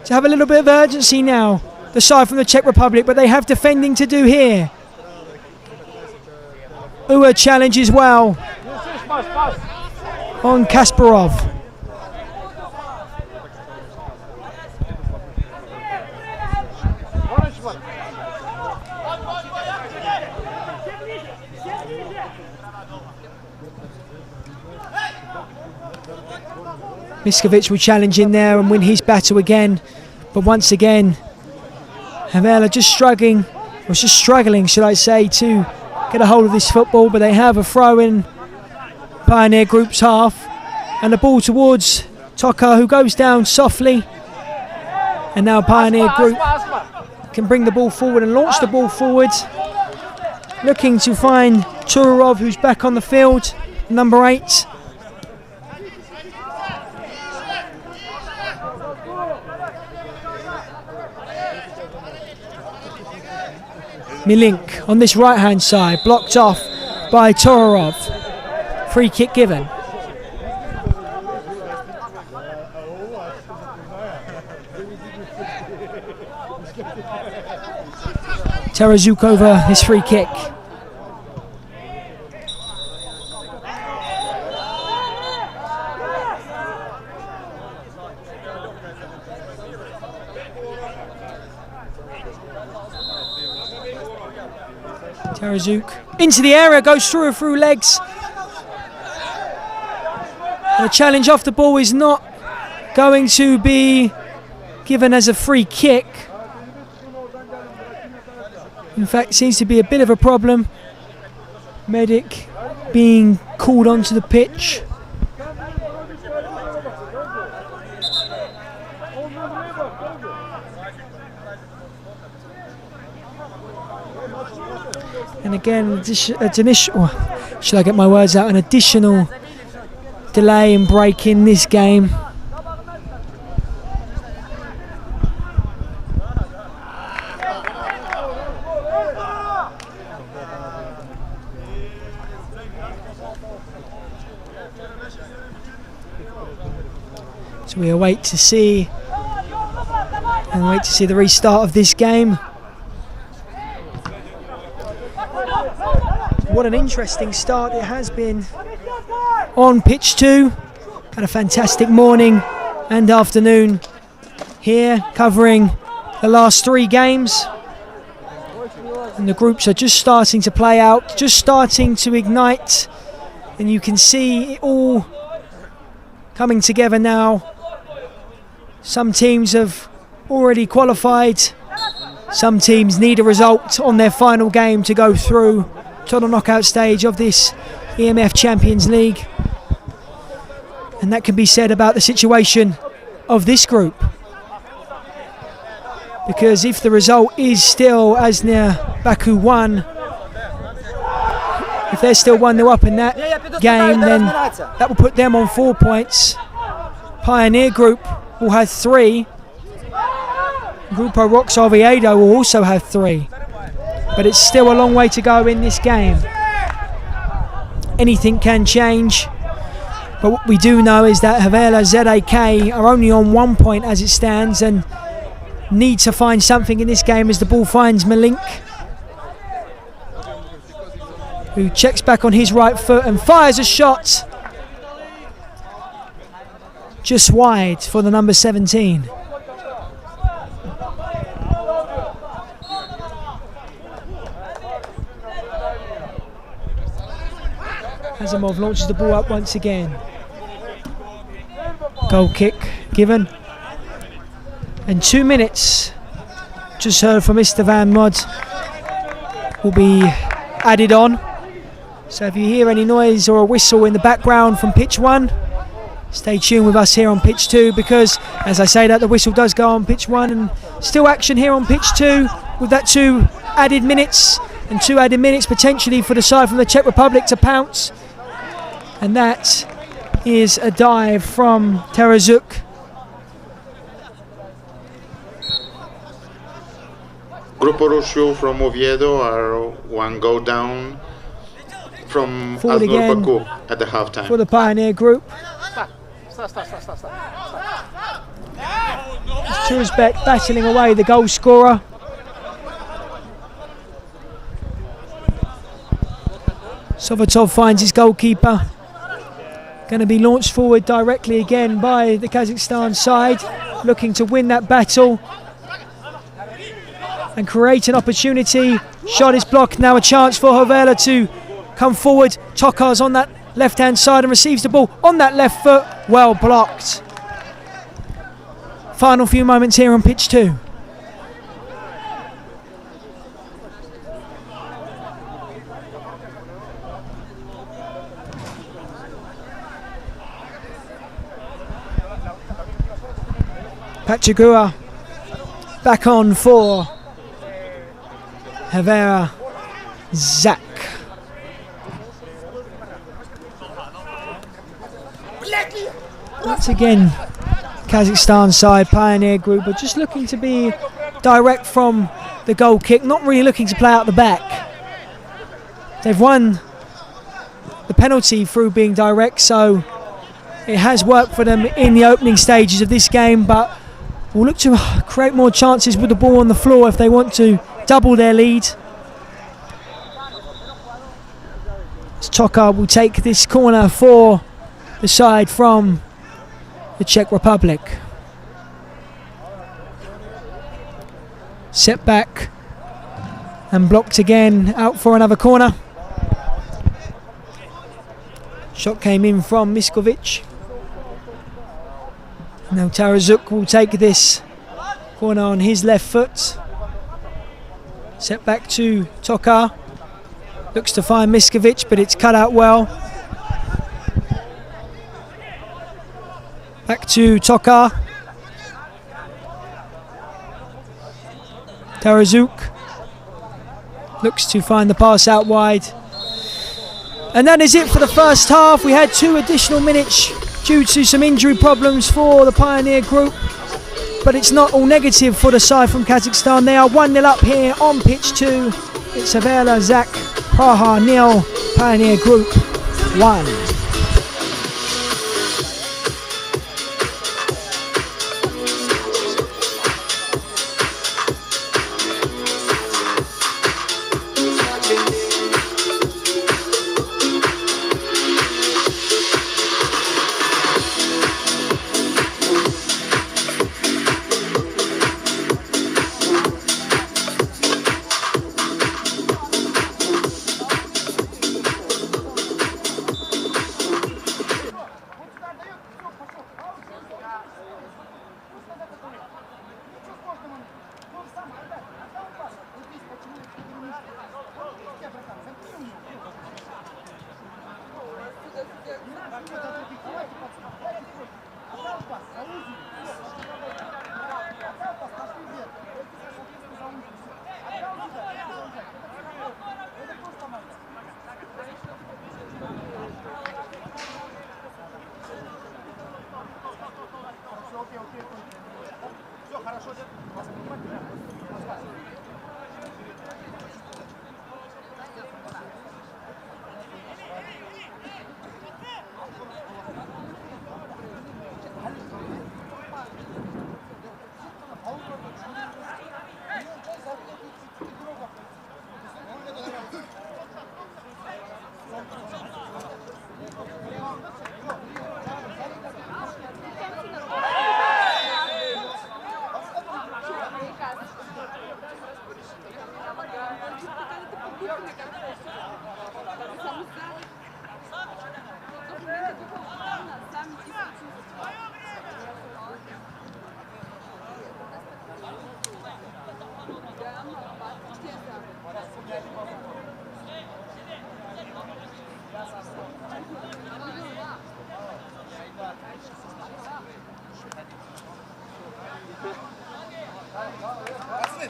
to have a little bit of urgency now, the side from the Czech Republic, but they have defending to do here. Ua challenges well on Kasparov. Miskovic will challenge in there and win his battle again, but once again Havla just struggling, should I say, to get a hold of this football. But they have a throw in Pioneer Group's half, and the ball towards Tokar, who goes down softly, and now Pioneer Group can bring the ball forward and launch the ball forward, looking to find Turarov, who's back on the field, number 8. Milink on this right hand side, blocked off by Tororov. Free kick given. Tarazuk over his free kick. Tarazuk into the area, goes through legs. The challenge off the ball is not going to be given as a free kick. In fact, seems to be a bit of a problem. Medic being called onto the pitch. And again, should I get my words out? An additional delay and break in this game. So we await to see the restart of this game. What an interesting start it has been on pitch 2. Had a fantastic morning and afternoon here, covering the last 3 games. And the groups are just starting to play out, just starting to ignite. And you can see it all coming together now. Some teams have already qualified. Some teams need a result on their final game to go through to the knockout stage of this EMF Champions League. And that can be said about the situation of this group. Because if the result is still Asnir Baku 1, if they're still 1-0 up in that game, then that will put them on 4 points. Pioneer Group will have 3. Grupo Rox Oviedo will also have 3. But it's still a long way to go in this game. Anything can change. But what we do know is that Havla ZAK are only on 1 point as it stands and need to find something in this game as the ball finds Milink. who checks back on his right foot and fires a shot just wide for the number 17. Azimov launches the ball up once again. Goal kick given. And 2 minutes, just heard from Mr. Van Mod, will be added on. So if you hear any noise or a whistle in the background from pitch 1, stay tuned with us here on pitch 2, because as I say that, the whistle does go on pitch 1, and still action here on pitch 2 with that 2 added minutes, and 2 added minutes potentially for the side from the Czech Republic to pounce. And that is a dive from Tarazuk.
Grupo Rushu from Oviedo are 1 goal down from
Forward
Aznur
again
Baku at the halftime.
for the Pioneer group.
Stop.
Turzbek battling away the goal scorer. Sovatov finds his goalkeeper. Going to be launched forward directly again by the Kazakhstan side, looking to win that battle and create an opportunity. Shot is blocked, now a chance for Hoverla to come forward. Tokar's on that left-hand side and receives the ball on that left foot. Well blocked. Final few moments here on pitch 2. Pachagua back on for Havera Zak. Once again, Kazakhstan side, Pioneer group, are just looking to be direct from the goal kick, not really looking to play out the back. They've won the penalty through being direct, so it has worked for them in the opening stages of this game, but will look to create more chances with the ball on the floor if they want to double their lead. Tokar will take this corner for the side from the Czech Republic. Set back and blocked again, out for another corner. Shot came in from Miskovic. Now Tarazuk will take this corner on his left foot. Set back to Tokar. Looks to find Miskovic, but it's cut out well. Back to Tokar. Tarazuk looks to find the pass out wide. And that is it for the first half. We had 2 additional minutes due to some injury problems for the Pioneer group, but it's not all negative for the side from Kazakhstan. They are 1-0 up here on pitch 2. It's Hoverla Zak, Praha 0, Pioneer group 1.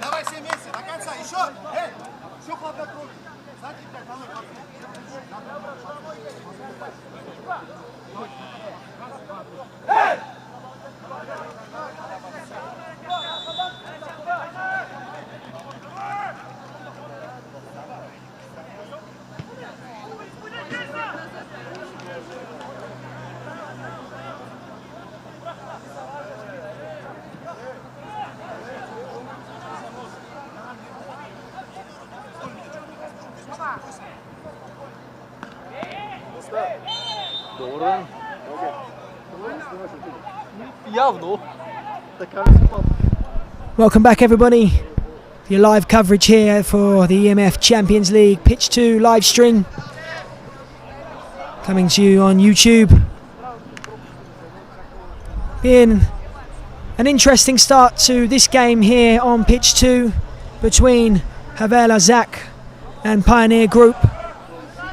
Давай все вместе, до конца, еще! Эй, еще хлопок руки. Сзади тебя, давай. Эй!
Welcome back, everybody. Your live coverage here for the EMF Champions League Pitch 2 live stream. Coming to you on YouTube. Been an interesting start to this game here on Pitch 2 between Hoverla Zak and Pioneer Group.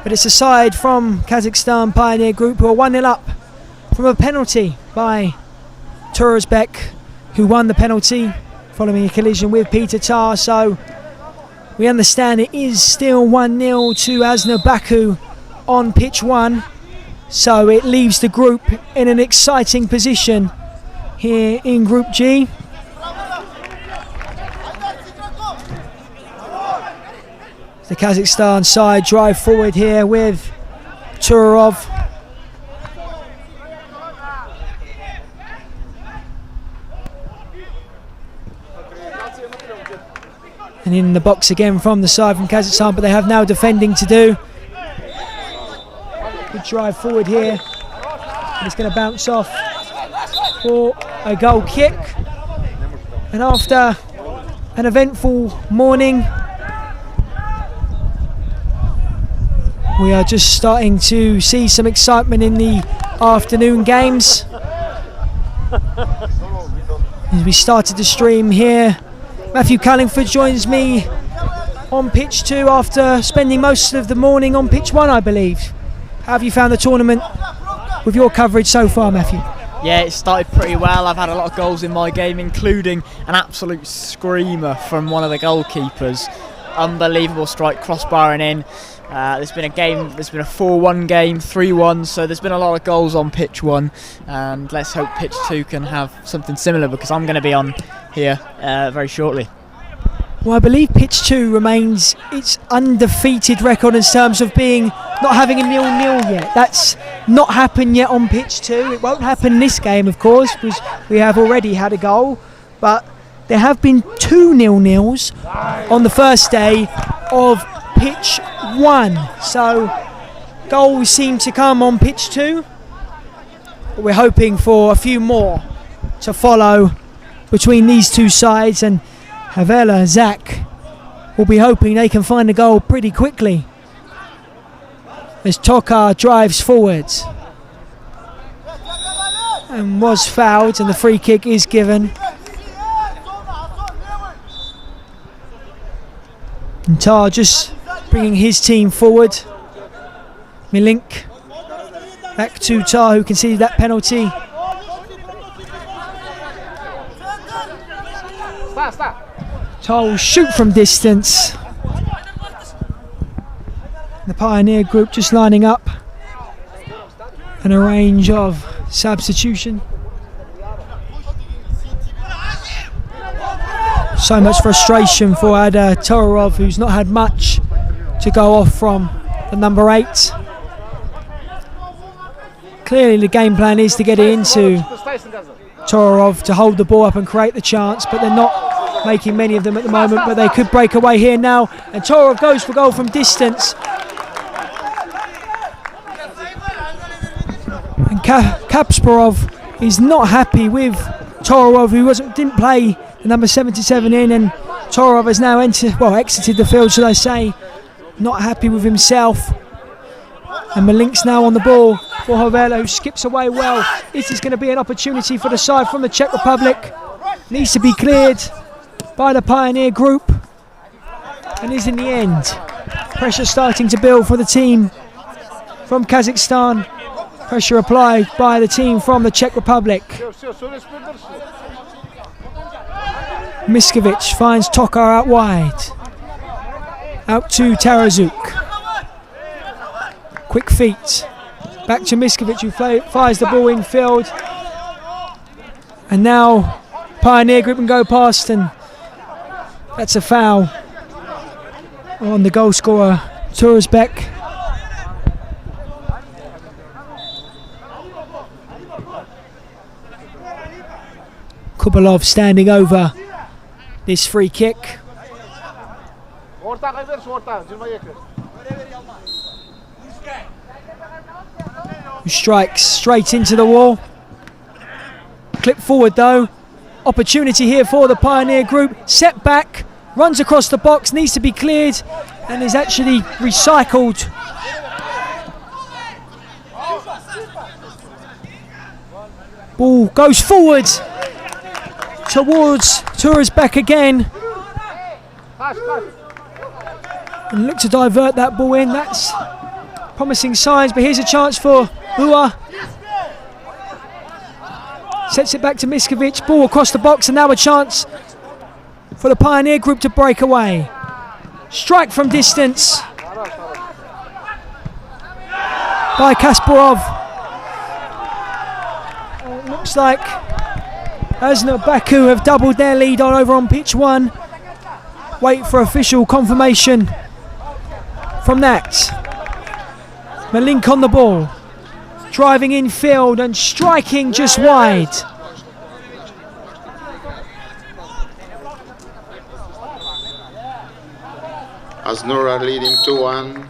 But it's a side from Kazakhstan, Pioneer Group, who are 1-0 up from a penalty by Turuzbek, who won the penalty following a collision with Peter Tar. So we understand it is still 1-0 to Asna Baku on pitch 1. So it leaves the group in an exciting position here in Group G. The Kazakhstan side drive forward here with Turov. And in the box again from the side from Kazakhstan, but they have now defending to do. Good drive forward here. And it's going to bounce off for a goal kick. And after an eventful morning, we are just starting to see some excitement in the afternoon games. As we started the stream here, Matthew Cullingford joins me on pitch 2 after spending most of the morning on pitch 1, I believe. How have you found the tournament with your coverage so far, Matthew?
Yeah, it started pretty well. I've had a lot of goals in my game, including an absolute screamer from one of the goalkeepers. Unbelievable strike, crossbarring in. There's been a 4-1 game, 3-1, so there's been a lot of goals on pitch 1, and let's hope pitch 2 can have something similar, because I'm going to be on here very shortly.
Well, I believe pitch 2 remains its undefeated record in terms of not having a 0-0 yet. That's not happened yet on pitch 2. It won't happen in this game, of course, because we have already had a goal, but there have been 2 0-0s on the first day of pitch 1, so goals seem to come on pitch 2, but we're hoping for a few more to follow between these two sides, and Hoverla Zak will be hoping they can find a goal pretty quickly as Tokar drives forwards and was fouled, and the free kick is given. And Tar just bringing his team forward. Milink back to Tar, who conceded that penalty. Tar will shoot from distance. The Pioneer Group just lining up, and a range of substitution. So much frustration for Ada Torov, who's not had much to go off from the number 8. Clearly the game plan is to get it into Torov to hold the ball up and create the chance, but they're not making many of them at the moment, but they could break away here now, and Torov goes for goal from distance. And Kapsparov is not happy with Torov, who didn't play the number 77 in, and Torov has now exited the field, should I say. Not happy with himself. And Malink's now on the ball for Hoverla, who skips away well. This is going to be an opportunity for the side from the Czech Republic. Needs to be cleared by the Pioneer Group. and is in the end. Pressure starting to build for the team from Kazakhstan. Pressure applied by the team from the Czech Republic. Miskovic finds Tokar out wide. Out to Tarazuk. Quick feet. Back to Miskovic, who fires the ball in field. And now Pioneer Group can go past, and that's a foul on the goal scorer, Turzbek. Kubalov standing over this free kick. Who strikes straight into the wall. Clip forward though. Opportunity here for the Pioneer Group. Set back, runs across the box, needs to be cleared, and is actually recycled. Ball goes forward towards Turzbek again. And look to divert that ball in. That's promising signs, but here's a chance for Ua. Sets it back to Miskovic, ball across the box, and now a chance for the Pioneer Group to break away. Strike from distance by Kasparov. It looks like Asna Baku have doubled their lead over on pitch 1. Wait for official confirmation from that. Malink on the ball, driving in field and striking just wide.
Asnor are leading 2-1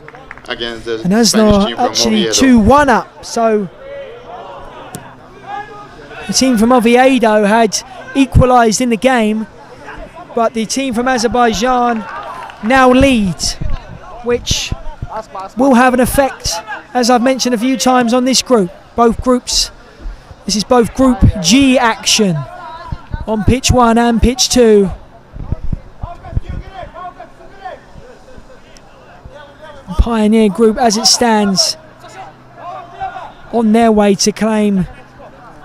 against the
And Asnor
Spanish team from
actually
Oviedo.
2-1 up. So the team from Oviedo had equalised in the game, but the team from Azerbaijan now lead, which will have an effect, as I've mentioned a few times, on this group. Both groups, this is both Group G action on pitch 1 and pitch 2. Pioneer Group, as it stands, on their way to claim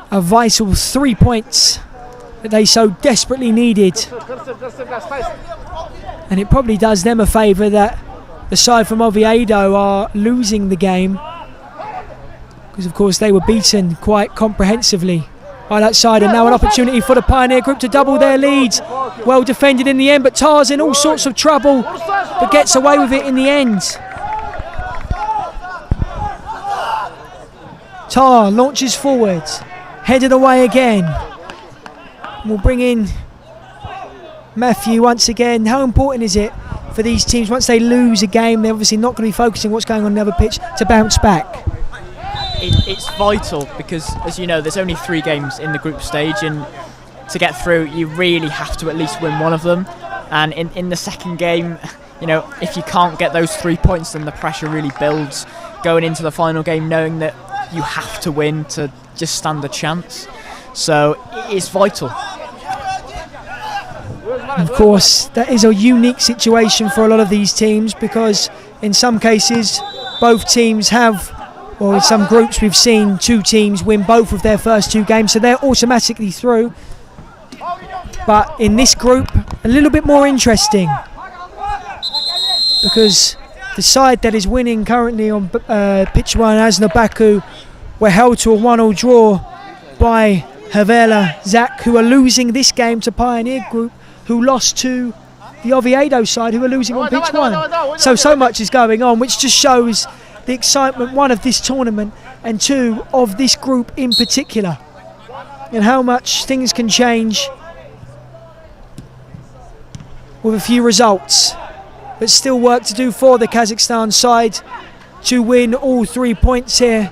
a vital 3 points that they so desperately needed. And it probably does them a favour that the side from Oviedo are losing the game, because of course they were beaten quite comprehensively by that side. And now an opportunity for the Pioneer Group to double their lead. Well defended in the end, but Tar's in all sorts of trouble, but gets away with it in the end. Tar launches forward, headed away again. We'll bring in Matthew once again. How important is it for these teams, once they lose a game, they're obviously not going to be focusing on what's going on the other pitch, to bounce back?
It's vital, because as you know, there's only 3 games in the group stage, and to get through you really have to at least win one of them. And in the second game, you know, if you can't get those 3 points, then the pressure really builds going into the final game, knowing that you have to win to just stand a chance. So it is vital.
Of course, that is a unique situation for a lot of these teams, because in some cases both teams have, or in some groups we've seen 2 teams win both of their first 2 games, so they're automatically through. But in this group, a little bit more interesting, because the side that is winning currently on pitch 1, Asna Baku, were held to a 1-1 draw by Hoverla Zak, who are losing this game to Pioneer Group, who lost to the Oviedo side, who are losing on pitch 1. So much is going on, which just shows the excitement, 1, of this tournament, and 2, of this group in particular, and how much things can change with a few results. But still work to do for the Kazakhstan side to win all 3 points here.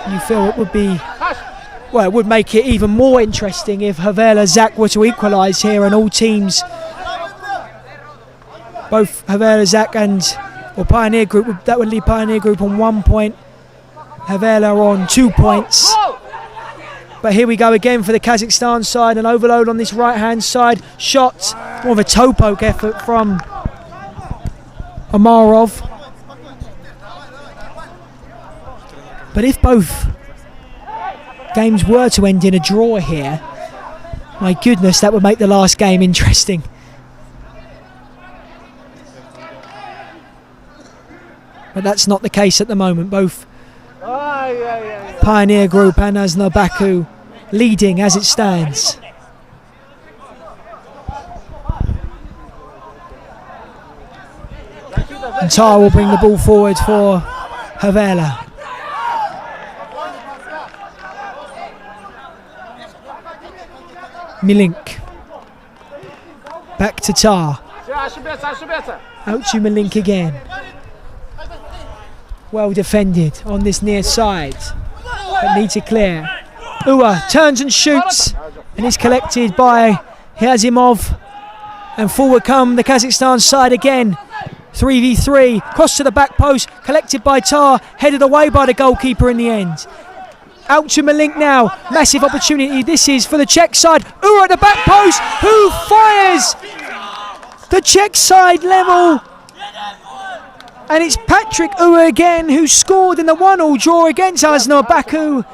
You feel it would be, well, it would make it even more interesting if Hoverla Zak were to equalise here, and all teams, both Hoverla Zak and Pioneer Group, that would leave Pioneer Group on 1 point, Hoverla on 2 points. But here we go again for the Kazakhstan side, an overload on this right hand side. Shot, more of a toe poke effort from Omarov. But if both games were to end in a draw here, my goodness, that would make the last game interesting. But that's not the case at the moment. Both Pioneer Group and Asno Baku leading as it stands. And Tar will bring the ball forward for Hoverla. Milink. Back to Tar. Out to Milink again. Well defended on this near side, but need to clear. Ua turns and shoots, and is collected by Yazimov. And forward come the Kazakhstan side again. 3v3, cross to the back post, collected by Tar, headed away by the goalkeeper in the end. Out to Milink now, massive opportunity this is for the Czech side. Ua at the back post, who fires? The Czech side level. And it's Patrick Ua again who scored in the 1-1 draw against Asno Baku.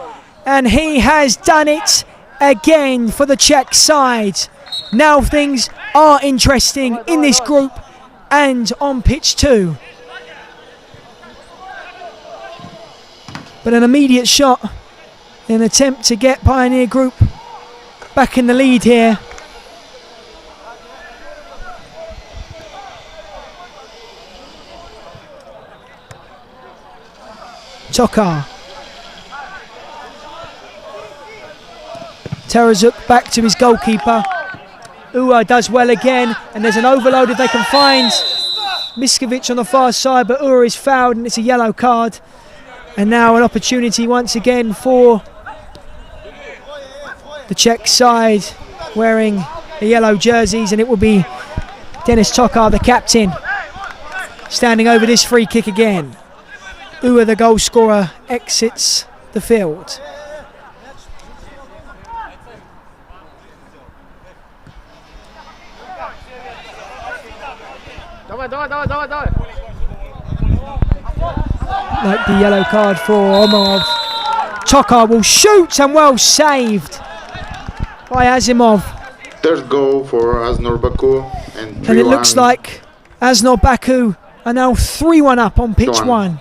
And he has done it again for the Czech side. Now things are interesting in this group and on pitch 2. But an immediate shot in an attempt to get Pioneer Group back in the lead here. Tokar. Terazuk back to his goalkeeper. Ua does well again, and there's an overload if they can find Miskovic on the far side, but Ua is fouled and it's a yellow card. And now an opportunity once again for the Czech side wearing the yellow jerseys, and it will be Denis Tokar, the captain, standing over this free kick again. Ua, the goal scorer, exits the field. Like the yellow card for Omarov. Tokar will shoot, and well saved by Azimov.
Third goal for Asnor Baku and 3-1.
And it looks like Asnor Baku are now 3-1 up on pitch 1.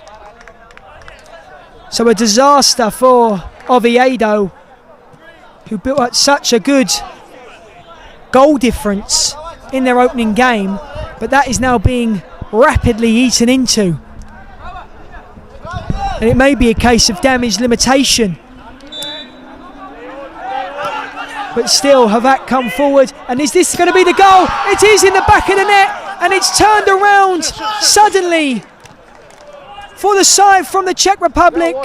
So a disaster for Oviedo, who built up such a good goal difference in their opening game, but that is now being rapidly eaten into. And it may be a case of damage limitation. But still, Havak come forward, and is this going to be the goal? It is in the back of the net, and it's turned around suddenly for the side from the Czech Republic.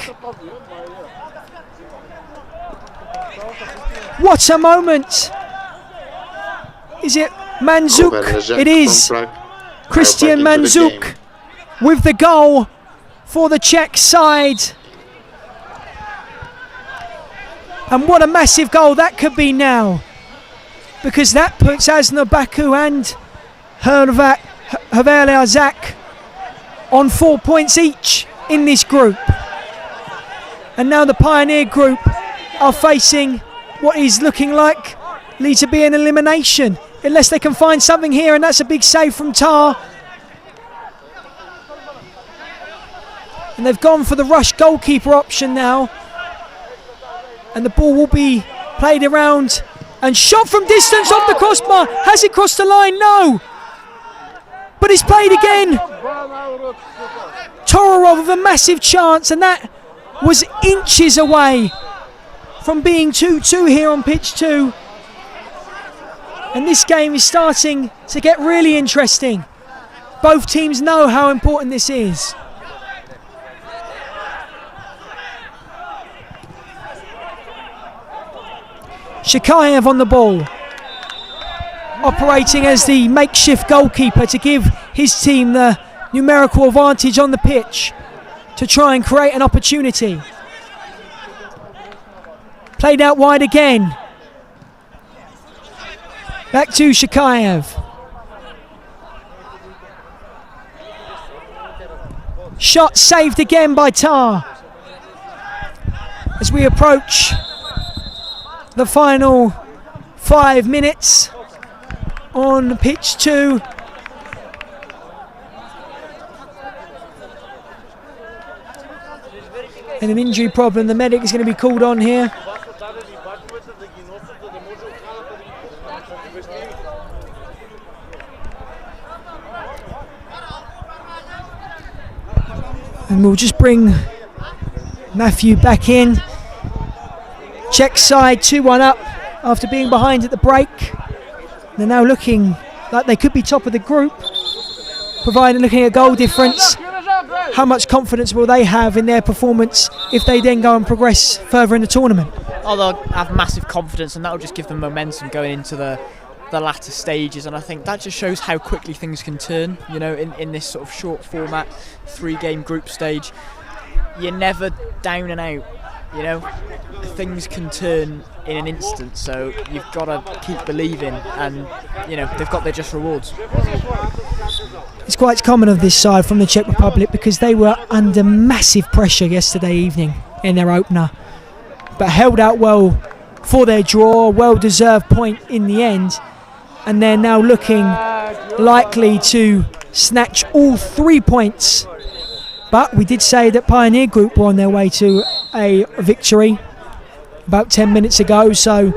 What a moment! Is it Manzuk? It is Christian Manzuk with the goal for the Czech side. And what a massive goal that could be now, because that puts Asnor Baku and Hoverla Zak on 4 points each in this group. And now the Pioneer Group are facing what is looking like to be an elimination, unless they can find something here, and that's a big save from Tar. And they've gone for the rush goalkeeper option now. And the ball will be played around and shot from distance off the crossbar. Has it crossed the line? No. But it's played again. Tororov with a massive chance, and that was inches away from being 2-2 here on pitch 2. And this game is starting to get really interesting. Both teams know how important this is. Shakayev on the ball, operating as the makeshift goalkeeper to give his team the numerical advantage on the pitch to try and create an opportunity. Played out wide again. Back to Shakayev. Shot saved again by Tar. As we approach the final 5 minutes on pitch 2. And an injury problem, the medic is going to be called on here. And we'll just bring Matthew back in. Czech side 2-1 up after being behind at the break. They're now looking like they could be top of the group, providing looking at goal difference. How much confidence will they have in their performance if they then go and progress further in the tournament?
Oh, they'll have massive confidence, and that will just give them momentum going into the latter stages, and I think that just shows how quickly things can turn, you know, in this sort of short format 3-game group stage. You're never down and out, you know, things can turn in an instant, so you've got to keep believing, and you know, they've got their just rewards.
It's quite common of this side from the Czech Republic because they were under massive pressure yesterday evening in their opener, but held out well for their draw, well-deserved point in the end, and they're now looking likely to snatch all 3 points. But we did say that Pioneer Group were on their way to a victory about 10 minutes ago, so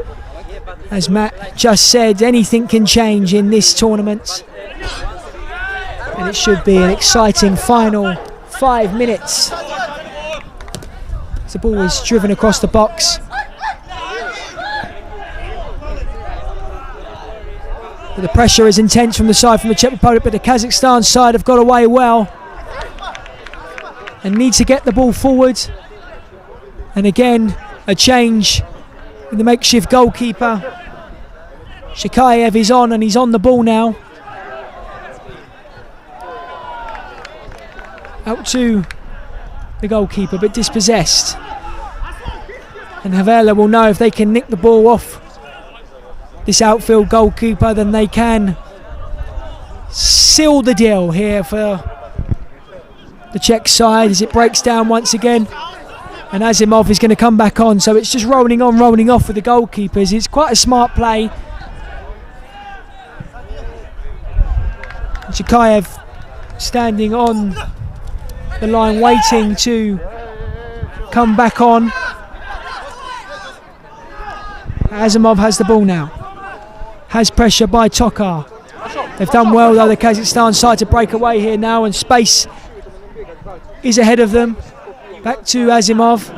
as Matt just said, anything can change in this tournament, and it should be an exciting final 5 minutes. The ball is driven across the box. But the pressure is intense from the side from the Czech Republic, but the Kazakhstan side have got away well and need to get the ball forward. And again, a change with the makeshift goalkeeper. Shikayev is on, and he's on the ball now. Out to the goalkeeper, but dispossessed. And Hoverla will know if they can nick the ball off this outfield goalkeeper, then they can seal the deal here for the Czech side as it breaks down once again. And Azimov is going to come back on, so it's just rolling on, rolling off with the goalkeepers. It's quite a smart play. Shikayev standing on the line waiting to come back on. Azimov has the ball now. Has pressure by Tokar. They've done well though, the Kazakhstan side, to break away here now, and space is ahead of them. Back to Azimov.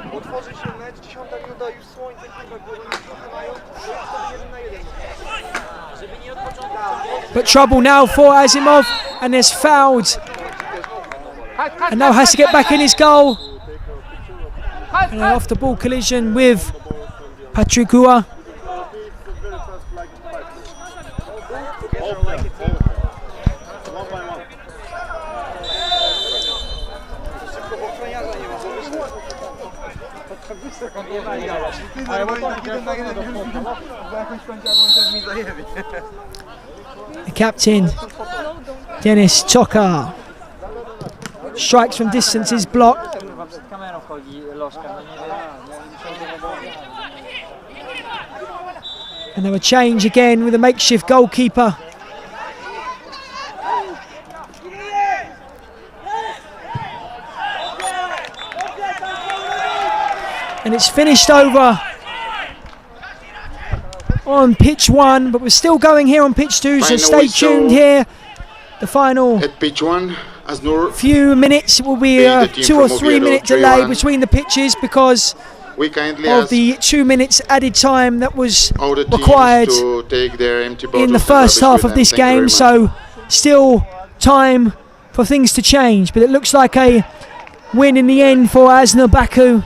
But trouble now for Azimov, and there's fouled. And now has to get back in his goal. And an off the ball collision with Patrikua. The captain, Denis Tokar, strikes from distance, is blocked. And there will change again with a makeshift goalkeeper. And it's finished over on pitch 1, but we're still going here on pitch 2, so stay tuned here. The final
at pitch 1,
few minutes will be a 2 or 3 minute delay between the pitches because of the 2 minutes added time that was required in the first half of this game. So still time for things to change, but it looks like a win in the end for Asna Baku.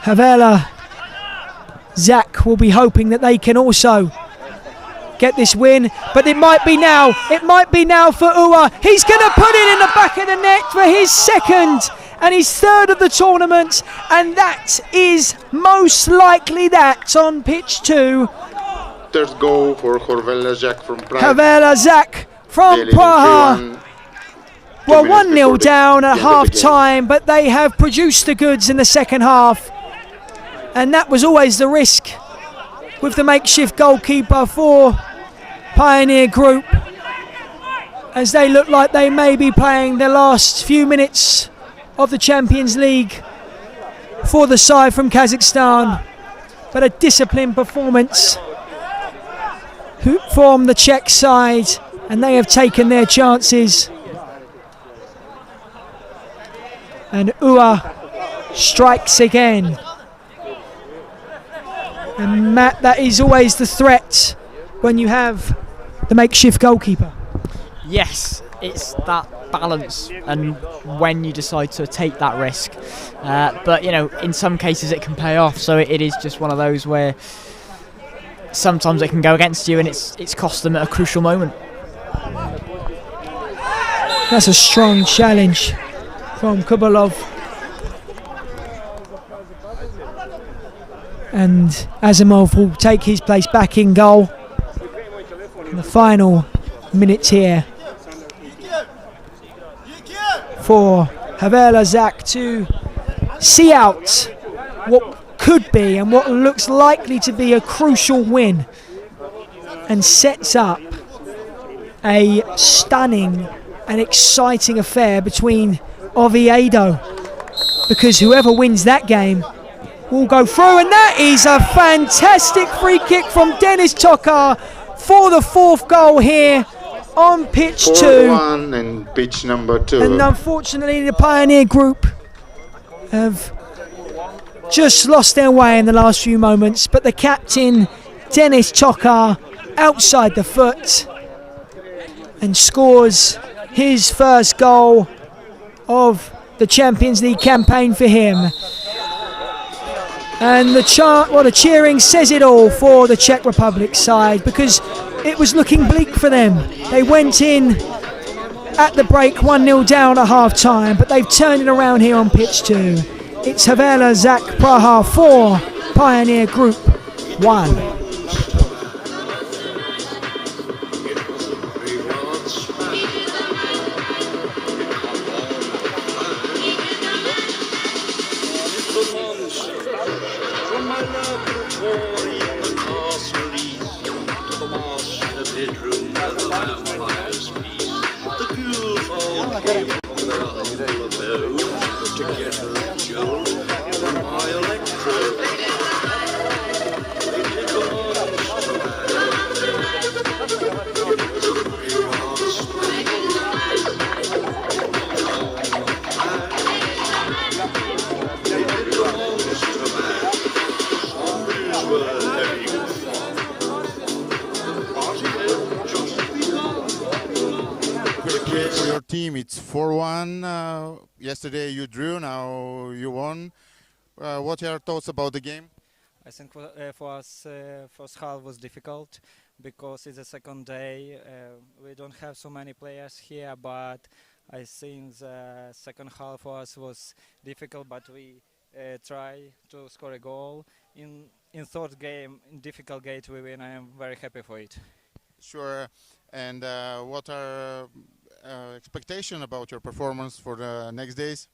Hoverla, Zach will be hoping that they can also get this win, but it might be now. It might be now for Ua. He's going to put it in the back of the net for his second and his third of the tournament, and that is most likely that on pitch 2.
third goal for Hoverla from Praha.
Hoverla from Praha. Well, 1-0 down at half-time, but they have produced the goods in the second half. And that was always the risk with the makeshift goalkeeper for Pioneer Group, as they look like they may be playing the last few minutes of the Champions League for the side from Kazakhstan. But a disciplined performance from the Czech side, and they have taken their chances. And Ua strikes again. And Matt, that is always the threat when you have the makeshift goalkeeper.
Yes, it's that balance and when you decide to take that risk. But you know, in some cases it can pay off. So it is just one of those where sometimes it can go against you, and it's cost them at a crucial moment.
That's a strong challenge from Kubalov. And Asimov will take his place back in goal in the final minutes here for Hoverla to see out what could be and what looks likely to be a crucial win, and sets up a stunning and exciting affair between Oviedo, because whoever wins that game will go through. And that is a fantastic free kick from Denis Tokar for the fourth goal here on pitch 2.
4-1 and pitch number 2.
And unfortunately the Pioneer Group have just lost their way in the last few moments, but the captain Denis Tokar outside the foot and scores his first goal of the Champions League campaign for him. And the cheering says it all for the Czech Republic side, because it was looking bleak for them. They went in at the break 1-0 down at half-time, but they've turned it around here on pitch 2. It's Hoverla Praha 4, Pioneer Group 1.
Team, it's 4-1. Yesterday you drew, now you won. What are your thoughts about the game?
I think for us, first half was difficult because it's the second day. We don't have so many players here, but I think the second half for us was difficult, but we try to score a goal. In third game, in difficult game, we win. I am very happy for it.
Sure. And what are expectation about your performance for the next days?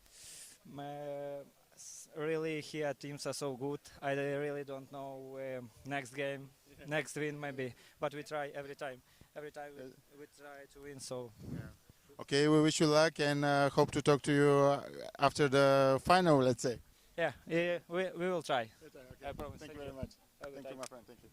Really, here teams are so good. I really don't know next game, next win maybe, but we try every time. Every time we try to win. So.
Yeah. Okay, we wish you luck and hope to talk to you after the final. Let's say.
Yeah, we will try.
Okay.
I promise.
Thank you very much. Thank you, my friend. Thank you.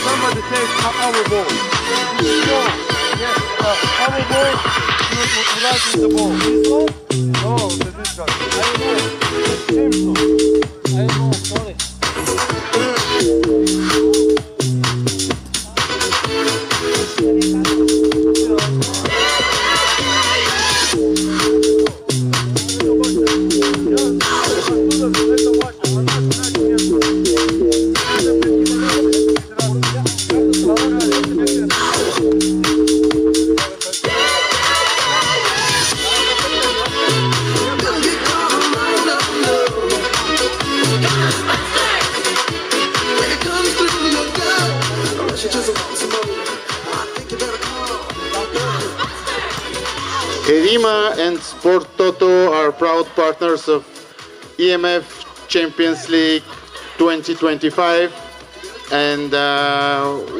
Somebody take our ball. Yes, our ball. Right in the ball. This one? Oh, this guy. I don't know. Sorry.
Erima and Sport Toto are proud partners of EMF Champions League 2025, and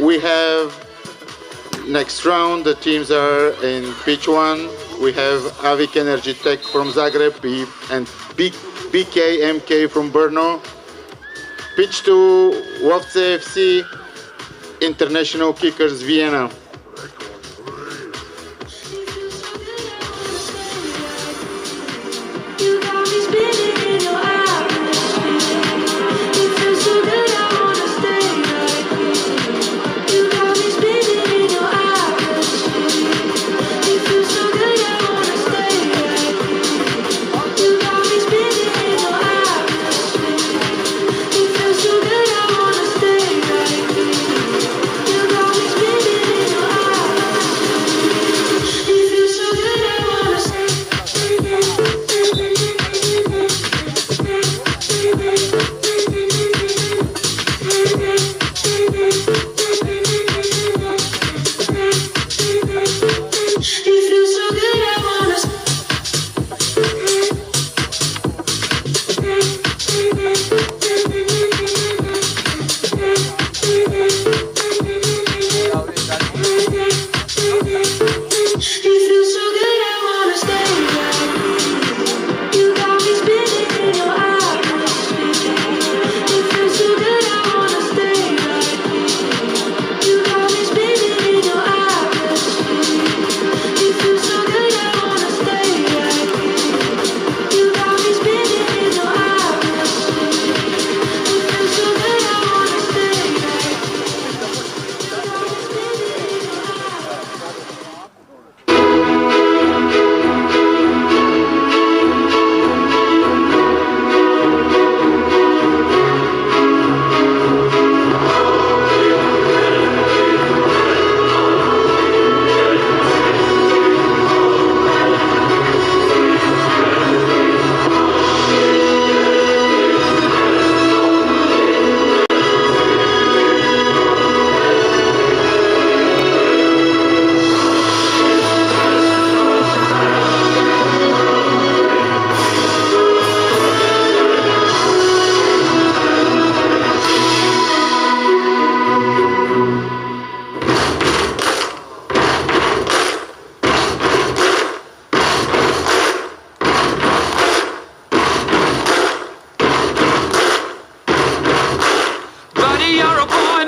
we have next round. The teams are in pitch 1. We have Avik Energy Tech from Zagreb and BKMK from Brno. Pitch 2, Lowcy FC, International Kickers Vienna.
You got me spinning in your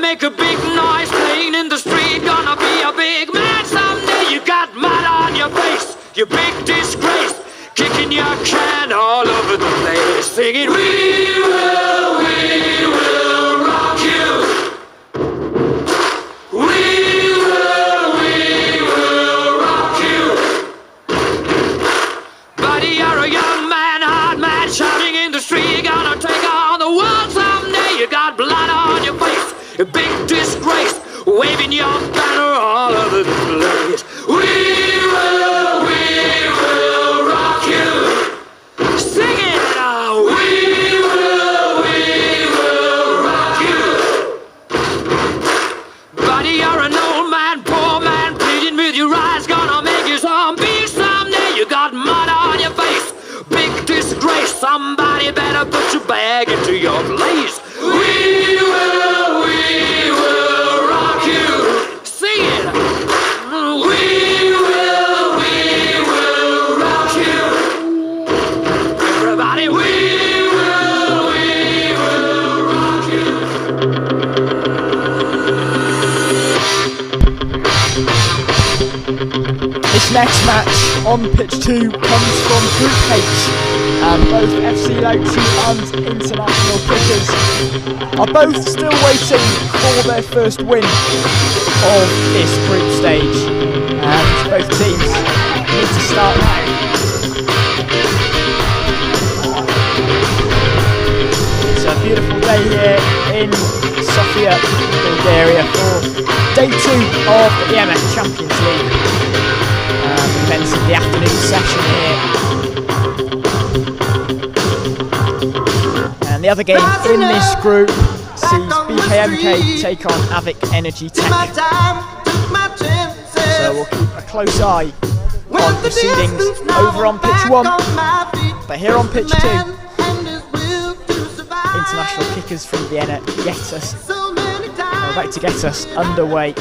make a big noise playing in the street. Gonna be a big man someday. You got mud on your face, you big disgrace. Kicking your can all over the place, singing, we will rock you. We will rock you. Buddy, you're a young man, hard man, shouting in the street. Gonna take on the world someday. You got blood on your face, a big disgrace, waving your banner all over the place. We will rock you. Sing it now. We will rock you. Buddy, you're an old man, poor man, pleading with your eyes. Gonna make you zombie someday. You got mud on your face, big disgrace. Somebody better put your bag into your place. We will rock you. Sing it. We will rock you. Everybody, we will rock you.
This next match on pitch 2 comes from Group H, and both FC Lowcy and International Kickers are both still waiting for their first win of this group stage, and both teams need to start now. It's a beautiful day here in Sofia, Bulgaria, for day 2 of the EMF Champions League. Commencing the afternoon session here. And the other game in this group sees BKMK take on Avic Energy Tech. So we'll keep a close eye on proceedings over on pitch 1. But here on pitch 2, International Kickers from Vienna are about to get us underway.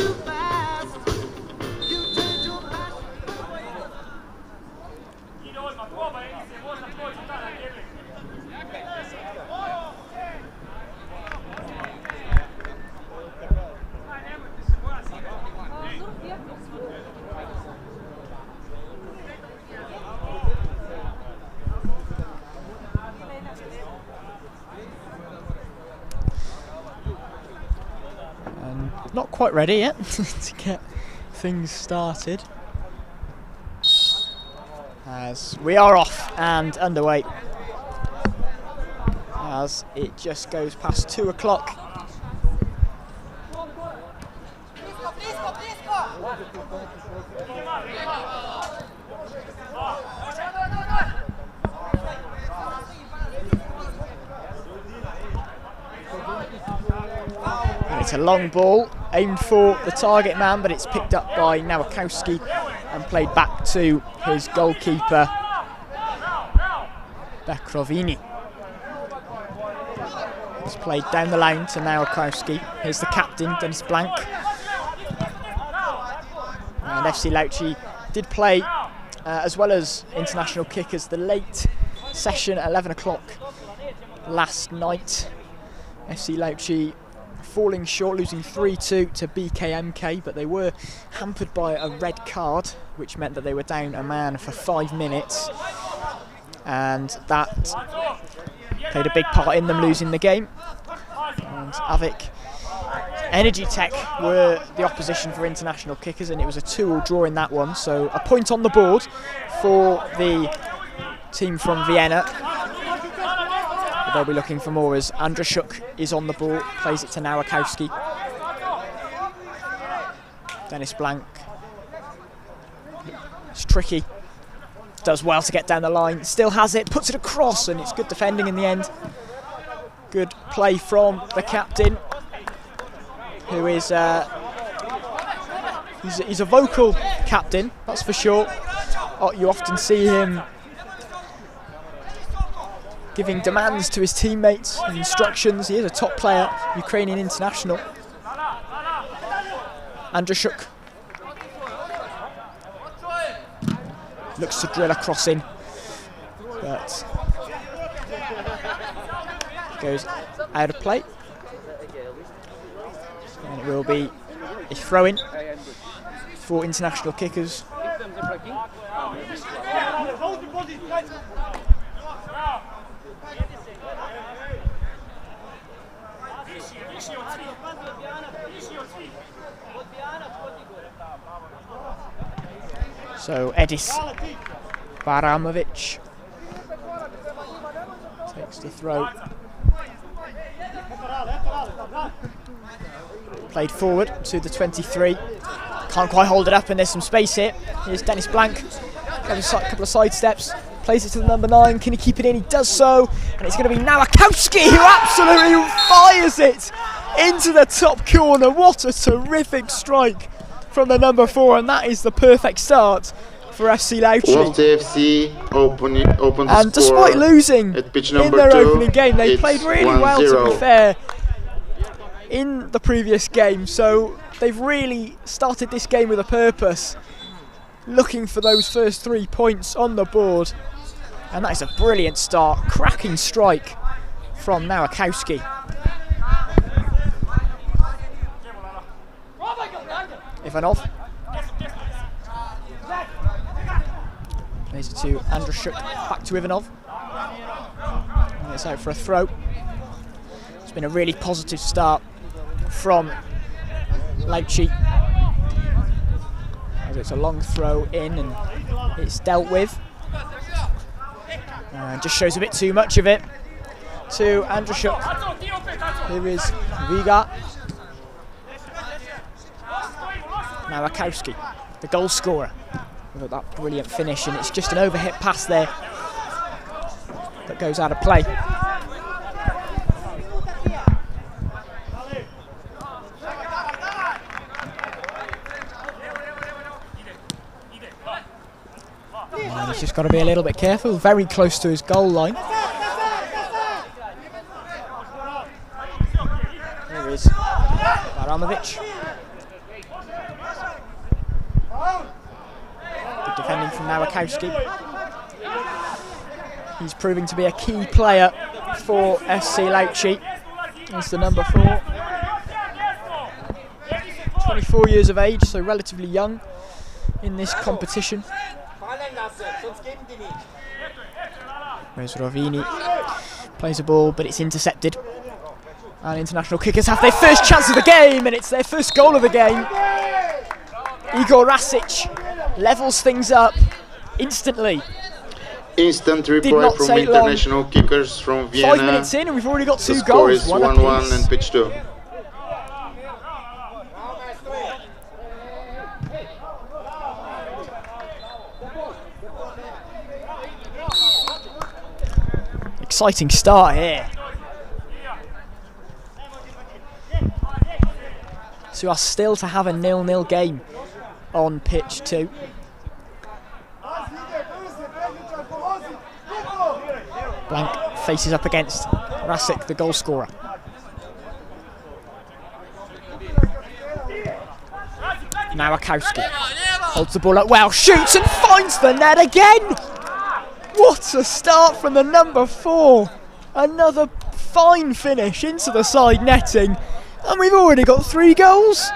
Not quite ready yet to get things started, as we are off and underway as it just goes past 2 o'clock. It's a long ball aimed for the target man, but it's picked up by Nowakowski and played back to his goalkeeper Bekrovini. It's played down the line to Nowakowski. Here's the captain, Denis Blank. And FC Lowcy did play, as well as International Kickers, the late session at 11 o'clock last night. FC Lowcy falling short, losing 3-2 to BKMK, but they were hampered by a red card, which meant that they were down a man for 5 minutes, and that played a big part in them losing the game. And Avic Energy Tech were the opposition for International Kickers, and it was a 2-2 draw in that one, so a point on the board for the team from Vienna. But they'll be looking for more as Andrashuk is on the ball, plays it to Nowakowski. Denis Blank. It's tricky. Does well to get down the line, still has it, puts it across, and it's good defending in the end. Good play from the captain, who is he's a vocal captain, that's for sure. You often see him giving demands to his teammates and instructions. He is a top player, Ukrainian international. Andrashuk looks to drill a cross in, but goes out of play. will be a throw-in for international kickers. So Edis Baramovic takes the throw. Played forward to the 23. Can't quite hold it up, and there's some space here. Here's Dennis Blank. A couple of side steps. Plays it to the number 9. Can he keep it in? He does so. And it's going to be Nowakowski who absolutely fires it into the top corner. What a terrific strike from the number 4, and that is the perfect start for FC Lowcy. And despite losing in their opening game, they played really well, to be fair, in the previous game. So they've really started this game with a purpose, looking for those first 3 points on the board. And that is a brilliant start. Cracking strike from Nowakowski. Ivanov plays it to Andrushuk, back to Ivanov, and it's out for a throw. It's been a really positive start from Lowcy, as it's a long throw in and it's dealt with, and just shows a bit too much of it to Andrushuk. Here is Viga. Nowakowski, the goal scorer, with that brilliant finish, and it's just an overhit pass there that goes out of play. And he's just got to be a little bit careful, very close to his goal line. Here is Baramovic. Defending from Nowakowski. He's proving to be a key player for FC Lowcy. He's the number 4. 24 years of age, so relatively young in this competition. Whereas Rovini plays a ball, but it's intercepted. And international kickers have their first chance of the game, and it's their first goal of the game. Igor Rasic levels things up instantly.
Instant reply from international kickers from Vienna.
5 minutes in and we've already got 2
goals.
The
score is 1-1 and pitch 2.
Exciting start here. So we are still to have a 0-0 game on pitch 2. Blank faces up against Rasic, the goal scorer. Nowakowski holds the ball up well, shoots and finds the net again! What a start from the number 4. Another fine finish into the side netting, and we've already got 3 goals.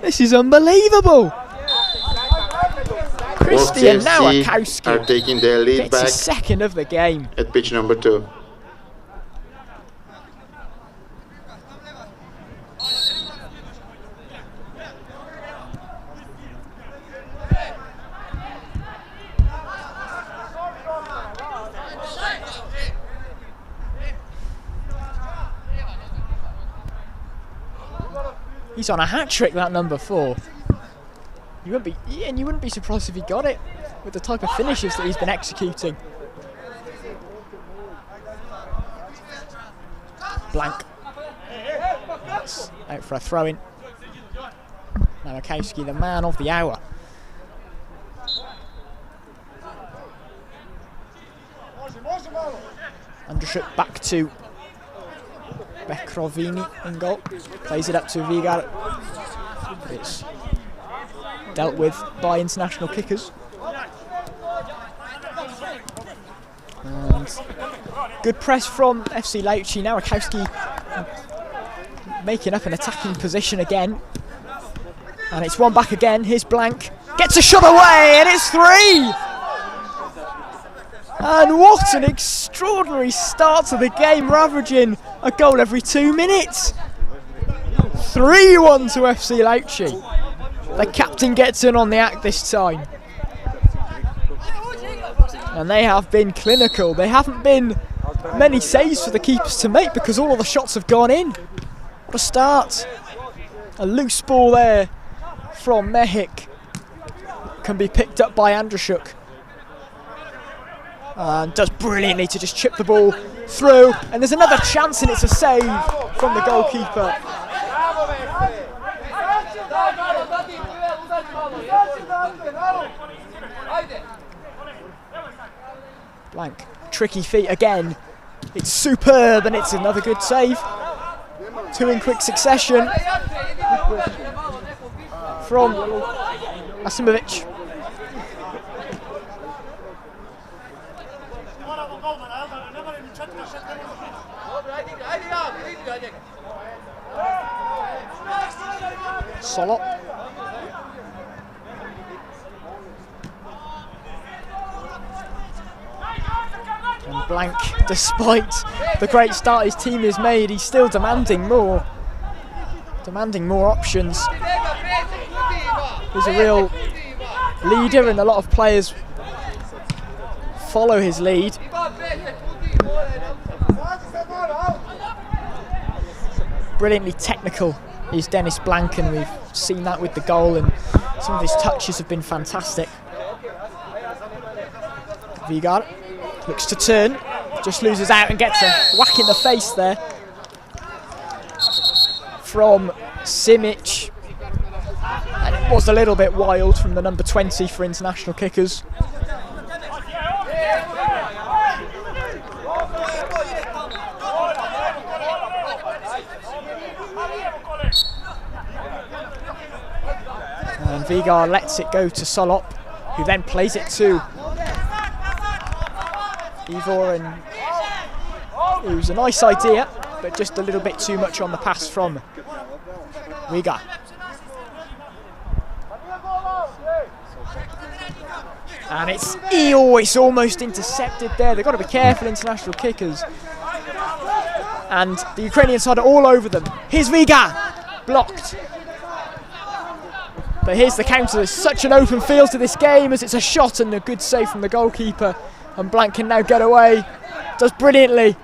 This is unbelievable. Christian Nowakowski
are taking their lead
gets
back
his second of the game
at pitch number 2.
He's on a hat-trick, that number 4. You wouldn't be surprised if he got it with the type of finishes that he's been executing. Blank. That's out for a throw-in. Nowakowski, the man of the hour. Andrushuk back to Bekrovini in goal. Plays it up to Vigar. It's dealt with by international kickers. And good press from FC Lowcy. Nowakowski
making up an attacking position again. And it's one back again. Here's Blank. Gets a shot away, and it's 3! And what an extraordinary start to the game, ravaging a goal every 2 minutes. 3-1 to FC Lowcy. The captain gets in on the act this time. And they have been clinical. There haven't been many saves for the keepers to make because all of the shots have gone in. What a start. A loose ball there from Mehik. Can be picked up by Andrashuk. And does brilliantly to just chip the ball through. And there's another chance, and it's a save from the goalkeeper. Blank. Tricky feet again. It's superb, and it's another good save. 2 in quick succession from Asimovic. Solot. And Blank, despite the great start his team has made, he's still demanding more. Demanding more options. He's a real leader, and a lot of players follow his lead. Brilliantly technical is Dennis Blank, and we've seen that with the goal, and some of his touches have been fantastic. Vigard looks to turn, just loses out and gets a whack in the face there from Simic. And it was a little bit wild from the number 20 for international kickers. And Vigar lets it go to Solop, who then plays it to Ivor, and it was a nice idea, but just a little bit too much on the pass from Riga. And it's almost intercepted there. They've got to be careful, international kickers. And the Ukrainian side are all over them. Here's Riga, blocked. But here's the counter. There's such an open field to this game, as it's a shot and a good save from the goalkeeper. And Blank can now get away. Does brilliantly.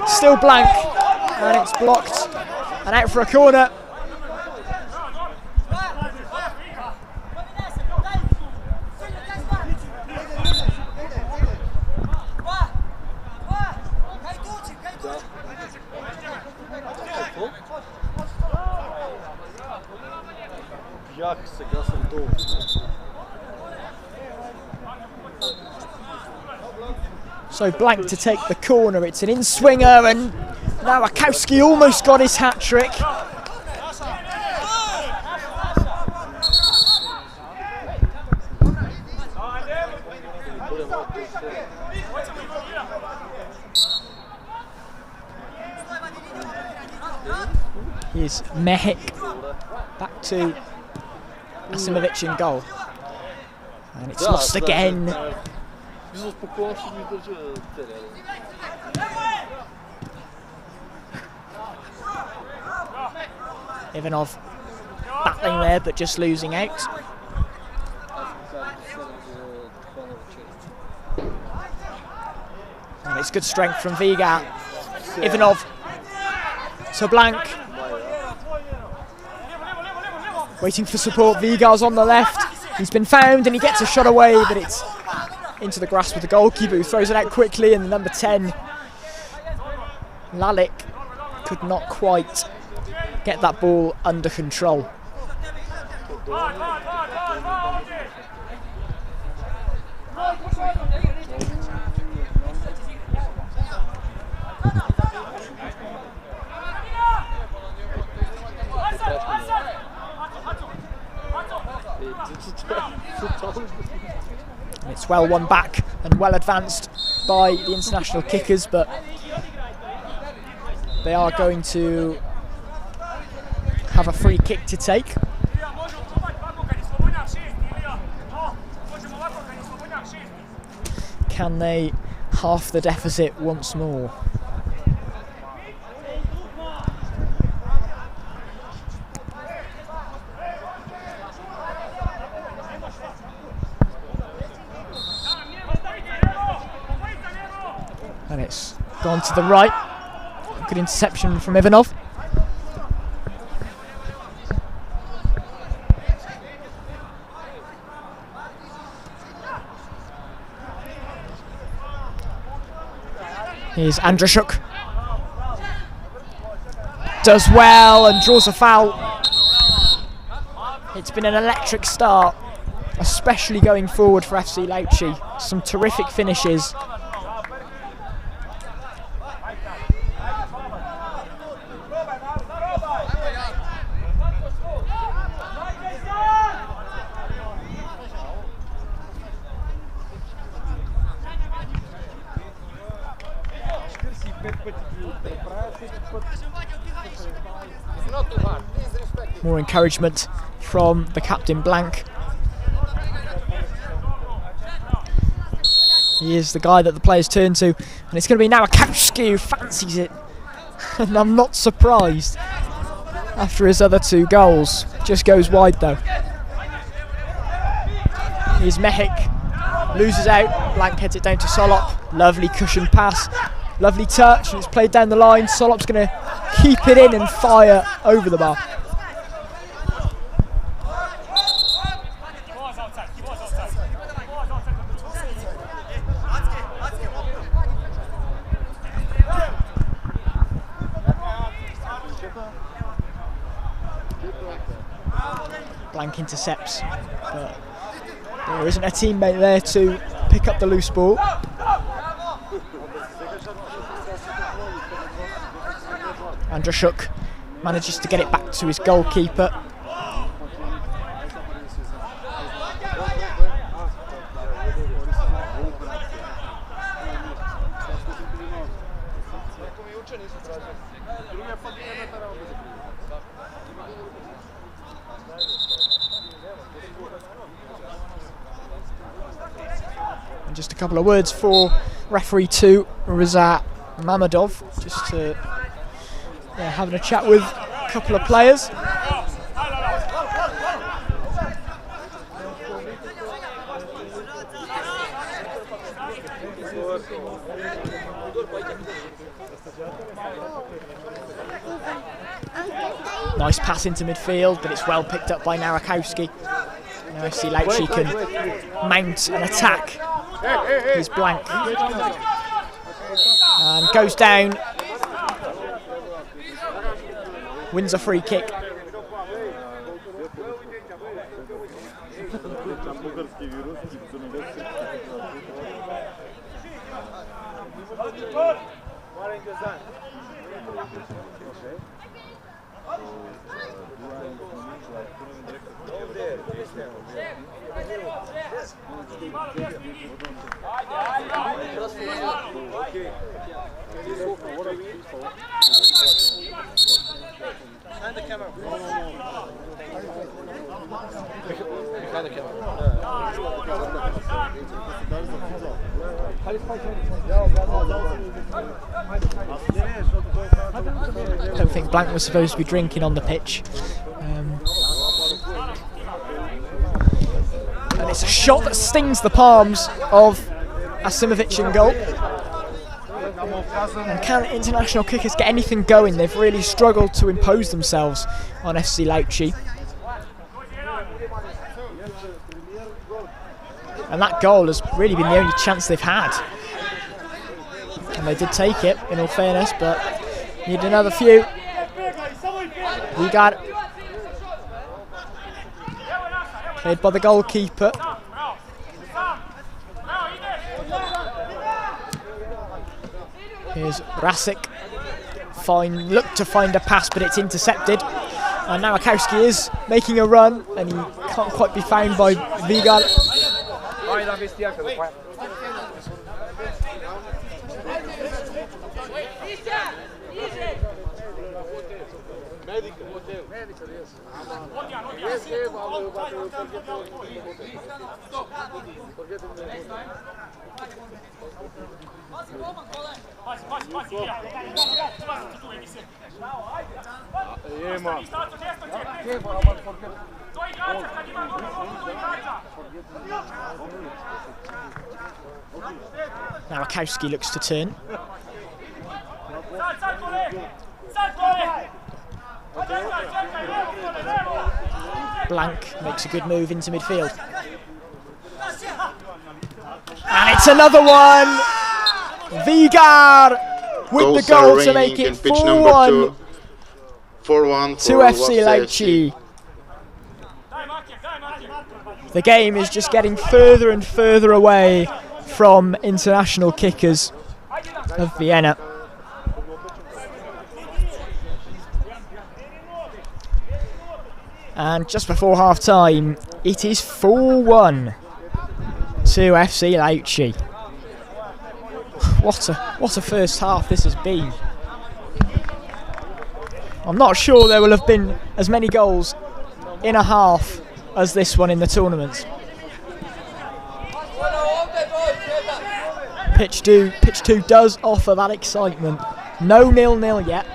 Still Blank. And it's blocked. And out for a corner. So Blank to take the corner. It's an in-swinger, and now Akowski almost got his hat-trick. Here's Mehik back to Asimovic in goal. And it's lost again. Ivanov battling there, but just losing out. And it's good strength from Viga. Ivanov to Blank. Waiting for support. Vigar's on the left. He's been found and he gets a shot away, but it's into the grasp of the goalkeeper, who throws it out quickly, and the number 10, Lalik, could not quite get that ball under control. And it's well won back and well advanced by the international kickers, but
they are going to have a free kick to take. Can they half the deficit once more? And it's gone to the right. Good interception from Ivanov. Here's Andrashuk. Does well and draws a foul. It's been an electric start, especially going forward for FC Lowcy. Some terrific finishes. More encouragement from the captain Blank. He is the guy that the players turn to, and it's going to be now Akowski who fancies it. And I'm not surprised after his other 2 goals. Just goes wide though. Here's Mehik, loses out, Blank heads it down to Solop. Lovely cushion pass, lovely touch, and it's played down the line. Solop's going to keep it in and fire over the bar. Blank intercepts, but there isn't a teammate there to pick up the loose ball. Andrashuk manages to get it back to his goalkeeper. And just a couple of words for referee 2, Rizat Mamadov, just to having a chat with a couple of players. Nice pass into midfield, but it's well picked up by Narakowski. Now FC Lowcy can mount an attack. He's Blank. And goes down. Wins a free kick.
Behind the camera. Behind the camera.
I don't think Blank was supposed to be drinking on the pitch. And it's a shot that stings the palms of Asimovic in goal. And can international kickers get anything going? They've really struggled to impose themselves on FC Lowcy. And that goal has really been the only chance they've had. And they did take it, in all fairness, but need another few. We got it. Played by the goalkeeper. Here's Rasik. Fine, look to find a pass, but it's intercepted. And now Akowski is making a run, and he can't quite be found by Vigal.
Now Rakowski looks to turn. Blank makes a good move into midfield. And it's another one! Vigar with the goal to make it 4-1 to FC Laits. The game is just getting further and further away from international kickers of Vienna. And just before half time, it is 4-1 to FC Laits. What a first half this has been. I'm not sure there will have been as many goals in a half as this one in the tournament. Pitch 2 does offer that excitement. No 0-0 yet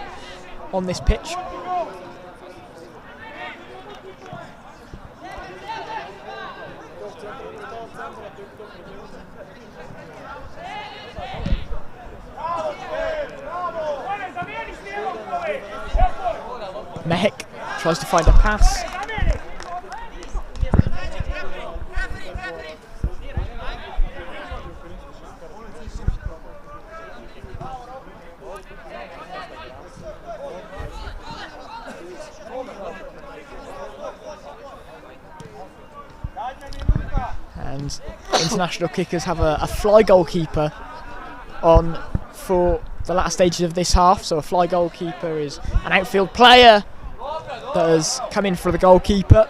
on this pitch. Mehek tries to find a pass. And international kickers have a fly goalkeeper on for the latter stages of this half. So a fly goalkeeper is an outfield player that has come in for the goalkeeper,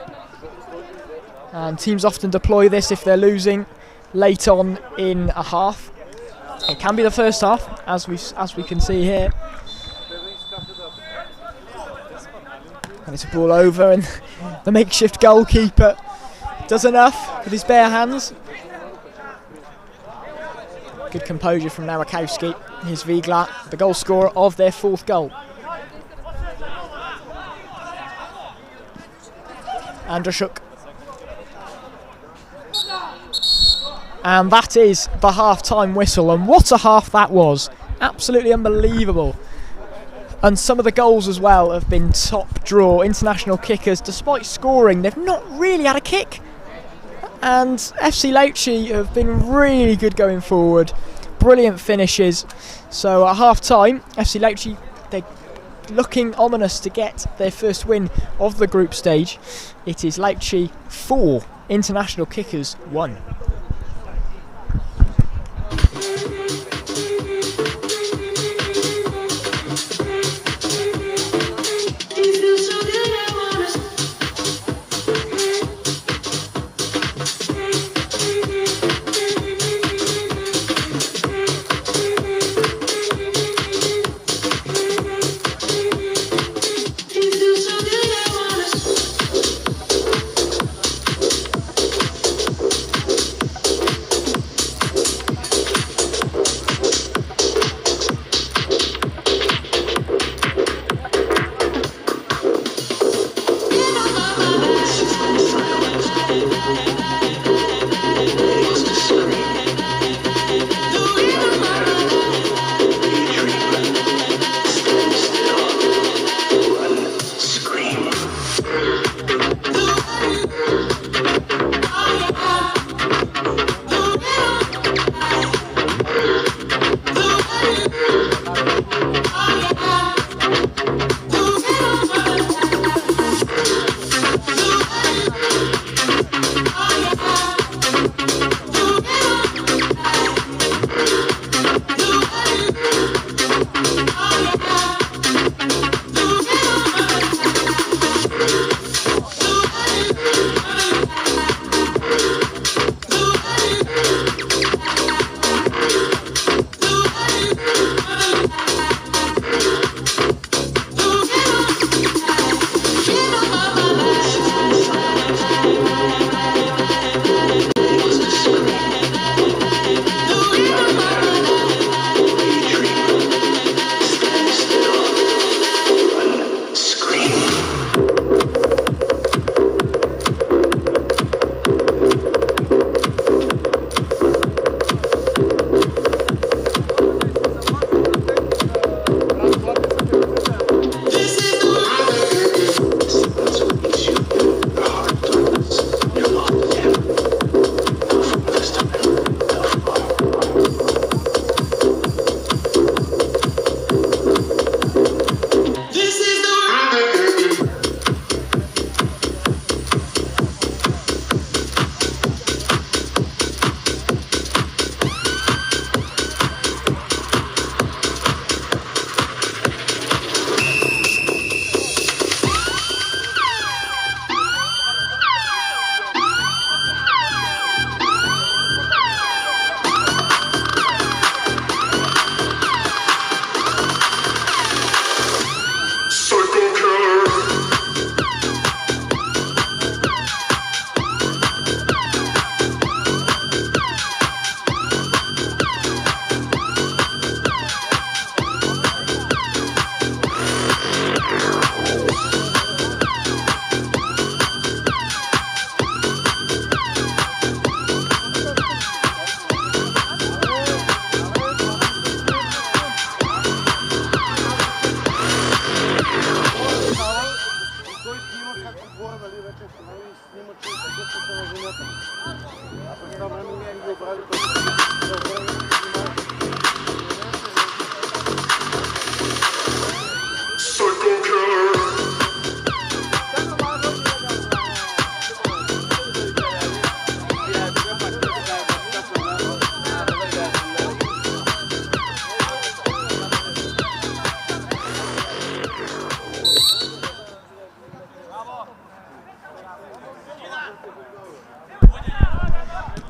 and teams often deploy this if they're losing late on in a half. It can be the first half, as we can see here. And it's a ball over, and the makeshift goalkeeper does enough with his bare hands. Good composure from Nawakowski. Here's Vigla, the goal scorer of their fourth goal. Andrashuk. And that is the half-time whistle, and what a half that was. Absolutely unbelievable. And some of the goals as well have been top draw. International kickers, despite scoring, they've not really had a kick. And FC Laits have been really good going forward. Brilliant finishes. So at half-time, FC Laits, they're looking ominous to get their first win of the group stage. It is Laits 4, international kickers 1.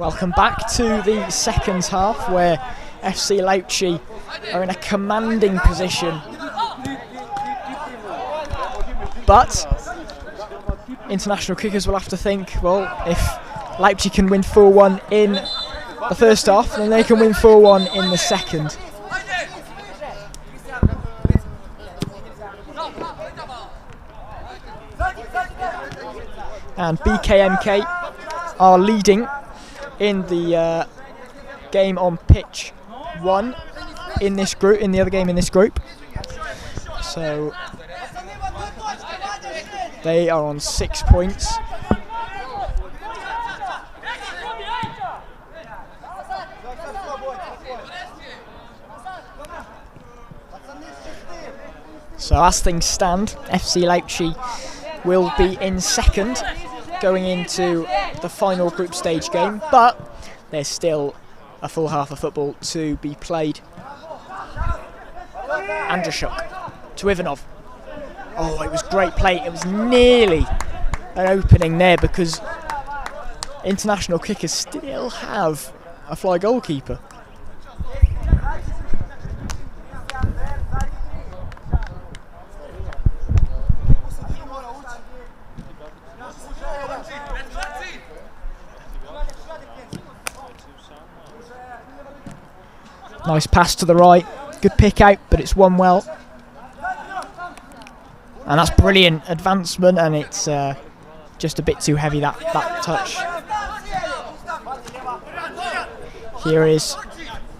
Welcome back to the second half, where FC Lowcy are in a commanding position. But international kickers will have to think, well, if Lowcy can win 4-1 in the first half, then they can win 4-1 in the second. And BKMK are leading in the game on pitch 1 in this group, in the other game in this group. So they are on 6 points. So as things stand, FC Lowcy will be in second going into the final group stage game, but there's still a full half of football to be played. Andrzejczuk to Ivanov. Oh, it was great play. It was nearly an opening there because international kickers still have a fly goalkeeper. Nice pass to the right, good pick out, but it's won well. And that's brilliant advancement, and it's just a bit too heavy, that touch. Here is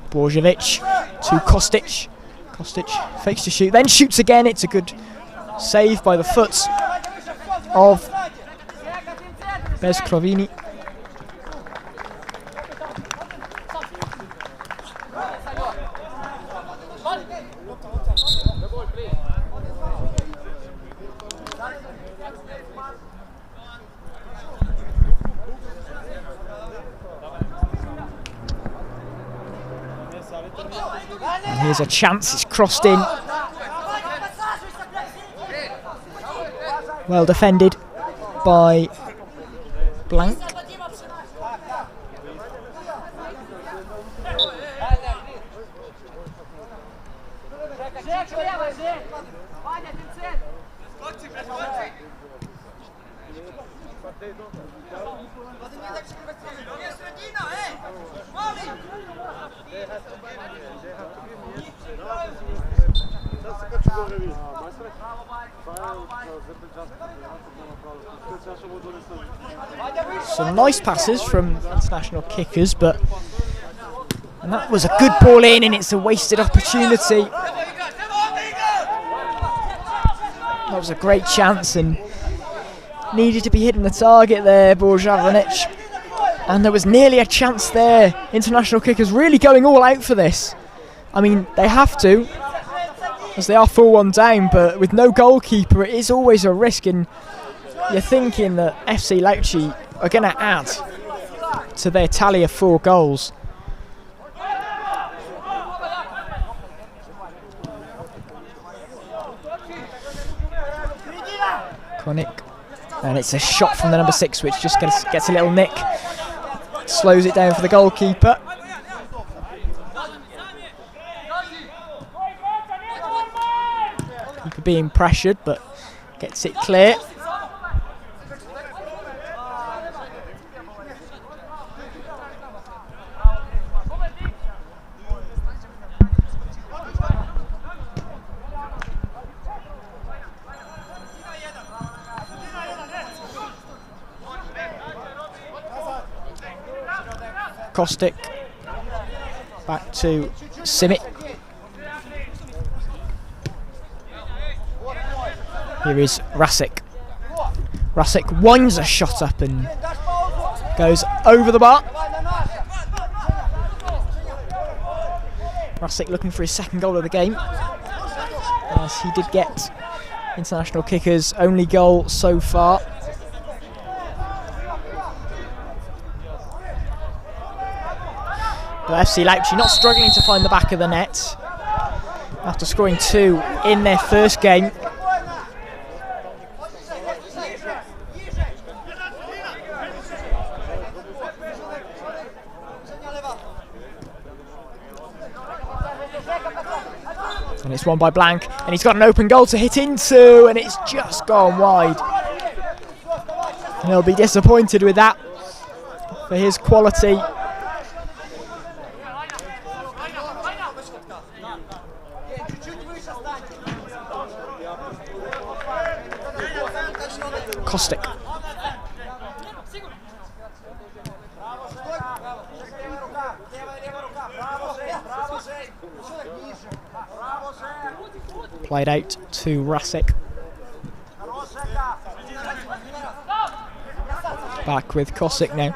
Borjevic to Kostic. Kostic fakes to shoot, then shoots again. It's a good save by the foot of Bezkrovini. And here's a chance, it's crossed in. Well defended by Blank. Some nice passes from international kickers, and that was a good ball in, and it's a wasted opportunity. That was a great chance and needed to be hitting the target there, Borjavanic. And there was nearly a chance there. International kickers really going all out for this. I mean, they have to, as they are 4-1 down, but with no goalkeeper, it is always a risk, and you're thinking that FC Lowcy are going to add to their tally of 4 goals. Konik, and it's a shot from the number 6, which just gets a little nick, slows it down for the goalkeeper. Keeper being pressured, but gets it clear. Kostic back to Sumy. Here is Rasik. Rasik winds a shot up and goes over the bar. Rasik looking for his second goal of the game, as he did get international kickers' only goal so far. But FC Lowcy not struggling to find the back of the net after scoring 2 in their first game. And it's won by Blank, and he's got an open goal to hit into, and it's just gone wide. And he'll be disappointed with that for his quality. Caustic. Played out to Rasik. Back with Kosik now.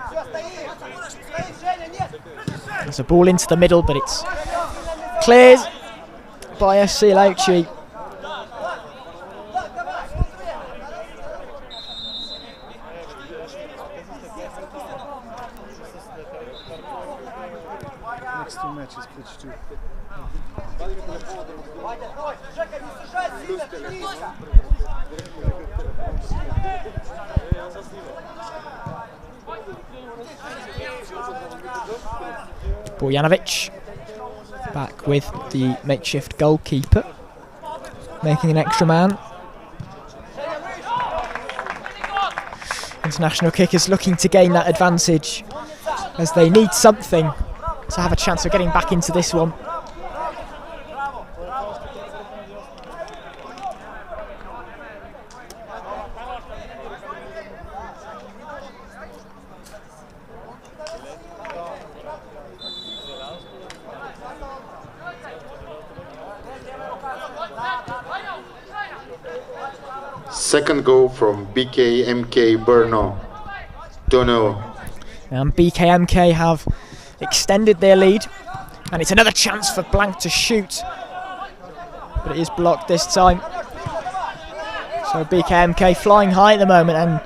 There's a ball into the middle, but it's cleared by Szilasi.
Next two matches, pitch 2.
Bojanovic back with the makeshift goalkeeper, making an extra man. International kickers looking to gain that advantage as they need something to have a chance of getting back into this one.
Second goal from BKMK Brno. Dono.
And BKMK have extended their lead, and it's another chance for Blank to shoot, but it is blocked this time. So BKMK flying high at the moment, and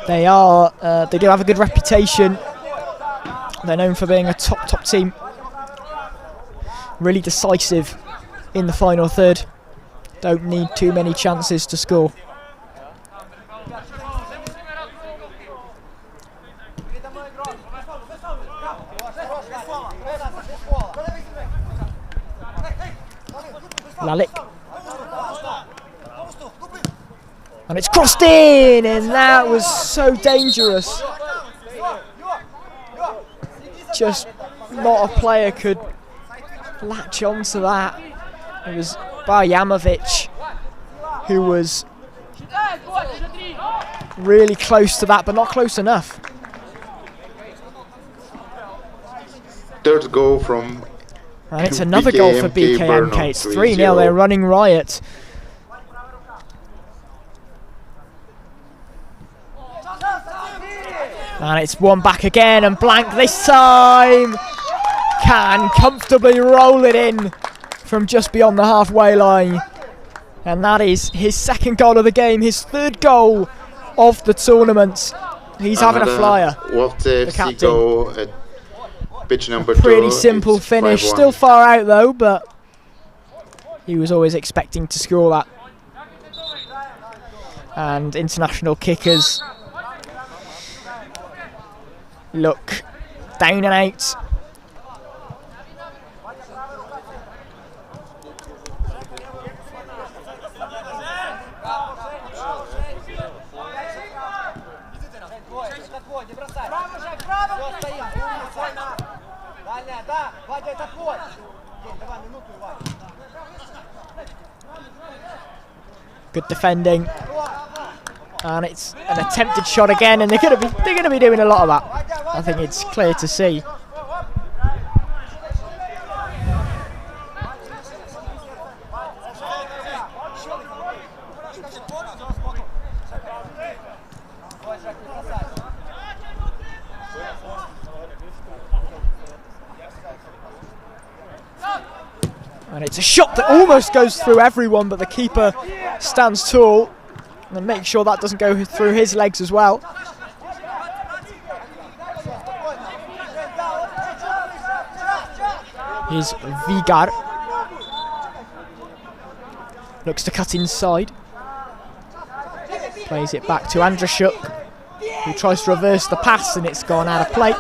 they do have a good reputation. They're known for being a top team, really decisive in the final third. Don't need too many chances to score. Lalik. And it's crossed in, and that was so dangerous. Just not a player could latch onto that. It was Bajamovic who was really close to that, but not close enough.
Third goal from
And it's another goal for BKMK. It's 3-0. They're running riot. And it's one back again, and Blank this time can comfortably roll it in from just beyond the halfway line. And that is his second goal of the game, his third goal of the tournament. He's having a flyer, the captain.
At pitch number
Pretty
2.
simple
It's
finish,
5-1.
still far out though, but he was always expecting to score that. And international kickers look down and out. Good defending, and it's an attempted shot again, and they're going to be doing a lot of that. I think it's clear to see. And it's a shot that almost goes through everyone, but the keeper stands tall and makes sure that doesn't go through his legs as well. Here's Vigar. Looks to cut inside. Plays it back to Andrashuk, who tries to reverse the pass, and it's gone out of play.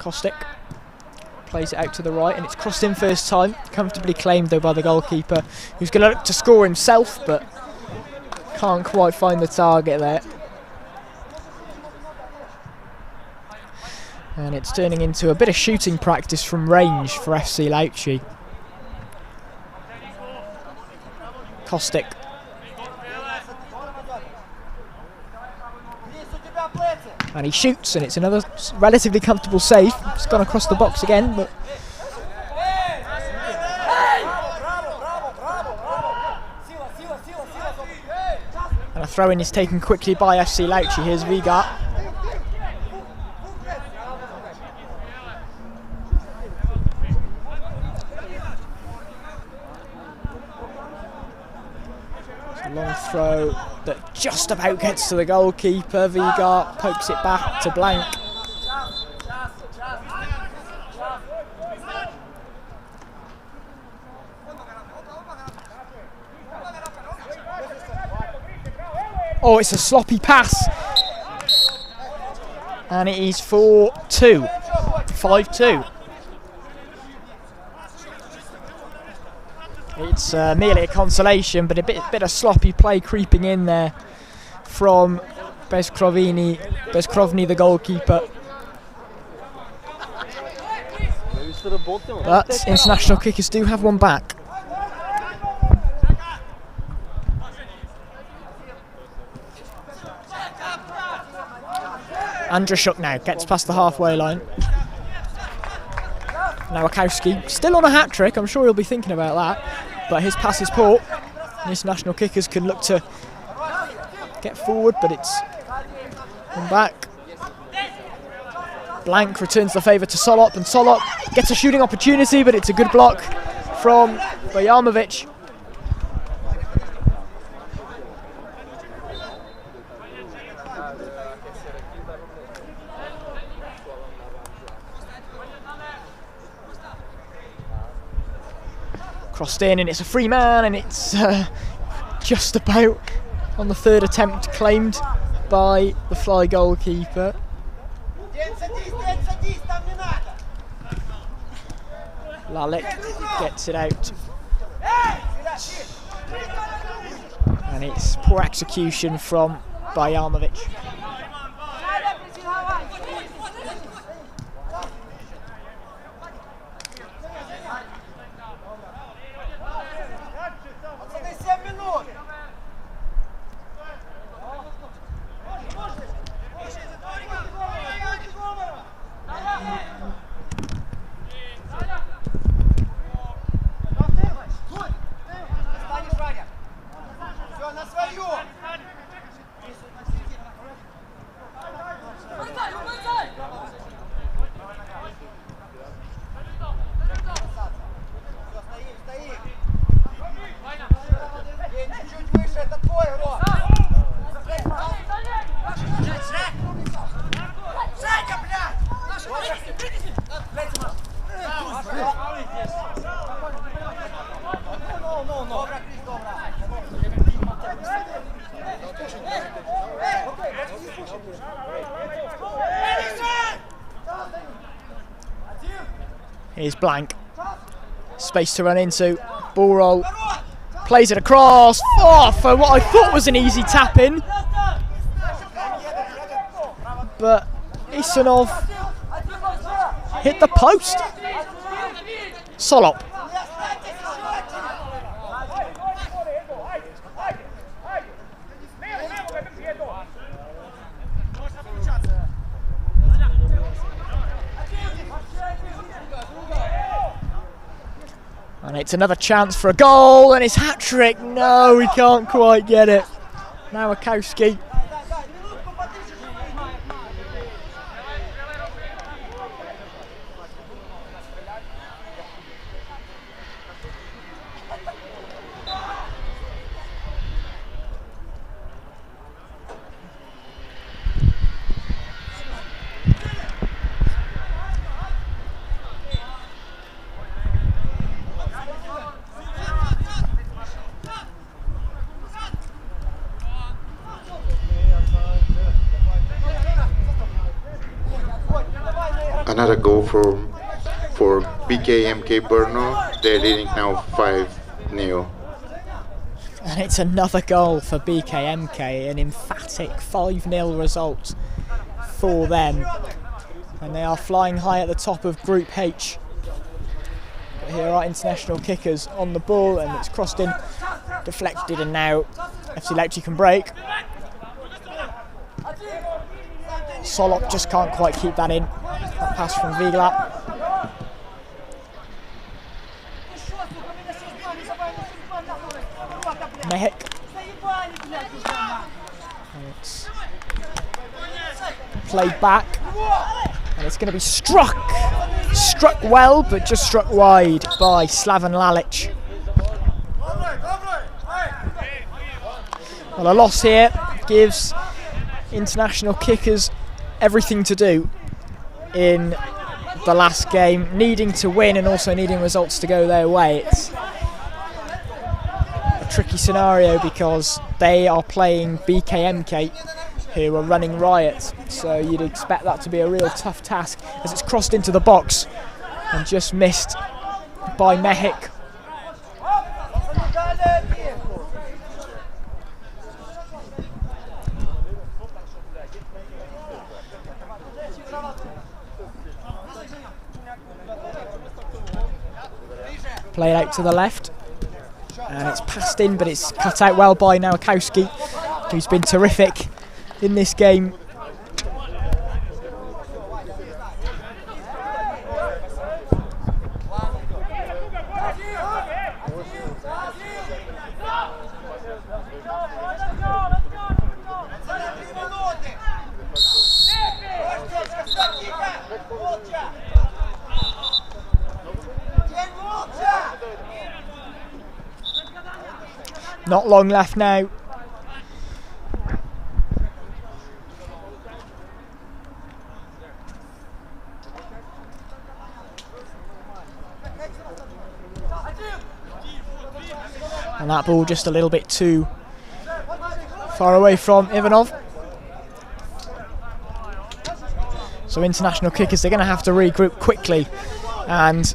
Kostic plays it out to the right, and it's crossed in first time. Comfortably claimed though by the goalkeeper, who's going to look to score himself, but can't quite find the target there. And it's turning into a bit of shooting practice from range for FC Lowcy. Kostic. And he shoots, and it's another relatively comfortable save. It's gone across the box again, but and a throw-in is taken quickly by FC Lowcy. Here's Vigar. Long throw that just about gets to the goalkeeper. Vigar pokes it back to Blank. Oh, it's a sloppy pass. And it is 4-2. 5-2. It's merely a consolation, but a bit of sloppy play creeping in there from Bezkrovny, the goalkeeper. But international kickers do have one back. Andrashuk now gets past the halfway line. Nowakowski still on a hat-trick, I'm sure he'll be thinking about that, but his pass is poor. International kickers can look to get forward, but it's come back. Blank returns the favour to Solop, and Solop gets a shooting opportunity, but it's a good block from Bojamovic. Crossed in, and it's a free man, and it's just about on the third attempt claimed by the fly goalkeeper. Lalit gets it out, and it's poor execution from Bojamovic. Here's Blank. Space to run into. Ball roll. Plays it across. Oh, for what I thought was an easy tap in. But Isanov hit the post. Solop. And it's another chance for a goal, and it's hat-trick. No, he can't quite get it. Nowakowski.
another goal for BKMK Brno. They're leading now 5-0.
And it's another goal for BKMK, an emphatic 5-0 result for them. And they are flying high at the top of Group H. But here are international kickers on the ball, and it's crossed in, deflected, and now FC Lowcy can break. Solok just can't quite keep that in. That pass from Vigla. Mehek. It's played back, and it's going to be struck well, but just struck wide by Slaven Lalic. Well, a loss here gives international kickers everything to do in the last game, needing to win and also needing results to go their way. It's a tricky scenario because they are playing BKMK, who are running riot, so you'd expect that to be a real tough task, as it's crossed into the box and just missed by Mehik. Played out to the left, and it's passed in, but it's cut out well by Nowakowski, who's been terrific in this game. Not long left now. And that ball just a little bit too far away from Ivanov. So international kickers, they're going to have to regroup quickly and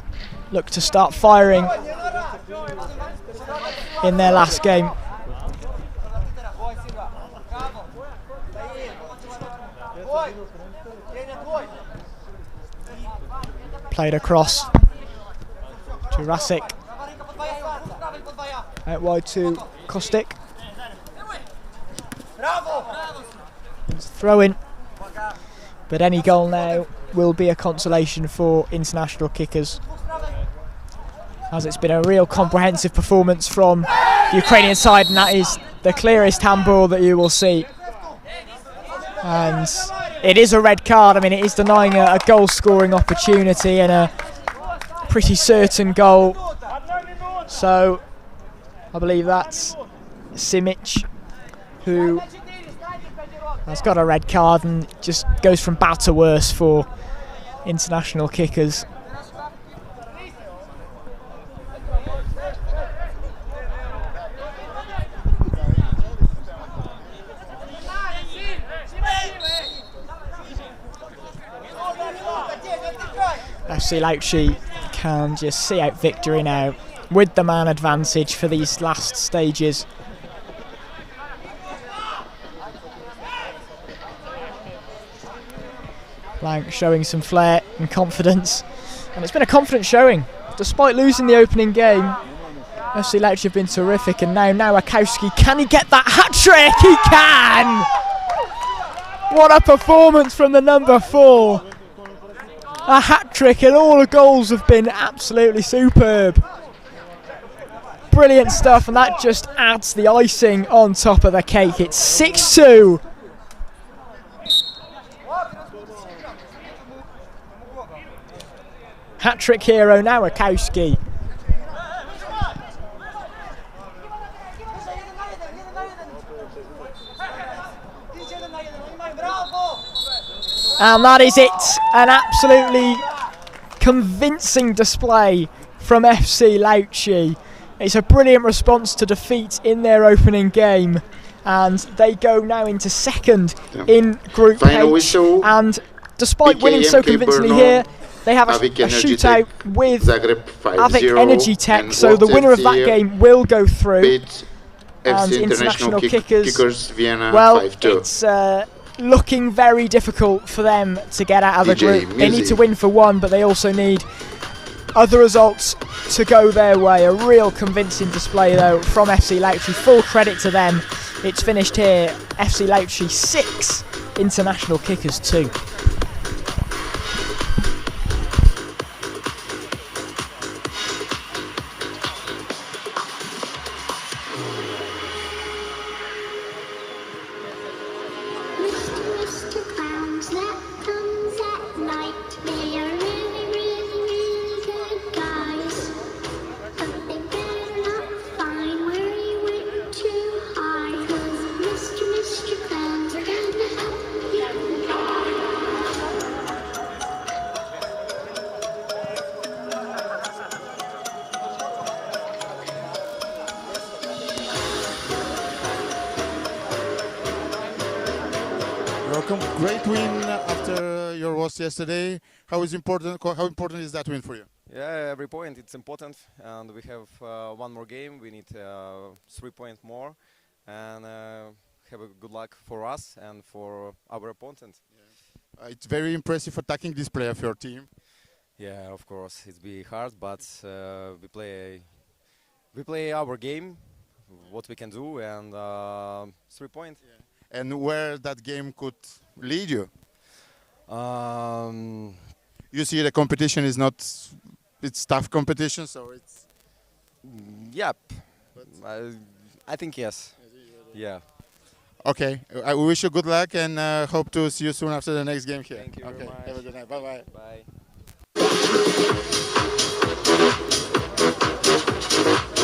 look to start firing in their last game. Played across to Rasic. Out wide to Kostic. It's a throw in. But any goal now will be a consolation for international kickers, as it's been a real comprehensive performance from the Ukrainian side, and that is the clearest handball that you will see. And it is a red card. I mean, it is denying a goal scoring opportunity and a pretty certain goal. So I believe that's Simic who has got a red card, and just goes from bad to worse for international kickers. FC Lowcy can just see out victory now with the man advantage for these last stages. Blank showing some flair and confidence, and it's been a confident showing despite losing the opening game. FC Lowcy have been terrific, and now Nowakowski, can he get that hat-trick? He can! What a performance from the number 4. A hat-trick, and all the goals have been absolutely superb. Brilliant stuff, and that just adds the icing on top of the cake. It's 6-2. Hat-trick hero Nowakowski. And that is it. An absolutely convincing display from FC Lowcy. It's a brilliant response to defeat in their opening game, and they go now into second in Group H. And despite winning so convincingly here, they have a shootout with Avic Energy Tech, so the winner of that game will go through. And international kickers,
Vienna,
well,
5-2.
it's looking very difficult for them to get out of the group. They need to win for one, but they also need other results to go their way. A real convincing display though from FC Lowcy. Full credit to them. It's finished here. FC Lowcy 6, international kickers 2.
Great win after your loss yesterday. How important is that win for you?
Yeah, every point it's important, and we have one more game. We need 3 points more, and have a good luck for us and for our opponent.
Yeah. It's very impressive attacking display of your team.
Yeah, of course, it's be hard, but we play our game, what we can do, and 3 points.
Yeah. And where that game could lead you? You see the competition is not, it's tough competition, so it's...
Yep, I think yes, yeah.
Okay, I wish you good luck and hope to see you soon after the next game here.
Thank you
very much. Have a good night, bye-bye.
Bye.